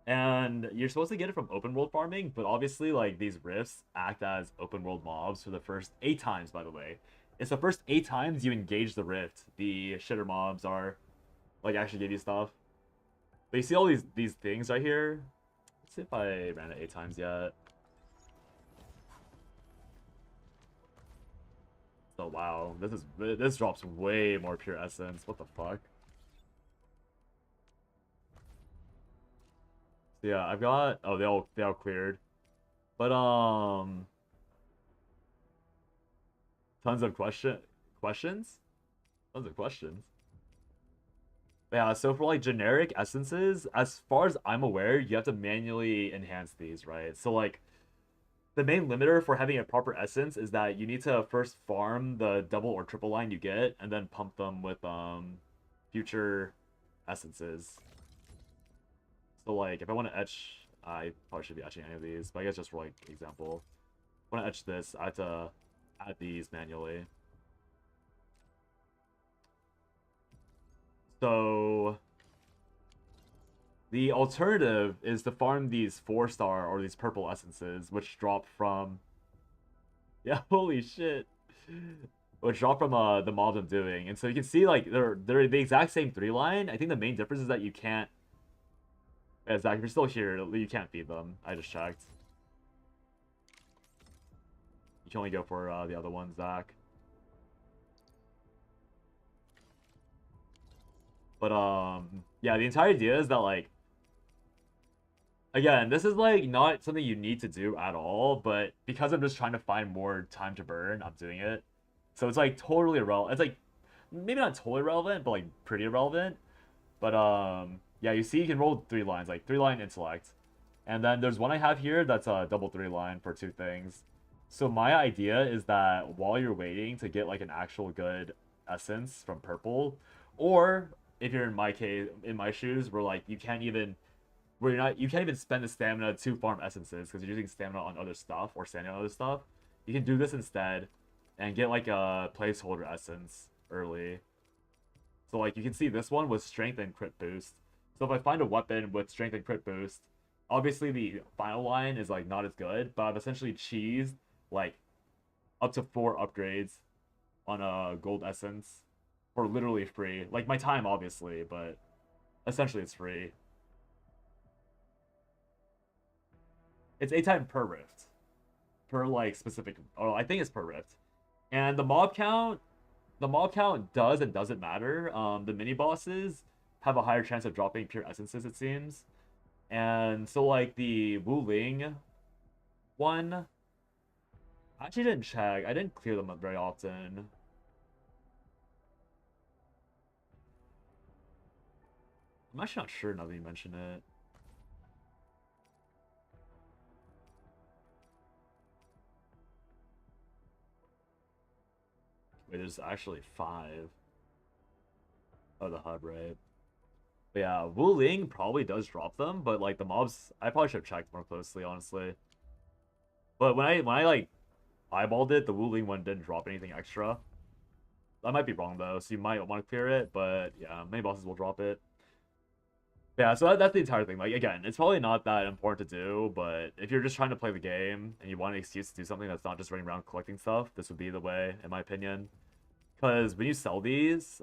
And you're supposed to get it from open world farming, but obviously, like, these rifts act as open world mobs for the first 8 times, by the way. It's the first 8 times you engage the rift, the shitter mobs are, like, actually give you stuff. But you see all these things right here? Let's see if I ran it 8 times yet. Oh wow, this drops way more pure essence. What the fuck? So yeah, I've got they all cleared. But tons of questions? Tons of questions. But yeah, so for like generic essences, as far as I'm aware, you have to manually enhance these, right? So like the main limiter for having a proper essence is that you need to first farm the double or triple line you get and then pump them with future essences. So like if I want to etch, I probably should be etching any of these, but I guess just for like example, if I want to etch this, I have to add these manually. So the alternative is to farm these 4-star or these purple essences, which drop from... Yeah, holy shit. Which drop from the mobs I'm doing. And so you can see, like, they're the exact same 3-line. I think the main difference is that you can't... Yeah, Zach, if you're still here, you can't feed them. I just checked. You can only go for the other one, Zach. But, yeah, the entire idea is that, like, again, this is, like, not something you need to do at all, but because I'm just trying to find more time to burn, I'm doing it. So it's, like, totally irrelevant. It's, like, maybe not totally relevant, but, like, pretty irrelevant. But, yeah, you see you can roll 3 lines, like, 3-line intellect. And then there's one I have here that's a double 3-line for 2 things. So my idea is that while you're waiting to get, like, an actual good essence from purple, or if you're in my case, in my shoes, where like you can't even spend the stamina to farm essences because you're using stamina on other stuff or stamina on other stuff. You can do this instead and get like a placeholder essence early. So like you can see this one with strength and crit boost. So if I find a weapon with strength and crit boost, obviously the final line is like not as good, but I've essentially cheesed like up to 4 upgrades on a gold essence for literally free. Like my time obviously, but essentially it's free. It's 8 times per rift. Per like specific, oh I think it's per rift. And the mob count does and doesn't matter. The mini bosses have a higher chance of dropping pure essences, it seems. And so like the Wu Ling one, I actually didn't check. I didn't clear them up very often. I'm actually not sure now that you mention it. Wait, there's actually 5. Oh, the hub, right? But yeah, Wu Ling probably does drop them, but like the mobs, I probably should have checked more closely, honestly. But when I like eyeballed it, the Wu Ling one didn't drop anything extra. I might be wrong though, so you might want to clear it, but yeah, many bosses will drop it. Yeah, so that's the entire thing. Like, again, it's probably not that important to do, but if you're just trying to play the game and you want an excuse to do something that's not just running around collecting stuff, this would be the way, in my opinion. Because when you sell these,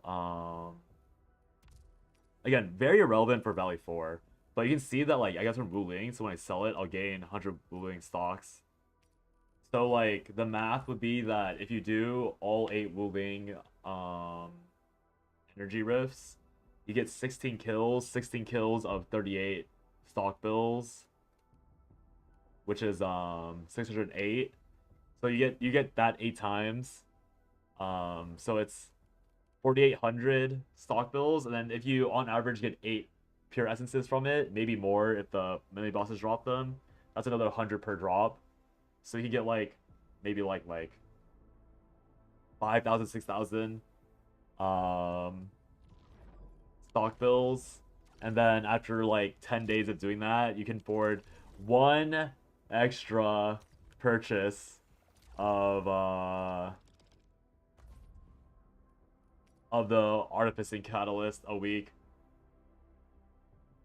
again, very irrelevant for Valley 4. But you can see that, like, I got some Wu Ling, so when I sell it, I'll gain 100 Wu Ling stocks. So, like, the math would be that if you do all 8 Wu Ling energy rifts, you get 16 kills of 38 stock bills, which is 608. So you get that 8 times. So it's 4,800 stock bills, and then if you on average get 8 pure essences from it, maybe more if the mini bosses drop them, that's another 100 per drop. So you can get like maybe like 5,000, 6,000 stock bills, and then after like 10 days of doing that, you can afford 1 extra purchase of the artificing catalyst a week,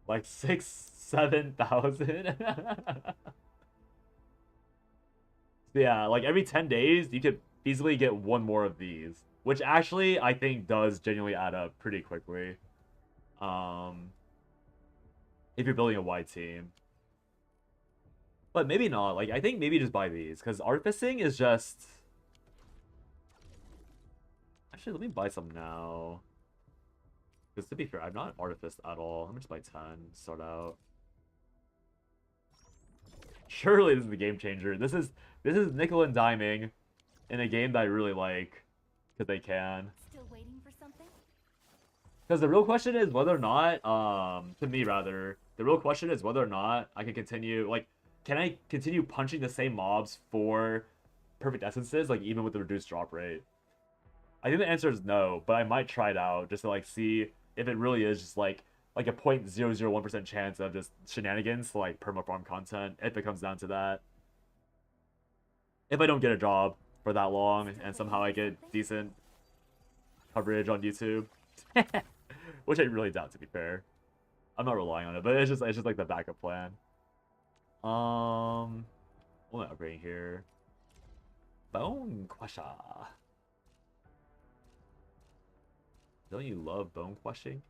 like 6,000-7,000. Yeah, like every 10 days you could easily get 1 more of these, which actually I think does genuinely add up pretty quickly. If you're building a wide team. But maybe not. Like, I think maybe just buy these, because artificing is just... Actually, let me buy some now. Because to be fair, I'm not artificed at all. I'm just buy 10, start out. Surely this is the game changer. This is nickel and diming in a game that I really like, because they can. Still waiting for something? Because the real question is whether or not, to me rather, the real question is whether or not I can continue, like, can I continue punching the same mobs for perfect essences, like, even with the reduced drop rate? I think the answer is no, but I might try it out just to, like, see if it really is just, like a 0.001% chance of just shenanigans to, like, perma farm content, if it comes down to that. If I don't get a job for that long, and somehow I get decent coverage on YouTube. Which I really doubt, to be fair. I'm not relying on it, but it's just like the backup plan. What am I upgrading here? Bone Quasha. Don't you love bone quashing?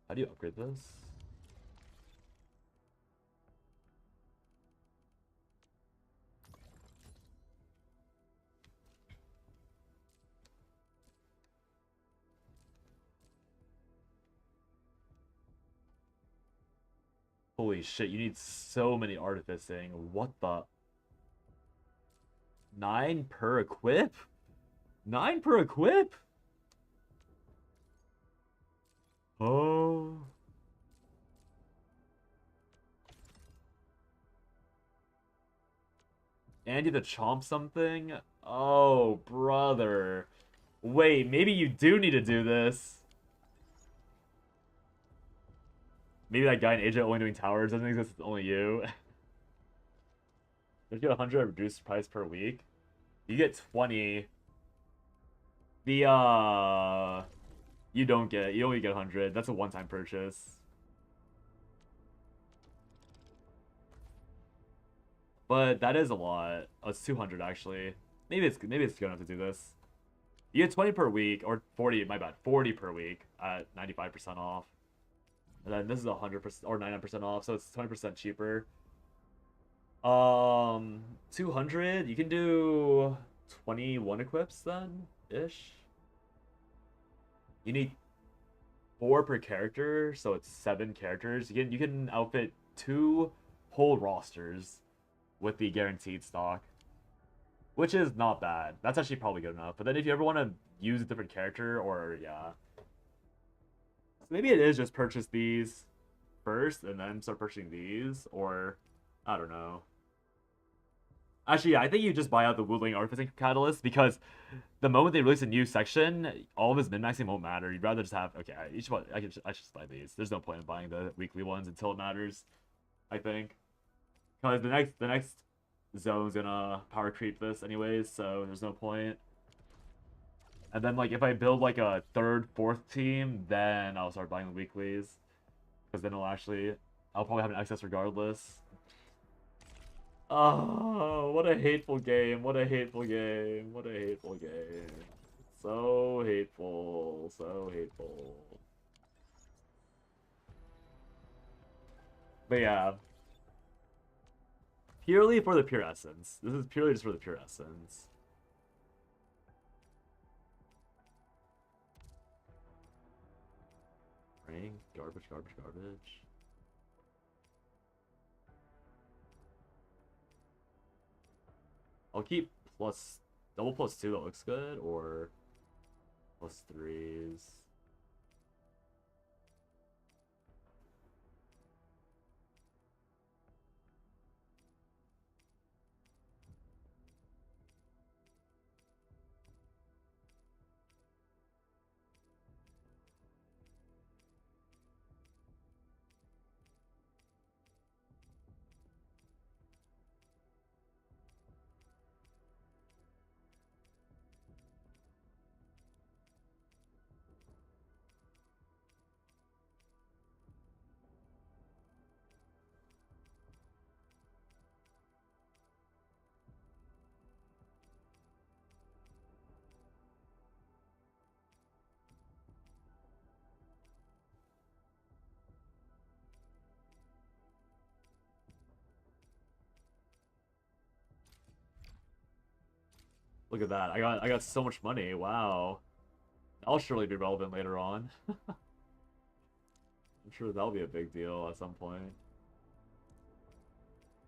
How do you upgrade this? Holy shit, you need so many artificing. What the? 9 per equip? 9 per equip? Oh. And you have to chomp something? Oh, brother. Wait, maybe you do need to do this. Maybe that guy in Asia only doing towers doesn't exist, it's only you. If you get 100 reduced price per week, you get 20. The, you don't get, you only get 100. That's a one-time purchase. But that is a lot. Oh, it's 200 actually. Maybe it's good enough to do this. You get 20 per week, or 40, my bad, 40 per week at 95% off. And then this is 100% or 99% off, so it's 20% cheaper. 200, you can do 21 equips then, ish. You need 4 per character, so it's 7 characters. You can outfit 2 whole rosters with the guaranteed stock, which is not bad. That's actually probably good enough. But then if you ever want to use a different character, or yeah, so maybe it is just purchase these first and then start purchasing these, or I don't know. Actually, yeah, I think you just buy out the Woodling Artificing Catalyst, because the moment they release a new section, all of his min-maxing won't matter. You'd rather just have, okay, I should just buy these. There's no point in buying the weekly ones until it matters, I think. Because the next zone's gonna power creep this anyways, so there's no point. And then, like, if I build, like, a 3rd, 4th team, then I'll start buying the weeklies. Because then I'll probably have an excess regardless. Oh, what a hateful game. What a hateful game. What a hateful game. So hateful. So hateful. But yeah. Purely for the pure essence. This is purely just for the pure essence. Rank, garbage, garbage, garbage. I'll keep double +2, that looks good, or +3s. Look at that. I got so much money. Wow. I'll surely be relevant later on. I'm sure that'll be a big deal at some point.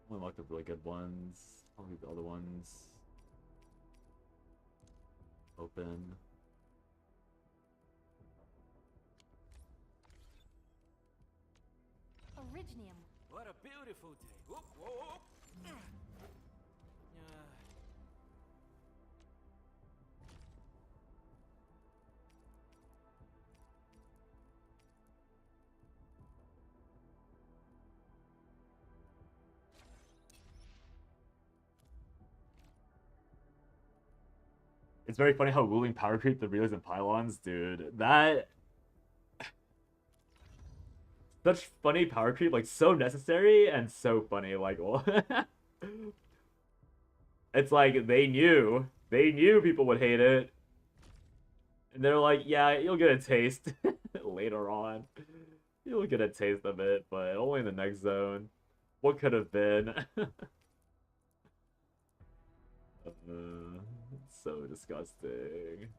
Only looked up really good ones. I'll leave the other ones open. Originium. What a beautiful day. Whoop, whoop. It's very funny how ruling power creep the relays and pylons, dude. That such funny power creep, like so necessary and so funny. Like, well, it's like they knew people would hate it, and they're like, yeah, you'll get a taste later on. You'll get a taste of it, but only in the next zone. What could have been? So disgusting.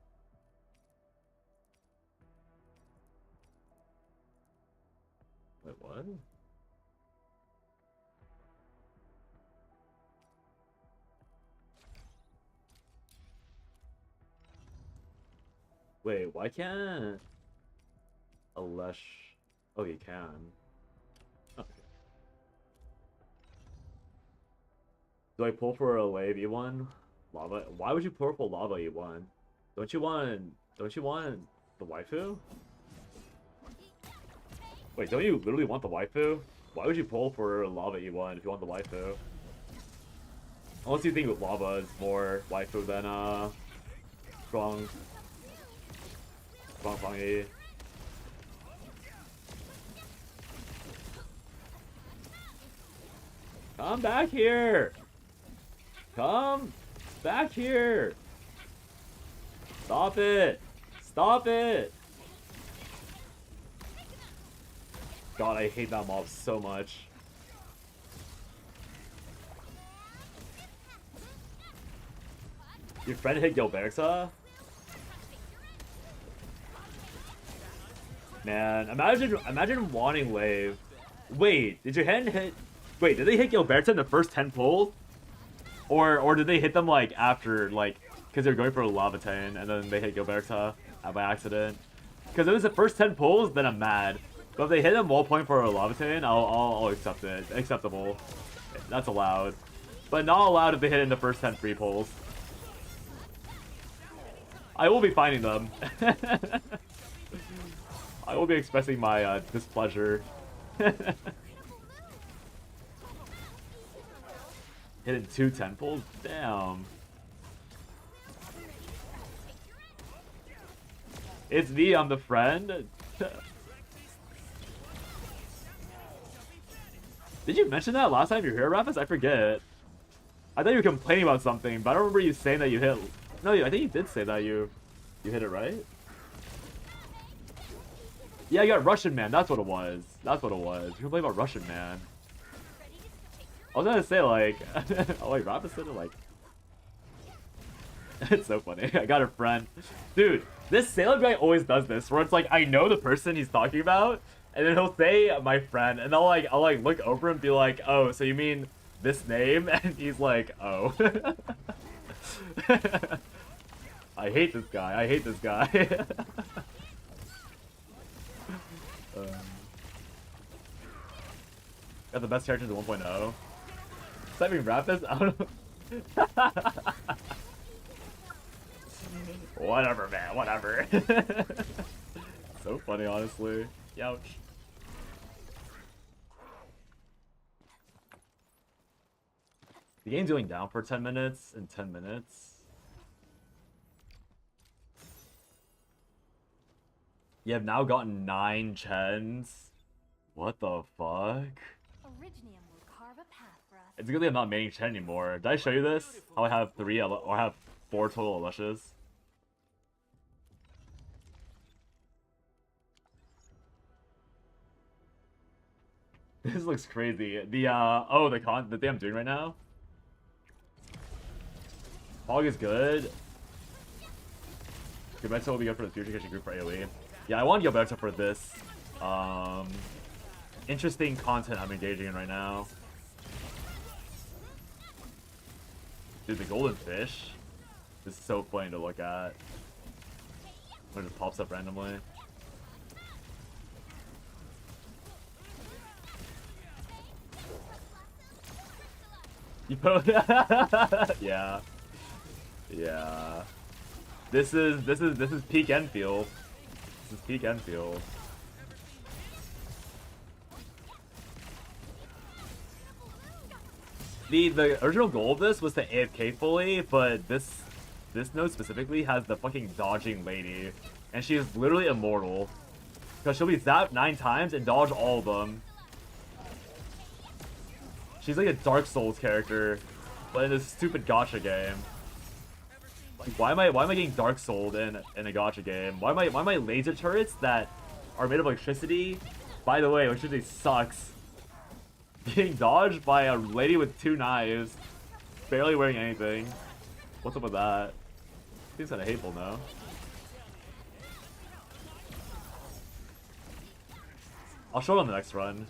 Wait, what? Wait, why can't Alesh... Oh, you can. Okay. Do I pull for a lave E1? Lava? Why would you pull for lava E1? Don't you want the waifu? Wait, don't you literally want the waifu? Why would you pull for lava E1 if you want the waifu? Unless you think lava is more waifu than strong E. Come back here! Come back here! Stop it! Stop it! God, I hate that mob so much. Your friend hit Gilberta? Man, imagine wanting Lave. Wait, did your hand hit... Wait, did they hit Gilberta in the first 10 pulls? Or did they hit them, like, after, like... Because they're going for a Leviathan, and then they hit Gilberta by accident? Because if it's the first 10 pulls, then I'm mad. But if they hit them wall point for a Leviathan, I'll accept it. Acceptable. That's allowed. But not allowed if they hit in the first 10 free pulls. I will be finding them. I will be expressing my displeasure. Hitting 2 10 pulls? Damn. It's me, I'm the friend. Did you mention that last time you were here, Rapus? I forget. I thought you were complaining about something, but I don't remember you saying that you hit... No, I think you did say that you hit it, right? Yeah, you got Russian Man. That's what it was. That's what it was. You complaining about Russian Man. I was gonna say, like... oh, wait, Rapus said it, like... It's so funny. I got a friend. Dude, this Salem guy always does this, where it's like, I know the person he's talking about, and then he'll say my friend, and I'll look over and be like, oh, so you mean this name? And he's like, oh. I hate this guy. I hate this guy. Got the best characters in 1.0. Typing Rapus? I don't know. Whatever, man. Whatever. So funny, honestly. Youch. The game's going down for 10 minutes and 10 minutes. You have now gotten 9 Chens. What the fuck? Originium will carve a path for us. It's good that I'm not maining Chen anymore. Did I show you this? How I have 3 or I have 4 total Aleshas? This looks crazy. The the thing I'm doing right now. Hog is good. Gilberta will be good for the future because she grew for AoE. Yeah, I want Gilberta for this. Interesting content I'm engaging in right now. Dude, the golden fish is so funny to look at. When it just pops up randomly. You put yeah. Yeah. This is peak Enfield. This is peak Enfield. The original goal of this was to AFK fully, but this node specifically has the fucking dodging lady, and she is literally immortal because she'll be zapped 9 times and dodge all of them. She's like a Dark Souls character, but in this stupid gacha game. Like, why am I getting Dark Souled in a gacha game? Why am I laser turrets that are made of electricity? By the way, electricity sucks. Getting dodged by a lady with 2 knives, barely wearing anything. What's up with that? Seems kind of hateful now. I'll show it on the next run.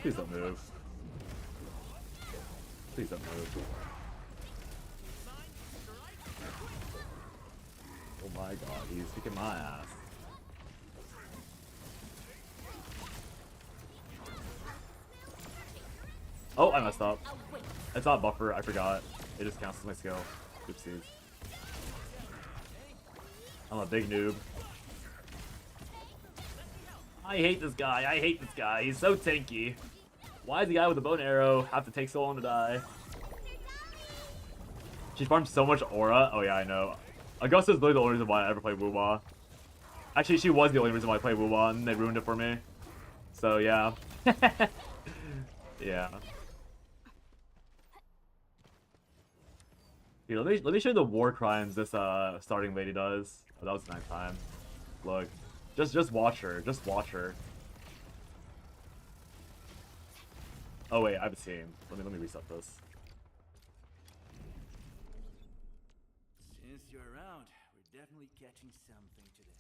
Please don't move. Please don't move. Oh my god, he's kicking my ass. Oh, I messed up. It's not buffer, I forgot. It just counts as my skill. Oopsies. I'm a big noob. I hate this guy, I hate this guy. He's so tanky. Why does the guy with the bow and arrow have to take so long to die? She farms so much aura. Oh yeah, I know. Augusta's literally the only reason why I ever played Wuwa. Actually, she was the only reason why I played Wuwa, and they ruined it for me. So yeah. Yeah. Here, let me show you the war crimes this starting lady does. Oh, that was 9th time. Look, just watch her. Just watch her. Oh wait, I have a team. Let me reset this. Since you're around, we're definitely catching something today.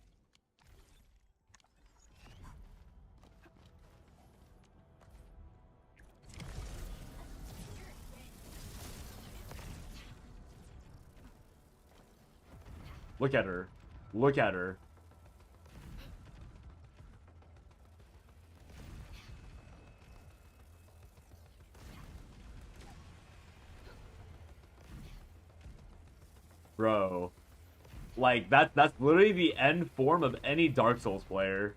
Look at her. Look at her. Bro. Like, that's literally the end form of any Dark Souls player.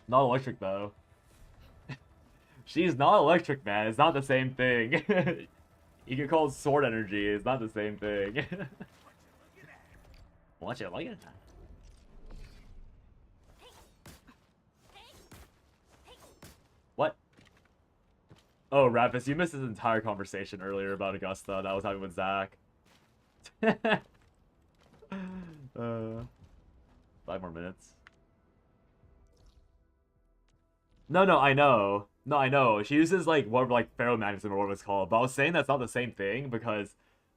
Not electric, though. She's not electric, man. It's not the same thing. You can call it sword energy. It's not the same thing. Watch it, look at that. What? Oh, Rapus, you missed this entire conversation earlier about Augusta that I was having with Zach. 5 more minutes. No, I know. No, I know. She uses like what like ferromagnetism or whatever it's called. But I was saying that's not the same thing because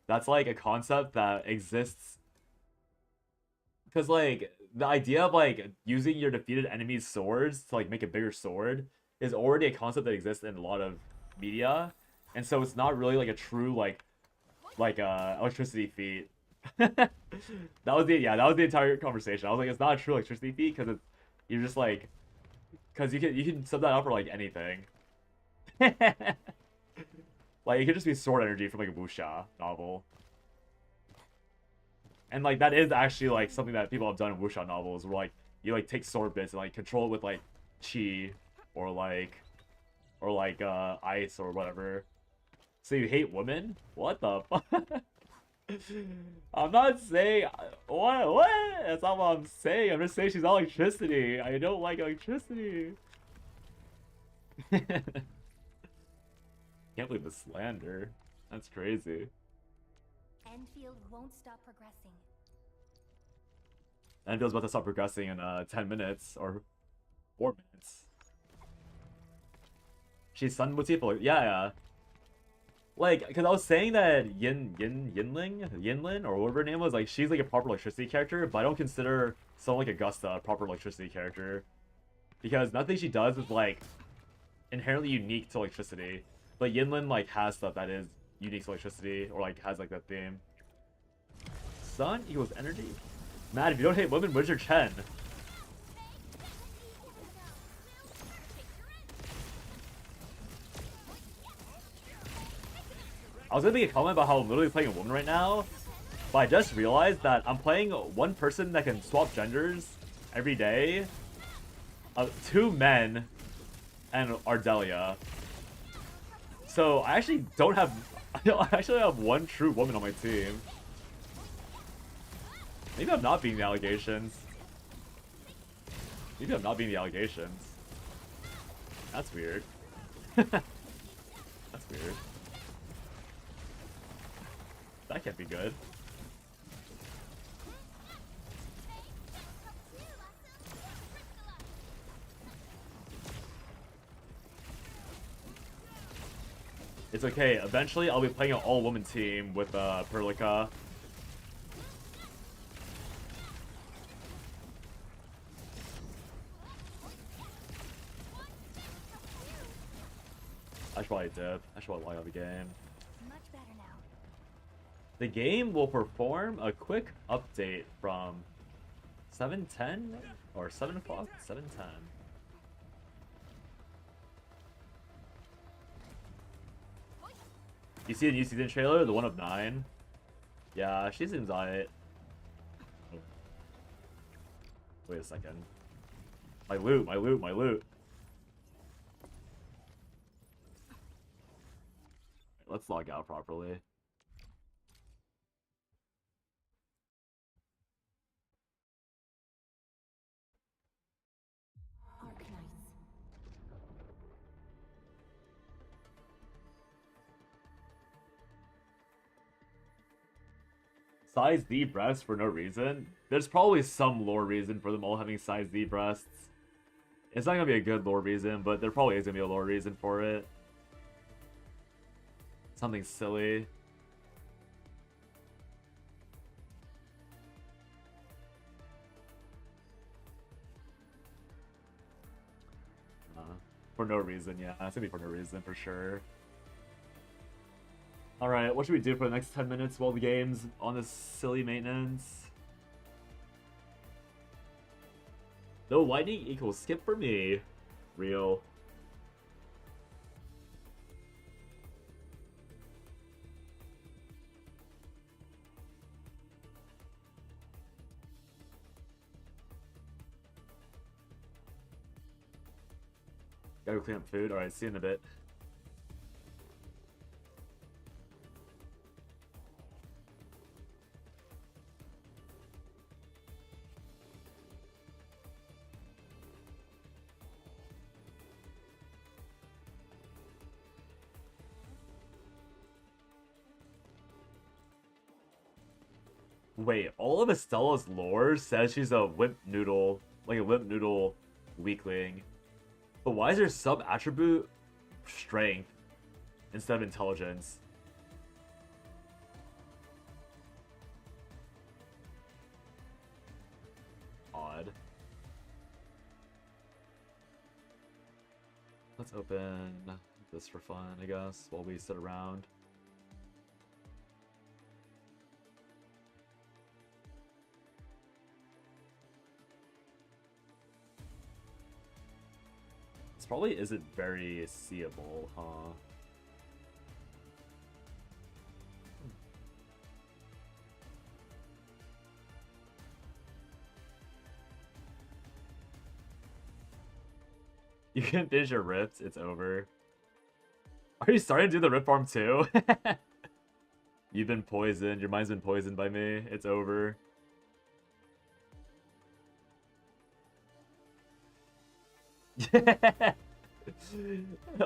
that's like a concept that exists. Because like the idea of like using your defeated enemy's swords to like make a bigger sword is already a concept that exists in a lot of media, and so it's not really like a true like electricity feat. That was the entire conversation. I was like, it's not a true electricity feat because it's you're just like. Because you can sub that out for like anything. Like it could just be sword energy from like a wuxia novel. And like that is actually like something that people have done in wuxia novels where like you like take sword bits and like control it with like chi or like ice or whatever. So you hate women? What the fuck? I'm not saying what? That's not what I'm saying. I'm just saying she's not electricity. I don't like electricity. Can't believe the slander. That's crazy. Enfield won't stop progressing. Enfield's about to stop progressing in 10 minutes or 4 minutes. She's Sun motif. Yeah. Like, because I was saying that Yinlin, or whatever her name was, like, she's like a proper electricity character, but I don't consider someone like Augusta a proper electricity character. Because nothing she does is, like, inherently unique to electricity. But Yinlin, like, has stuff that is unique to electricity, or, like, has, like, that theme. Sun equals energy? Matt, if you don't hate women, where's your Chen? I was gonna make a comment about how I'm literally playing a woman right now, but I just realized that I'm playing one person that can swap genders every day. 2 men and Ardelia. So I actually don't have... I actually have one true woman on my team. Maybe I'm not being the allegations. Maybe I'm not being the allegations. That's weird. That's weird. That can't be good. It's okay. Eventually, I'll be playing an all-woman team with Perlica. I should probably dip. I should probably log out the game. Much better now. The game will perform a quick update from 7:10 or 7 o'clock? 7:10. You see the new season trailer? The one of 9? Yeah, she seems alright. Oh. Wait a second. My loot. Let's log out properly. Arknights. Size D breasts for no reason? There's probably some lore reason for them all having size D breasts. It's not gonna be a good lore reason, but there probably is gonna be a lore reason for it. Something silly. For no reason, yeah. It's gonna be for no reason, for sure. Alright, what should we do for the next 10 minutes while the game's on this silly maintenance? No lightning equals skip for me. Real. Gotta go clean up food. Alright, see you in a bit. Wait, all of Estella's lore says she's a wimp noodle, like a wimp noodle weakling. But why is her sub-attribute strength instead of intelligence? Odd. Let's open this for fun, I guess, while we sit around. This probably isn't very seeable, huh? You can finish your rift, it's over. Are you starting to do the rift farm too? You've been poisoned, your mind's been poisoned by me, it's over.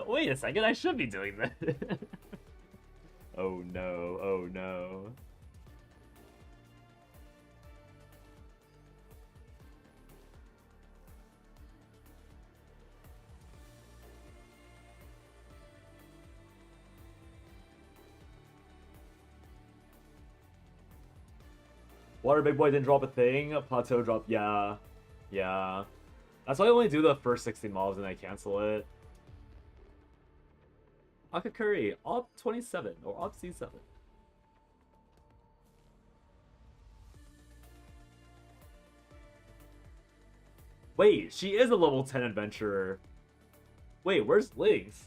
Wait a second, I should be doing that. Oh no, oh no. Water Big Boy didn't drop a thing. Plateau drop. Yeah. Yeah. That's why I only do the first 16 mobs and I cancel it. Akakuri, op 27 or op C7. Wait, she is a level 10 adventurer. Wait, where's Lynx?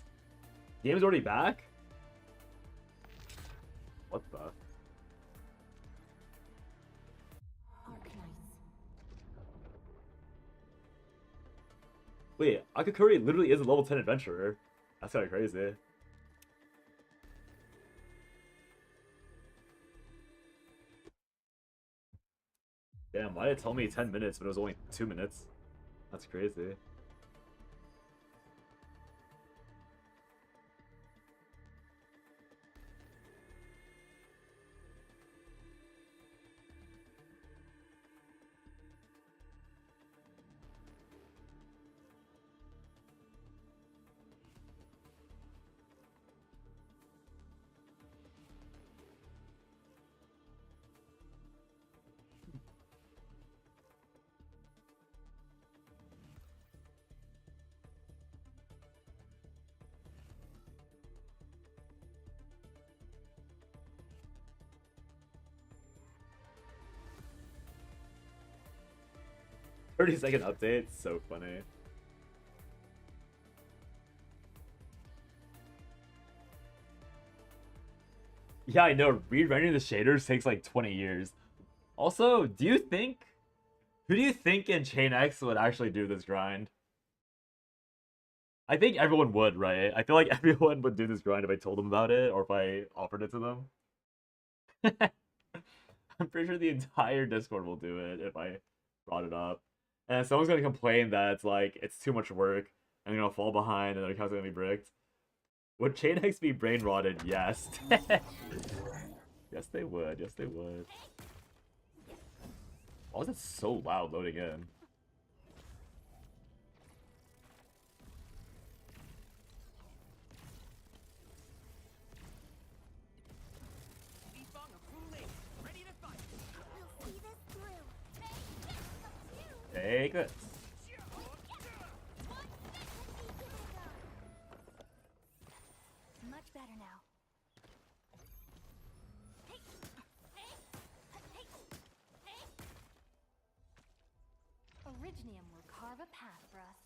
Game's already back? What the? Arknights. Wait, Akakuri literally is a level 10 adventurer. That's kinda crazy. Damn, why did it tell me 10 minutes but it was only 2 minutes? That's crazy. "30-second update," so funny. Yeah, I know, re-rendering the shaders takes like 20 years. Also, who do you think in Chain X would actually do this grind? I think everyone would, right? I feel like everyone would do this grind if I told them about it or if I offered it to them. I'm pretty sure the entire Discord will do it if I brought it up. And someone's gonna complain that it's like, it's too much work, and they're gonna fall behind, and their account's gonna be bricked. Would Chain X be brain rotted? Yes. Yes, they would. Yes, they would. Why is it so loud loading in? Ready to fight. We'll see this through. Take this. Much better now. Originium will carve a path for us.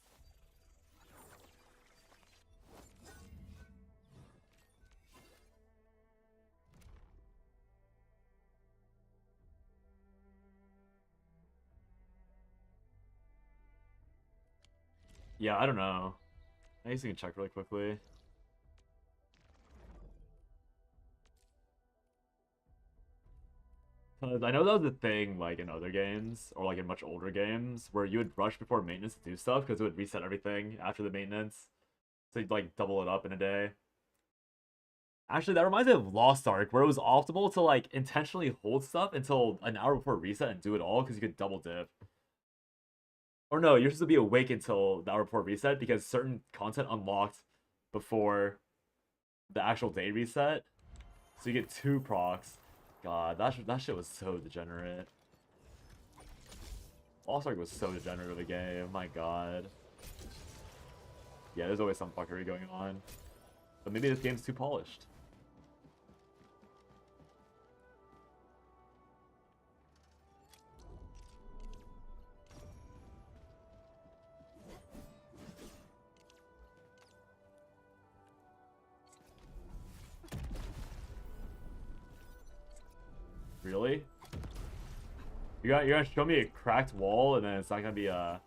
Yeah, I don't know. I guess you can check really quickly. Cause I know that was a thing, like, in other games, or like in much older games, where you would rush before maintenance to do stuff, because it would reset everything after the maintenance. So you'd, like, double it up in a day. Actually, that reminds me of Lost Ark, where it was optimal to, like, intentionally hold stuff until an hour before reset and do it all, because you could double dip. Or no, you're supposed to be awake until the hour before reset, because certain content unlocked before the actual day reset. So you get 2 procs. God, that shit was so degenerate. Lost Ark was so degenerate of a game, my god. Yeah, there's always some fuckery going on. But maybe this game's too polished. Really? You're gonna show me a cracked wall and then it's not gonna be a...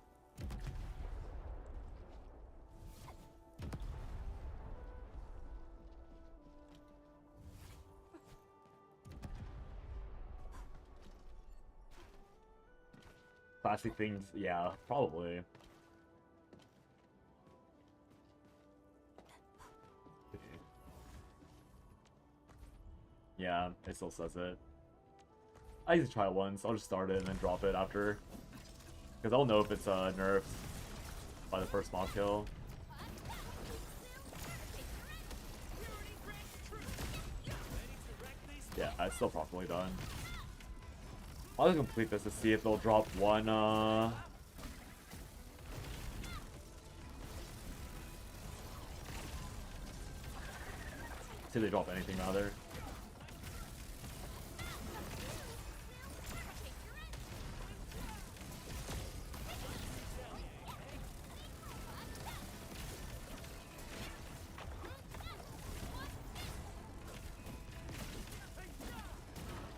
Plastic things, yeah, probably. Yeah, it still says it. I used to try it once. I'll just start it and then drop it after. Because I'll know if it's nerfed by the first mob kill. Yeah, it's still properly done. I'll complete this to see if they'll drop one, see if they drop anything, rather.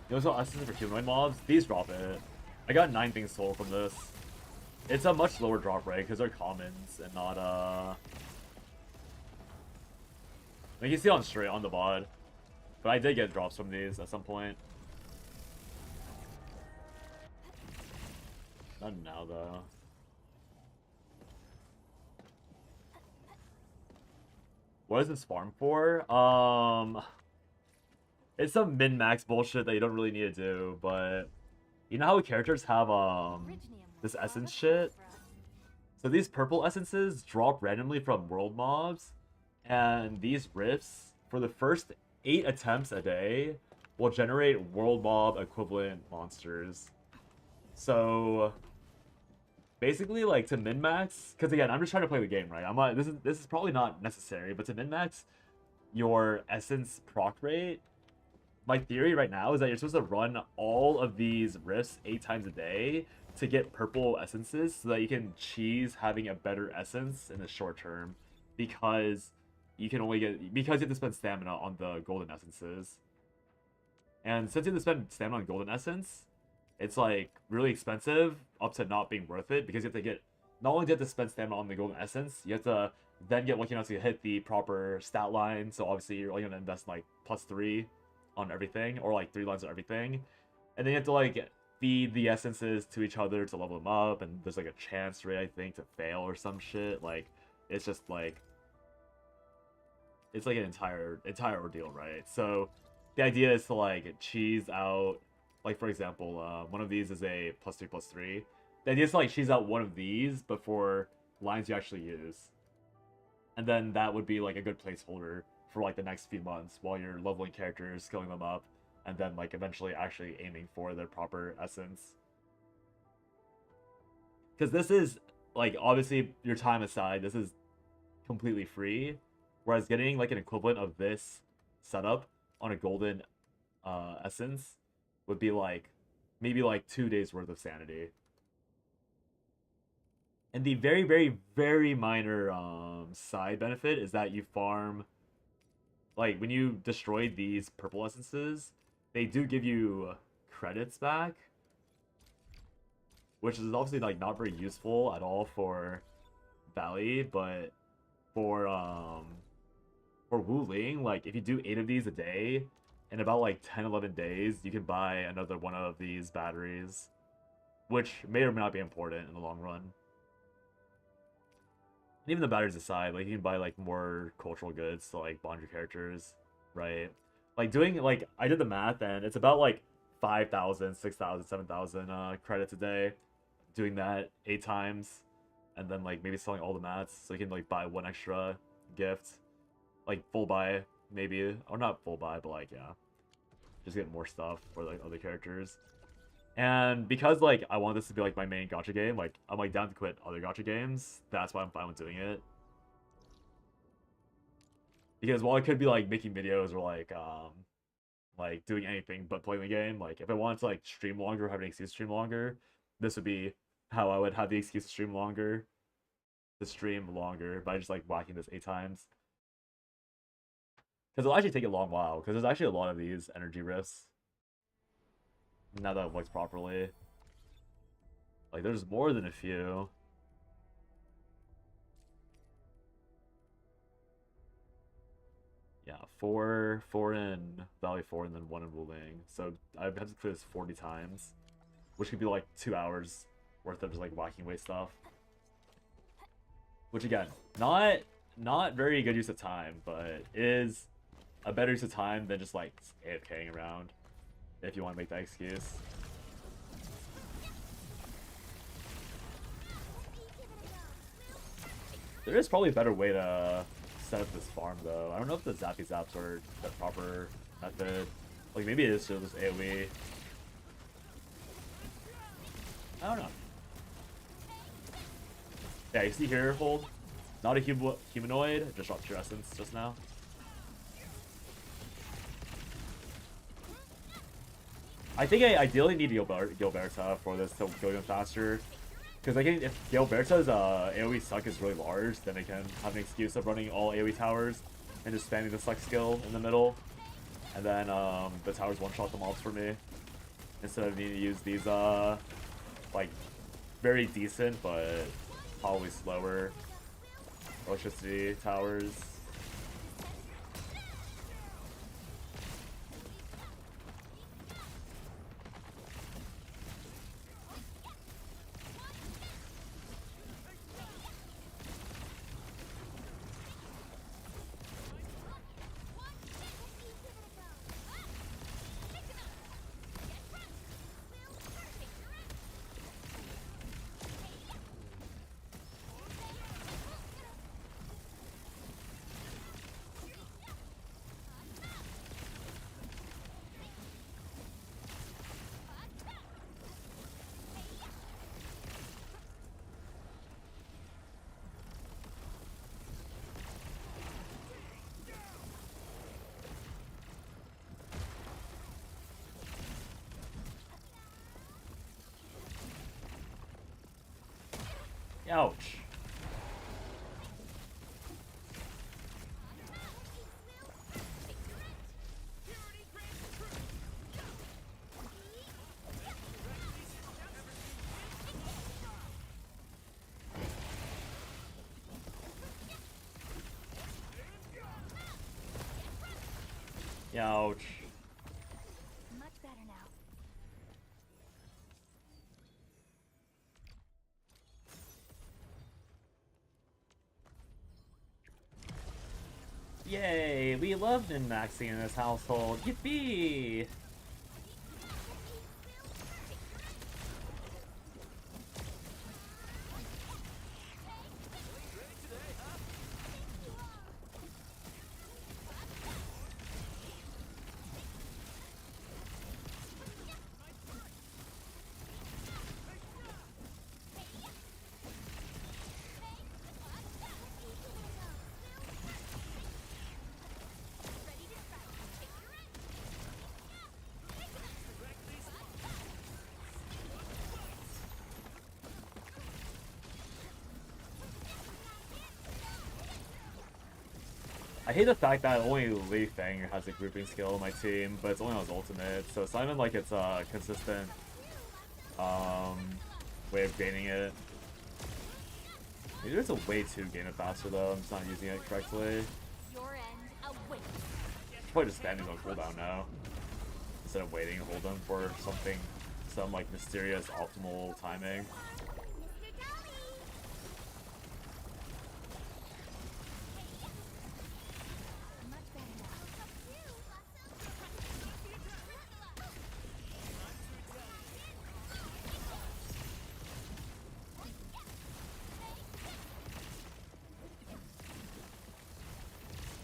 You also essences for humanoid mobs. These drop it. I got 9 things sold from this. It's a much lower drop rate because they're commons and not like you see on straight on the VOD. But I did get drops from these at some point. Not now though. What is this farm for? It's some min-max bullshit that you don't really need to do, but you know how characters have this essence shit? So these purple essences drop randomly from world mobs, and these rifts, for the first 8 attempts a day, will generate world mob equivalent monsters. So basically, like, to min-max, because again, I'm just trying to play the game, right? I'm like, this is probably not necessary, but to min-max your essence proc rate, my theory right now is that you're supposed to run all of these rifts 8 times a day to get purple essences so that you can cheese having a better essence in the short term, because you can only get, because you have to spend stamina on the golden essences. And since you have to spend stamina on golden essence, it's like really expensive up to not being worth it, because you have to get, not only do you have to spend stamina on the golden essence, you have to then get lucky enough to hit the proper stat line. So obviously you're only going to invest like +3 on everything, or like 3 lines on everything, and then you have to like feed the essences to each other to level them up, and there's like a chance rate, I think, to fail or some shit. Like, it's just like, it's like an entire ordeal, right? So the idea is to like cheese out, like for example, one of these is a +3/+3. The idea is to like cheese out one of these before lines you actually use, and then that would be like a good placeholder for like the next few months while you're leveling characters, skilling them up, and then like eventually actually aiming for their proper essence. Because this is like, obviously your time aside, this is completely free, whereas getting like an equivalent of this setup on a golden essence would be like maybe like 2 days worth of sanity. And the very, very, very minor side benefit is that you farm, like, when you destroy these purple essences, they do give you credits back, which is obviously like not very useful at all for Valley, but for Wu Ling, like if you do 8 of these a day, in about like 10-11 days, you can buy another one of these batteries, which may or may not be important in the long run. And even the batteries aside, like you can buy like more cultural goods to like bond your characters, right? Like doing, like, I did the math and it's about like 5,000, 6,000, 7,000 credits a day, doing that 8 times, and then like maybe selling all the mats so you can like buy 1 extra gift, like full buy maybe, or not full buy, but like, yeah, just get more stuff for like other characters. And because like I want this to be like my main gacha game, like I'm like down to quit other gacha games. That's why I'm fine with doing it. Because while I could be like making videos or like doing anything but playing the game, like if I wanted to like stream longer or have an excuse to stream longer, this would be how I would have the excuse to stream longer. By just like whacking this 8 times. Because it'll actually take a long while, because there's actually a lot of these energy rifts. Now that it works properly. Like, there's more than a few. Yeah, 4 in Valley 4 and then 1 in Wu Ling. So I've had to play this 40 times, which could be like 2 hours worth of just like whacking away stuff. Which again, not very good use of time, but is a better use of time than just like AFKing around, if you want to make that excuse. There is probably a better way to set up this farm though. I don't know if the zappy zaps are the proper method. Like maybe it is just AoE. I don't know. Yeah, you see here, hold. Not a humanoid, just dropped your essence just now. I think I ideally need Gilberta for this to go even faster. Because I think if Gilberta's AoE suck is really large, then I can have an excuse of running all AoE towers and just spamming the suck skill in the middle. And then the towers one-shot the mobs for me. Instead of needing to use these, like, very decent, but probably slower electricity towers. Ouch. Ouch. Much better now. Yay, we love min-maxing in this household. Yippee! I hate the fact that only Li Feng has a grouping skill on my team, but it's only on his ultimate, so it's not even like it's a consistent way of gaining it. Maybe there's a way to gain it faster though, I'm just not using it correctly. Your end awaits. Probably just spamming on cooldown now, instead of waiting to hold them for some like mysterious optimal timing. Mr. Dolly. Much better now.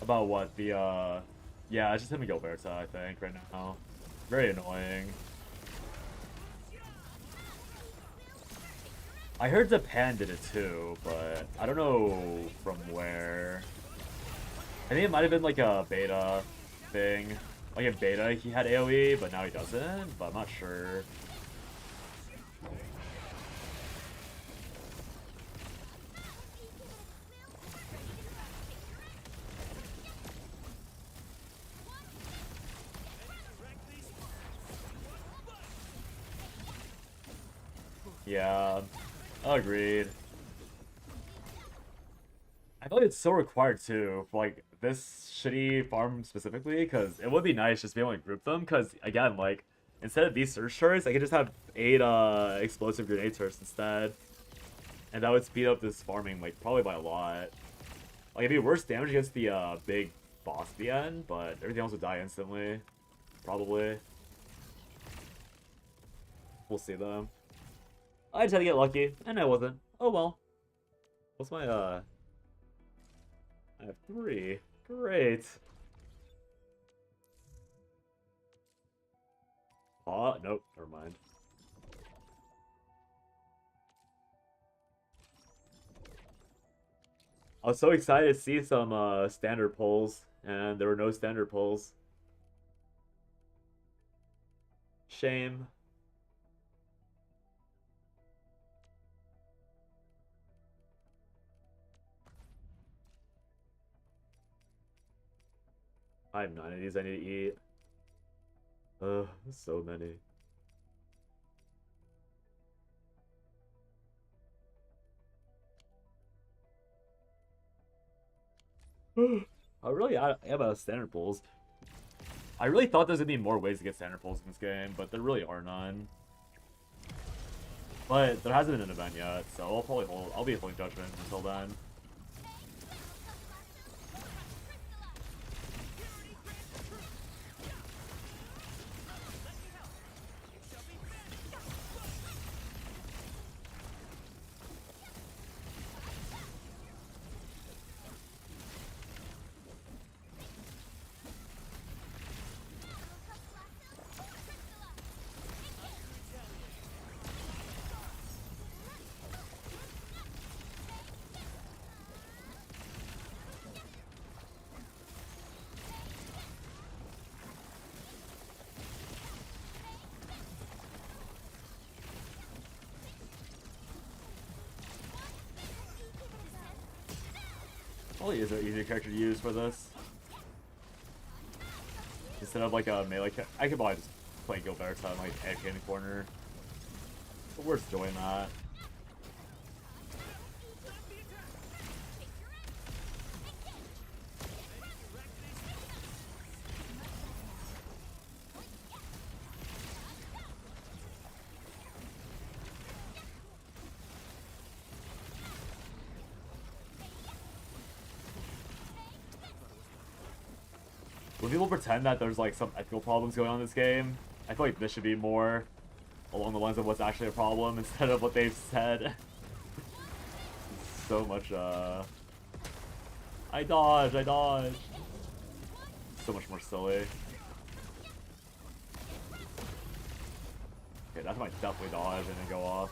About what? The, yeah, it's just him and Gilberta, I think, right now. Very annoying. I heard Japan did it too, but I don't know from where. I think it might have been like a beta thing. Like in beta, he had AoE, but now he doesn't, but I'm not sure. Yeah, agreed. I feel like it's so required too, for like this shitty farm specifically, because it would be nice just to be able to group them, because again, like, instead of these surge turrets, I could just have 8 explosive grenade turrets instead. And that would speed up this farming, like, probably by a lot. Like, it'd be worse damage against the big boss at the end, but everything else would die instantly. Probably. We'll see though. I just had to get lucky, and I wasn't. Oh well. What's my, I have 3. Great. Nope, never mind. I was so excited to see some standard pulls, and there were no standard pulls. Shame. I have 9 of these I need to eat. Ugh, so many. I am out of standard pulls. I really thought there's gonna be more ways to get standard pulls in this game, but there really are none. But there hasn't been an event yet, so I'll be holding judgment until then. Probably is an easier character to use for this. Instead of like a melee I could probably just play Gilbert's on like AFK in the corner. But we're still doing that. When people pretend that there's like some ethical problems going on in this game, I feel like this should be more along the lines of what's actually a problem instead of what they've said. So much, I dodge. So much more silly. Okay, that might definitely dodge and then go off.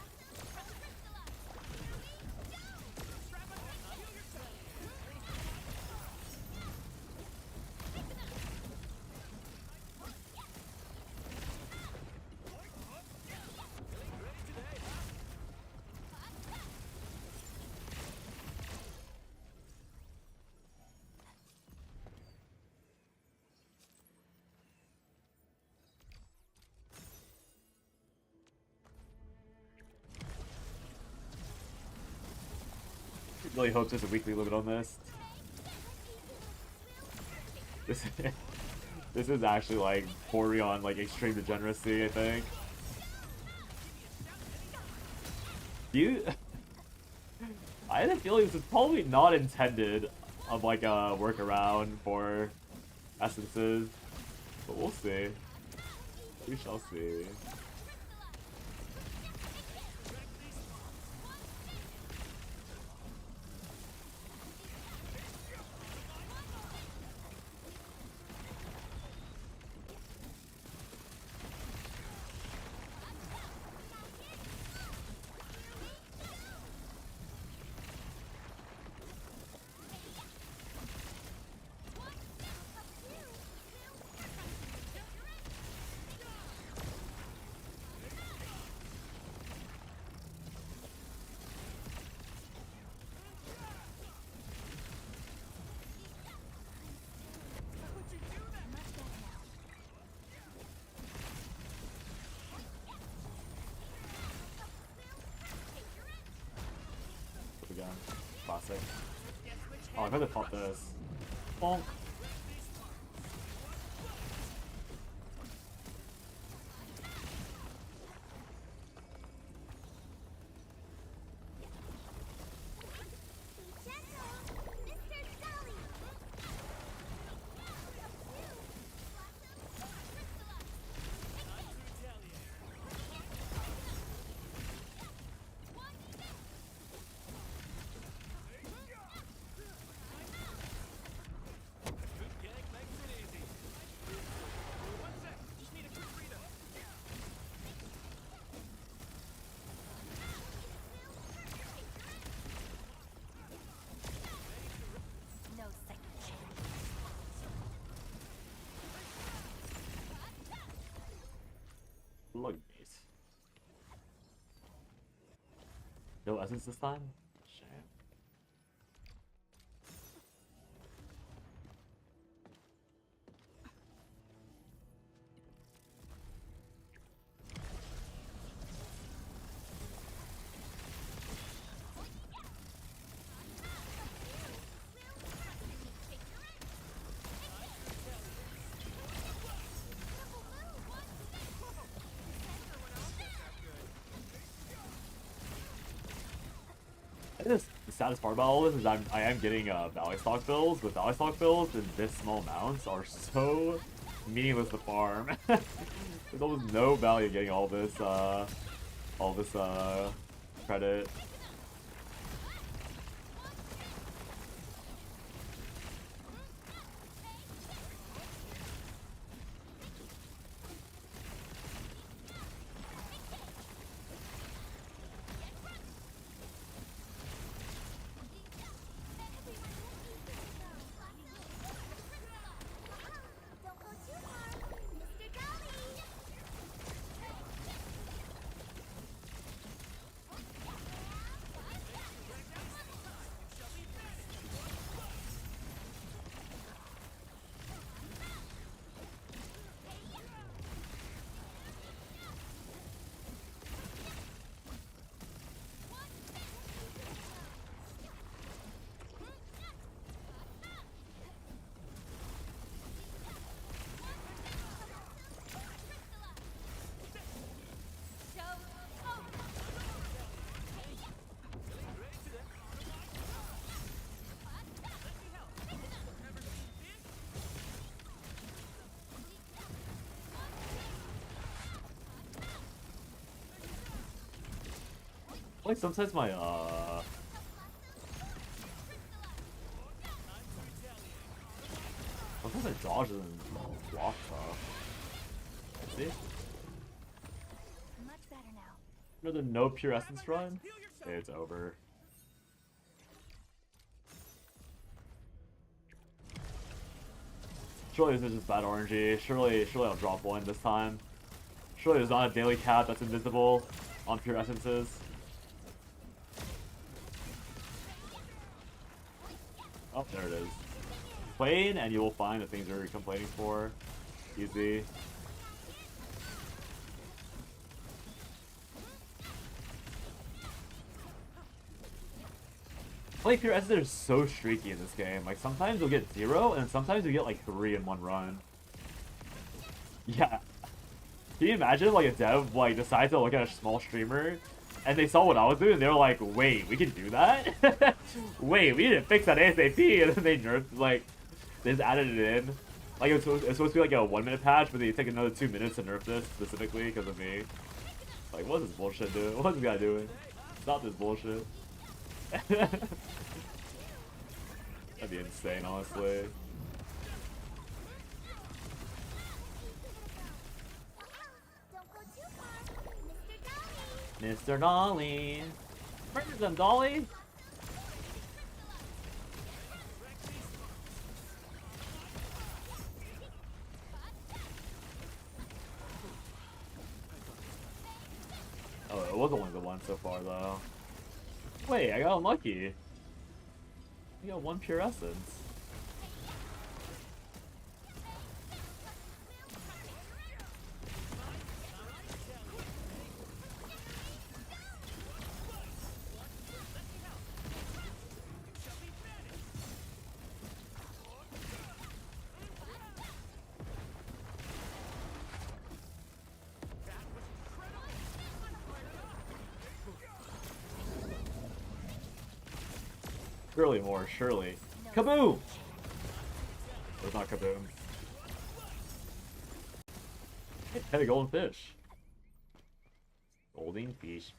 Really hope there's a weekly limit on this. This is actually like bordering on like extreme degeneracy, I think. I had a feeling this is probably not intended of like a workaround for essences, but we'll see. We shall see. Again. Classic. Oh, I could have fought this. Bonk. No essence this time? Shame. I think the saddest part about all this is I am getting Valley Stock bills, but Valley Stock bills in this small amounts are so meaningless to farm. There's almost no value getting all this credit. Don't go too far, Mr. Dolly! Like sometimes my sometimes my dodge doesn't block stuff. See? Much better now. Another no pure essence run? It's over. Surely this is just bad RNG. Surely I'll drop one this time. Surely there's not a daily cap that's invisible on pure essences. Oh, there it is. Complain and you will find the things you're complaining for. Easy. Like pure essences are so streaky in this game. Like sometimes you'll get 0 and sometimes you get like 3 in one run. Yeah. Can you imagine like a dev like decides to look at a small streamer and they saw what I was doing and they were like, wait, we can do that? Wait, we need to fix that ASAP, and then they nerfed, like, they just added it in. Like, it's supposed to be like a 1-minute patch, but they take another 2 minutes to nerf this specifically because of me. Like, what's this bullshit doing? What's this guy doing? Stop this bullshit. That'd be insane, honestly. Don't go too far, Mr. Dolly! Mr. Dolly! Murder them, Dolly! Oh, it was only the one so far, though. Wait, I got unlucky. I got 1 pure essence. Surely more, surely. Kaboom! It's not kaboom. Hey, golden fish. Golden fish.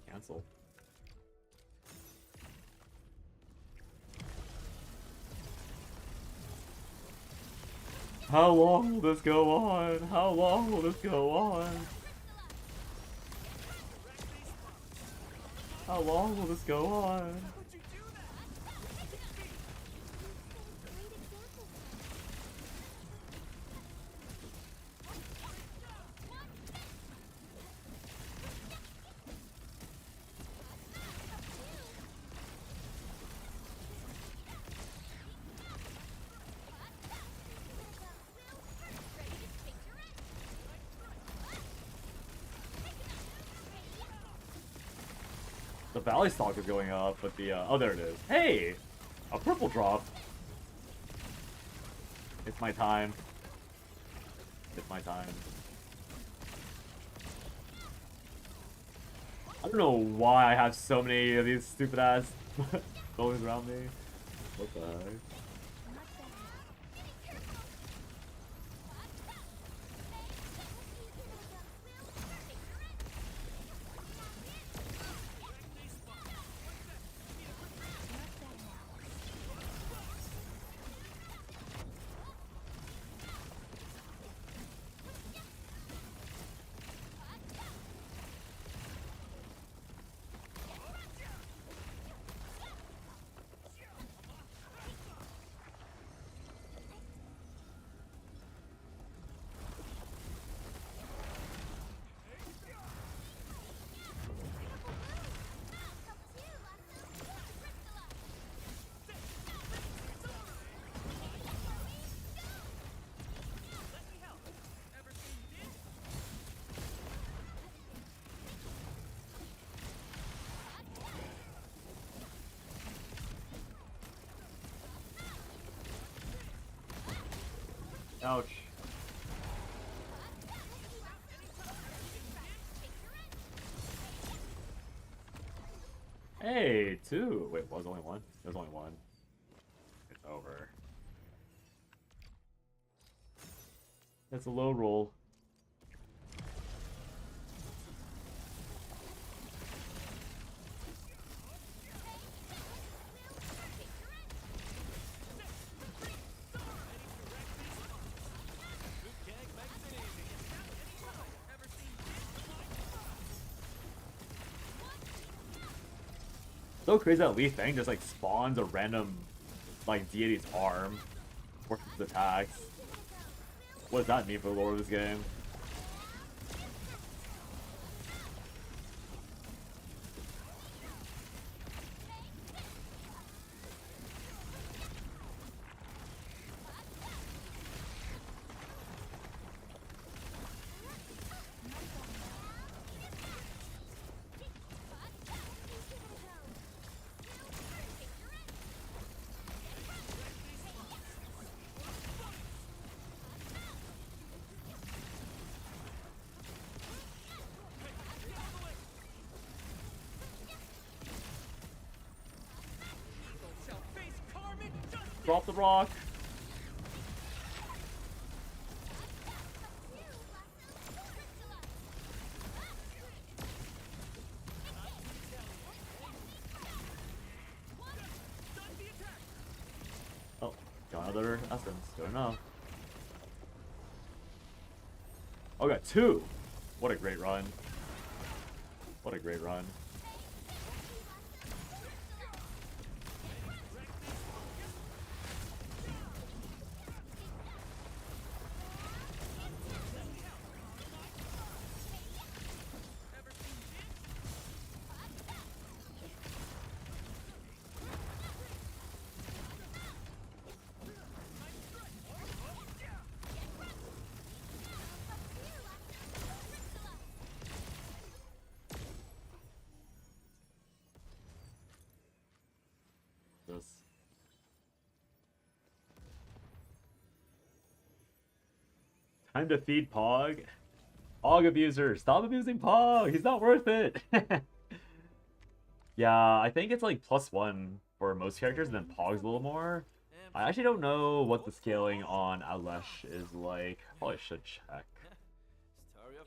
Cancel. How long will this go on? How long will this go on? How long will this go on? The Valley stock is going up, but the oh, there it is. Hey, a purple drop. It's my time. It's my time. I don't know why I have so many of these stupid ass buildings around me. What the heck? Ouch. Hey, two. Wait, was only one? There's only one. It's over. It's a low roll. So crazy that Li Fang just like spawns a random like deity's arm for his attacks. What does that mean for the lore of this game? Drop the rock. Oh, got another essence. Good enough. Oh, got two. What a great run. What a great run. Time to feed Pog. Pog abuser, stop abusing Pog. He's not worth it. Yeah, I think it's like +1 for most characters, and then Pog's a little more. I actually don't know what the scaling on Alesh is like. Probably should check.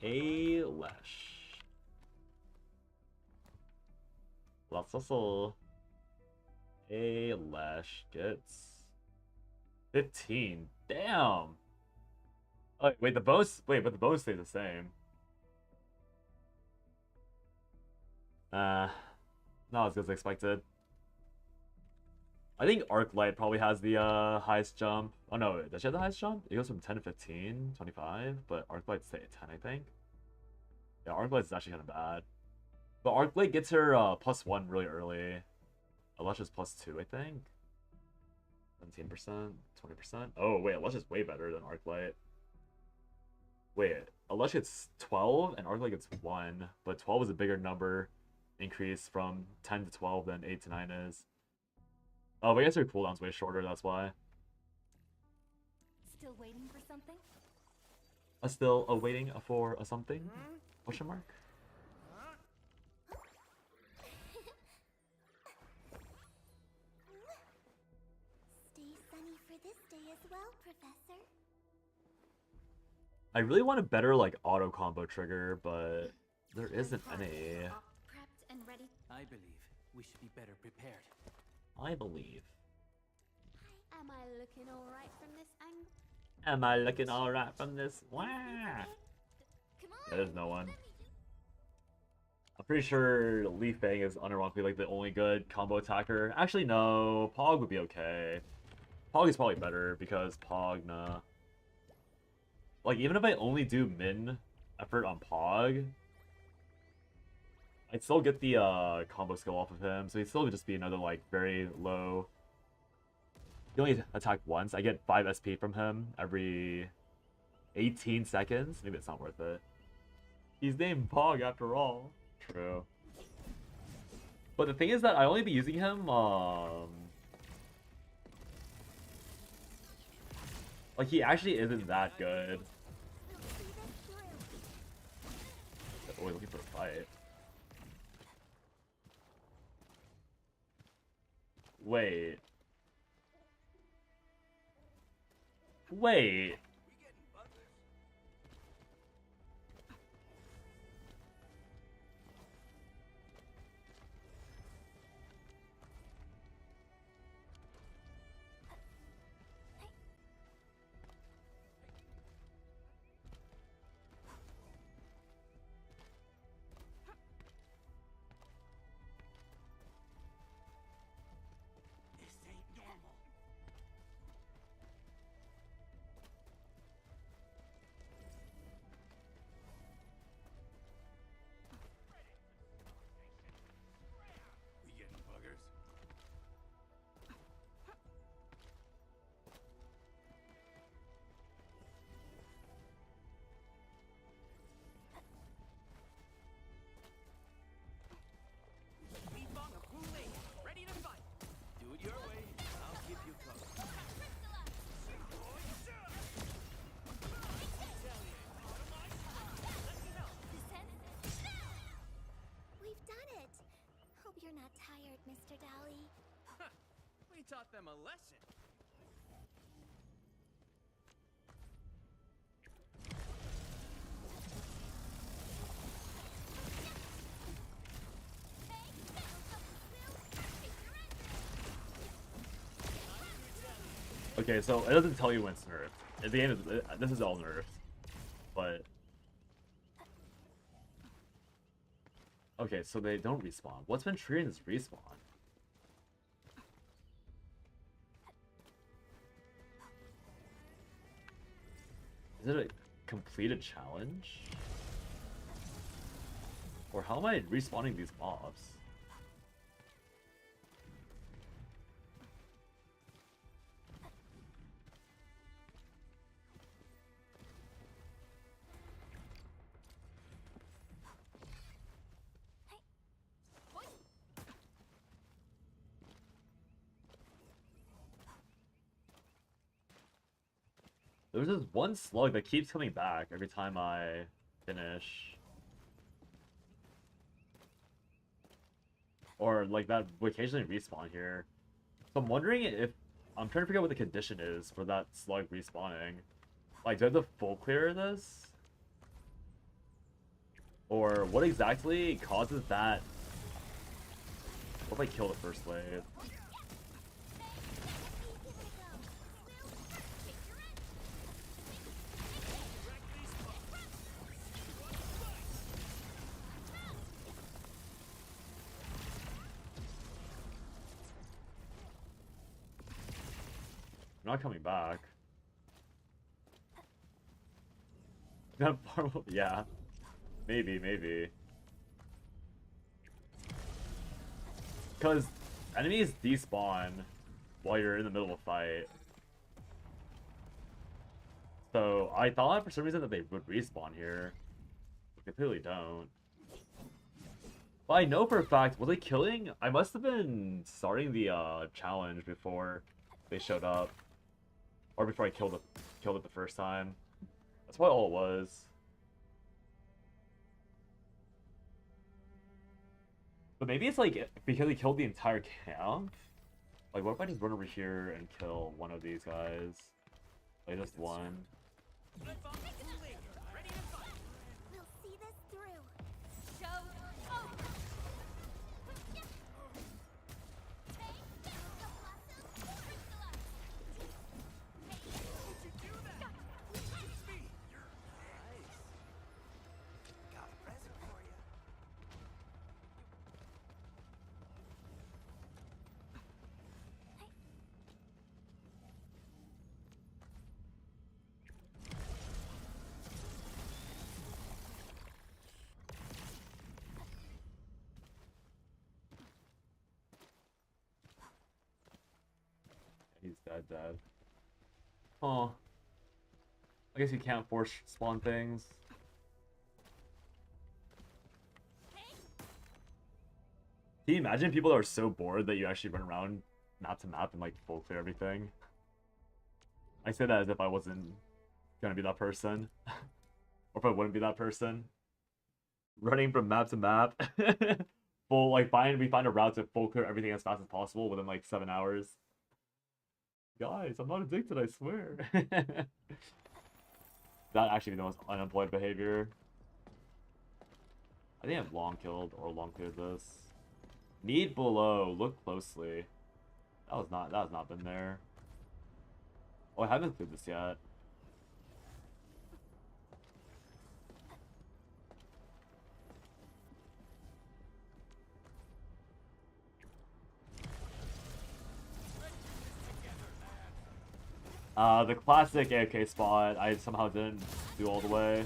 Alesh. Let's also. Alesh gets 15. Damn. Oh, wait, the bows. Wait, but the bows stay the same. Not as good as expected. I think Arklight probably has the highest jump. Oh no, does she have the highest jump? It goes from 10 to 15, 25, but Arklight's stay at 10, I think. Yeah, Arklight's actually kind of bad. But Arklight gets her +1 really early. Alesh is +2, I think. 17%, 20%. Oh wait, Alesh is way better than Arklight. Wait, Alesh gets 12 and Arklight gets 1, but 12 is a bigger number increase from 10 to 12 than 8 to 9 is. Oh, but I guess their cooldown's way shorter, that's why. Still waiting for something? Still awaiting for a something? Question mark? Stay sunny for this day as well, Professor. I really want a better, like, auto combo trigger, but there isn't any. All prepped and ready. I believe we should be better prepared. I believe. Am I looking alright from this angle? Am I looking alright from this? Wah! Come on! There's no one. let me just- I'm pretty sure Leaf Bang is unironically like the only good combo attacker. Actually, no. Pog would be okay. Pog is probably better because Pog, nah. Like, even if I only do min effort on Pog, I'd still get the combo skill off of him, so he'd still just be another, like, very low. He only attack once. I get 5 SP from him every 18 seconds. Maybe it's not worth it. He's named Pog after all. True. But the thing is that I only be using him, like, he actually isn't that good. Oh, we're looking for a fight. Wait. Wait. This ain't normal. We getting buggers? Bebop of Kool-Aid, ready to fight. Do it your way. I'll keep you covered. We've done it! Hope you're not tired, Mr. Dowley. We taught them a lesson. Okay, so it doesn't tell you when it's nerfed. At the end of this is all nerfed. But okay, so they don't respawn. What's been triggering this respawn? Is it a completed challenge? Or how am I respawning these mobs? There's this one slug that keeps coming back every time I finish. Or, like, that would occasionally respawn here. So I'm wondering if... I'm trying to figure out what the condition is for that slug respawning. Like, do I have to full clear this? Or what exactly causes that? What if I kill the first wave? I'm not coming back. Yeah. Maybe. Because enemies despawn while you're in the middle of a fight. So I thought for some reason that they would respawn here. But they clearly don't. But I know for a fact, was I killing? I must have been starting the challenge before they showed up, or before I killed it the first time. That's probably all it was. But maybe it's like because he killed the entire camp. Like, what if I just run over here and kill one of these guys? Like, just one. We'll see this through. Show over. Got a present for you. He's dead. Oh. I guess you can't force spawn things. Can you imagine people that are so bored that you actually run around map to map and like full clear everything? I say that as if I wasn't gonna be that person. Or if I wouldn't be that person. Running from map to map. Full like we find a route to full clear everything as fast as possible within like 7 hours. Guys, I'm not addicted, I swear. That actually be the most unemployed behavior. I think I've long killed or long cleared this. Need below. Look closely. That has not been there. Oh, I haven't cleared this yet. The classic AFK spot, I somehow didn't do all the way.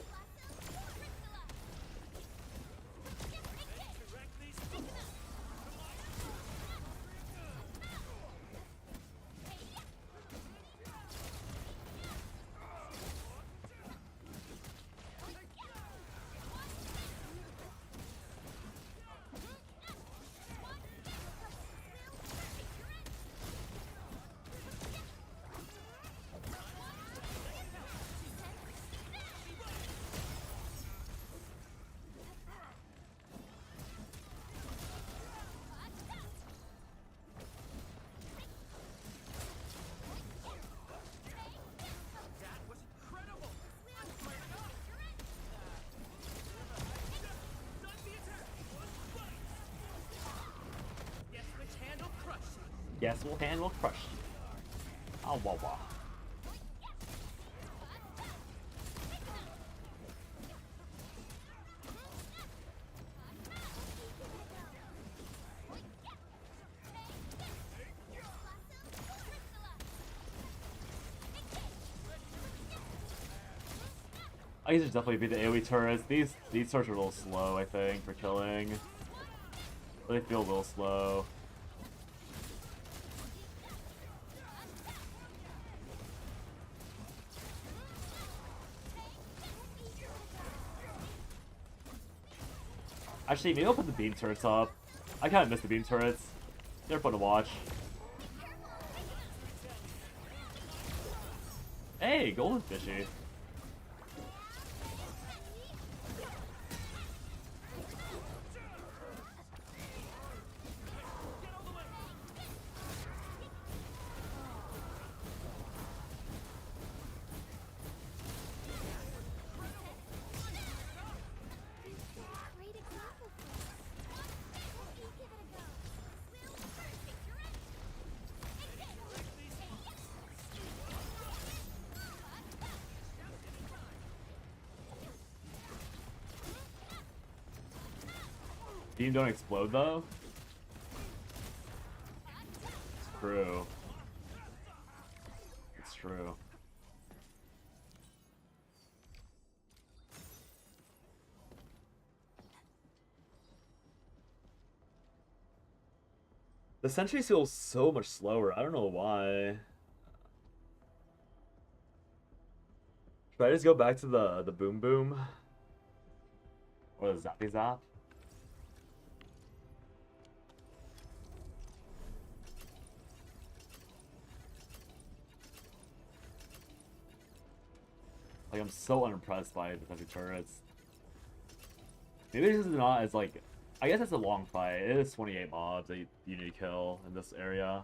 Guess which hand will crush you. Oh, wah wah. I guess it's definitely be the AoE turrets. These turrets are a little slow, I think, for killing. They feel a little slow. Actually, maybe I'll put the beam turrets up. I kind of miss the beam turrets. They're fun to watch. Hey, golden fishy. Great example for us. We'll give it a go. Beam don't explode though? It's true. It's true. The sentries feel so much slower. I don't know why. Should I just go back to the boom boom? Or the zappy zap? Like, I'm so unimpressed by defensive turrets. Maybe this is not as, like... I guess it's a long fight. It is 28 mobs that you need to kill in this area.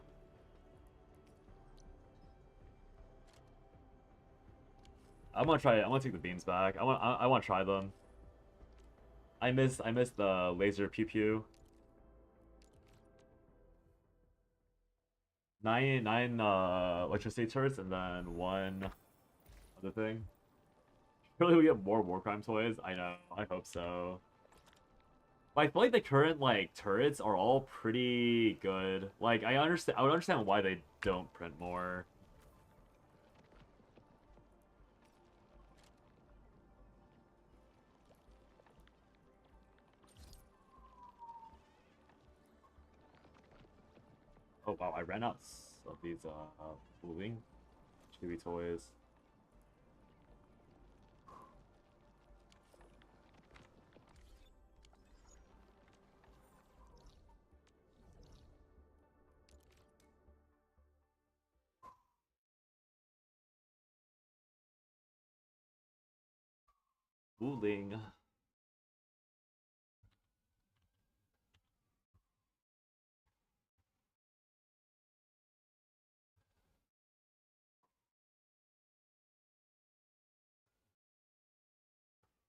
I'm gonna try it. I'm gonna take the beams back. I want to try them. I miss the laser pew pew. Nine electricity turrets and then one other thing. Surely we get more war crime toys. I know. I hope so. But I feel like the current like turrets are all pretty good. Like I would understand why they don't print more. Oh wow, I ran out of these moving chibi toys. Fooling.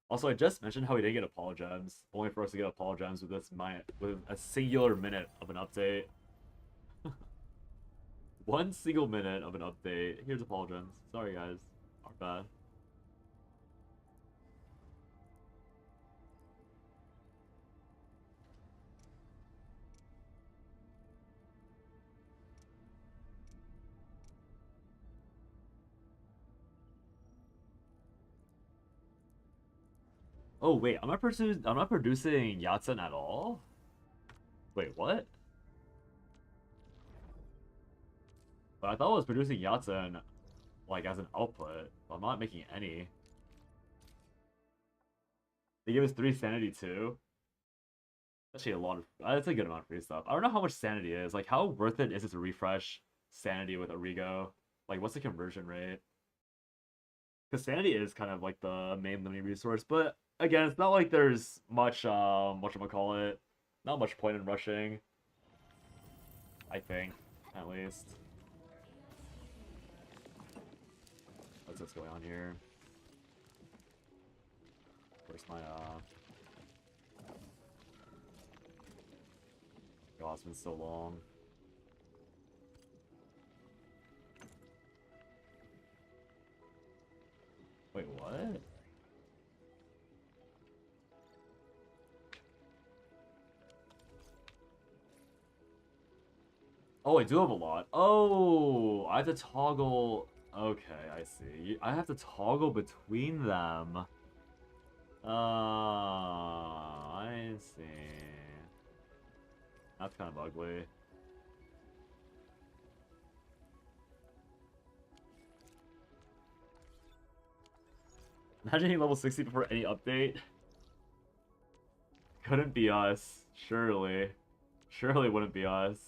Also, I just mentioned how we didn't get apologems, only for us to get apologems with with a singular minute of an update. 1 single minute of an update. Here's apologems. Sorry guys, our bad. Oh wait, I'm not producing Yatsen at all? Wait, what? But I thought I was producing Yatsen like as an output, but I'm not making any. They give us 3 sanity too. Actually a lot of that's a good amount of free stuff. I don't know how much sanity is. Like how worth it is it to refresh sanity with Origo? Like what's the conversion rate? Because sanity is kind of like the main limiting resource, but again, it's not like there's much whatchamacallit, not much point in rushing. I think, at least. What's going on here? Where's my God, it's been so long. Wait, what? Oh, I do have a lot. Oh, I have to toggle. Okay, I see. I have to toggle between them. I see. That's kind of ugly. Imagine hitting level 60 before any update. Couldn't be us. Surely. Surely wouldn't be us.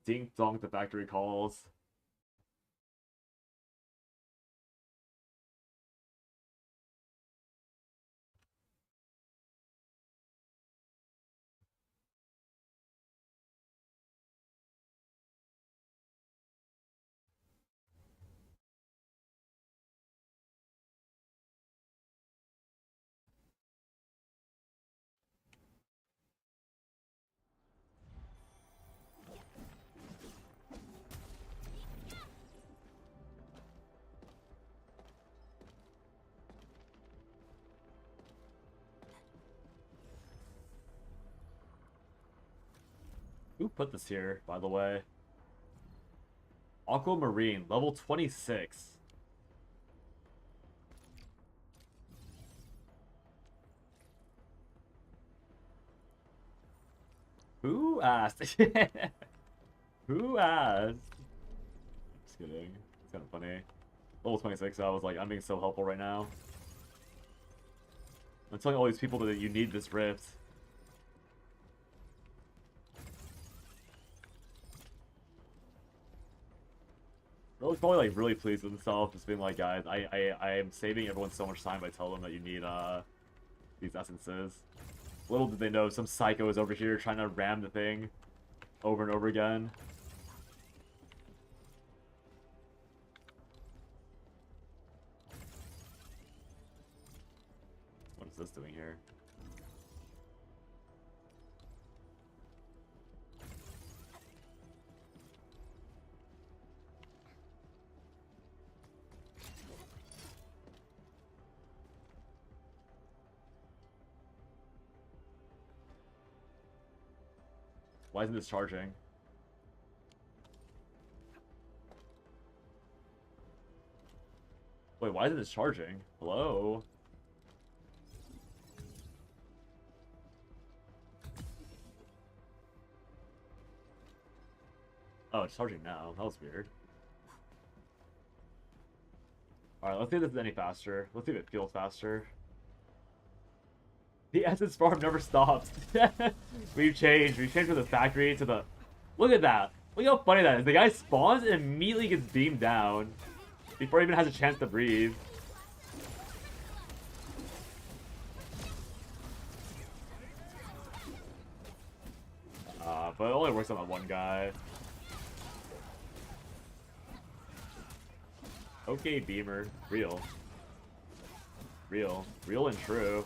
Dink donk, the factory calls. Who put this here, by the way? Aquamarine, level 26. Who asked? Who asked? Just kidding. It's kind of funny. Level 26, I was like, I'm being so helpful right now. I'm telling all these people that you need this rift. Bro, was probably like really pleased with himself, just being like, guys, I am saving everyone so much time by telling them that you need these essences. Little did they know some psycho is over here trying to ram the thing over and over again. What is this doing here? Why isn't this charging? Wait, why isn't this charging? Hello? Oh, it's charging now. That was weird. Alright, let's see if this is any faster. Let's see if it feels faster. The essence farm never stops. We've changed. We've changed from the factory to the... Look at that. Look how funny that is. The guy spawns and immediately gets beamed down before he even has a chance to breathe. But it only works on that one guy. Okay, Beamer. Real. Real. Real and true.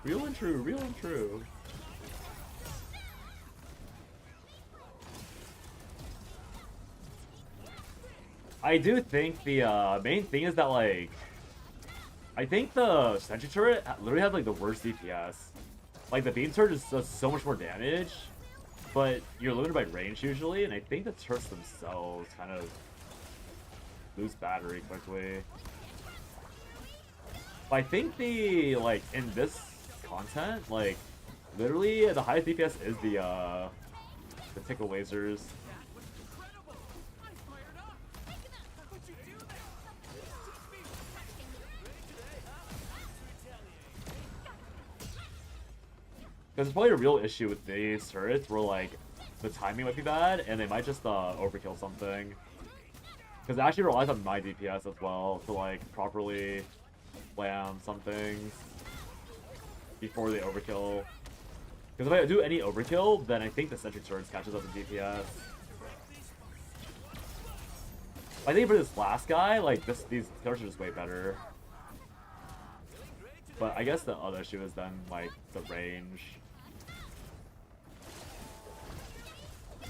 Real and true, real and true. I do think the main thing is that, like, I think the sentry turret literally has like the worst DPS. Like the beam turret does so much more damage, but you're limited by range usually, and I think the turrets themselves kind of lose battery quickly. But I think the, like, in this content, like, literally the highest DPS is the tickle lasers. Because it's probably a real issue with these turrets where, like, the timing might be bad and they might just overkill something. Because it actually relies on my DPS as well to, like, properly land some things before they overkill. Because if I do any overkill, then I think the sentry turret catches up in DPS. I think for this last guy, like, these turrets are just way better. But I guess the other issue is then, like, the range.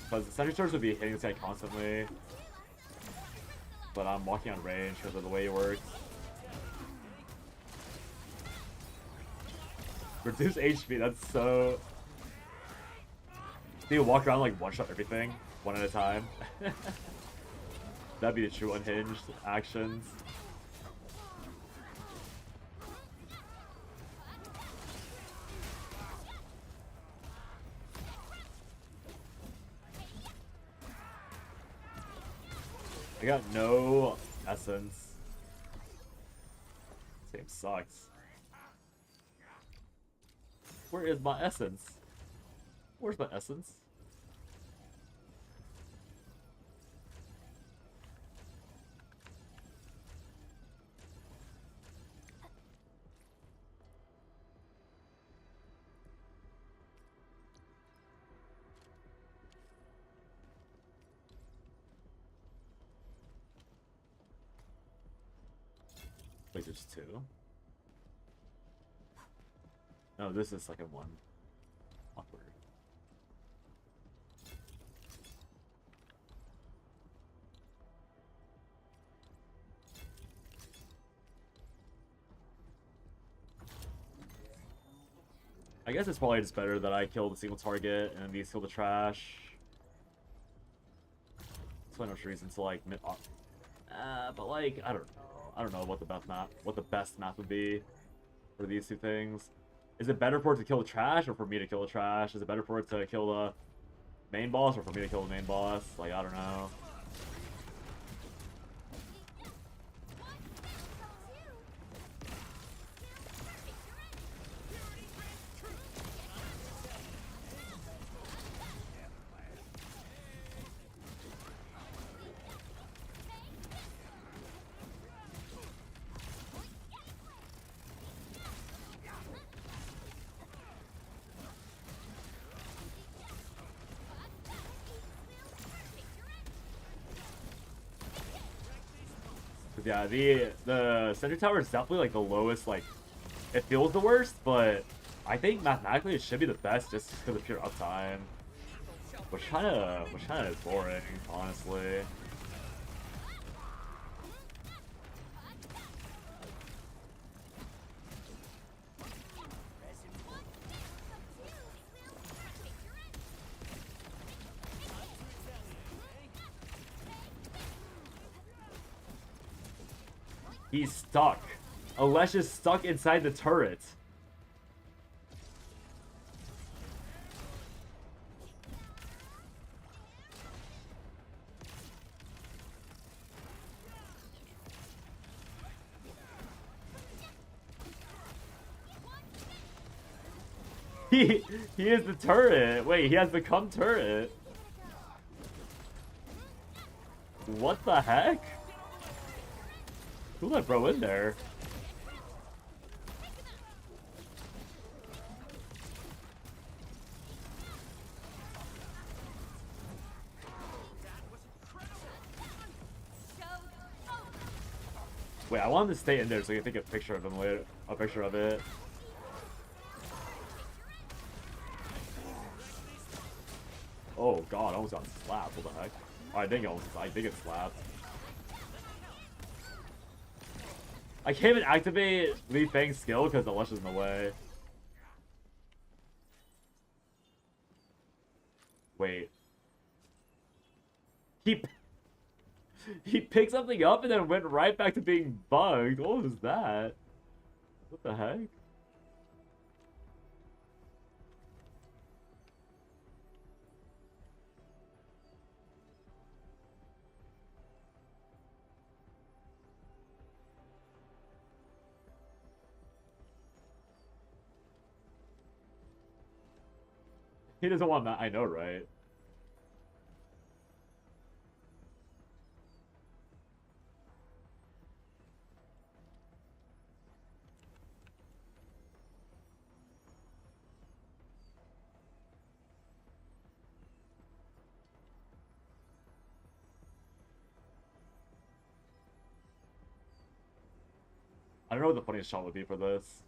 Because the sentry turrets would be hitting this guy constantly. But I'm walking on range because of the way it works. Reduce HP, that's so... Do you walk around like one-shot everything, one at a time? That'd be the true unhinged actions. I got no essence. This game sucks. Where is my essence? Where's my essence? Wait, there's two? No, this is the second one. Awkward. I guess it's probably just better that I kill the single target and these kill the trash. There's probably no reason to like but like I don't know. I don't know what the best map would be for these two things. Is it better for it to kill the trash or for me to kill the trash? Is it better for it to kill the main boss or for me to kill the main boss? Like, I don't know. Yeah, the center tower is definitely like the lowest, like it feels the worst, but I think mathematically it should be the best just because of pure uptime. Which kinda is boring, honestly. He's stuck. Alesh is stuck inside the turret. He is the turret. Wait, he has become turret. What the heck? Who let bro in there? Wait, I want him to stay in there so I can take a picture of him later. A picture of it. Oh god, I almost got slapped. What the heck? Oh, I did get slapped. I can't even activate Li Fang's skill because the Lush is in the way. Wait. He picked something up and then went right back to being bugged. What was that? What the heck? He doesn't want that. I know, right? I don't know what the funniest shot would be for this.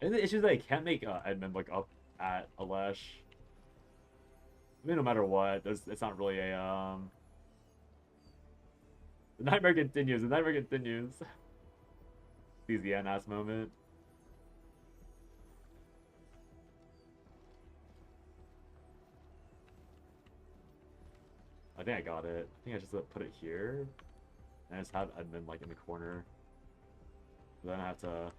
And the issue is that I can't make Edmund like up at Alesh. I mean, no matter what, it's not really a The nightmare continues. The nightmare continues. Easy ass moment. I think I got it. I think I just put it here, and I just have Edmund like in the corner. Then I have to.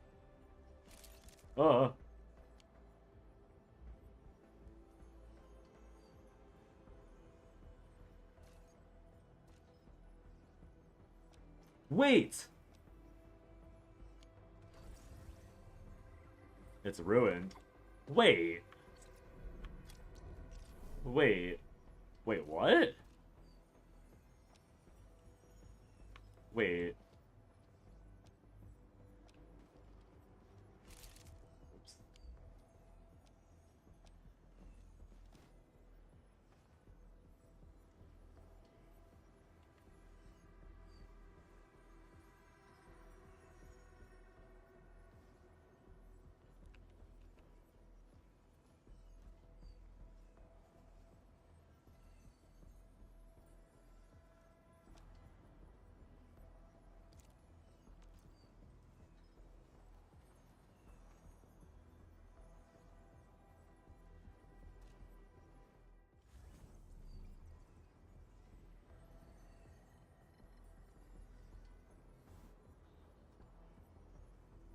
Wait! It's ruined. Wait. Wait. Wait, what? Wait. Oops.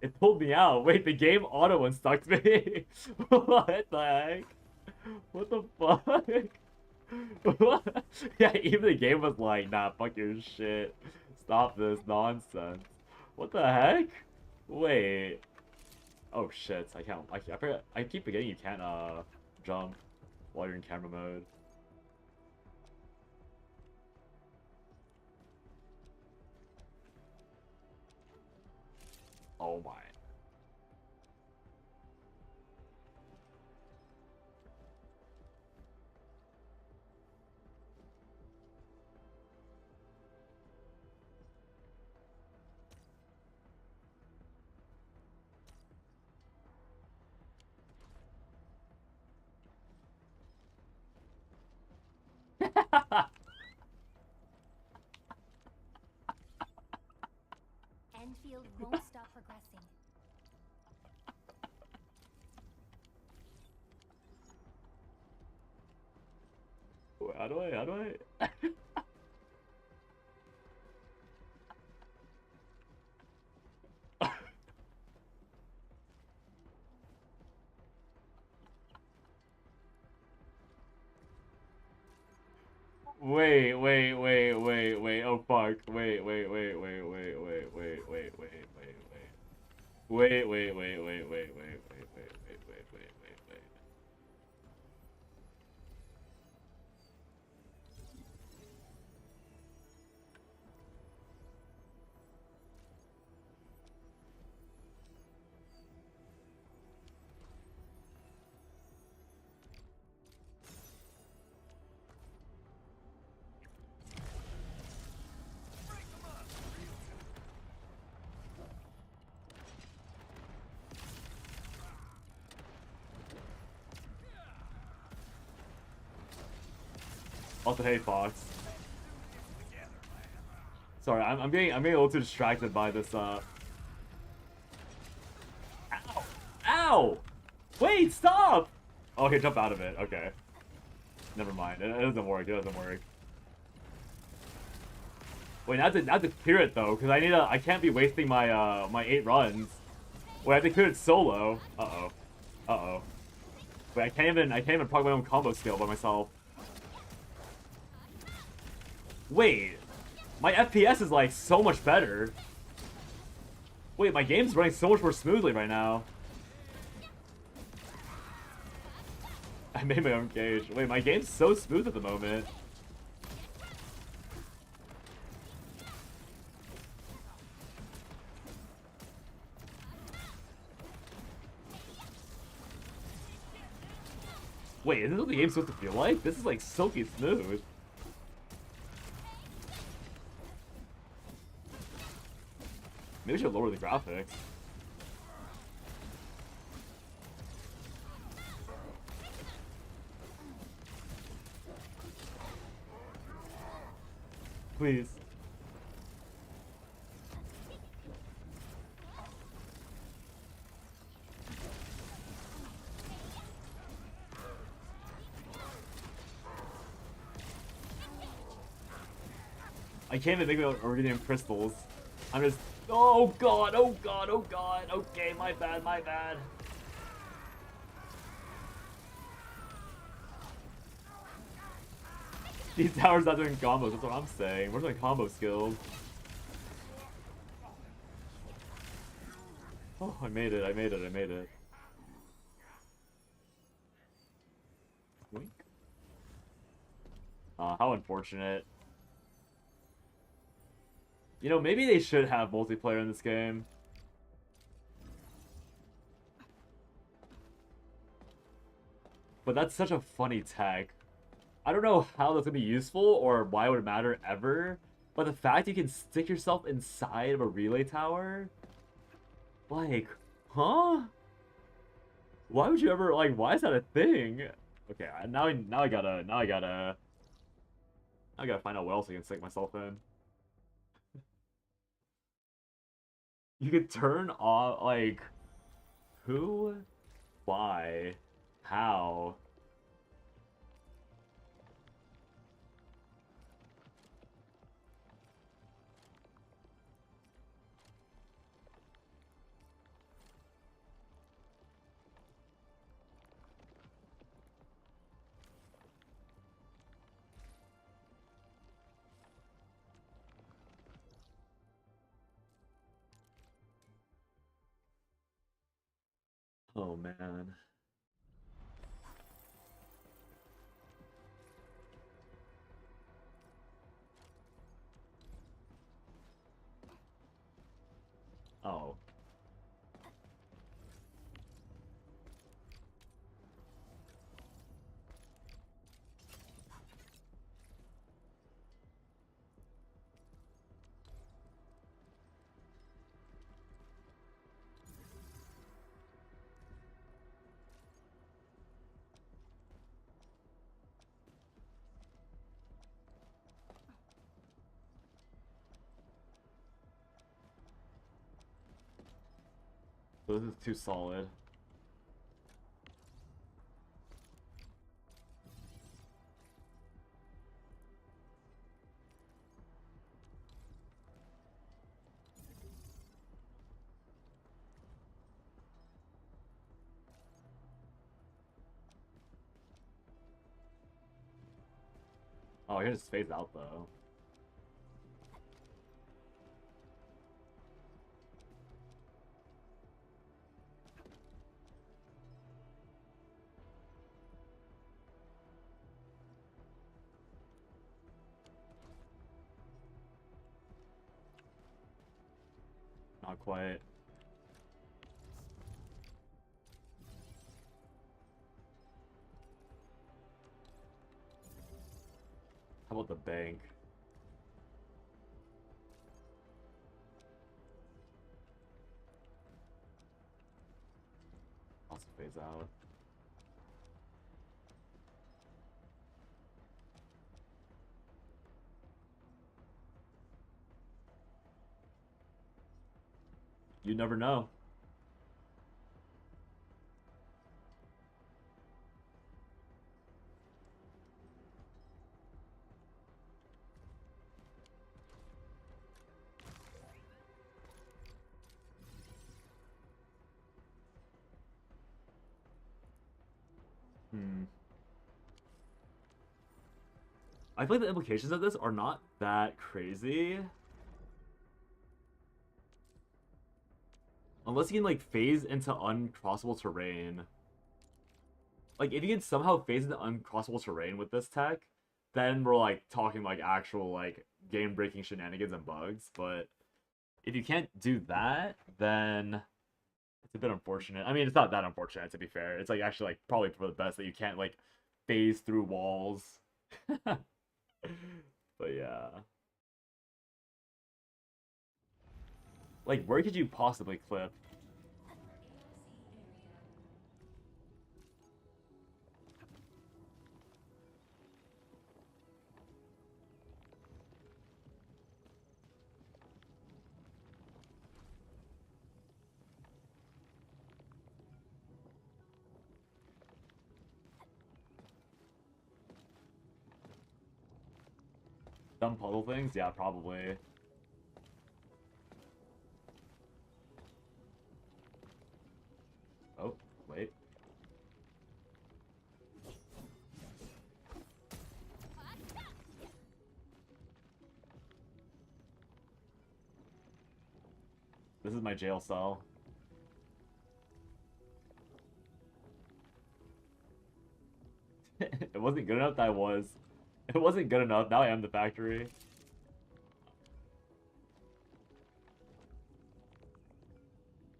It pulled me out. Wait, the game auto unstuck me. What the heck? What the fuck? What? Yeah, even the game was like, nah, fuck your shit. Stop this nonsense. What the heck? Wait. Oh shit, I can't. I forget. I keep forgetting you can't jump while you're in camera mode. Oh my. Enfield won't stop progressing. How do I? Wait. Oh fuck. Wait. Also, hey Fox. Sorry, I'm getting a little too distracted by this. Ow! Ow! Wait, stop! Okay, jump out of it. Okay. Never mind. It doesn't work. It doesn't work. Wait, I have to clear it though, because I can't be wasting my my 8 runs. Wait, I have to clear it solo. Uh-oh. Wait, I can't even proc my own combo skill by myself. Wait, my FPS is like so much better. Wait, my game's running so much more smoothly right now. I made my own gauge. Wait, my game's so smooth at the moment. Wait, is this what the game's supposed to feel like? This is like silky smooth. Maybe we should lower the graphics. Please. I can't even make my own Iridium crystals. I'm just... Oh god. Okay, my bad. These towers not doing combos, that's what I'm saying. Where's my combo skills? Oh, I made it. Wink. How unfortunate. You know, maybe they should have multiplayer in this game. But that's such a funny tech. I don't know how that's gonna be useful or why it would matter ever. But the fact you can stick yourself inside of a relay tower? Like, huh? Why would you ever, like, why is that a thing? Okay, now I gotta find out what else I can stick myself in. You could turn off, like, who? Why? How? Oh man. So this is too solid. Oh, I can just phase out though. Not quite. How about the bank? Also phase out. You never know. I feel like the implications of this are not that crazy. Unless you can, like, phase into uncrossable terrain. Like, if you can somehow phase into uncrossable terrain with this tech, then we're, like, talking, like, actual, like, game-breaking shenanigans and bugs. But if you can't do that, then it's a bit unfortunate. I mean, it's not that unfortunate, to be fair. It's, like, actually, like, probably for the best that you can't, like, phase through walls. But yeah. Like, where could you possibly clip? Dumb puzzle things? Yeah, probably. Oh, wait. This is my jail cell. It wasn't good enough that I was. It wasn't good enough. Now I am the factory.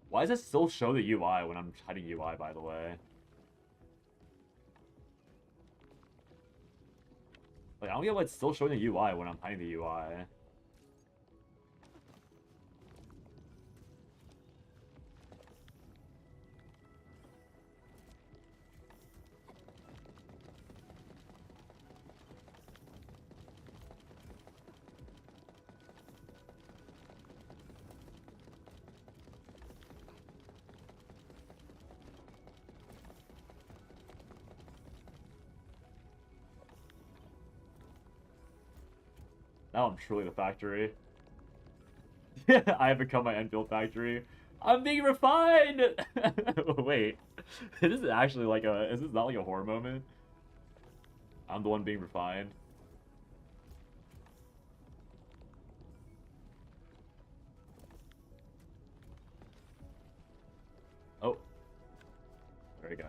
Why does it still show the UI when I'm hiding UI, by the way? Like, I don't get why it's still showing the UI when I'm hiding the UI. Now I'm truly the factory. I have become my Enfield factory. I'm being refined! Wait. This is actually like a... Is this not like a horror moment? I'm the one being refined. Oh. There we go.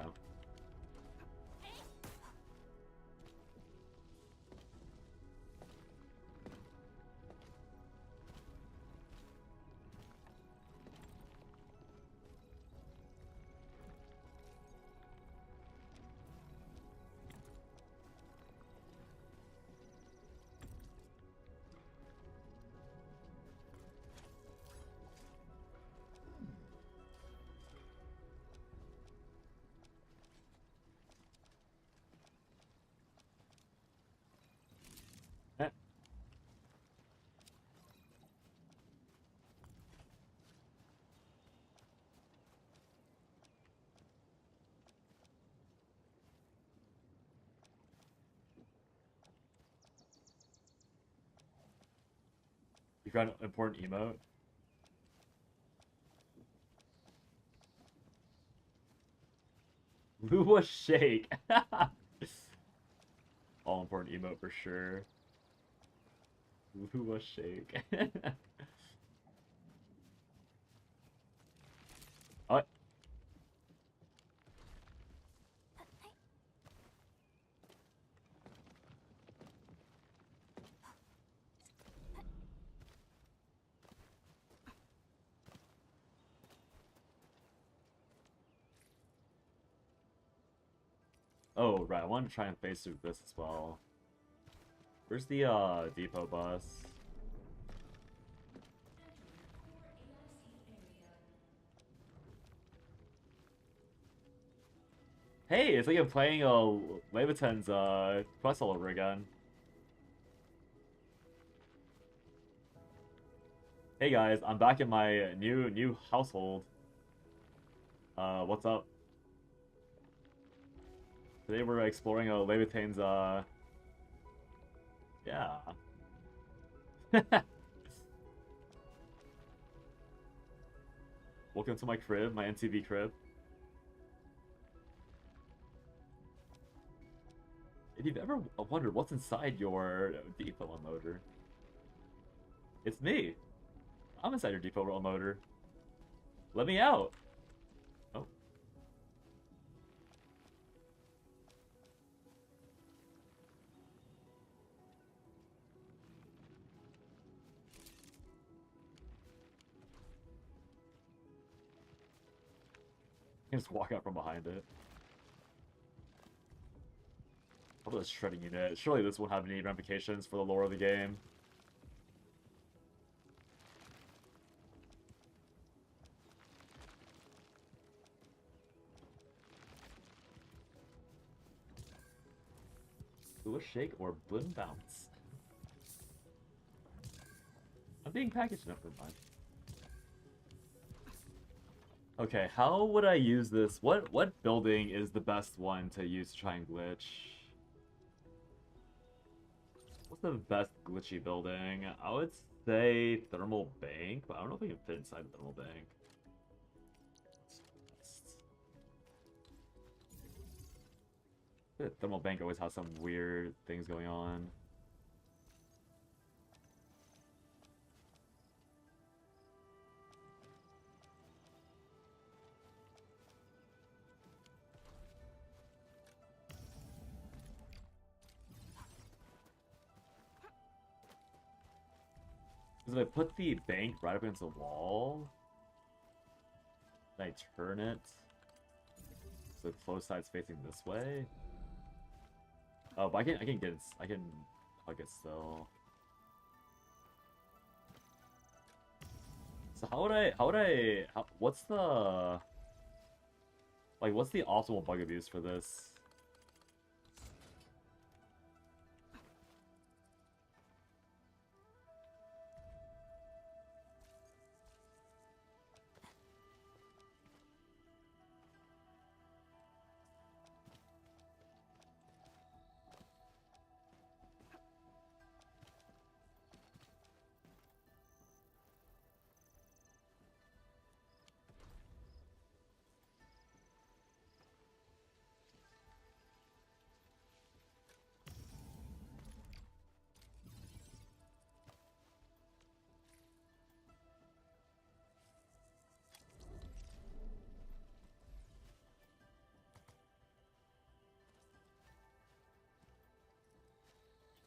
forgot an important emote. Lua Shake. All important emote for sure. Lua Shake. Oh. Oh, right, I wanted to try and face through this as well. Where's the, depot bus? Hey, it's like I'm playing, Leviton's, quest all over again. Hey guys, I'm back in my new household. What's up? Today we're exploring Leviton's, yeah. Welcome to my crib, my NTV crib. If you've ever wondered what's inside your depot unloader, it's me. I'm inside your depot unloader. Let me out. Oh. You can just walk out from behind it. How about this shredding unit? Surely this won't have any ramifications for the lore of the game. Do a shake or bloom bounce. I'm being packaged enough for mine. Okay, how would I use this? What building is the best one to use to try and glitch? What's the best glitchy building? I would say Thermal Bank, but I don't know if I can fit inside the Thermal Bank. The Thermal Bank always has some weird things going on. Because if I put the bank right up against the wall, then I turn it so the closed side's facing this way. Oh, but I can get it. I can hug it still. So what's the optimal bug abuse for this?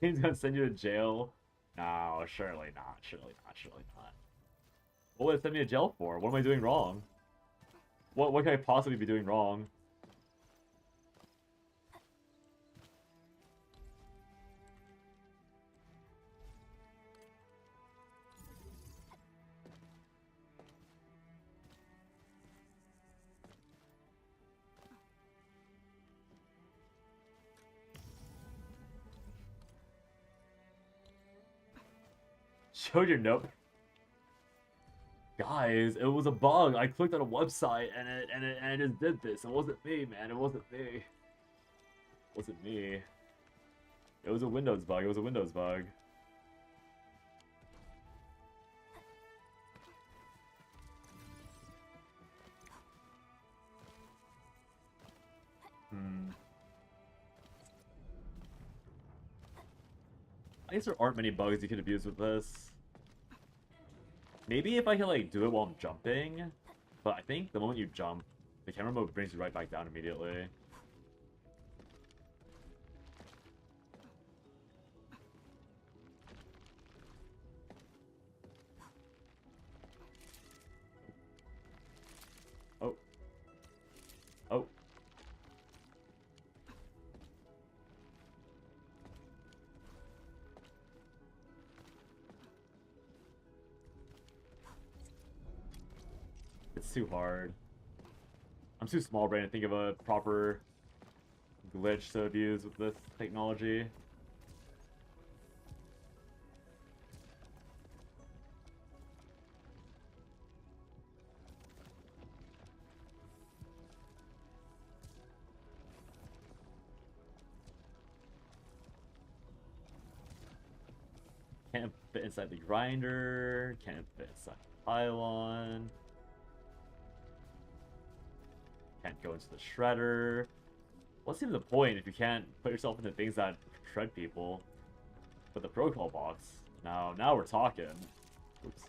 He's gonna send you to jail? No, surely not. Surely not. Surely not. What would it send me to jail for? What am I doing wrong? What can I possibly be doing wrong? Showed your note. Guys, it was a bug. I clicked on a website and it just did this. It wasn't me, man. It wasn't me. It wasn't me. It was a Windows bug. It was a Windows bug. I guess there aren't many bugs you can abuse with this. Maybe if I can like do it while I'm jumping, but I think the moment you jump, the camera mode brings you right back down immediately. Oh. Oh. It's too hard. I'm too small brain to think of a proper glitch to abuse with this technology. Can't fit inside the grinder, can't fit inside the pylon. Can't go into the shredder. What's even the point if you can't put yourself into things that shred people? But the protocol box. Now we're talking. Oops.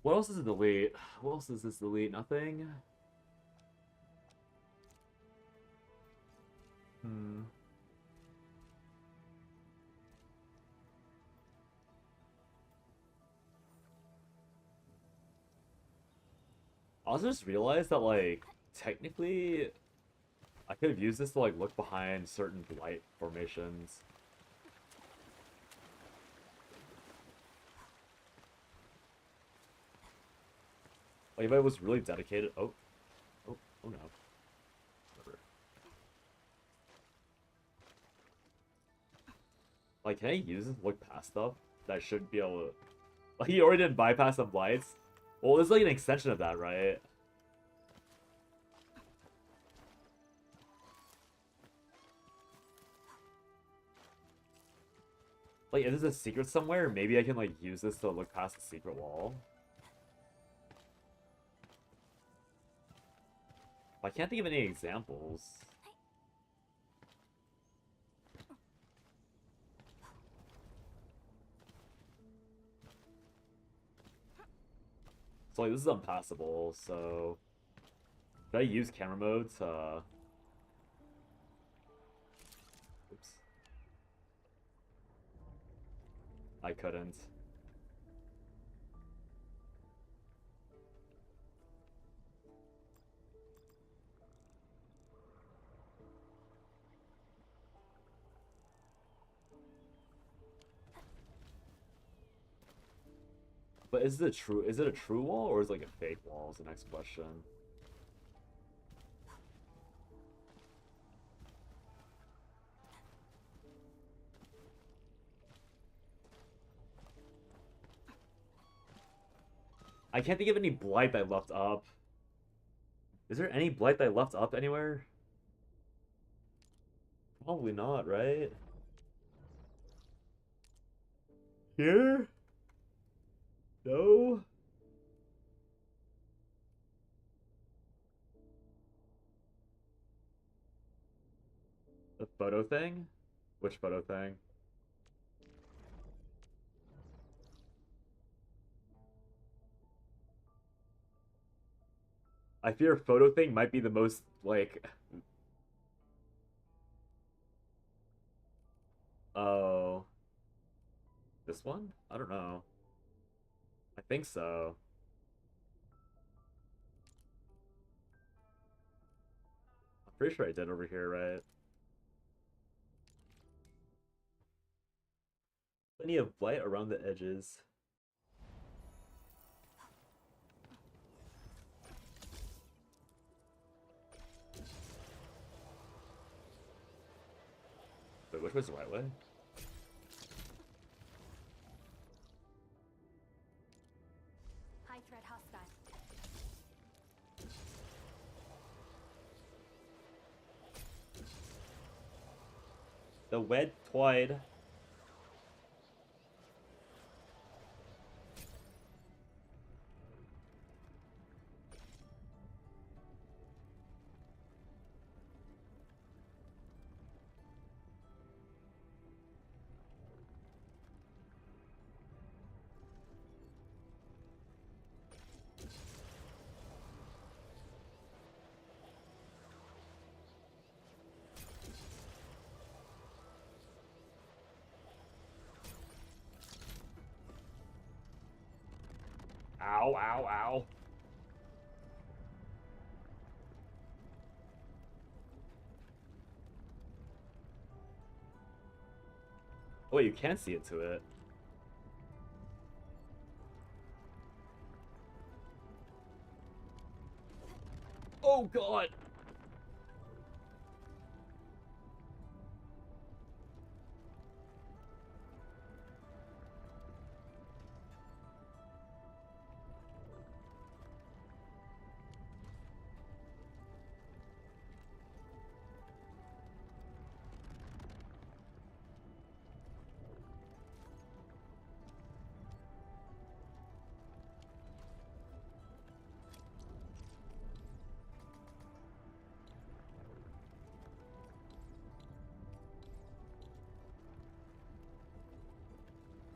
What else does it delete? What else does this delete? Nothing? I also just realized that, like, technically, I could have used this to, like, look behind certain blight formations. Like, if I was really dedicated... Oh no. Whatever. Like, can I use this to look past stuff that I should be able to... Like, he already didn't bypass the blights. Well, this is like an extension of that, right? Like, if there's a secret somewhere, maybe I can, like, use this to look past the secret wall. I can't think of any examples. So, like, this is unpassable, so... Should I use camera mode to... Oops. I couldn't. But is it a true wall or is it like a fake wall is the next question. I can't think of any blight that I left up. Is there any blight that I left up anywhere? Probably not, right? Here? No? The photo thing? Which photo thing? I fear photo thing might be the most, like... Oh. This one? I don't know. I think so. I'm pretty sure I did over here, right? Plenty of blight around the edges. Wait, which way's the right way? High threat hostile. The wed twide. Ow, ow, ow. Oh, wait, you can see it to it. Oh, God!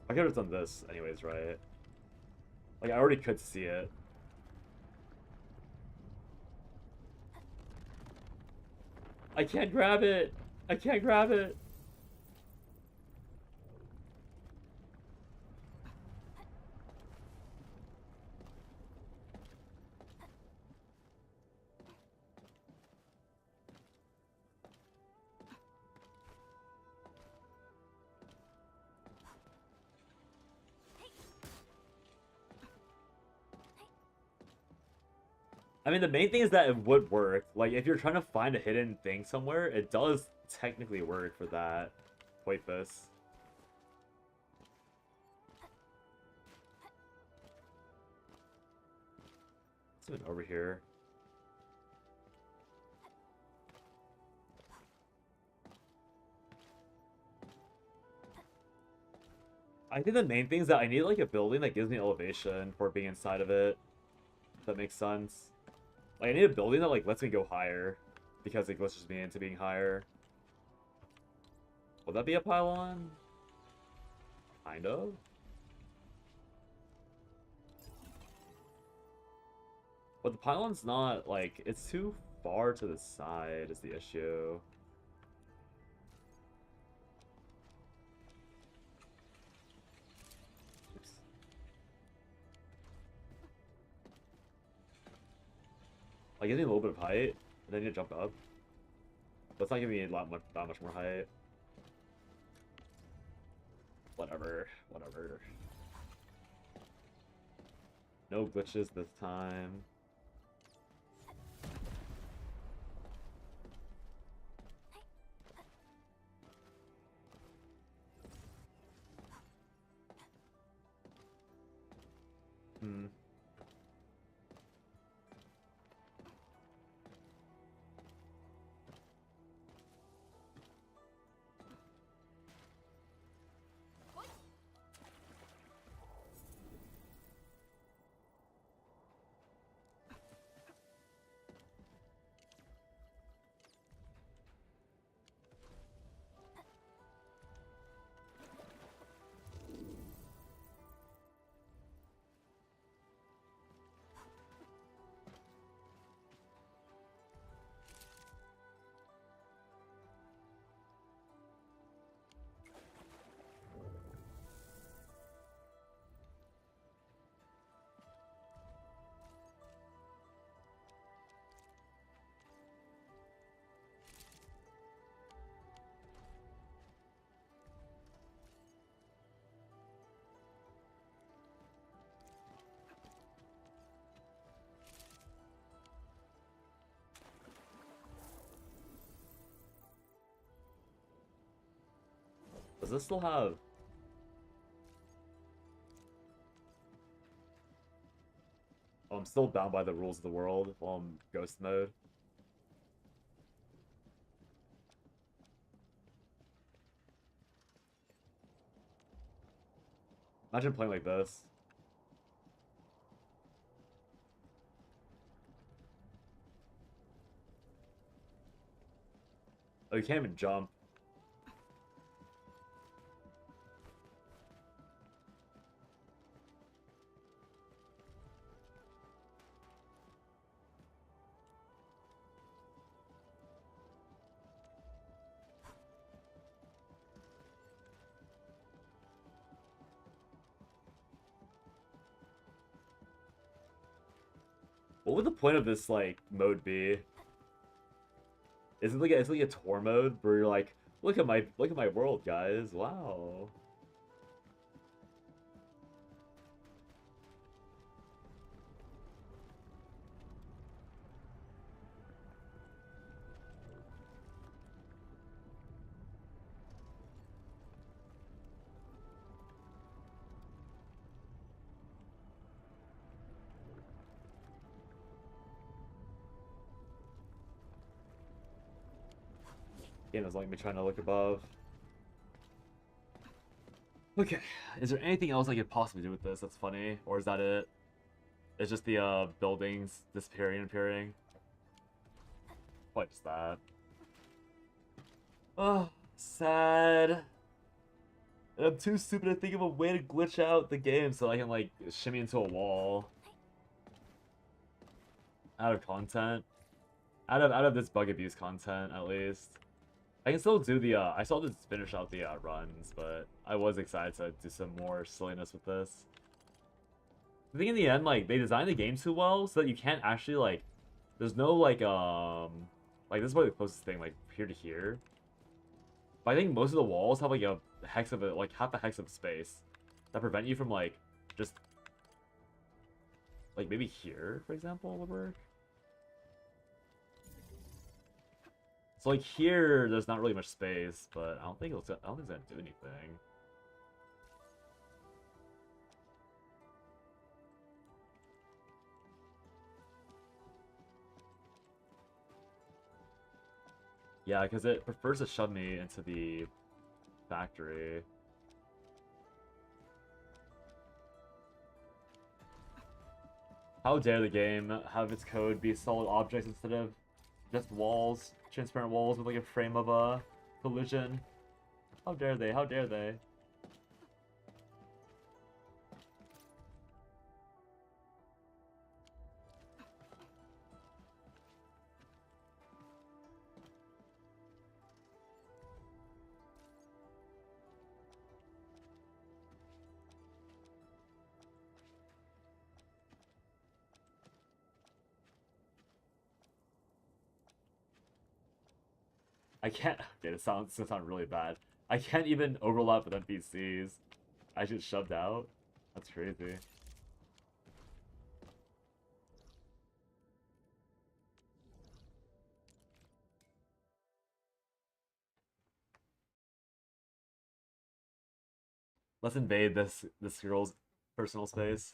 I could have done this anyways, right? Like, I already could see it. I can't grab it! I can't grab it! I mean, the main thing is that it would work. Like, if you're trying to find a hidden thing somewhere, it does technically work for that. Poipus. What's even over here? I think the main thing is that I need, like, a building that gives me elevation for being inside of it. If that makes sense. Like, I need a building that, like, lets me go higher. Because it glitches me into being higher. Will that be a pylon? Kind of. But the pylon's not, like, it's too far to the side is the issue. Oops. Like, gives me a little bit of height, and then I need to jump up. But it's not giving me that much more height. Whatever, whatever. No glitches this time. Hmm. Does this still have... Oh, I'm still bound by the rules of the world while I'm ghost mode. Imagine playing like this. Oh, you can't even jump. What would the point of this like mode be? Is it like it's like a tour mode where you're like, look at my world, guys. Wow. Game is like me trying to look above. Okay, is there anything else I could possibly do with this that's funny? Or is that it? It's just the buildings disappearing and appearing? Probably just that. Oh, sad. And I'm too stupid to think of a way to glitch out the game so I can like shimmy into a wall. Out of content. Out of this bug abuse content, at least. I can still do the, I still have to finish out the runs, but I was excited to do some more silliness with this. I think in the end, like, they designed the game too well so that you can't actually, like, there's no, like, this is probably the closest thing, like, here to here. But I think most of the walls have, like, a hex of it, like, half a hex of space that prevent you from, like, just, like, maybe here, for example, would work. So like here, there's not really much space, but I don't think it's gonna do anything. Yeah, because it prefers to shove me into the factory. How dare the game have its code be solid objects instead of just walls, transparent walls with like a frame of a collision. How dare they? How dare they? I can't. Okay, this sounds really bad. I can't even overlap with NPCs. I get shoved out. That's crazy. Let's invade this girl's personal space.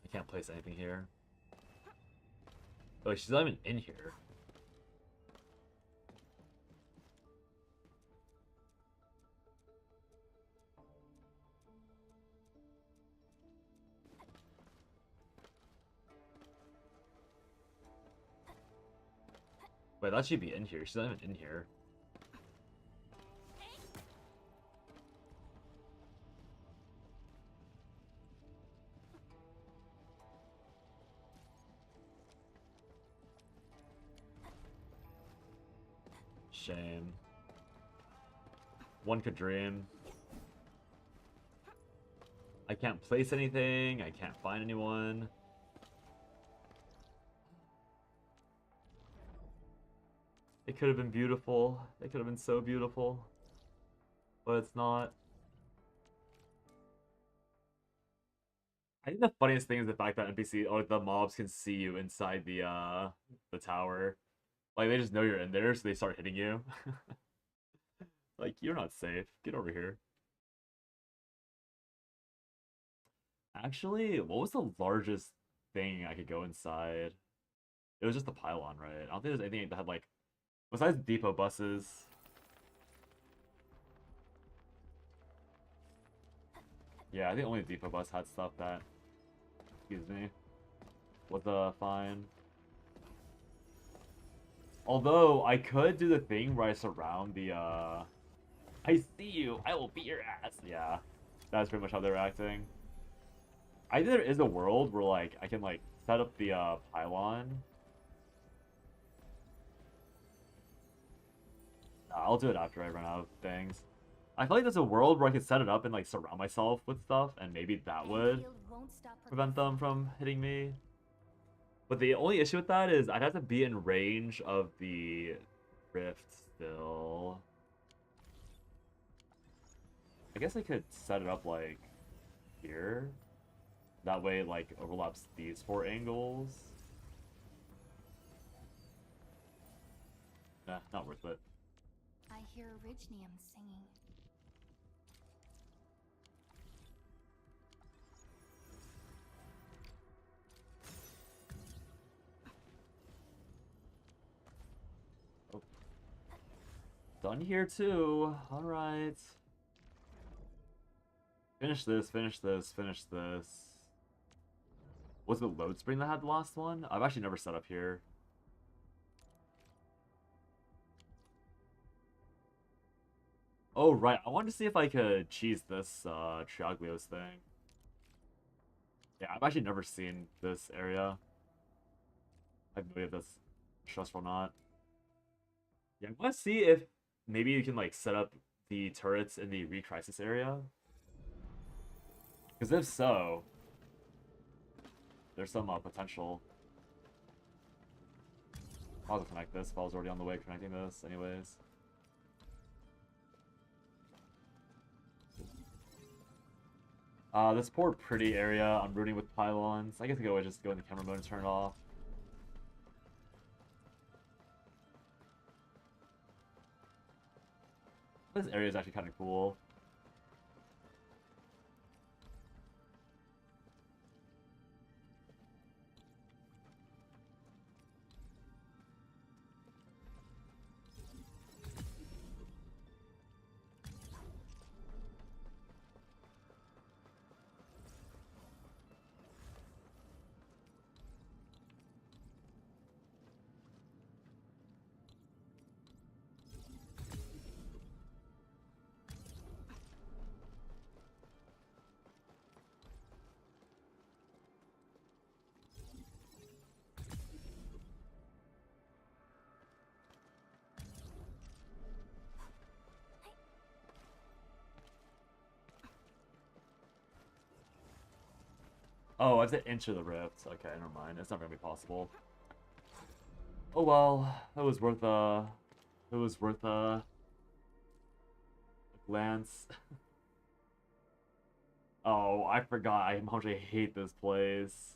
I can't place anything here. Oh, she's not even in here. Wait, that should be in here. She's not even in here. Shame. One could dream. I can't place anything. I can't find anyone. It could have been beautiful. It could have been so beautiful. But it's not. I think the funniest thing is the fact that NPC or the mobs can see you inside the tower. Like they just know you're in there, so they start hitting you. Like, you're not safe. Get over here. Actually, what was the largest thing I could go inside? It was just the pylon, right? I don't think there's anything that had like, besides depot buses. Yeah, I think only the depot bus had stuff that, excuse me, was fine. Although I could do the thing where I surround the I see you, I will beat your ass. Yeah, that's pretty much how they're acting. I think there is a world where like I can like set up the pylon. Nah, I'll do it after I run out of things. I feel like there's a world where I could set it up and like surround myself with stuff, and maybe that would Enfield won't stop prevent them progressing. from hitting me. But the only issue with that is I'd have to be in range of the rift still. I guess I could set it up like here. That way it like overlaps these 4 angles. Nah, not worth it. I hear Orignium singing. Done here too. Alright. Finish this, finish this, finish this. Was it Load Spring that had the last one? I've actually never set up here. Oh, right. I wanted to see if I could cheese this Triaglios thing. Yeah, I've actually never seen this area. I have no idea if that's stressful or not. Yeah, I want to see if maybe you can like set up the turrets in the Recrisis area. Because if so, there's some potential. I'll just connect this if I was already on the way connecting this anyways. This poor pretty area, I'm rooting with pylons. I guess I could just go in the camera mode and turn it off. This area is actually kind of cool. Oh, I have to enter the rift. Okay, never mind. It's not gonna be possible. Oh well, it was worth a glance. Oh, I forgot. I actually hate this place.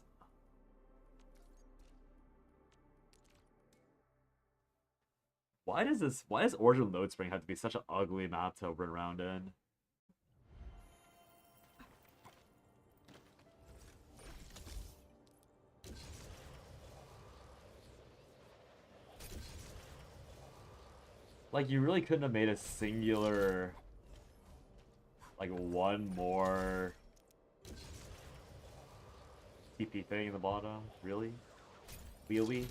Why does Origin Load Spring have to be such an ugly map to run around in? Like, you really couldn't have made a singular, like, one more TP thing in the bottom? Really? Really?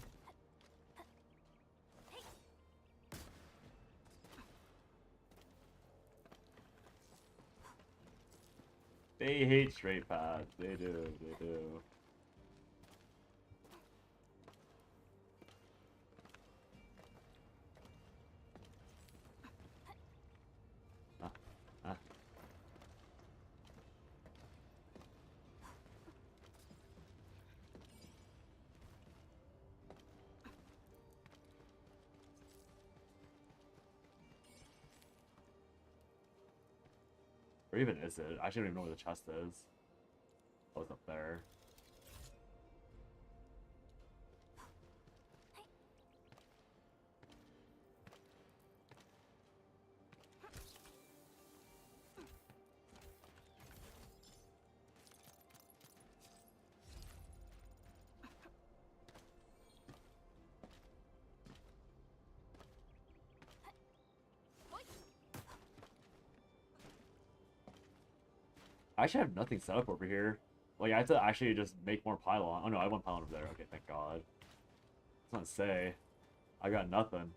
They hate straight paths. They do. They do. Or even is it? I actually don't even know where the chest is. Oh, it's up there. I actually have nothing set up over here. Like, I have to actually just make more pylon. Oh no, I have one pylon over there. Okay, thank God. I was gonna say, I got nothing.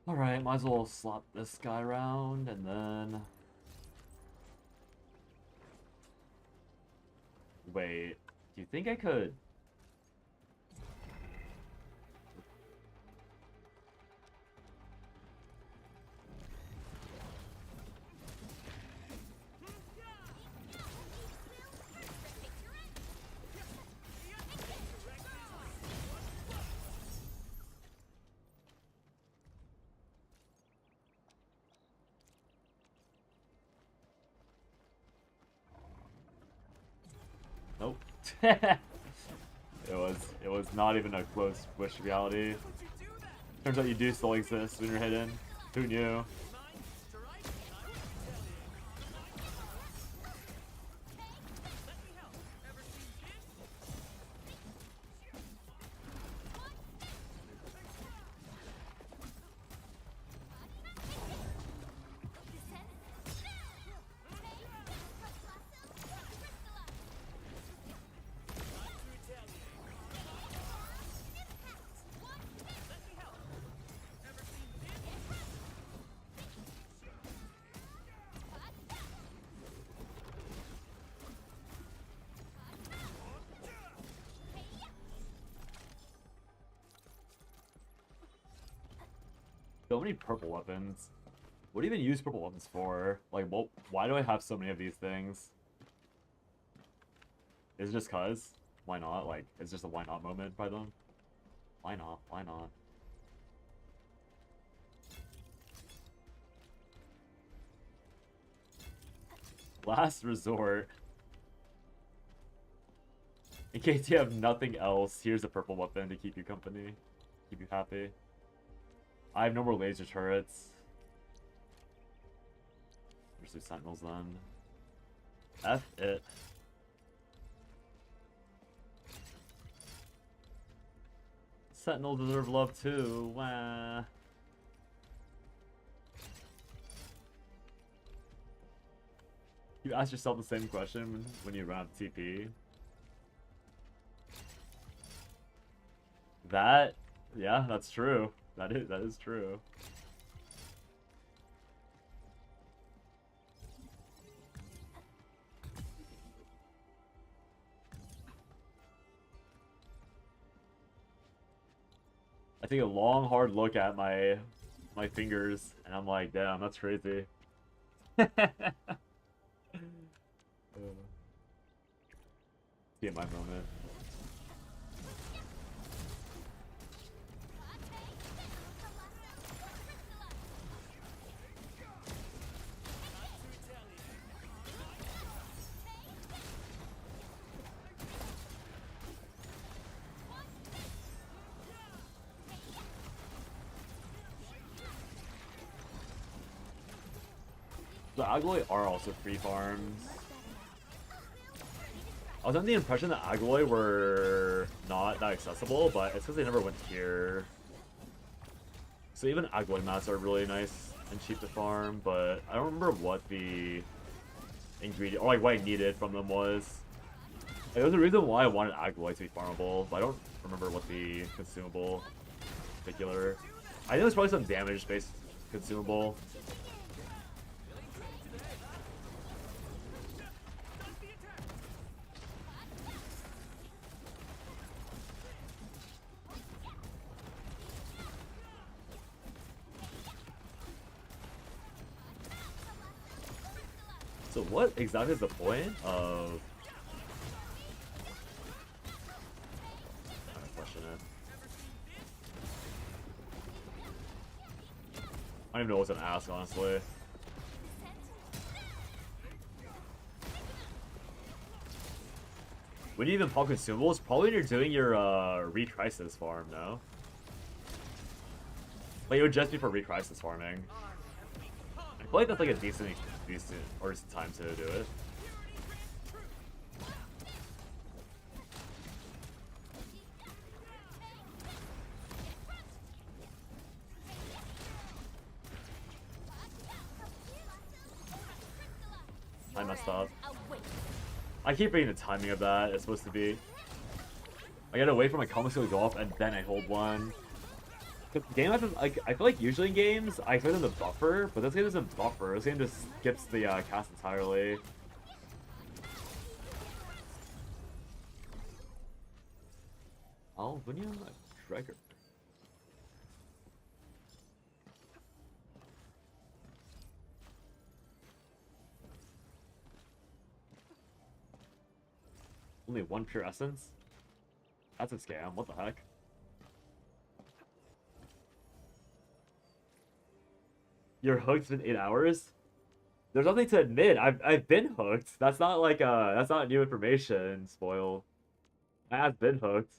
Alright, might as well slap this guy around and then... Wait, do you think I could... Nope. It was not even a close wish reality. Turns out you do still exist when you're hidden. Who knew? So many purple weapons. What do you even use purple weapons for? Like, what? Why do I have so many of these things? Is it just cuz? Why not? Like, it's just a why not moment by them. Why not? Why not? Last resort. In case you have nothing else, here's a purple weapon to keep you company. Keep you happy. I have no more laser turrets. There's two sentinels then. F it. Sentinel deserve love too. Wah. You ask yourself the same question when you run out of TP. That, yeah, that's true. That is true. I take a long, hard look at my fingers, and I'm like, damn, that's crazy. Get my moment. The Agloy are also free farms. I was under the impression that Agloy were not that accessible, but it's because they never went here. So even Agloy mats are really nice and cheap to farm, but I don't remember what the ingredient, or like what I needed from them was. Like, there was a reason why I wanted Agloy to be farmable, but I don't remember what the consumable in particular. I think it was probably some damage-based consumable. So what exactly is the point of... I don't question it. I don't even know what to ask, honestly. When you even pop consumables, probably when you're doing your re-crisis farm, no? Like, it would just be for re-crisis farming. I feel like that's like a decent or time to do it. I messed up. I keep reading the timing of that. It's supposed to be. I gotta wait for my comics to go off and then I hold one. The game hasn't, like, I feel like usually in games, I expect them to buffer, but this game doesn't buffer. This game just skips the cast entirely. Alvinium Trigger. Only one pure essence? That's a scam, what the heck? You're hooked in 8 hours? There's nothing to admit. I've been hooked. That's not like that's not new information, spoil. I have been hooked.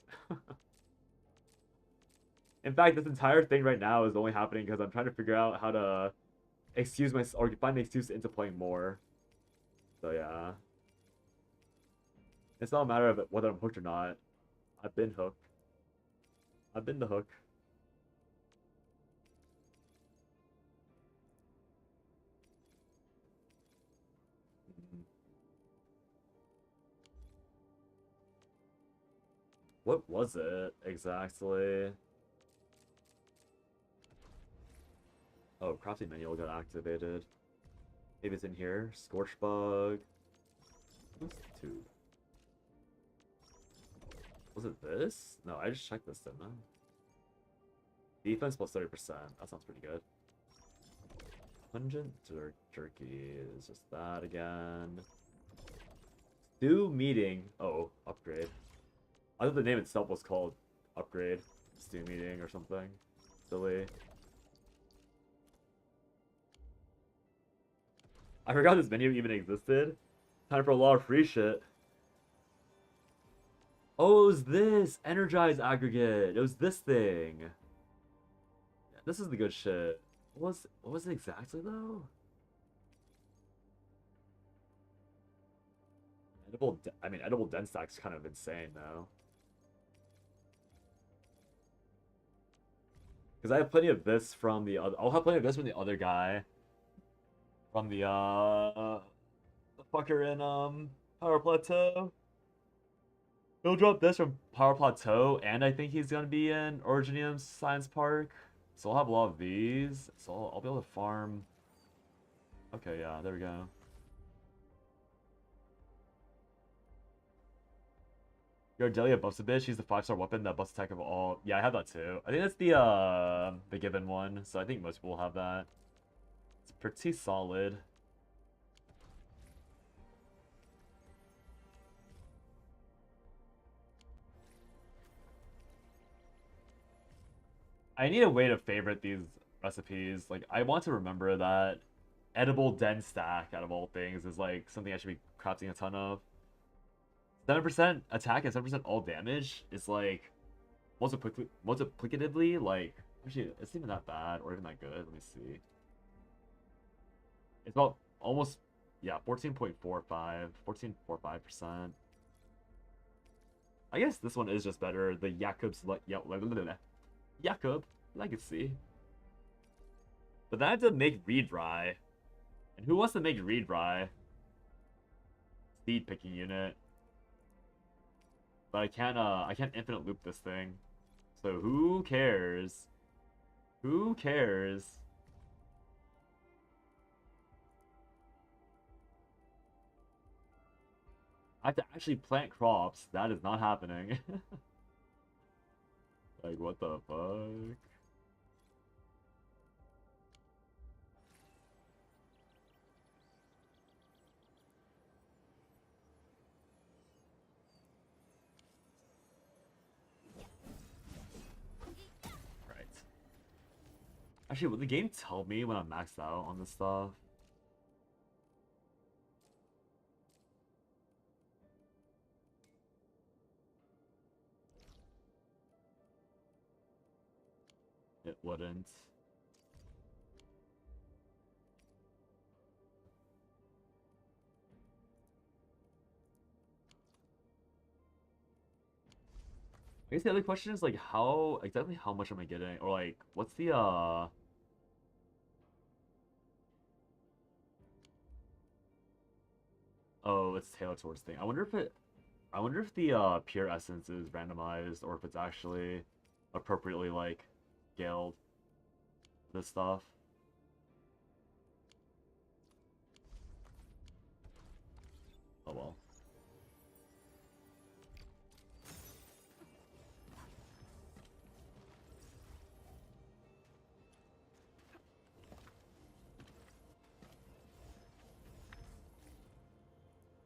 In fact, this entire thing right now is only happening because I'm trying to figure out how to excuse my or find an excuse into playing more. So yeah. It's not a matter of whether I'm hooked or not. I've been hooked. I've been the hook. What was it exactly? Oh, crafting manual got activated. Maybe it's in here. Scorch bug. What's the tube? Was it this? No, I just checked this, didn't I? Defense plus 30%. That sounds pretty good. Pungent jerky is just that again. Stew meeting. Oh, upgrade. I thought the name itself was called upgrade. Stew meeting or something. Silly. I forgot this menu even existed. Time for a lot of free shit. Oh, it was this! Energize aggregate! It was this thing! Yeah, this is the good shit. What was it exactly, though? Edible dense stack's kind of insane, though. Because I have plenty of this from the other... I'll have plenty of this from the other guy. From the fucker in, Power Plateau. He'll drop this from Power Plateau, and I think he's gonna be in Originium Science Park. So I'll have a lot of these. So I'll be able to farm. Okay, yeah, there we go. Your Delia buffs a bitch. She's the 5-star weapon that buffs attack of all. Yeah, I have that too. I think that's the given one. So I think most people have that. It's pretty solid. I need a way to favorite these recipes. Like, I want to remember that edible den stack, out of all things, is like something I should be crafting a ton of. 7% attack and 7% all damage is like multiplicatively, like, actually, it's not even that bad or even that good. Let me see. It's about almost, yeah, 14.45%. I guess this one is just better. The Jakob's, yeah, Jakob Legacy. But then I have to make Reed Rye. And who wants to make Reed Rye? Seed picking unit. But I can't infinite loop this thing. So who cares? Who cares? I have to actually plant crops. That is not happening. Like, what the fuck? Right. Actually, will the game tell me when I'm maxed out on this stuff? It wouldn't. I guess the other question is like exactly how much am I getting? Or like what's the oh, it's tailored towards thing. I wonder if the pure essence is randomized or if it's actually appropriately like scaled this stuff. Oh well.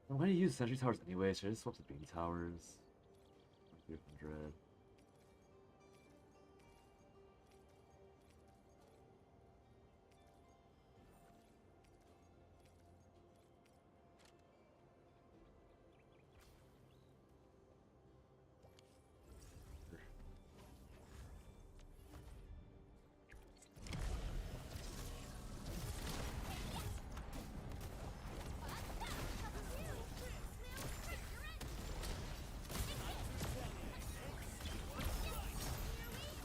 I'm gonna use sentry towers anyway, so I just swap the beam towers. 300.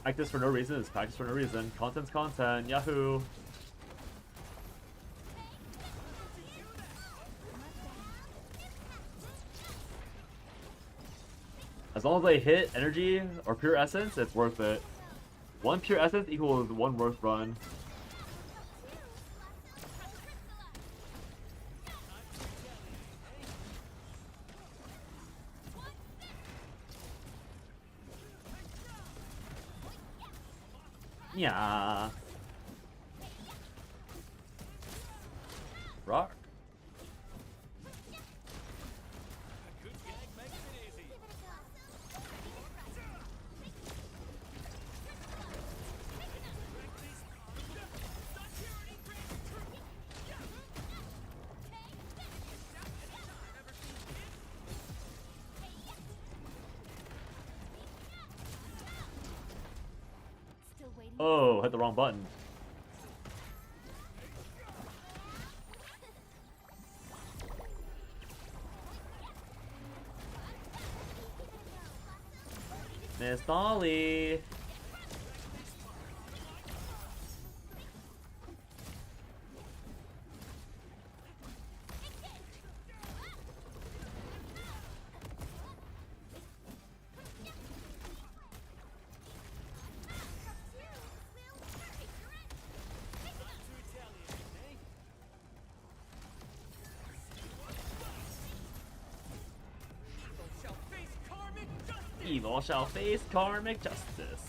Practice for no reason is practice for no reason. Content's content. Yahoo! As long as they hit energy or pure essence, it's worth it. One pure essence equals one worth run. Yeah. Rock. A good gag makes it easy. Still waiting. Oh, hit the wrong button. Miss Dolly. Shall face karmic justice. Evil shall face karmic justice.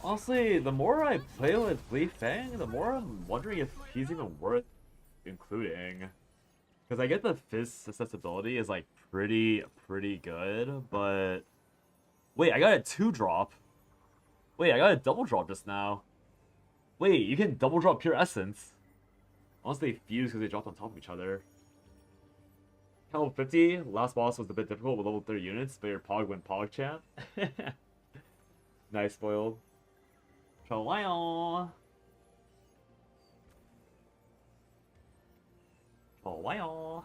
Honestly, the more I play with Li Fang, the more I'm wondering if he's even worth including. Because I get the Fizz accessibility is like pretty good, but... Wait, I got a 2-drop. Wait, I got a double drop just now. Wait, you can double drop Pure Essence. Unless they fuse because they dropped on top of each other. Level 50, last boss was a bit difficult with level 30 units, but your Pog went Pog champ. Nice, spoiled. Wow. Wow.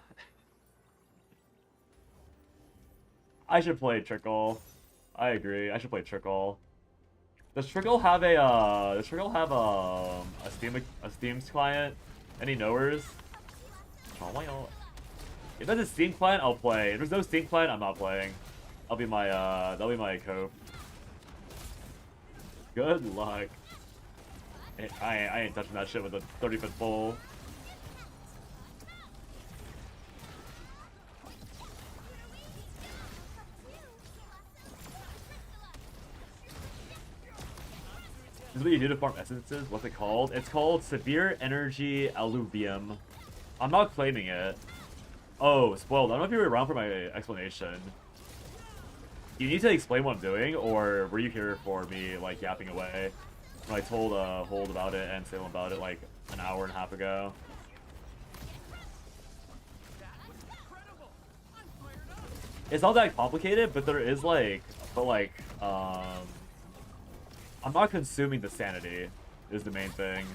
I should play Trickle. I agree. I should play Trickle. Does Trickle have a Steam client? Any knowers? Wow. If there's a Steam client, I'll play. If there's no Steam client, I'm not playing. That'll be my cope. Good luck. I ain't touching that shit with a 30-foot pole. This is what you do to farm essences. What's it called? It's called Severe Energy Alluvium. I'm not claiming it. Oh, spoiled. I don't know if you were around for my explanation. You need to explain what I'm doing, or were you here for me, like, yapping away? When I told Hold about it and Salem about it, like, an hour and a half ago. It's not that complicated, but there is, like, I'm not consuming the sanity, is the main thing.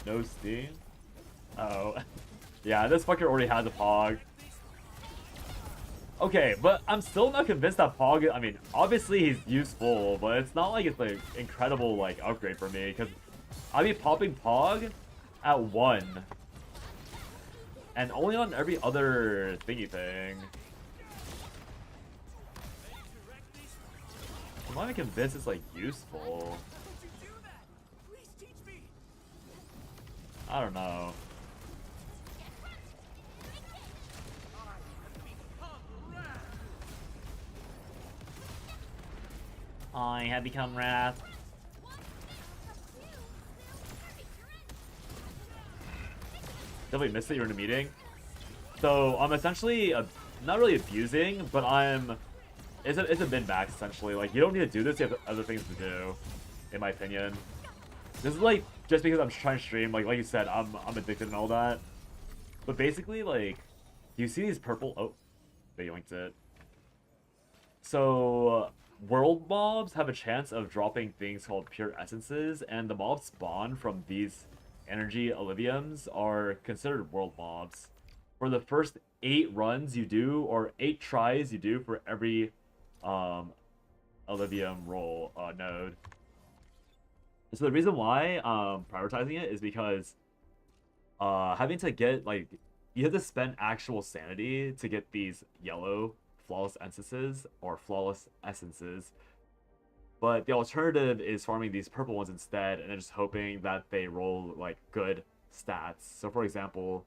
No Steam? Oh. Yeah, this fucker already has a Pog. Okay, but I'm still not convinced that Pog, I mean, obviously he's useful, but it's not like it's like incredible like upgrade for me, because I'd be popping Pog at 1. And only on every other thingy thing. I'm not even convinced it's like useful. I don't know. I have become Wrath. Definitely missed it. You're in a meeting. So I'm essentially not really abusing, but it's a min max essentially. Like you don't need to do this. You have other things to do, in my opinion. This is like just because I'm trying to stream. Like you said, I'm addicted and all that. But basically, like you see these purple. Oh, they yoinked it. So world mobs have a chance of dropping things called pure essences, and the mobs spawned from these energy Oliviums are considered world mobs. For the first 8 runs you do, or 8 tries you do for every Olivium roll node. So the reason why prioritizing it is because having to get like you have to spend actual sanity to get these yellow flawless essences or flawless essences. But the alternative is farming these purple ones instead, and then just hoping that they roll like good stats. So for example,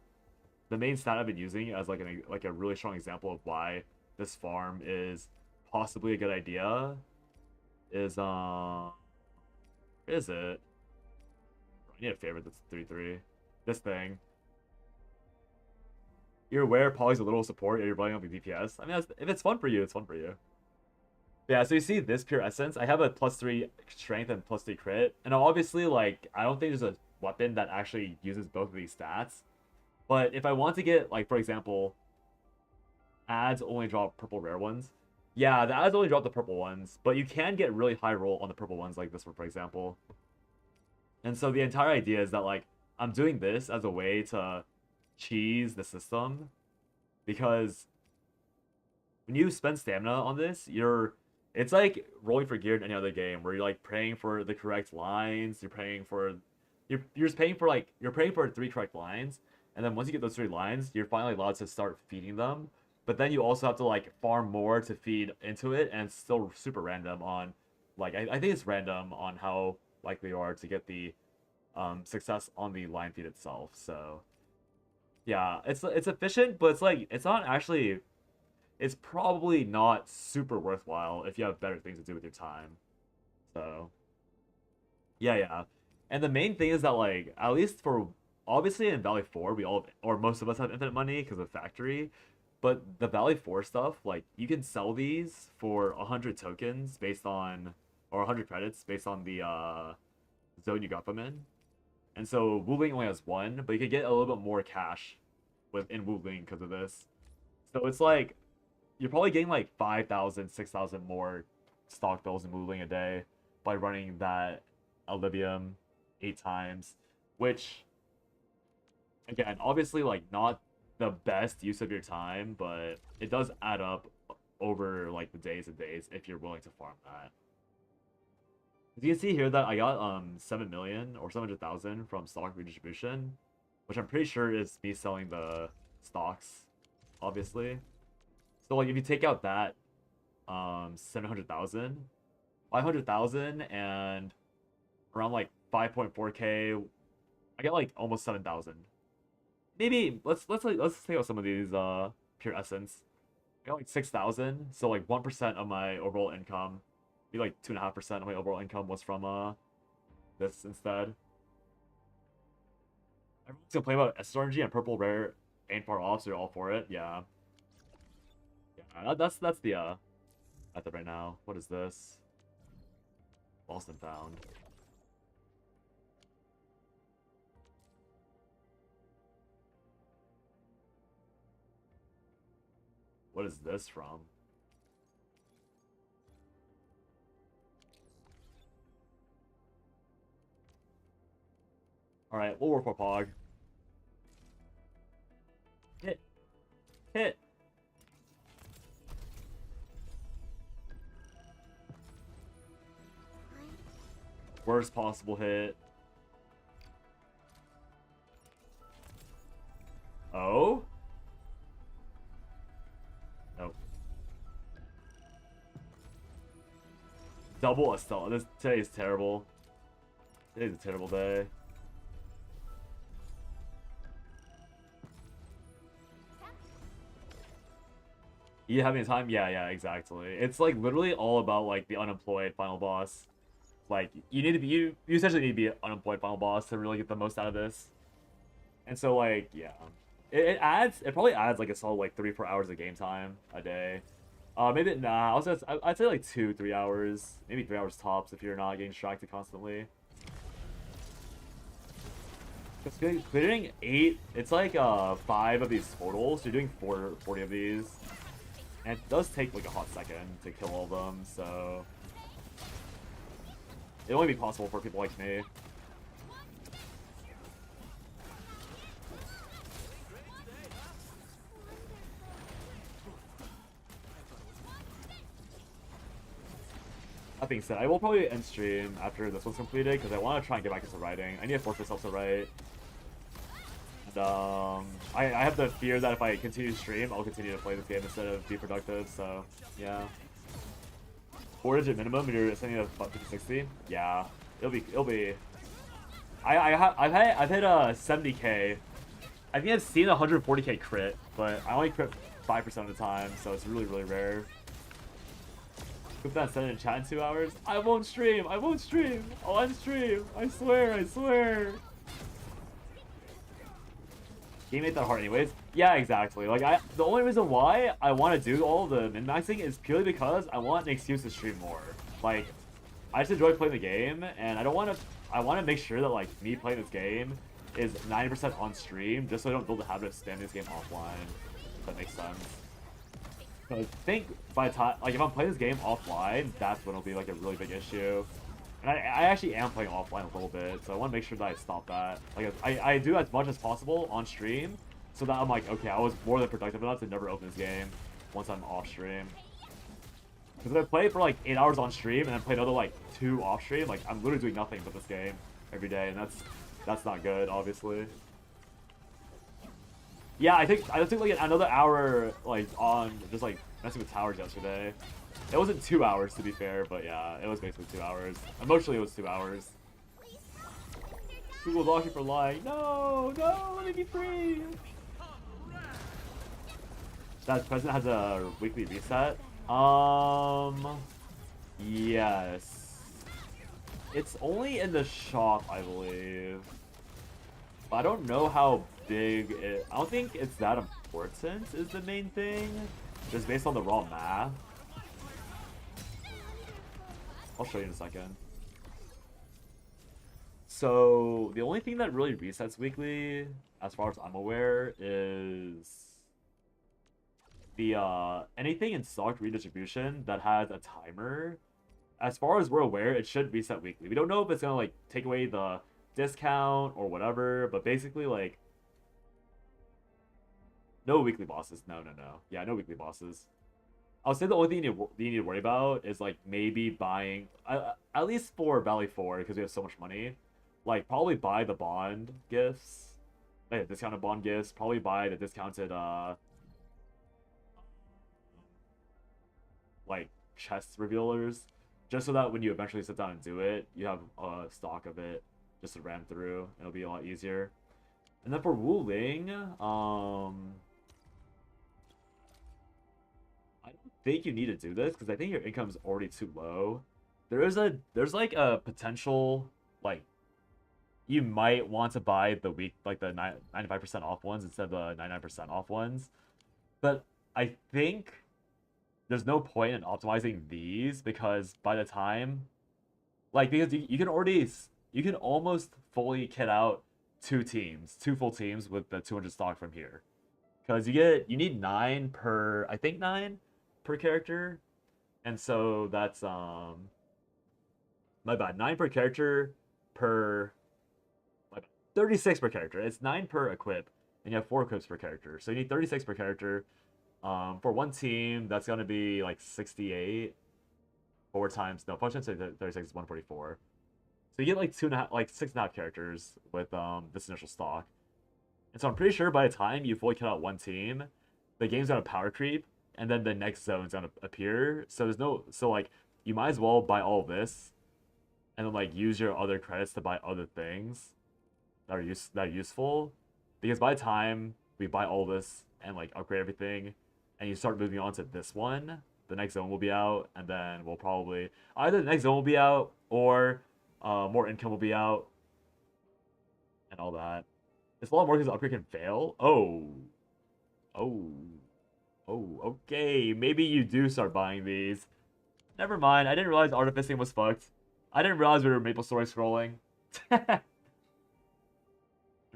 the main stat I've been using as like a really strong example of why this farm is possibly a good idea is what is it? I need a favorite that's 3-3. This thing. You're aware Poly's a little support, you're running up the DPS. I mean, if it's fun for you, it's fun for you. Yeah, so you see this pure essence. I have a +3 strength and +3 crit. And obviously, like, I don't think there's a weapon that actually uses both of these stats. But if I want to get, like, for example, ads only drop purple rare ones. Yeah, the ads only drop the purple ones, but you can get really high roll on the purple ones, like this one, for example. And so the entire idea is that, like, I'm doing this as a way to cheese the system, because when you spend stamina on this, it's like rolling for gear in any other game where you're like praying for the correct lines, you're praying for you're just paying for like you're praying for 3 correct lines, and then once you get those 3 lines, you're finally allowed to start feeding them. But then you also have to like farm more to feed into it, and it's still super random on like I think it's random on how likely you are to get the success on the line feed itself. So yeah, it's efficient, but it's like it's not actually. It's probably not super worthwhile if you have better things to do with your time. So yeah. And the main thing is that like at least for obviously in Valley 4 we all or most of us have infinite money because of factory, but the Valley 4 stuff, like you can sell these for 100 tokens based on or 100 credits based on the zone you got them in. And so Wuling only has 1, but you could get a little bit more cash in Wuling because of this. So it's like you're probably getting like 5,000, 6,000 more stock bills in Wuling a day by running that Olivium 8 times, which again, obviously like not the best use of your time, but it does add up over like the days and days if you're willing to farm that. As you can see here that I got 7 million or 700,000 from stock redistribution, which I'm pretty sure is me selling the stocks, obviously. So like if you take out that 700,000, 500,000 and around like 5.4k, I get like almost 7,000. Maybe let's take out some of these pure essence. I got like 6,000, so like 1% of my overall income, be like 2.5% of my overall income was from this instead. Everyone's complaining about SRNG and purple rare ain't far off, so you're all for it. Yeah. Yeah, that's the method right now. What is this? Lost and found. What is this from? Alright, we'll work for Pog. Hit. Hit. Worst possible hit. Oh? Nope. Double Estella. Today is terrible. Today's a terrible day. You have any time? Yeah, exactly. It's like literally all about like the unemployed final boss. Like you need to be you essentially need to be an unemployed final boss to really get the most out of this. And so like yeah, it probably adds like a solid like 3-4 hours of game time a day. Maybe nah. I'd say like 2-3 hours, maybe 3 hours tops if you're not getting distracted constantly. Because clearing 8, it's like 5 of these totals. So you're doing 40 of these, and it does take like a hot second to kill all of them. So it'll only be possible for people like me. That being said, I will probably end stream after this one's completed because I want to try and get back into writing. I need to force myself to write. And, I have the fear that if I continue to stream, I'll continue to play this game instead of be productive. So yeah, 4-digit minimum. You're sending a 50-60. Yeah, it'll be. I've hit 70k. I think I've seen 140k crit, but I only crit 5% of the time, so it's really rare. Put that send in chat in 2 hours. I won't stream. I'll unstream. I swear. Game ain't that hard anyways. Yeah, exactly. Like the only reason why I want to do all the min-maxing is purely because I want an excuse to stream more. Like, I just enjoy playing the game, and I want to make sure that like me playing this game is 90% on stream, just so I don't build a habit of spamming this game offline. If that makes sense. So I think by the time, like if I'm playing this game offline, that's when it'll be like a really big issue. And I actually am playing offline a little bit, so I want to make sure that I stop that. Like I do as much as possible on stream, so that I'm like, okay, I was more than productive enough to never open this game once I'm off stream. Because if I play for like 8 hours on stream and then play another like 2 off stream, like I'm literally doing nothing but this game every day, and that's not good, obviously. Yeah, I took like another hour like on just like messing with towers yesterday. It wasn't 2 hours to be fair, but yeah, it was basically 2 hours. Emotionally, it was 2 hours. Google blocking for lying. No, let me be free. That president has a weekly reset. Yes. It's only in the shop, I believe. But I don't know how big it... I don't think it's that important is the main thing. Just based on the raw math. I'll show you in a second. So, the only thing that really resets weekly, as far as I'm aware, is the anything in stock redistribution that has a timer. As far as we're aware, it should reset weekly. We don't know if it's gonna like take away the discount or whatever, but basically like no weekly bosses. No. Yeah, no weekly bosses. I'll say the only thing you need to worry about is like maybe buying at least for Valley 4 because we have so much money. Like probably buy the bond gifts, discounted bond gifts. Probably buy the discounted like chest revealers, just so that when you eventually sit down and do it, you have a stock of it just to ram through. It'll be a lot easier. And then for Wu Ling, I don't think you need to do this because I think your income's already too low. There's like a potential like you might want to buy the week like the 95% off ones instead of the 99% off ones, but I think there's no point in optimizing these because by the time because you can almost fully kit out two full teams with the 200 stock from here, because you need 9 per, I think 9 per character, and so that's my bad, 9 per character per 36 per character. It's 9 per equip, and you have 4 equips per character. So you need 36 per character. For one team, that's gonna be like 68. 4 times, no, 36 is 144. So you get like 2.5, like 6.5 characters with this initial stock. And so I'm pretty sure by the time you fully cut out one team, the game's gonna power creep, and then the next zone's gonna appear. So there's no, so like you might as well buy all of this, and then like use your other credits to buy other things that are useful, because by the time we buy all this and like upgrade everything, and you start moving on to this one, the next zone will be out, and then we'll probably either the next zone will be out or more income will be out, and all that. It's a lot more because the upgrade can fail. Okay. Maybe you do start buying these. Never mind. I didn't realize artificing was fucked. I didn't realize we were Maple Story scrolling.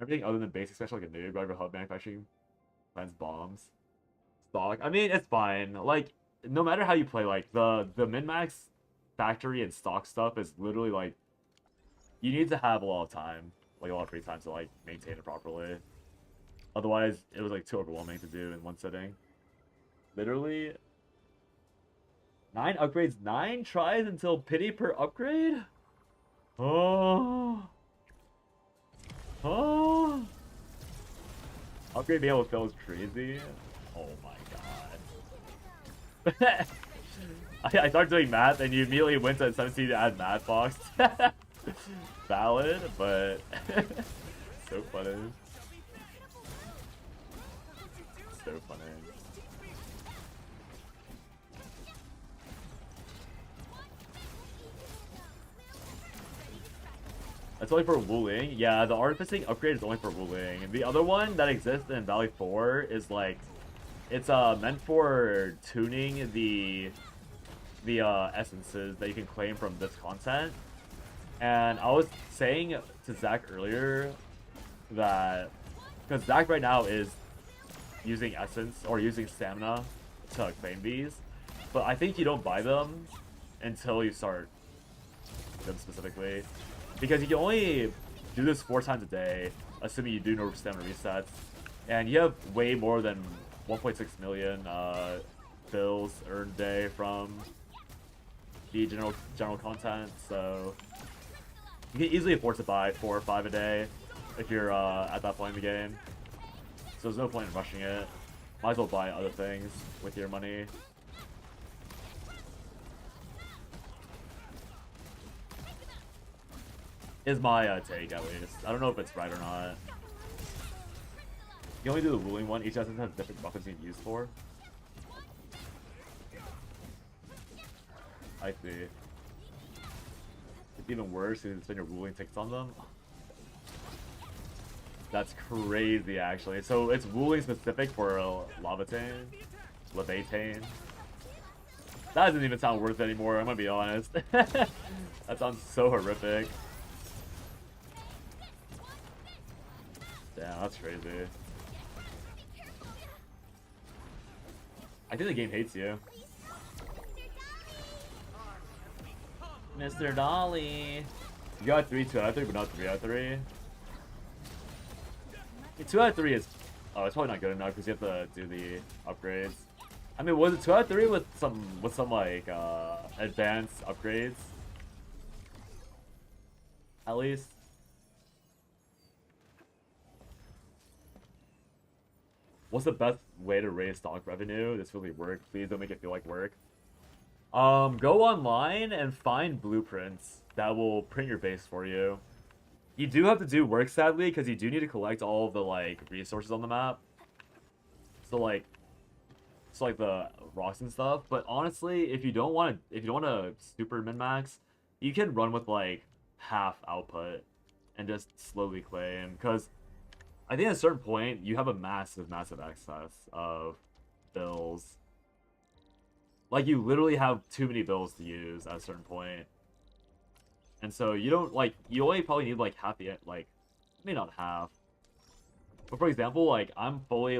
Everything other than basic special like a noob, regular hub manufacturing, plans bombs, stock. I mean, it's fine. Like, no matter how you play, like the min-max factory and stock stuff is literally like you need to have a lot of time, like a lot of free time to like maintain it properly. Otherwise, it was like too overwhelming to do in one sitting. Literally 9 upgrades, 9 tries until pity per upgrade? Oh. Upgrade being able to fail is crazy. Oh my god. I started doing math and you immediately went to 17 to add math box. Valid, but so funny. So funny. That's only for Wuling. Yeah, the artificing upgrade is only for Wuling. And the other one that exists in Valley 4 is like, it's meant for tuning the essences that you can claim from this content. And I was saying to Zach earlier that, because Zach right now is using essence or using stamina to claim these, but I think you don't buy them until you start them specifically, because you can only do this 4 times a day, assuming you do no stamina resets, and you have way more than 1.6 million bills earned a day from the general content, so you can easily afford to buy 4 or 5 a day if you're at that point in the game. So there's no point in rushing it. Might as well buy other things with your money. Is my take, at least. I don't know if it's right or not. You can only do the ruling one. Each essence has different weapons you can use for. I see. It's even worse because it's when your ruling takes on them. That's crazy, actually. So it's ruling specific for Leviatane. That doesn't even sound worth it anymore, I'm gonna be honest. That sounds so horrific. Damn, that's crazy. I think the game hates you. Mr. Dolly. You got 3 2 out of 3, but not 3 out of 3. 2 out of 3 is... Oh, it's probably not good enough because you have to do the upgrades. I mean, was it 2 out of 3 with some like advanced upgrades? At least. What's the best way to raise stock revenue? This really work. Please don't make it feel like work. Go online and find blueprints that will print your base for you. You do have to do work, sadly, because you do need to collect all of the like resources on the map. So like the rocks and stuff. But honestly, if you don't want to super min max, you can run with like half output and just slowly claim. Because I think at a certain point you have a massive excess of bills. Like, you literally have too many bills to use at a certain point. And so you don't, like, you only probably need, like, half the, like, maybe not half. But for example, like, I'm fully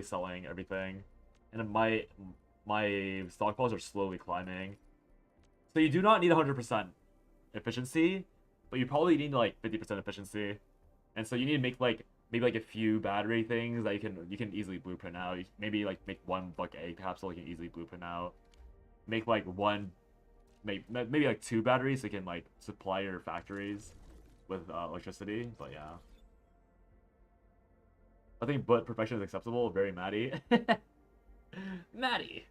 selling everything. And then my stockpiles are slowly climbing. So you do not need 100% efficiency. but you probably need like 50% efficiency, and so you need to make like maybe like a few battery things that you can easily blueprint out. Maybe like make one buck egg capsule you can easily blueprint out. Make like one, maybe like 2 batteries so you can like supply your factories with electricity. But yeah, I think but perfection is acceptable. Very Maddie. Maddie.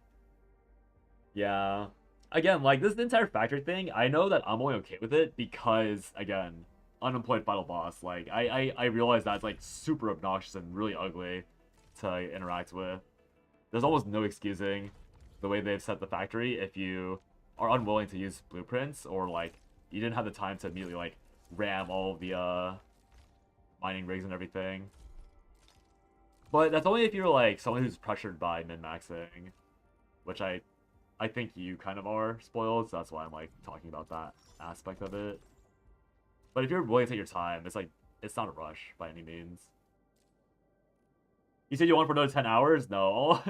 Yeah. Again, like this entire factory thing, I know that I'm only okay with it because, again, unemployed final boss. Like I realize that's like super obnoxious and really ugly to interact with. There's almost no excusing the way they've set the factory if you are unwilling to use blueprints, or like you didn't have the time to immediately like ram all of the mining rigs and everything. But that's only if you're like someone who's pressured by min-maxing, which I think you kind of are, spoiled, so that's why I'm like talking about that aspect of it. But if you're willing to take your time, it's like, it's not a rush by any means. You said you want for another 10 hours? No.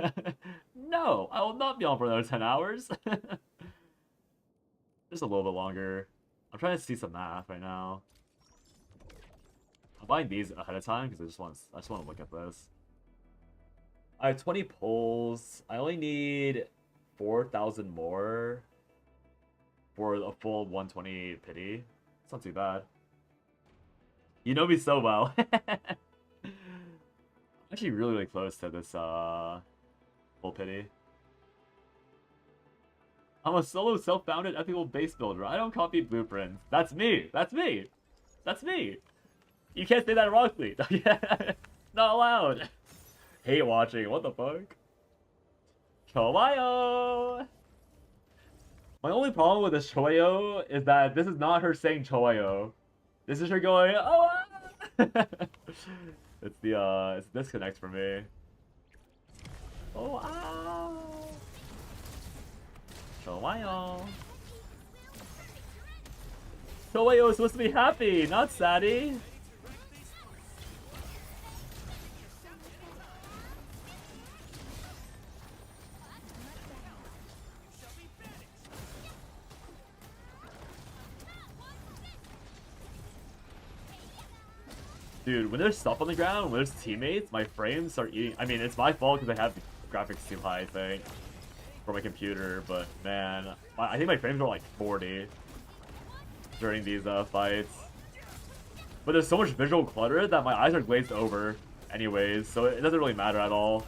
No, I will not be on for another 10 hours. Just a little bit longer. I'm trying to see some math right now. I'm buying these ahead of time because I just want to look at this. I have 20 pulls. I only need 4,000 more for a full 120 pity. It's not too bad. You know me so well. I'm actually really, really close to this full pity. I'm a solo self-founded ethical base builder. I don't copy blueprints. That's me. That's me. That's me. You can't say that wrongly. Not allowed. Hate watching. What the fuck? Chowayo! My only problem with this Chowayo is that this is not her saying Chowayo. This is her going, oh! It's the disconnect for me. Oh, wow! Chowayo! Chowayo is supposed to be happy, not Sadie! Dude, when there's stuff on the ground, when there's teammates, my frames start eating. I mean, it's my fault because I have the graphics too high, I think, for my computer. But man, I think my frames were like 40 during these fights. But there's so much visual clutter that my eyes are glazed over anyways, so it doesn't really matter at all.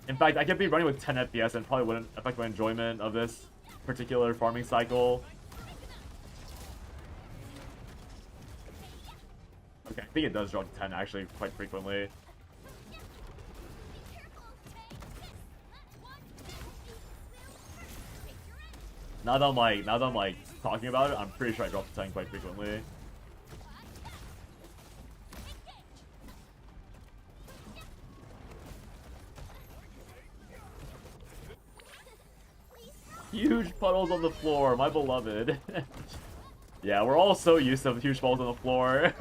In fact, I could be running with 10 FPS and probably wouldn't affect my enjoyment of this particular farming cycle. Okay, I think it does drop to 10 actually quite frequently. Now that I'm like talking about it, I'm pretty sure I dropped to 10 quite frequently. Huge puddles on the floor, my beloved. Yeah, we're all so used to huge puddles on the floor.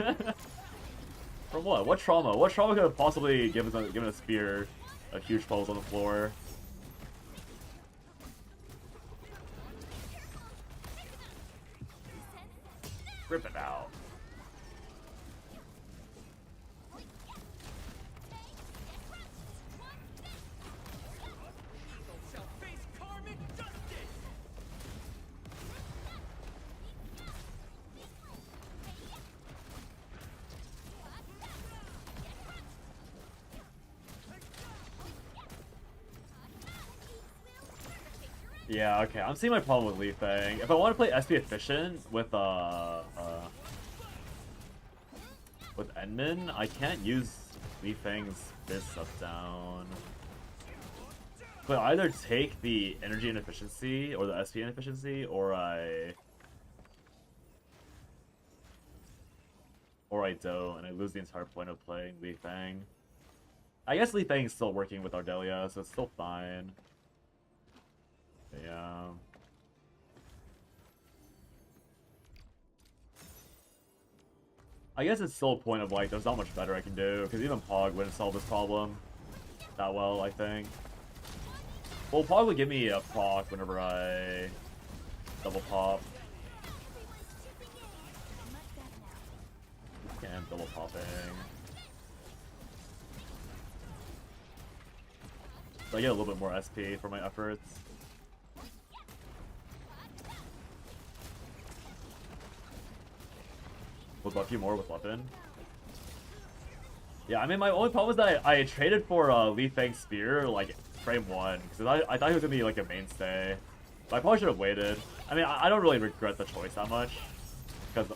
From what? What trauma? What trauma could have possibly given a spear of huge puddles on the floor? Rip it out. Yeah, okay, I'm seeing my problem with Li Feng. If I want to play SP efficient with Enmin, I can't use Li Feng's fist up down. But I either take the energy inefficiency or the SP inefficiency, or I don't, and I lose the entire point of playing Li Feng. I guess Li Feng is still working with Ardelia, so it's still fine. Yeah. I guess it's still a point of like, there's not much better I can do, because even Pog wouldn't solve this problem that well, I think. Well, Pog would give me a proc whenever I double pop. And double popping. So I get a little bit more SP for my efforts. We'll buff you more with weapon. Yeah, I mean, my only problem is that I traded for Li Fang's spear, like, frame 1, because I thought he was going to be, like, a mainstay. But I probably should have waited. I mean, I don't really regret the choice that much, because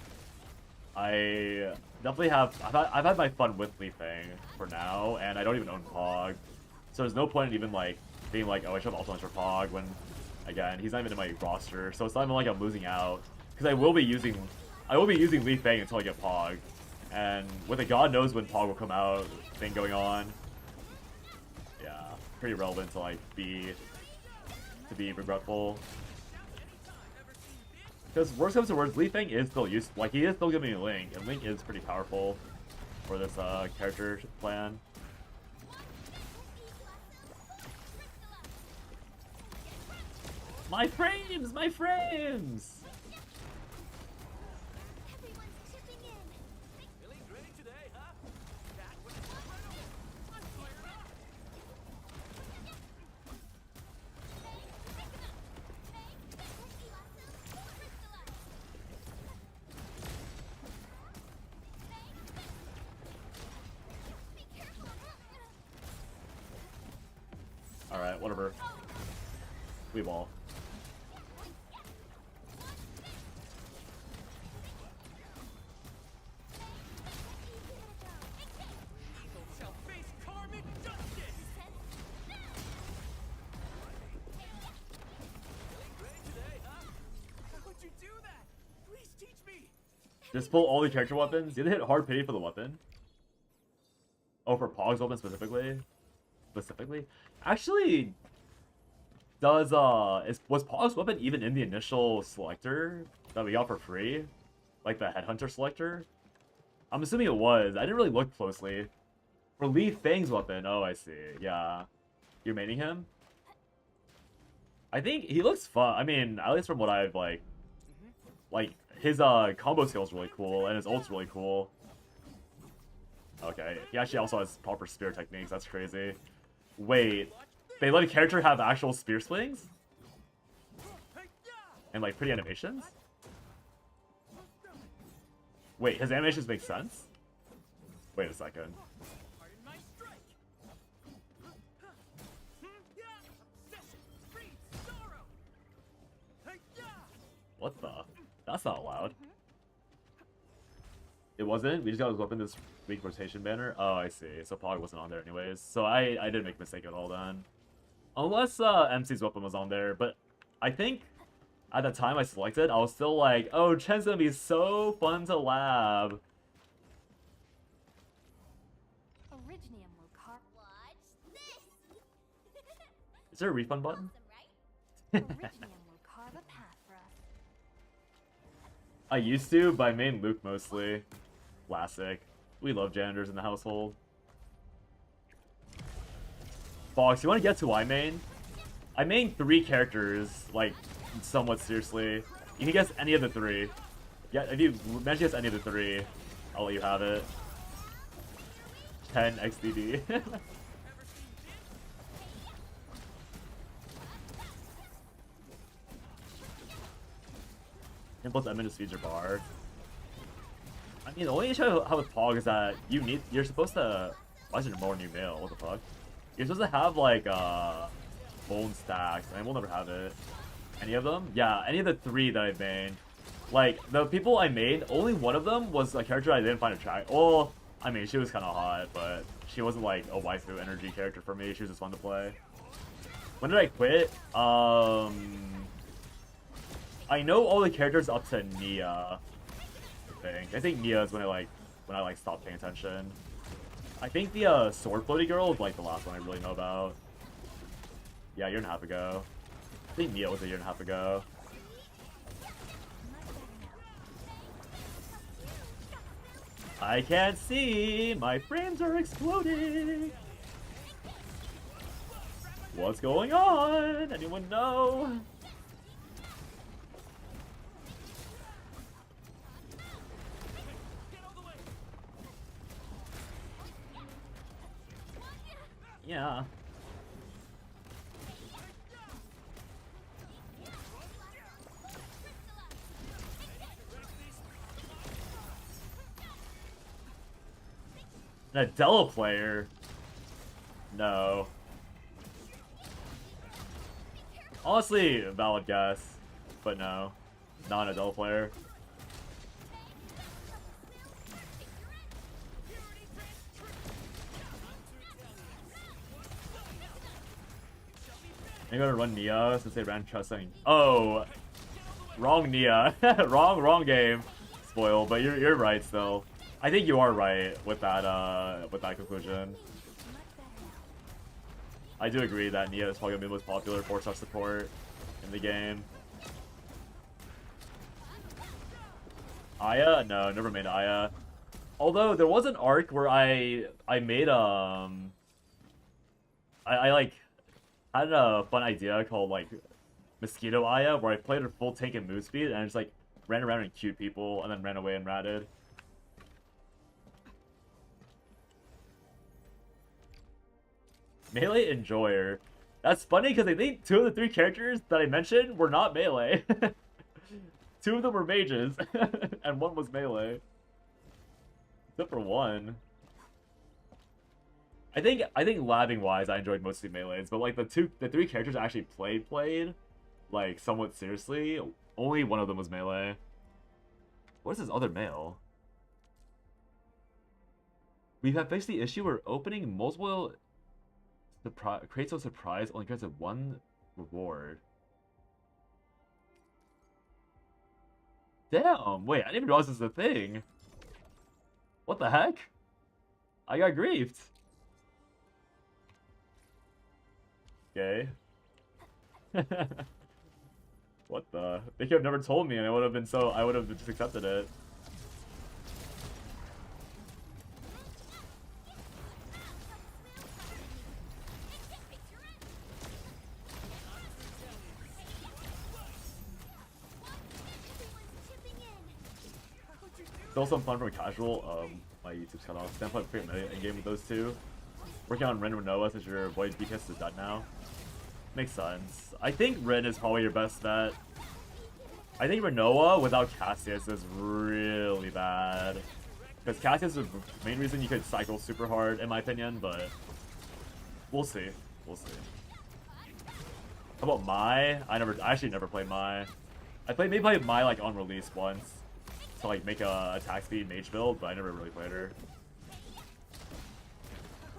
I definitely have... I've had my fun with Li Fang for now, and I don't even own Pog. So there's no point in even, like, being like, oh, I should have ultimates for Pog, when, again, he's not even in my roster. So it's not even like I'm losing out, because I will be using Li Fang until I get Pog. And with a God knows when Pog will come out thing going on, yeah, pretty relevant to like be regretful. Because worst comes to worst, Li Fang is still used, like he is still giving me Link, and Link is pretty powerful for this character plan. My frames, my frames. Alright, whatever. We ball. Just pull all the character weapons. Did they hit hard pity for the weapon? Oh, for Pog's weapon specifically? Actually, was Pog's weapon even in the initial selector that we got for free? Like the Headhunter selector? I'm assuming it was. I didn't really look closely. For Li Fang's weapon, oh I see. Yeah. You're maining him? I think he looks fun. I mean, at least from what I've like his combo skill is really cool and his ult's really cool. Okay, he actually also has proper spear techniques. That's crazy. Wait, they let a character have actual spear swings? And like pretty animations? Wait, his animations make sense? Wait a second. What the? That's not allowed. It wasn't? We just got his weapon this week rotation banner? Oh, I see. So Pog wasn't on there anyways. So I didn't make a mistake at all then. Unless MC's weapon was on there. But I think at the time I selected, I was still like, oh, Chen's gonna be so fun to lab. Originium will carve. Watch this. Is there a refund button? Awesome, right? Originium will carve a path for us. I used to, but I main Luke mostly. Classic. We love janitors in the household. Fox, you want to guess who I main? I main 3 characters, like, somewhat seriously. You can guess any of the 3. Yeah, if you manage to guess any of the 3, I'll let you have it. 10 XDD. And plus Edmund just feeds your bar. I mean, the only issue I have with Pog is that you're supposed to... Why is there more new mail? What the fuck? You're supposed to have, like, bone stacks, and we'll never have it. Any of them? Yeah, any of the 3 that I've made. Like, the people I made, only one of them was a character I didn't find attractive. Well, I mean, she was kind of hot, but she wasn't, like, a waifu energy character for me. She was just fun to play. When did I quit? I know all the characters up to Nia. I think Nia is when I stopped paying attention. I think the sword floaty girl is like the last one I really know about. Yeah, a year and a half ago. I think Nia was a year and a half ago. I can't see! My frames are exploding! What's going on? Anyone know? Yeah. An Adela player? No. Honestly, valid guess. But no. Not an Adela player. I'm gonna run Nia since they ran Trusting. Oh, wrong Nia. wrong game. Spoil, but you're right still. I think you are right with that conclusion. I do agree that Nia is probably gonna be the most popular 4-star support in the game. Aya? No, never made Aya. Although there was an arc where I made I like had a fun idea called like Mosquito Aya, where I played her full tank and move speed and I just like ran around and queued people and then ran away and ratted. Melee Enjoyer. That's funny because I think 2 of the 3 characters that I mentioned were not melee. 2 of them were mages, and 1 was melee. Except for 1. I think labbing wise, I enjoyed mostly melees, but like the 3 characters I actually played, like somewhat seriously, only 1 of them was melee. What is this other mail? We've had faced the issue where opening multiple creates a surprise only grants 1 reward. Damn, wait, I didn't even realize this is a thing. What the heck? I got griefed. Okay. What the? They could have never told me and I would have just accepted it. Still some fun from a casual, my YouTube's cut off. Stand up in game with those 2. Working on Ren Renoa since your boy BKS is dead now. Makes sense. I think Ren is probably your best bet. I think Renoa without Cassius is really bad. Because Cassius is the main reason you could cycle super hard, in my opinion, but we'll see. We'll see. How about Mai? I actually never played Mai. I maybe played Mai like on release once to like make a attack speed mage build, but I never really played her.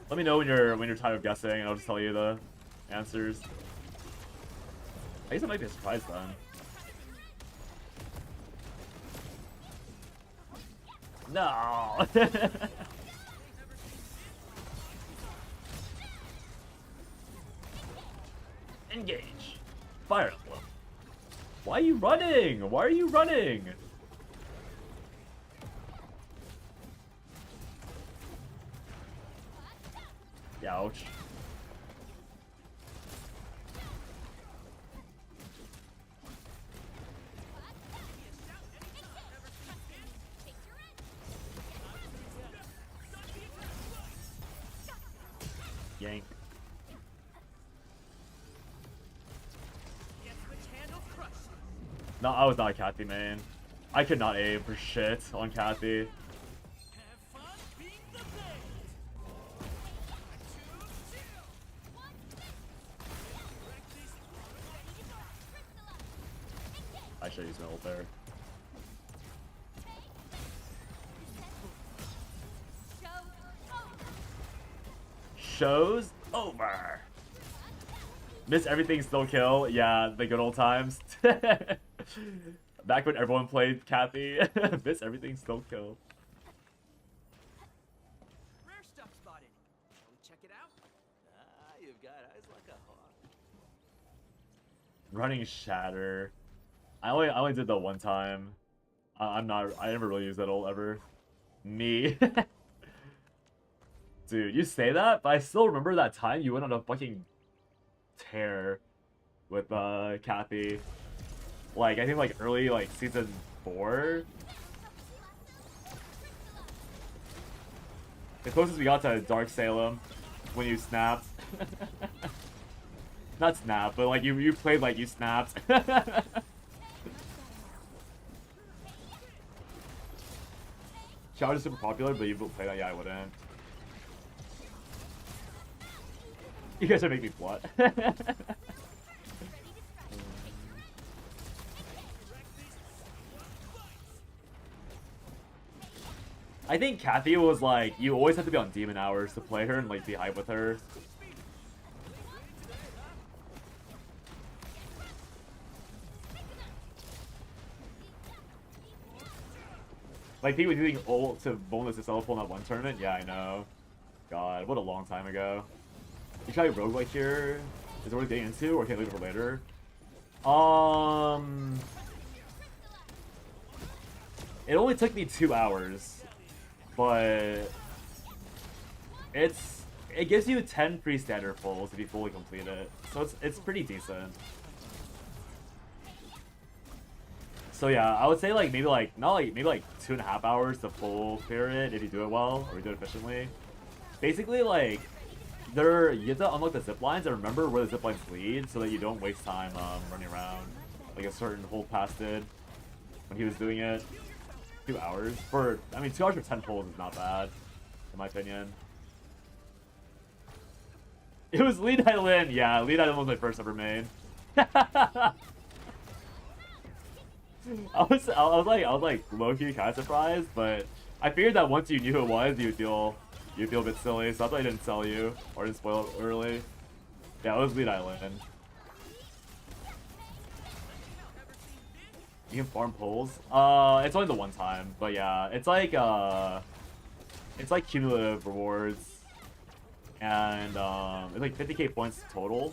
Let me know when you're tired of guessing, and I'll just tell you the answers. I guess it might be a surprise then. No. Engage. Fire Emblem. Why are you running? Why are you running? Ouch. Yank. No, I was not a Kathy main. I could not aim for shit on Kathy. I should use my ult there. Show's over. Miss everything, still kill. Yeah, the good old times. Back when everyone played Kathy. Miss everything, still kill. Rare stuff spotted. Shall we check it out? Ah, you've got eyes like a hawk. Running Shatter. I only did that one time. I never really used that ult ever. Me. Dude, you say that, but I still remember that time you went on a fucking tear with Kathy. Like, I think like early like season 4. The closest we got to Dark Salem. when you snapped. Not snap, but like you played like you snapped. Challenge is super popular, but you will play that. Yeah, I wouldn't. You guys are making me what? I think Kathy was like, you always have to be on demon hours to play her and like be hype with her. Like people doing ult to bonus to cell phone that one tournament? Yeah, I know. God, what a long time ago. You try roguelike here? Is it worth getting into, or can I leave it for later? It only took me 2 hours, but it gives you 10 free standard pulls if you fully complete it, so it's pretty decent. So yeah, I would say like maybe like not like maybe like 2.5 hours to full clear it if you do it well or you do it efficiently. Basically, like you have to unlock the zip lines and remember where the zip lines lead so that you don't waste time running around like a certain hold pass did when he was doing it. 2 hours for 2 hours for 10 pulls is not bad in my opinion. It was Lead Island, yeah. Lead Island was my first ever main. I was like low-key kind of surprised, but I figured that once you knew who it was, you'd feel a bit silly. So I thought I didn't sell you or didn't spoil it early. Yeah, it was Lead Island. You can farm pulls. It's only the one time, but yeah, it's like cumulative rewards, and it's like 50k points total.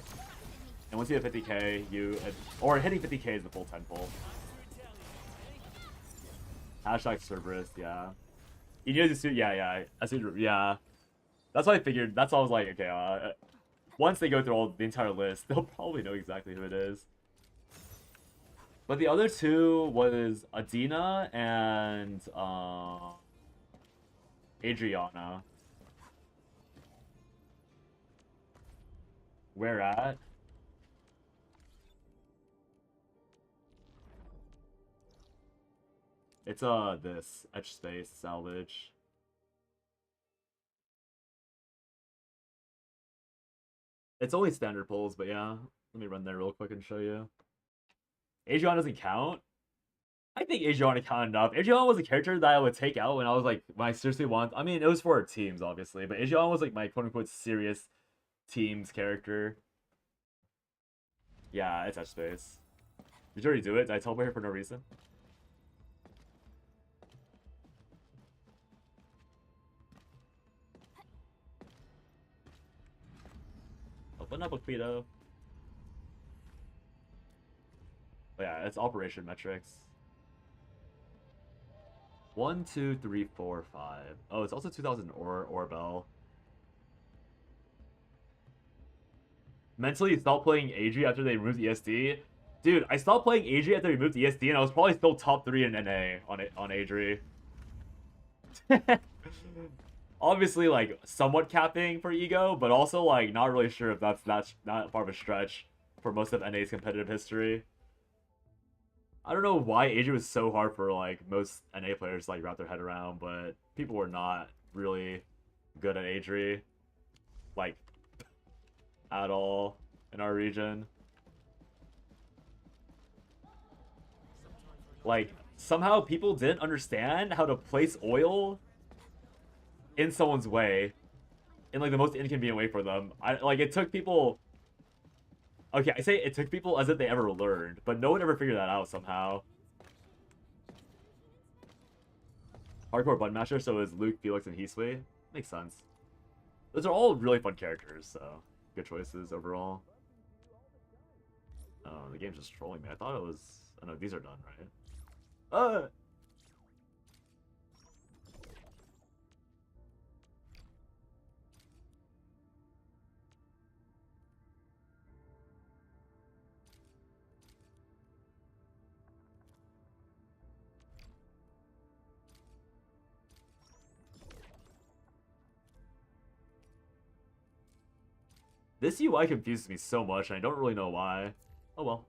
And once you hit 50k, or hitting 50k is the full 10 pull. Hashtag Cerberus, yeah. You need to suit, yeah. I see, yeah. That's what I figured. That's why I was like, okay. Once they go through the entire list, they'll probably know exactly who it is. But the other two was Adina and Adriana. Where at? It's this etch space salvage. It's only standard pulls, but yeah. Let me run there real quick and show you. Adriana doesn't count. I think Adriana counted enough. Adriana was a character that I would take out when I seriously want. I mean, it was for our teams, obviously, but Adriana was like my quote-unquote serious teams character. Yeah, it's etch space. Did you already do it? Did I teleport here for no reason? Open up a Quito. Oh, yeah, it's operation metrics. 1, 2, 3, 4, 5. Oh, it's also 2000 Orbell. Mentally, you stopped playing Adri after they removed ESD. Dude, I stopped playing Adri after they removed ESD, and I was probably still top 3 in NA on Adri. Obviously, like, somewhat capping for ego, but also, like, not really sure if that's not far of a stretch for most of NA's competitive history. I don't know why Adri was so hard for, like, most NA players to, like, wrap their head around, but people were not really good at Adri. Like, at all in our region. Like, somehow people didn't understand how to place oil in someone's way in like the most inconvenient way for them. It took people. Okay, I say it took people as if they ever learned, but no one ever figured that out somehow. Hardcore button masher, so is Luke, Felix, and Heesway. Makes sense. Those are all really fun characters, so good choices overall. Oh, the game's just trolling me. I thought it was. Oh no, these are done, right? This UI confuses me so much, and I don't really know why. Oh well.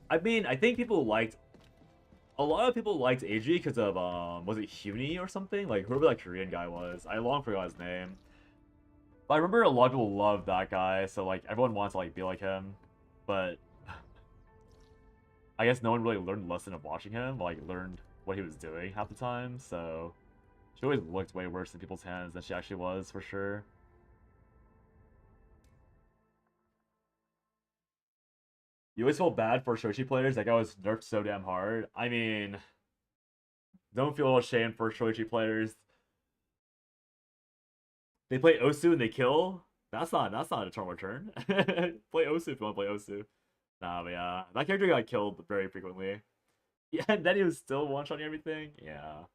I mean, I think a lot of people liked AG because of, was it Huni or something? Like, whoever that Korean guy was. I long forgot his name. But I remember a lot of people loved that guy, so, like, everyone wants to, like, be like him. But I guess no one really learned the lesson of watching him, like, learned what he was doing half the time, so she always looked way worse in people's hands than she actually was, for sure. You always feel bad for Shochi players. That guy was nerfed so damn hard. I mean, don't feel ashamed for Shochi players. They play Osu and they kill. That's not a turn return. Play Osu if you want to play Osu. Nah, but yeah, that character got killed very frequently. Yeah, and then he was still one-shotting everything. Yeah.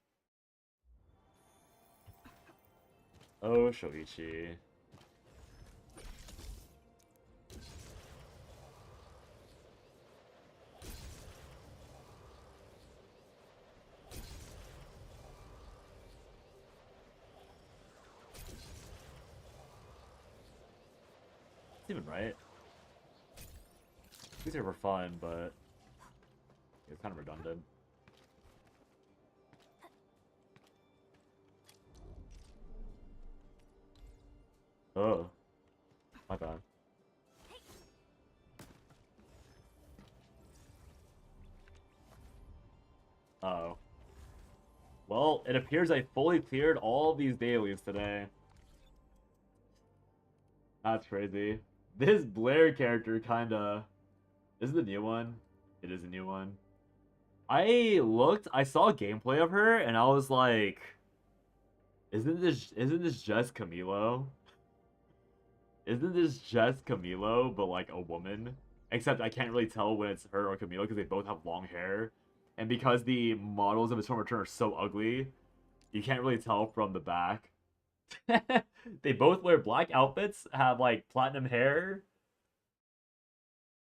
Oh, Shoichi. It's even right. These are for fun, but it's kind of redundant. Oh, my bad. Uh-oh. Well, it appears I fully cleared all these dailies today. That's crazy. This Blair character kinda... Is it the new one? It is a new one. I saw gameplay of her, and I was like... Isn't this just Camilo? Isn't this just Camilo, but like a woman? Except I can't really tell when it's her or Camilo because they both have long hair. And because the models of Return Return are so ugly, you can't really tell from the back. They both wear black outfits, have like platinum hair,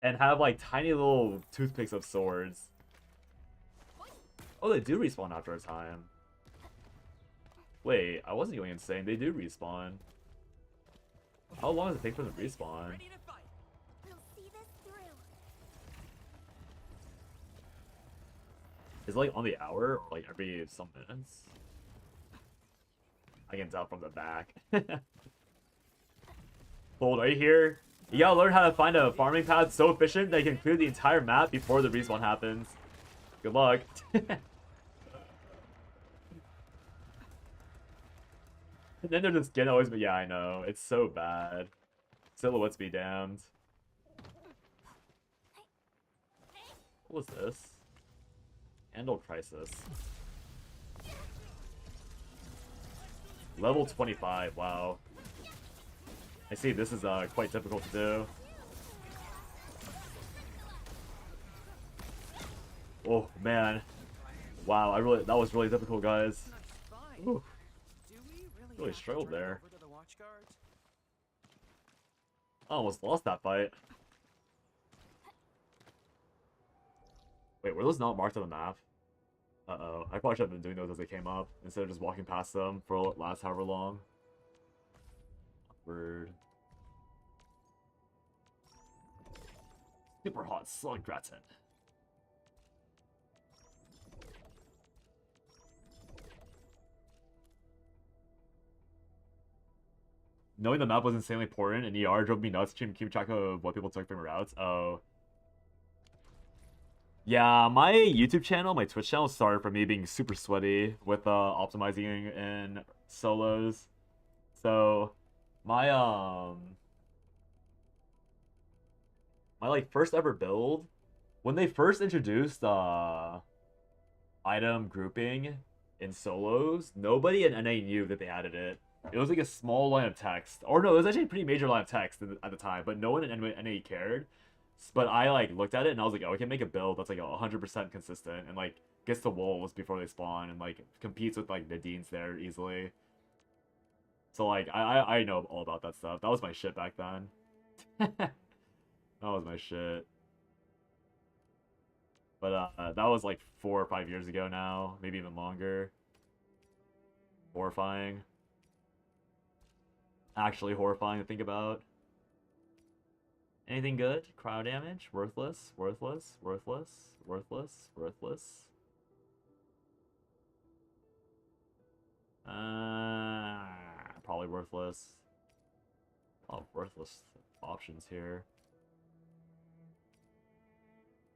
and have like tiny little toothpicks of swords. Oh, they do respawn after a time. Wait, I wasn't going insane. They do respawn. How long does it take for them to respawn? We'll see this through. Is it like on the hour or like every some minutes? I can tell from the back. Bold, are you here? You gotta learn how to find a farming path so efficient that you can clear the entire map before the respawn happens. Good luck. And then there's the skin always, but yeah, I know. It's so bad. Silhouettes be damned. What was this? Andal Crisis. Level 25, wow. I see this is quite difficult to do. Oh man. Wow, that was really difficult, guys. Ooh. Really struggled there. I almost lost that fight. Wait, were those not marked on the map? Uh-oh. I probably should have been doing those as they came up, instead of just walking past them for last however long. Awkward. Super hot slug gratin. Knowing the map was insanely important and ER drove me nuts to keep track of what people took from routes. Oh. Yeah, my YouTube channel, my Twitch channel started from me being super sweaty with optimizing in solos. So my my like first ever build, when they first introduced item grouping in solos, nobody in NA knew that they added it. It was like a small line of text. Or no, it was actually a pretty major line of text at the time, but no one in NA cared. But I like looked at it and I was like, oh, I can make a build that's like 100% consistent and like gets the wolves before they spawn and like competes with like Nadine's there easily. So like I know all about that stuff. That was my shit back then. That was my shit. But that was like 4 or 5 years ago now, maybe even longer. Horrifying. Actually horrifying to think about. Anything good? Cryo damage? Worthless, worthless, worthless, worthless, worthless. Probably worthless. Oh, worthless options here.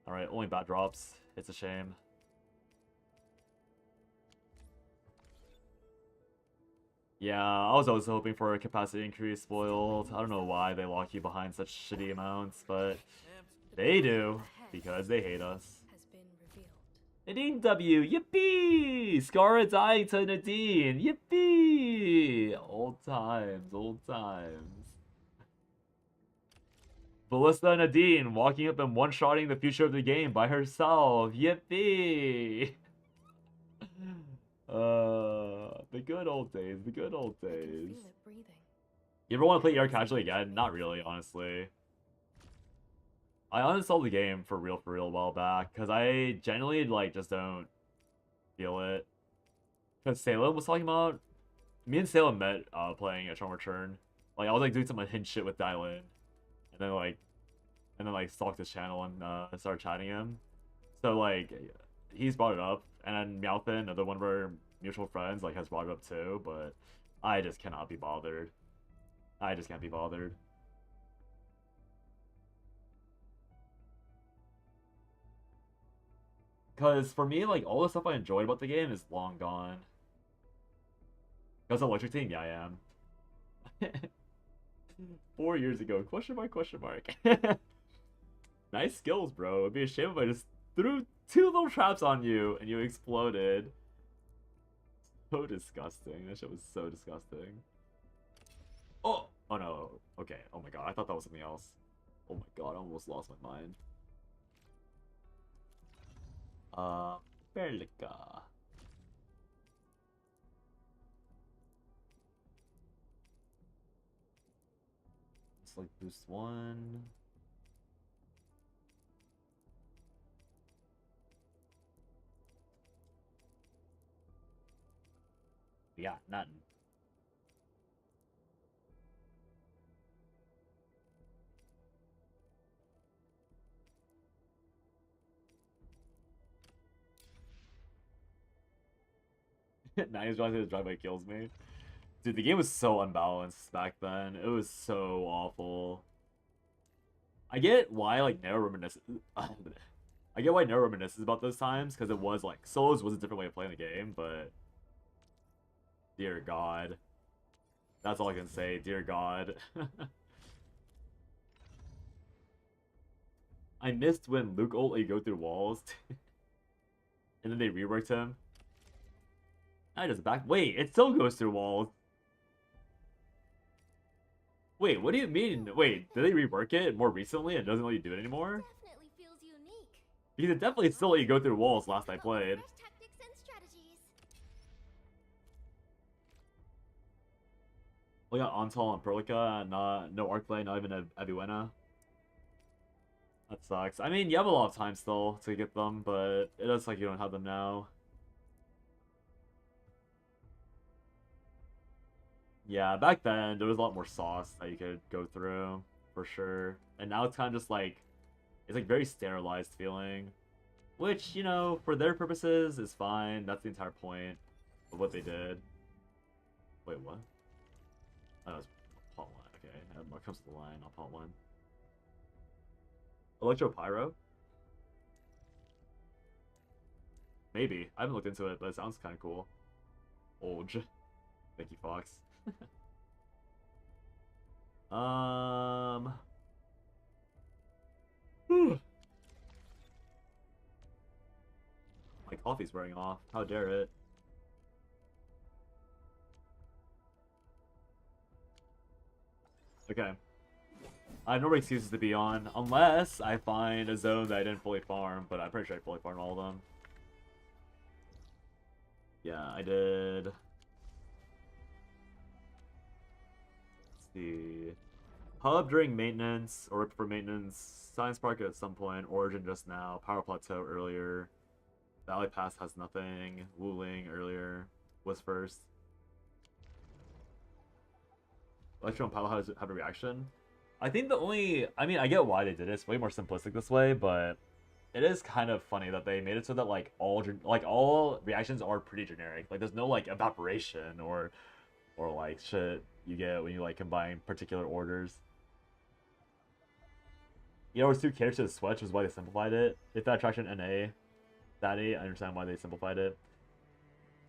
Alright, only bad drops. It's a shame. Yeah, I was always hoping for a capacity increase spoiled. I don't know why they lock you behind such shitty amounts, but they do, because they hate us. Has been revealed. Nadine W, yippee! Scarra dying to Nadine, yippee! Old times, old times. Ballista Nadine walking up and one-shotting the future of the game by herself, yippee! The good old days, the good old I can days. feel it breathing. You ever want to play ER casually again? Not really, honestly. I uninstalled the game for real a while back, because I genuinely, like, just don't feel it. Because Salem was talking about... Me and Salem met playing Eternal Return. Like, I was, like, doing some unhinged shit with Dylan. And then, like, stalked his channel and started chatting him. So, like, he's brought it up. And then Meowfin, another one of our mutual friends, like, has brought it up too. But I just cannot be bothered. I just can't be bothered. Because for me, like, all the stuff I enjoyed about the game is long gone. Because Electric Team? Yeah, I am. 4 years ago. Question mark, question mark. Nice skills, bro. It'd be a shame if I just threw 2 little traps on you and you exploded. So disgusting. That shit was so disgusting. Oh! Oh no. Okay. Oh my god. I thought that was something else. Oh my god. I almost lost my mind. Berlica. It's like boost 1. Yeah, nothing. Now he's trying to drive by kills me. Dude, the game was so unbalanced back then. It was so awful. I get why, like, Narrow reminisces. I get why Narrow reminisces about those times, because it was, like, solos was a different way of playing the game, but... Dear God. That's all I can say, dear God. I missed when Luke ult let you go through walls. And then they reworked him. I just back. Wait, it still goes through walls. Wait, what do you mean? Wait, did they rework it more recently and doesn't let you do it anymore? Definitely feels unique. Because it definitely still let you go through walls last I played. Fresh tactics and strategies. We got Antal and Perlica, and no Arclay, not even a Abuena. That sucks. I mean, you have a lot of time still to get them, but it looks like you don't have them now. Yeah, back then, there was a lot more sauce that you could go through, for sure. And now it's kind of just like, it's like very sterilized feeling. Which, you know, for their purposes is fine. That's the entire point of what they did. Wait, what? Oh, that's pot line. Okay, what comes to the line, not pot one. Electro Pyro? Maybe. I haven't looked into it, but it sounds kind of cool. Olge. Thank you, Fox. My coffee's wearing off. How dare it? Okay. I have no excuses to be on, unless I find a zone that I didn't fully farm, but I'm pretty sure I fully farmed all of them. Yeah, I did. Let's see. Hub during maintenance, or for maintenance. Science Park at some point. Origin just now. Power Plateau earlier. Valley Pass has nothing. Wuling earlier. Was first. Electro and Pile have a reaction. I think the only, I mean, I get why they did it. It's way more simplistic this way, but it is kind of funny that they made it so that like all reactions are pretty generic. Like there's no like evaporation or like shit you get when you like combine particular orders. You know, it's 2 characters to the switch was why they simplified it. If that attraction NA, that I understand why they simplified it.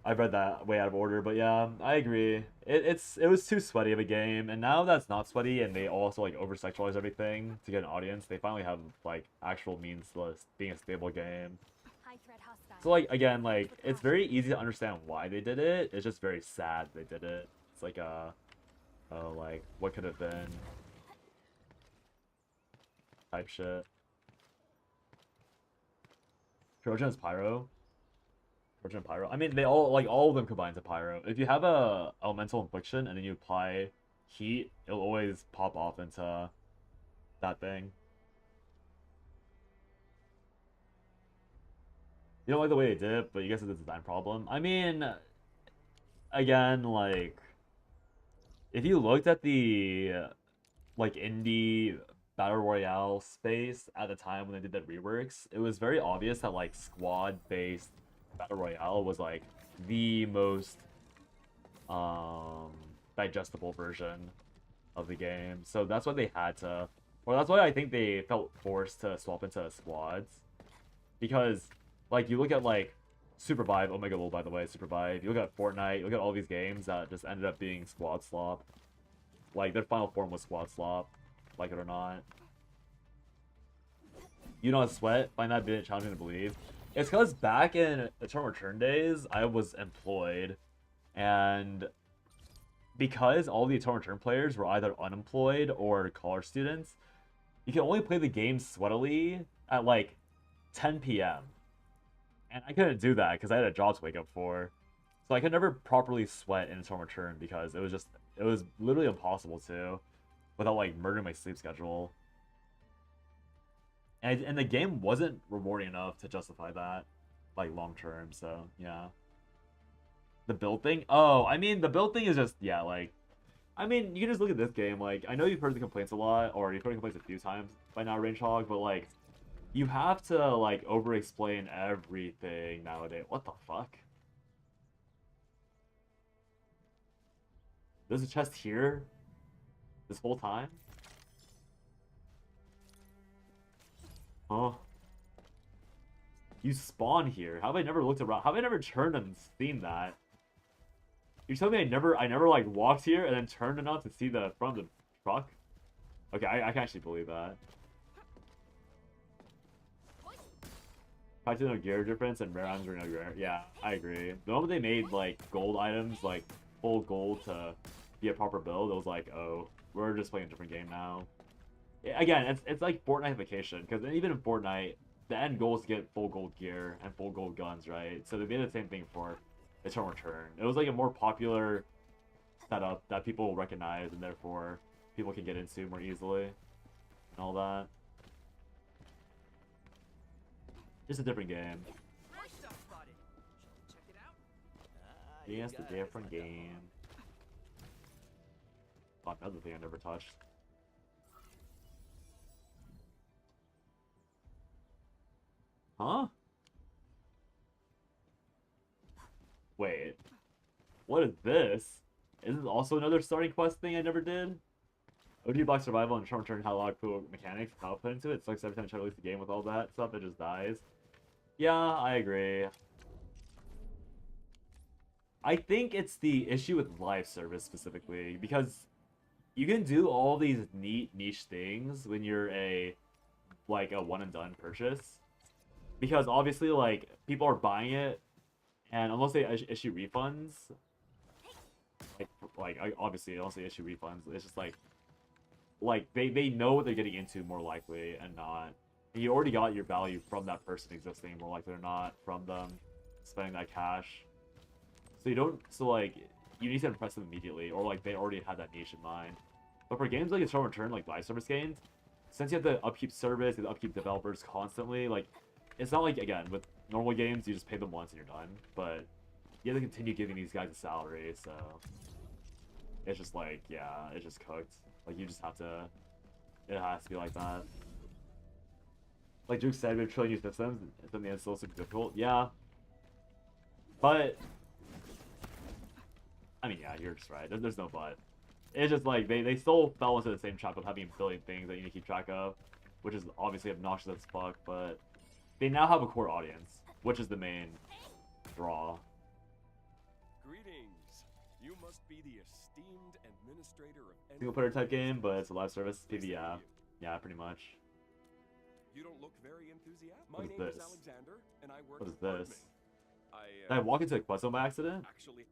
I've read that way out of order, but yeah, I agree. It was too sweaty of a game, and now that's not sweaty, and they also like over sexualize everything to get an audience. They finally have like actual means to being a stable game. High threat hostile. So like again, like it's very easy to understand why they did it. It's just very sad they did it. It's like oh like what could have been type shit. Trojan's Pyro. Trojan Pyro. I mean, they all of them combine to Pyro. If you have a elemental infliction and then you apply heat, it'll always pop off into that thing. You don't like the way they did it, but you guess it's a design problem. I mean, again, like, if you looked at the like indie battle royale space at the time when they did the reworks, it was very obvious that like squad-based battle royale was like the most digestible version of the game. So that's why they had to, or that's why I think they felt forced to swap into squads, because like you look at like Supervive, Omega Lol by the way, Supervive, you look at Fortnite, you look at all these games that just ended up being squad slop. Like their final form was squad slop, like it or not. You know, Sweat, find that a bit challenging to believe. It's because back in Eternal Return days, I was employed, and because all the Eternal Return players were either unemployed or college students, you can only play the game sweatily at like 10 p.m. And I couldn't do that because I had a job to wake up for. So I could never properly sweat in Eternal Return because it was literally impossible to without like murdering my sleep schedule. And the game wasn't rewarding enough to justify that, like, long term, so, yeah. The build thing? Oh, I mean, the build thing is just, yeah, like, I mean, you can just look at this game, like, I know you've heard the complaints a lot, or you've heard the complaints a few times by now, Range Hog, but, like, you have to, like, over-explain everything nowadays. What the fuck? There's a chest here? This whole time? Huh? You spawn here. How have I never looked around? How have I never turned and seen that? You're telling me I never like walked here and then turned enough to see the front of the truck? Okay, I can actually believe that. Practically no gear difference and rare items are no rare. Yeah, I agree. The moment they made like gold items, like full gold to be a proper build, it was like, oh, we're just playing a different game now. Again, it's like Fortnite vacation, because even in Fortnite, the end goal is to get full gold gear and full gold guns, right? So they made the same thing for Eternal Return. It was like a more popular setup that people will recognize, and therefore people can get into more easily and all that. Just a different game. My stuff spotted. Shall we check it out? Yes, a different game. Oh, another thing I never touched. Huh? Wait. What is this? Is this also another starting quest thing I never did? OG Block Survival and Eternal Return had a lot of cool mechanics and output into it. It sucks every time I try to release the game with all that stuff, it just dies. Yeah, I agree. I think it's the issue with live service specifically, because you can do all these neat niche things when you're a one and done purchase. Because obviously, like, people are buying it, and unless they issue refunds, obviously, unless they issue refunds, it's just like they know what they're getting into more likely and not. And you already got your value from that person existing more likely or not from them spending that cash. So you need to impress them immediately, or like they already had that niche in mind. But for games like Eternal Return, like live service games, since you have to upkeep service, you have to upkeep developers constantly, like, it's not like, again, with normal games, you just pay them once and you're done. But you have to continue giving these guys a salary, so It's just like, yeah, it's just cooked. Like, you just have to... It has to be like that. Like Duke said, we have trillion new systems, and something that's still super difficult. Yeah. But... I mean, yeah, you're just right. There's no but. It's just like, they still fell into the same trap of having a billion things that you need to keep track of. Which is obviously obnoxious as fuck, but... They now have a core audience, which is the main draw. Greetings. You must be the esteemed administrator of Single player type game, but it's a live service. PvE, yeah. Yeah, pretty much. You don't look very enthusiastic. What My is name this? is Alexander, and I work What is at Arknights. this? Did I walk into a quest zone by accident? Actually,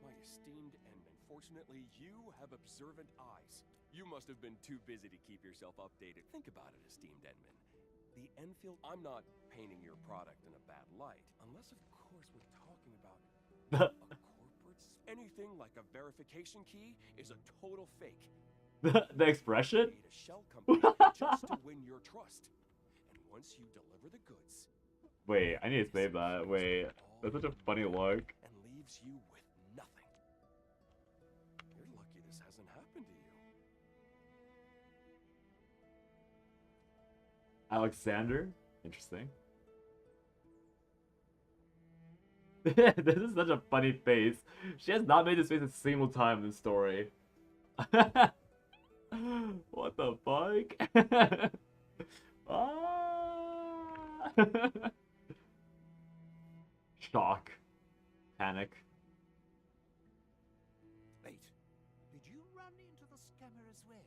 my esteemed Enman, fortunately, you have observant eyes. You must have been too busy to keep yourself updated. Think about it, esteemed Enman. The Enfield, I'm not painting your product in a bad light, unless of course we're talking about a corporate. Anything like a verification key is a total fake. The expression? Need a shell company just to win your trust. And once you deliver the goods, Wait, I need to save that. Wait, that's such a funny look. and leaves you with nothing. You're lucky this hasn't happened to you. Alexander? Interesting. This is such a funny face. She has not made this face a single time in this story. What the fuck? Ah. Shock. Panic. Wait, did you run into the scammer as well?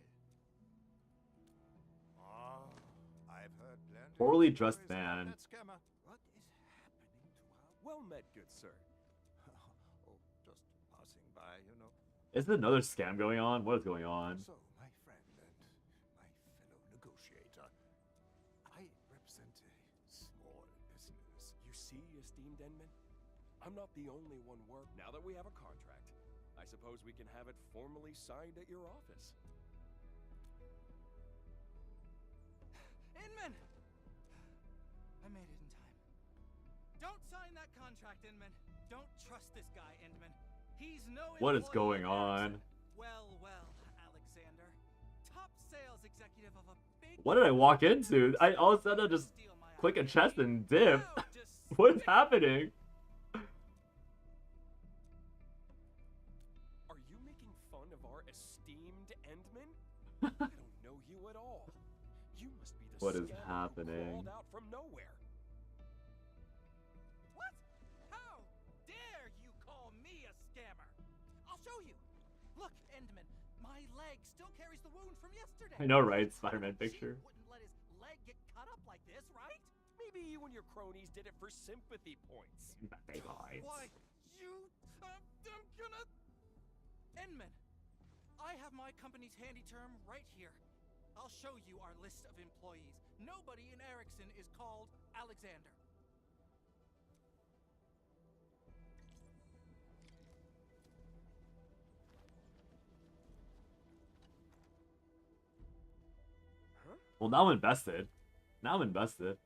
Ah, I've heard plenty. Poorly of dressed stories about man. that scammer. What is happening to our... Well met, good sir. Oh, just passing by, you know. Is there another scam going on? What is going on? So, my friend and my fellow negotiator, I represent a small business. You see, esteemed Enman? I'm not the only one now that we have a contract, I suppose we can have it formally signed at your office. Inman! I made it in time. Don't sign that contract, Inman. Don't trust this guy, Inman. He's no What is employee going of on? Erickson. Well, Alexander. Top sales executive of a big... What did I walk into? I all of a sudden just Steal my click a idea. chest and dip. Now just What is stick happening? Are you making fun of our esteemed Endman? I don't know you at all. You must be the What is scammer who happening? crawled out from nowhere. What? How dare you call me a scammer? I'll show you. Look, Endman, my leg still carries the wound from yesterday. I know, right? Spider-Man picture. Chief wouldn't let his leg get cut up like this, right? Maybe you and your cronies did it for sympathy points. Why, you... I'm gonna... Enman, I have my company's handy term right here. I'll show you our list of employees. Nobody in Erickson is called Alexander. Well, now I'm invested. Now I'm invested.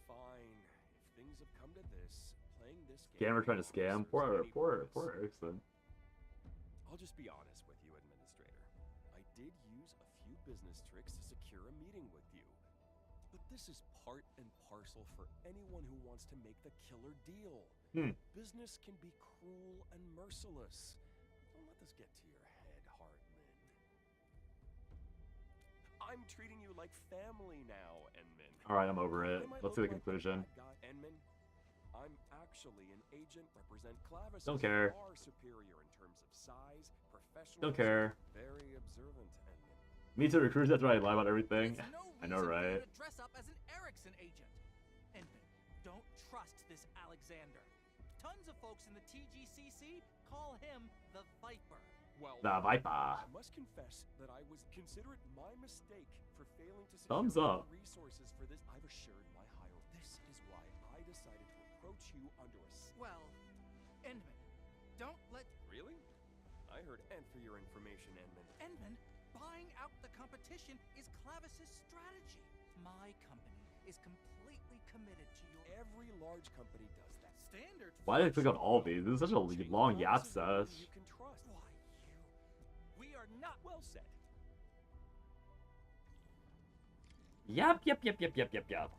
Fine. If things have come to this, playing this game... Scammer trying to scam. Poor Erickson. I'll just be honest with you, Administrator. I did use a few business tricks to secure a meeting with you. But this is part and parcel for anyone who wants to make the killer deal. Business can be cruel and merciless. Don't let this get to your head, Hartman. I'm treating you like family now, Enman. Alright, I'm over it. I might Let's see the look like a conclusion. bad guy, Enman. I'm actually an agent represent Clavis. Don't care. Far superior in terms of size, professionalism. Don't care. Very observant, Enman. Me too, recruiters. That's right. I lie about everything. There's no I know, reason for you right? to dress up as an Erickson agent. Enman, don't trust this Alexander. Tons of folks in the TGCC call him the Viper. Well, The Viper. I must confess that I was considerate my mistake for failing to secure Thumbs more up. resources for this. I've assured my higher. This is why I decided to approach you under a. Well, Endman, don't let Really? I heard Ent for your information, Enman. Endman buying out the competition is Clavis's strategy. My company is completely committed to your Every large company does that. standard. Why did I click on all of these? This is such a long yap sesh. You can trust. Why we are not Well said. Yep.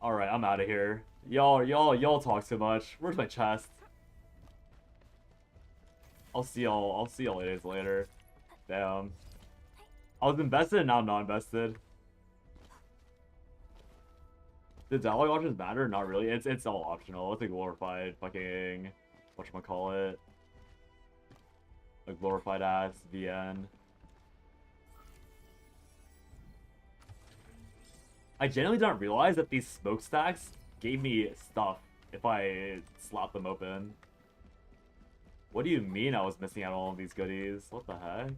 Alright, I'm out of here. Y'all talk too much. Where's my chest? I'll see y'all days later. Damn. I was invested and now I'm not invested. Do dialogue options matter? Not really. It's all optional. It's a glorified fucking whatchamacallit. A glorified ass VN. I genuinely didn't realize that these smokestacks gave me stuff if I slap them open. What do you mean I was missing out on all of these goodies? What the heck?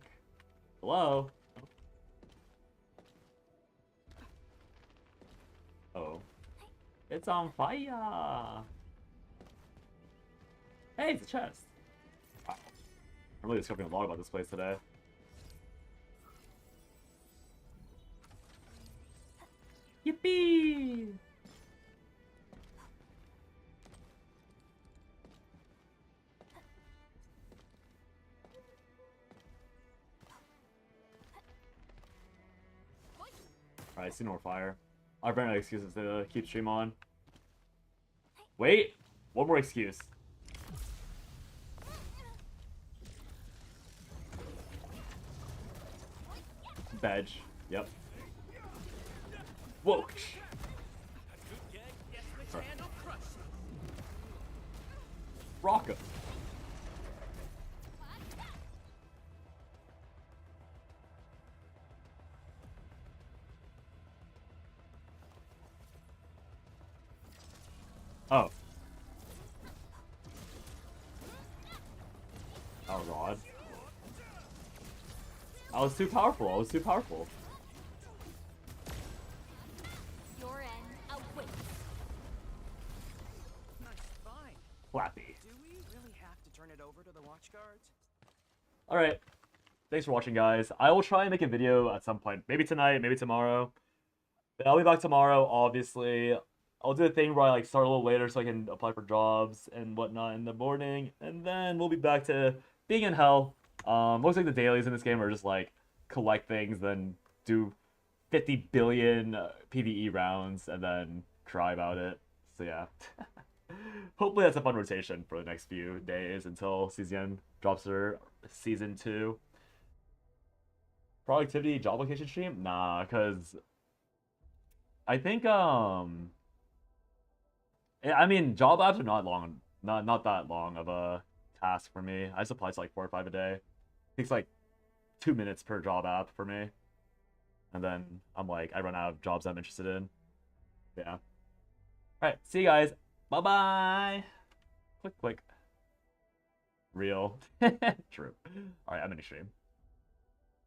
Hello? Oh. It's on fire! Hey, it's a chest! Wow. I'm really discovering a lot about this place today. Yippee! Alright, see no more fire. I've run out of excuses to keep stream on. Wait! One more excuse. Veg. Yep. Whoa! Rocka. Oh. That was odd. I was too powerful. Your end awaits. nice. Fine. Flappy. Do we really have to turn it over to the watch guards? Alright. Thanks for watching, guys. I will try and make a video at some point. Maybe tonight, maybe tomorrow. But I'll be back tomorrow, obviously. I'll do a thing where I like start a little later so I can apply for jobs and whatnot in the morning. And then we'll be back to being in hell. Most like the dailies in this game are just like collect things, then do 50 billion PvE rounds, and then cry about it. So yeah. Hopefully that's a fun rotation for the next few days until CZN drops their Season 2. Productivity job location stream? Nah, because I think I mean job apps are not that long of a task for me. I just apply to like 4 or 5 a day. It takes like 2 minutes per job app for me. And then I'm like, I run out of jobs I'm interested in. Yeah. Alright, see you guys. Bye-bye. Click. Real. True. Alright, I'm in a stream.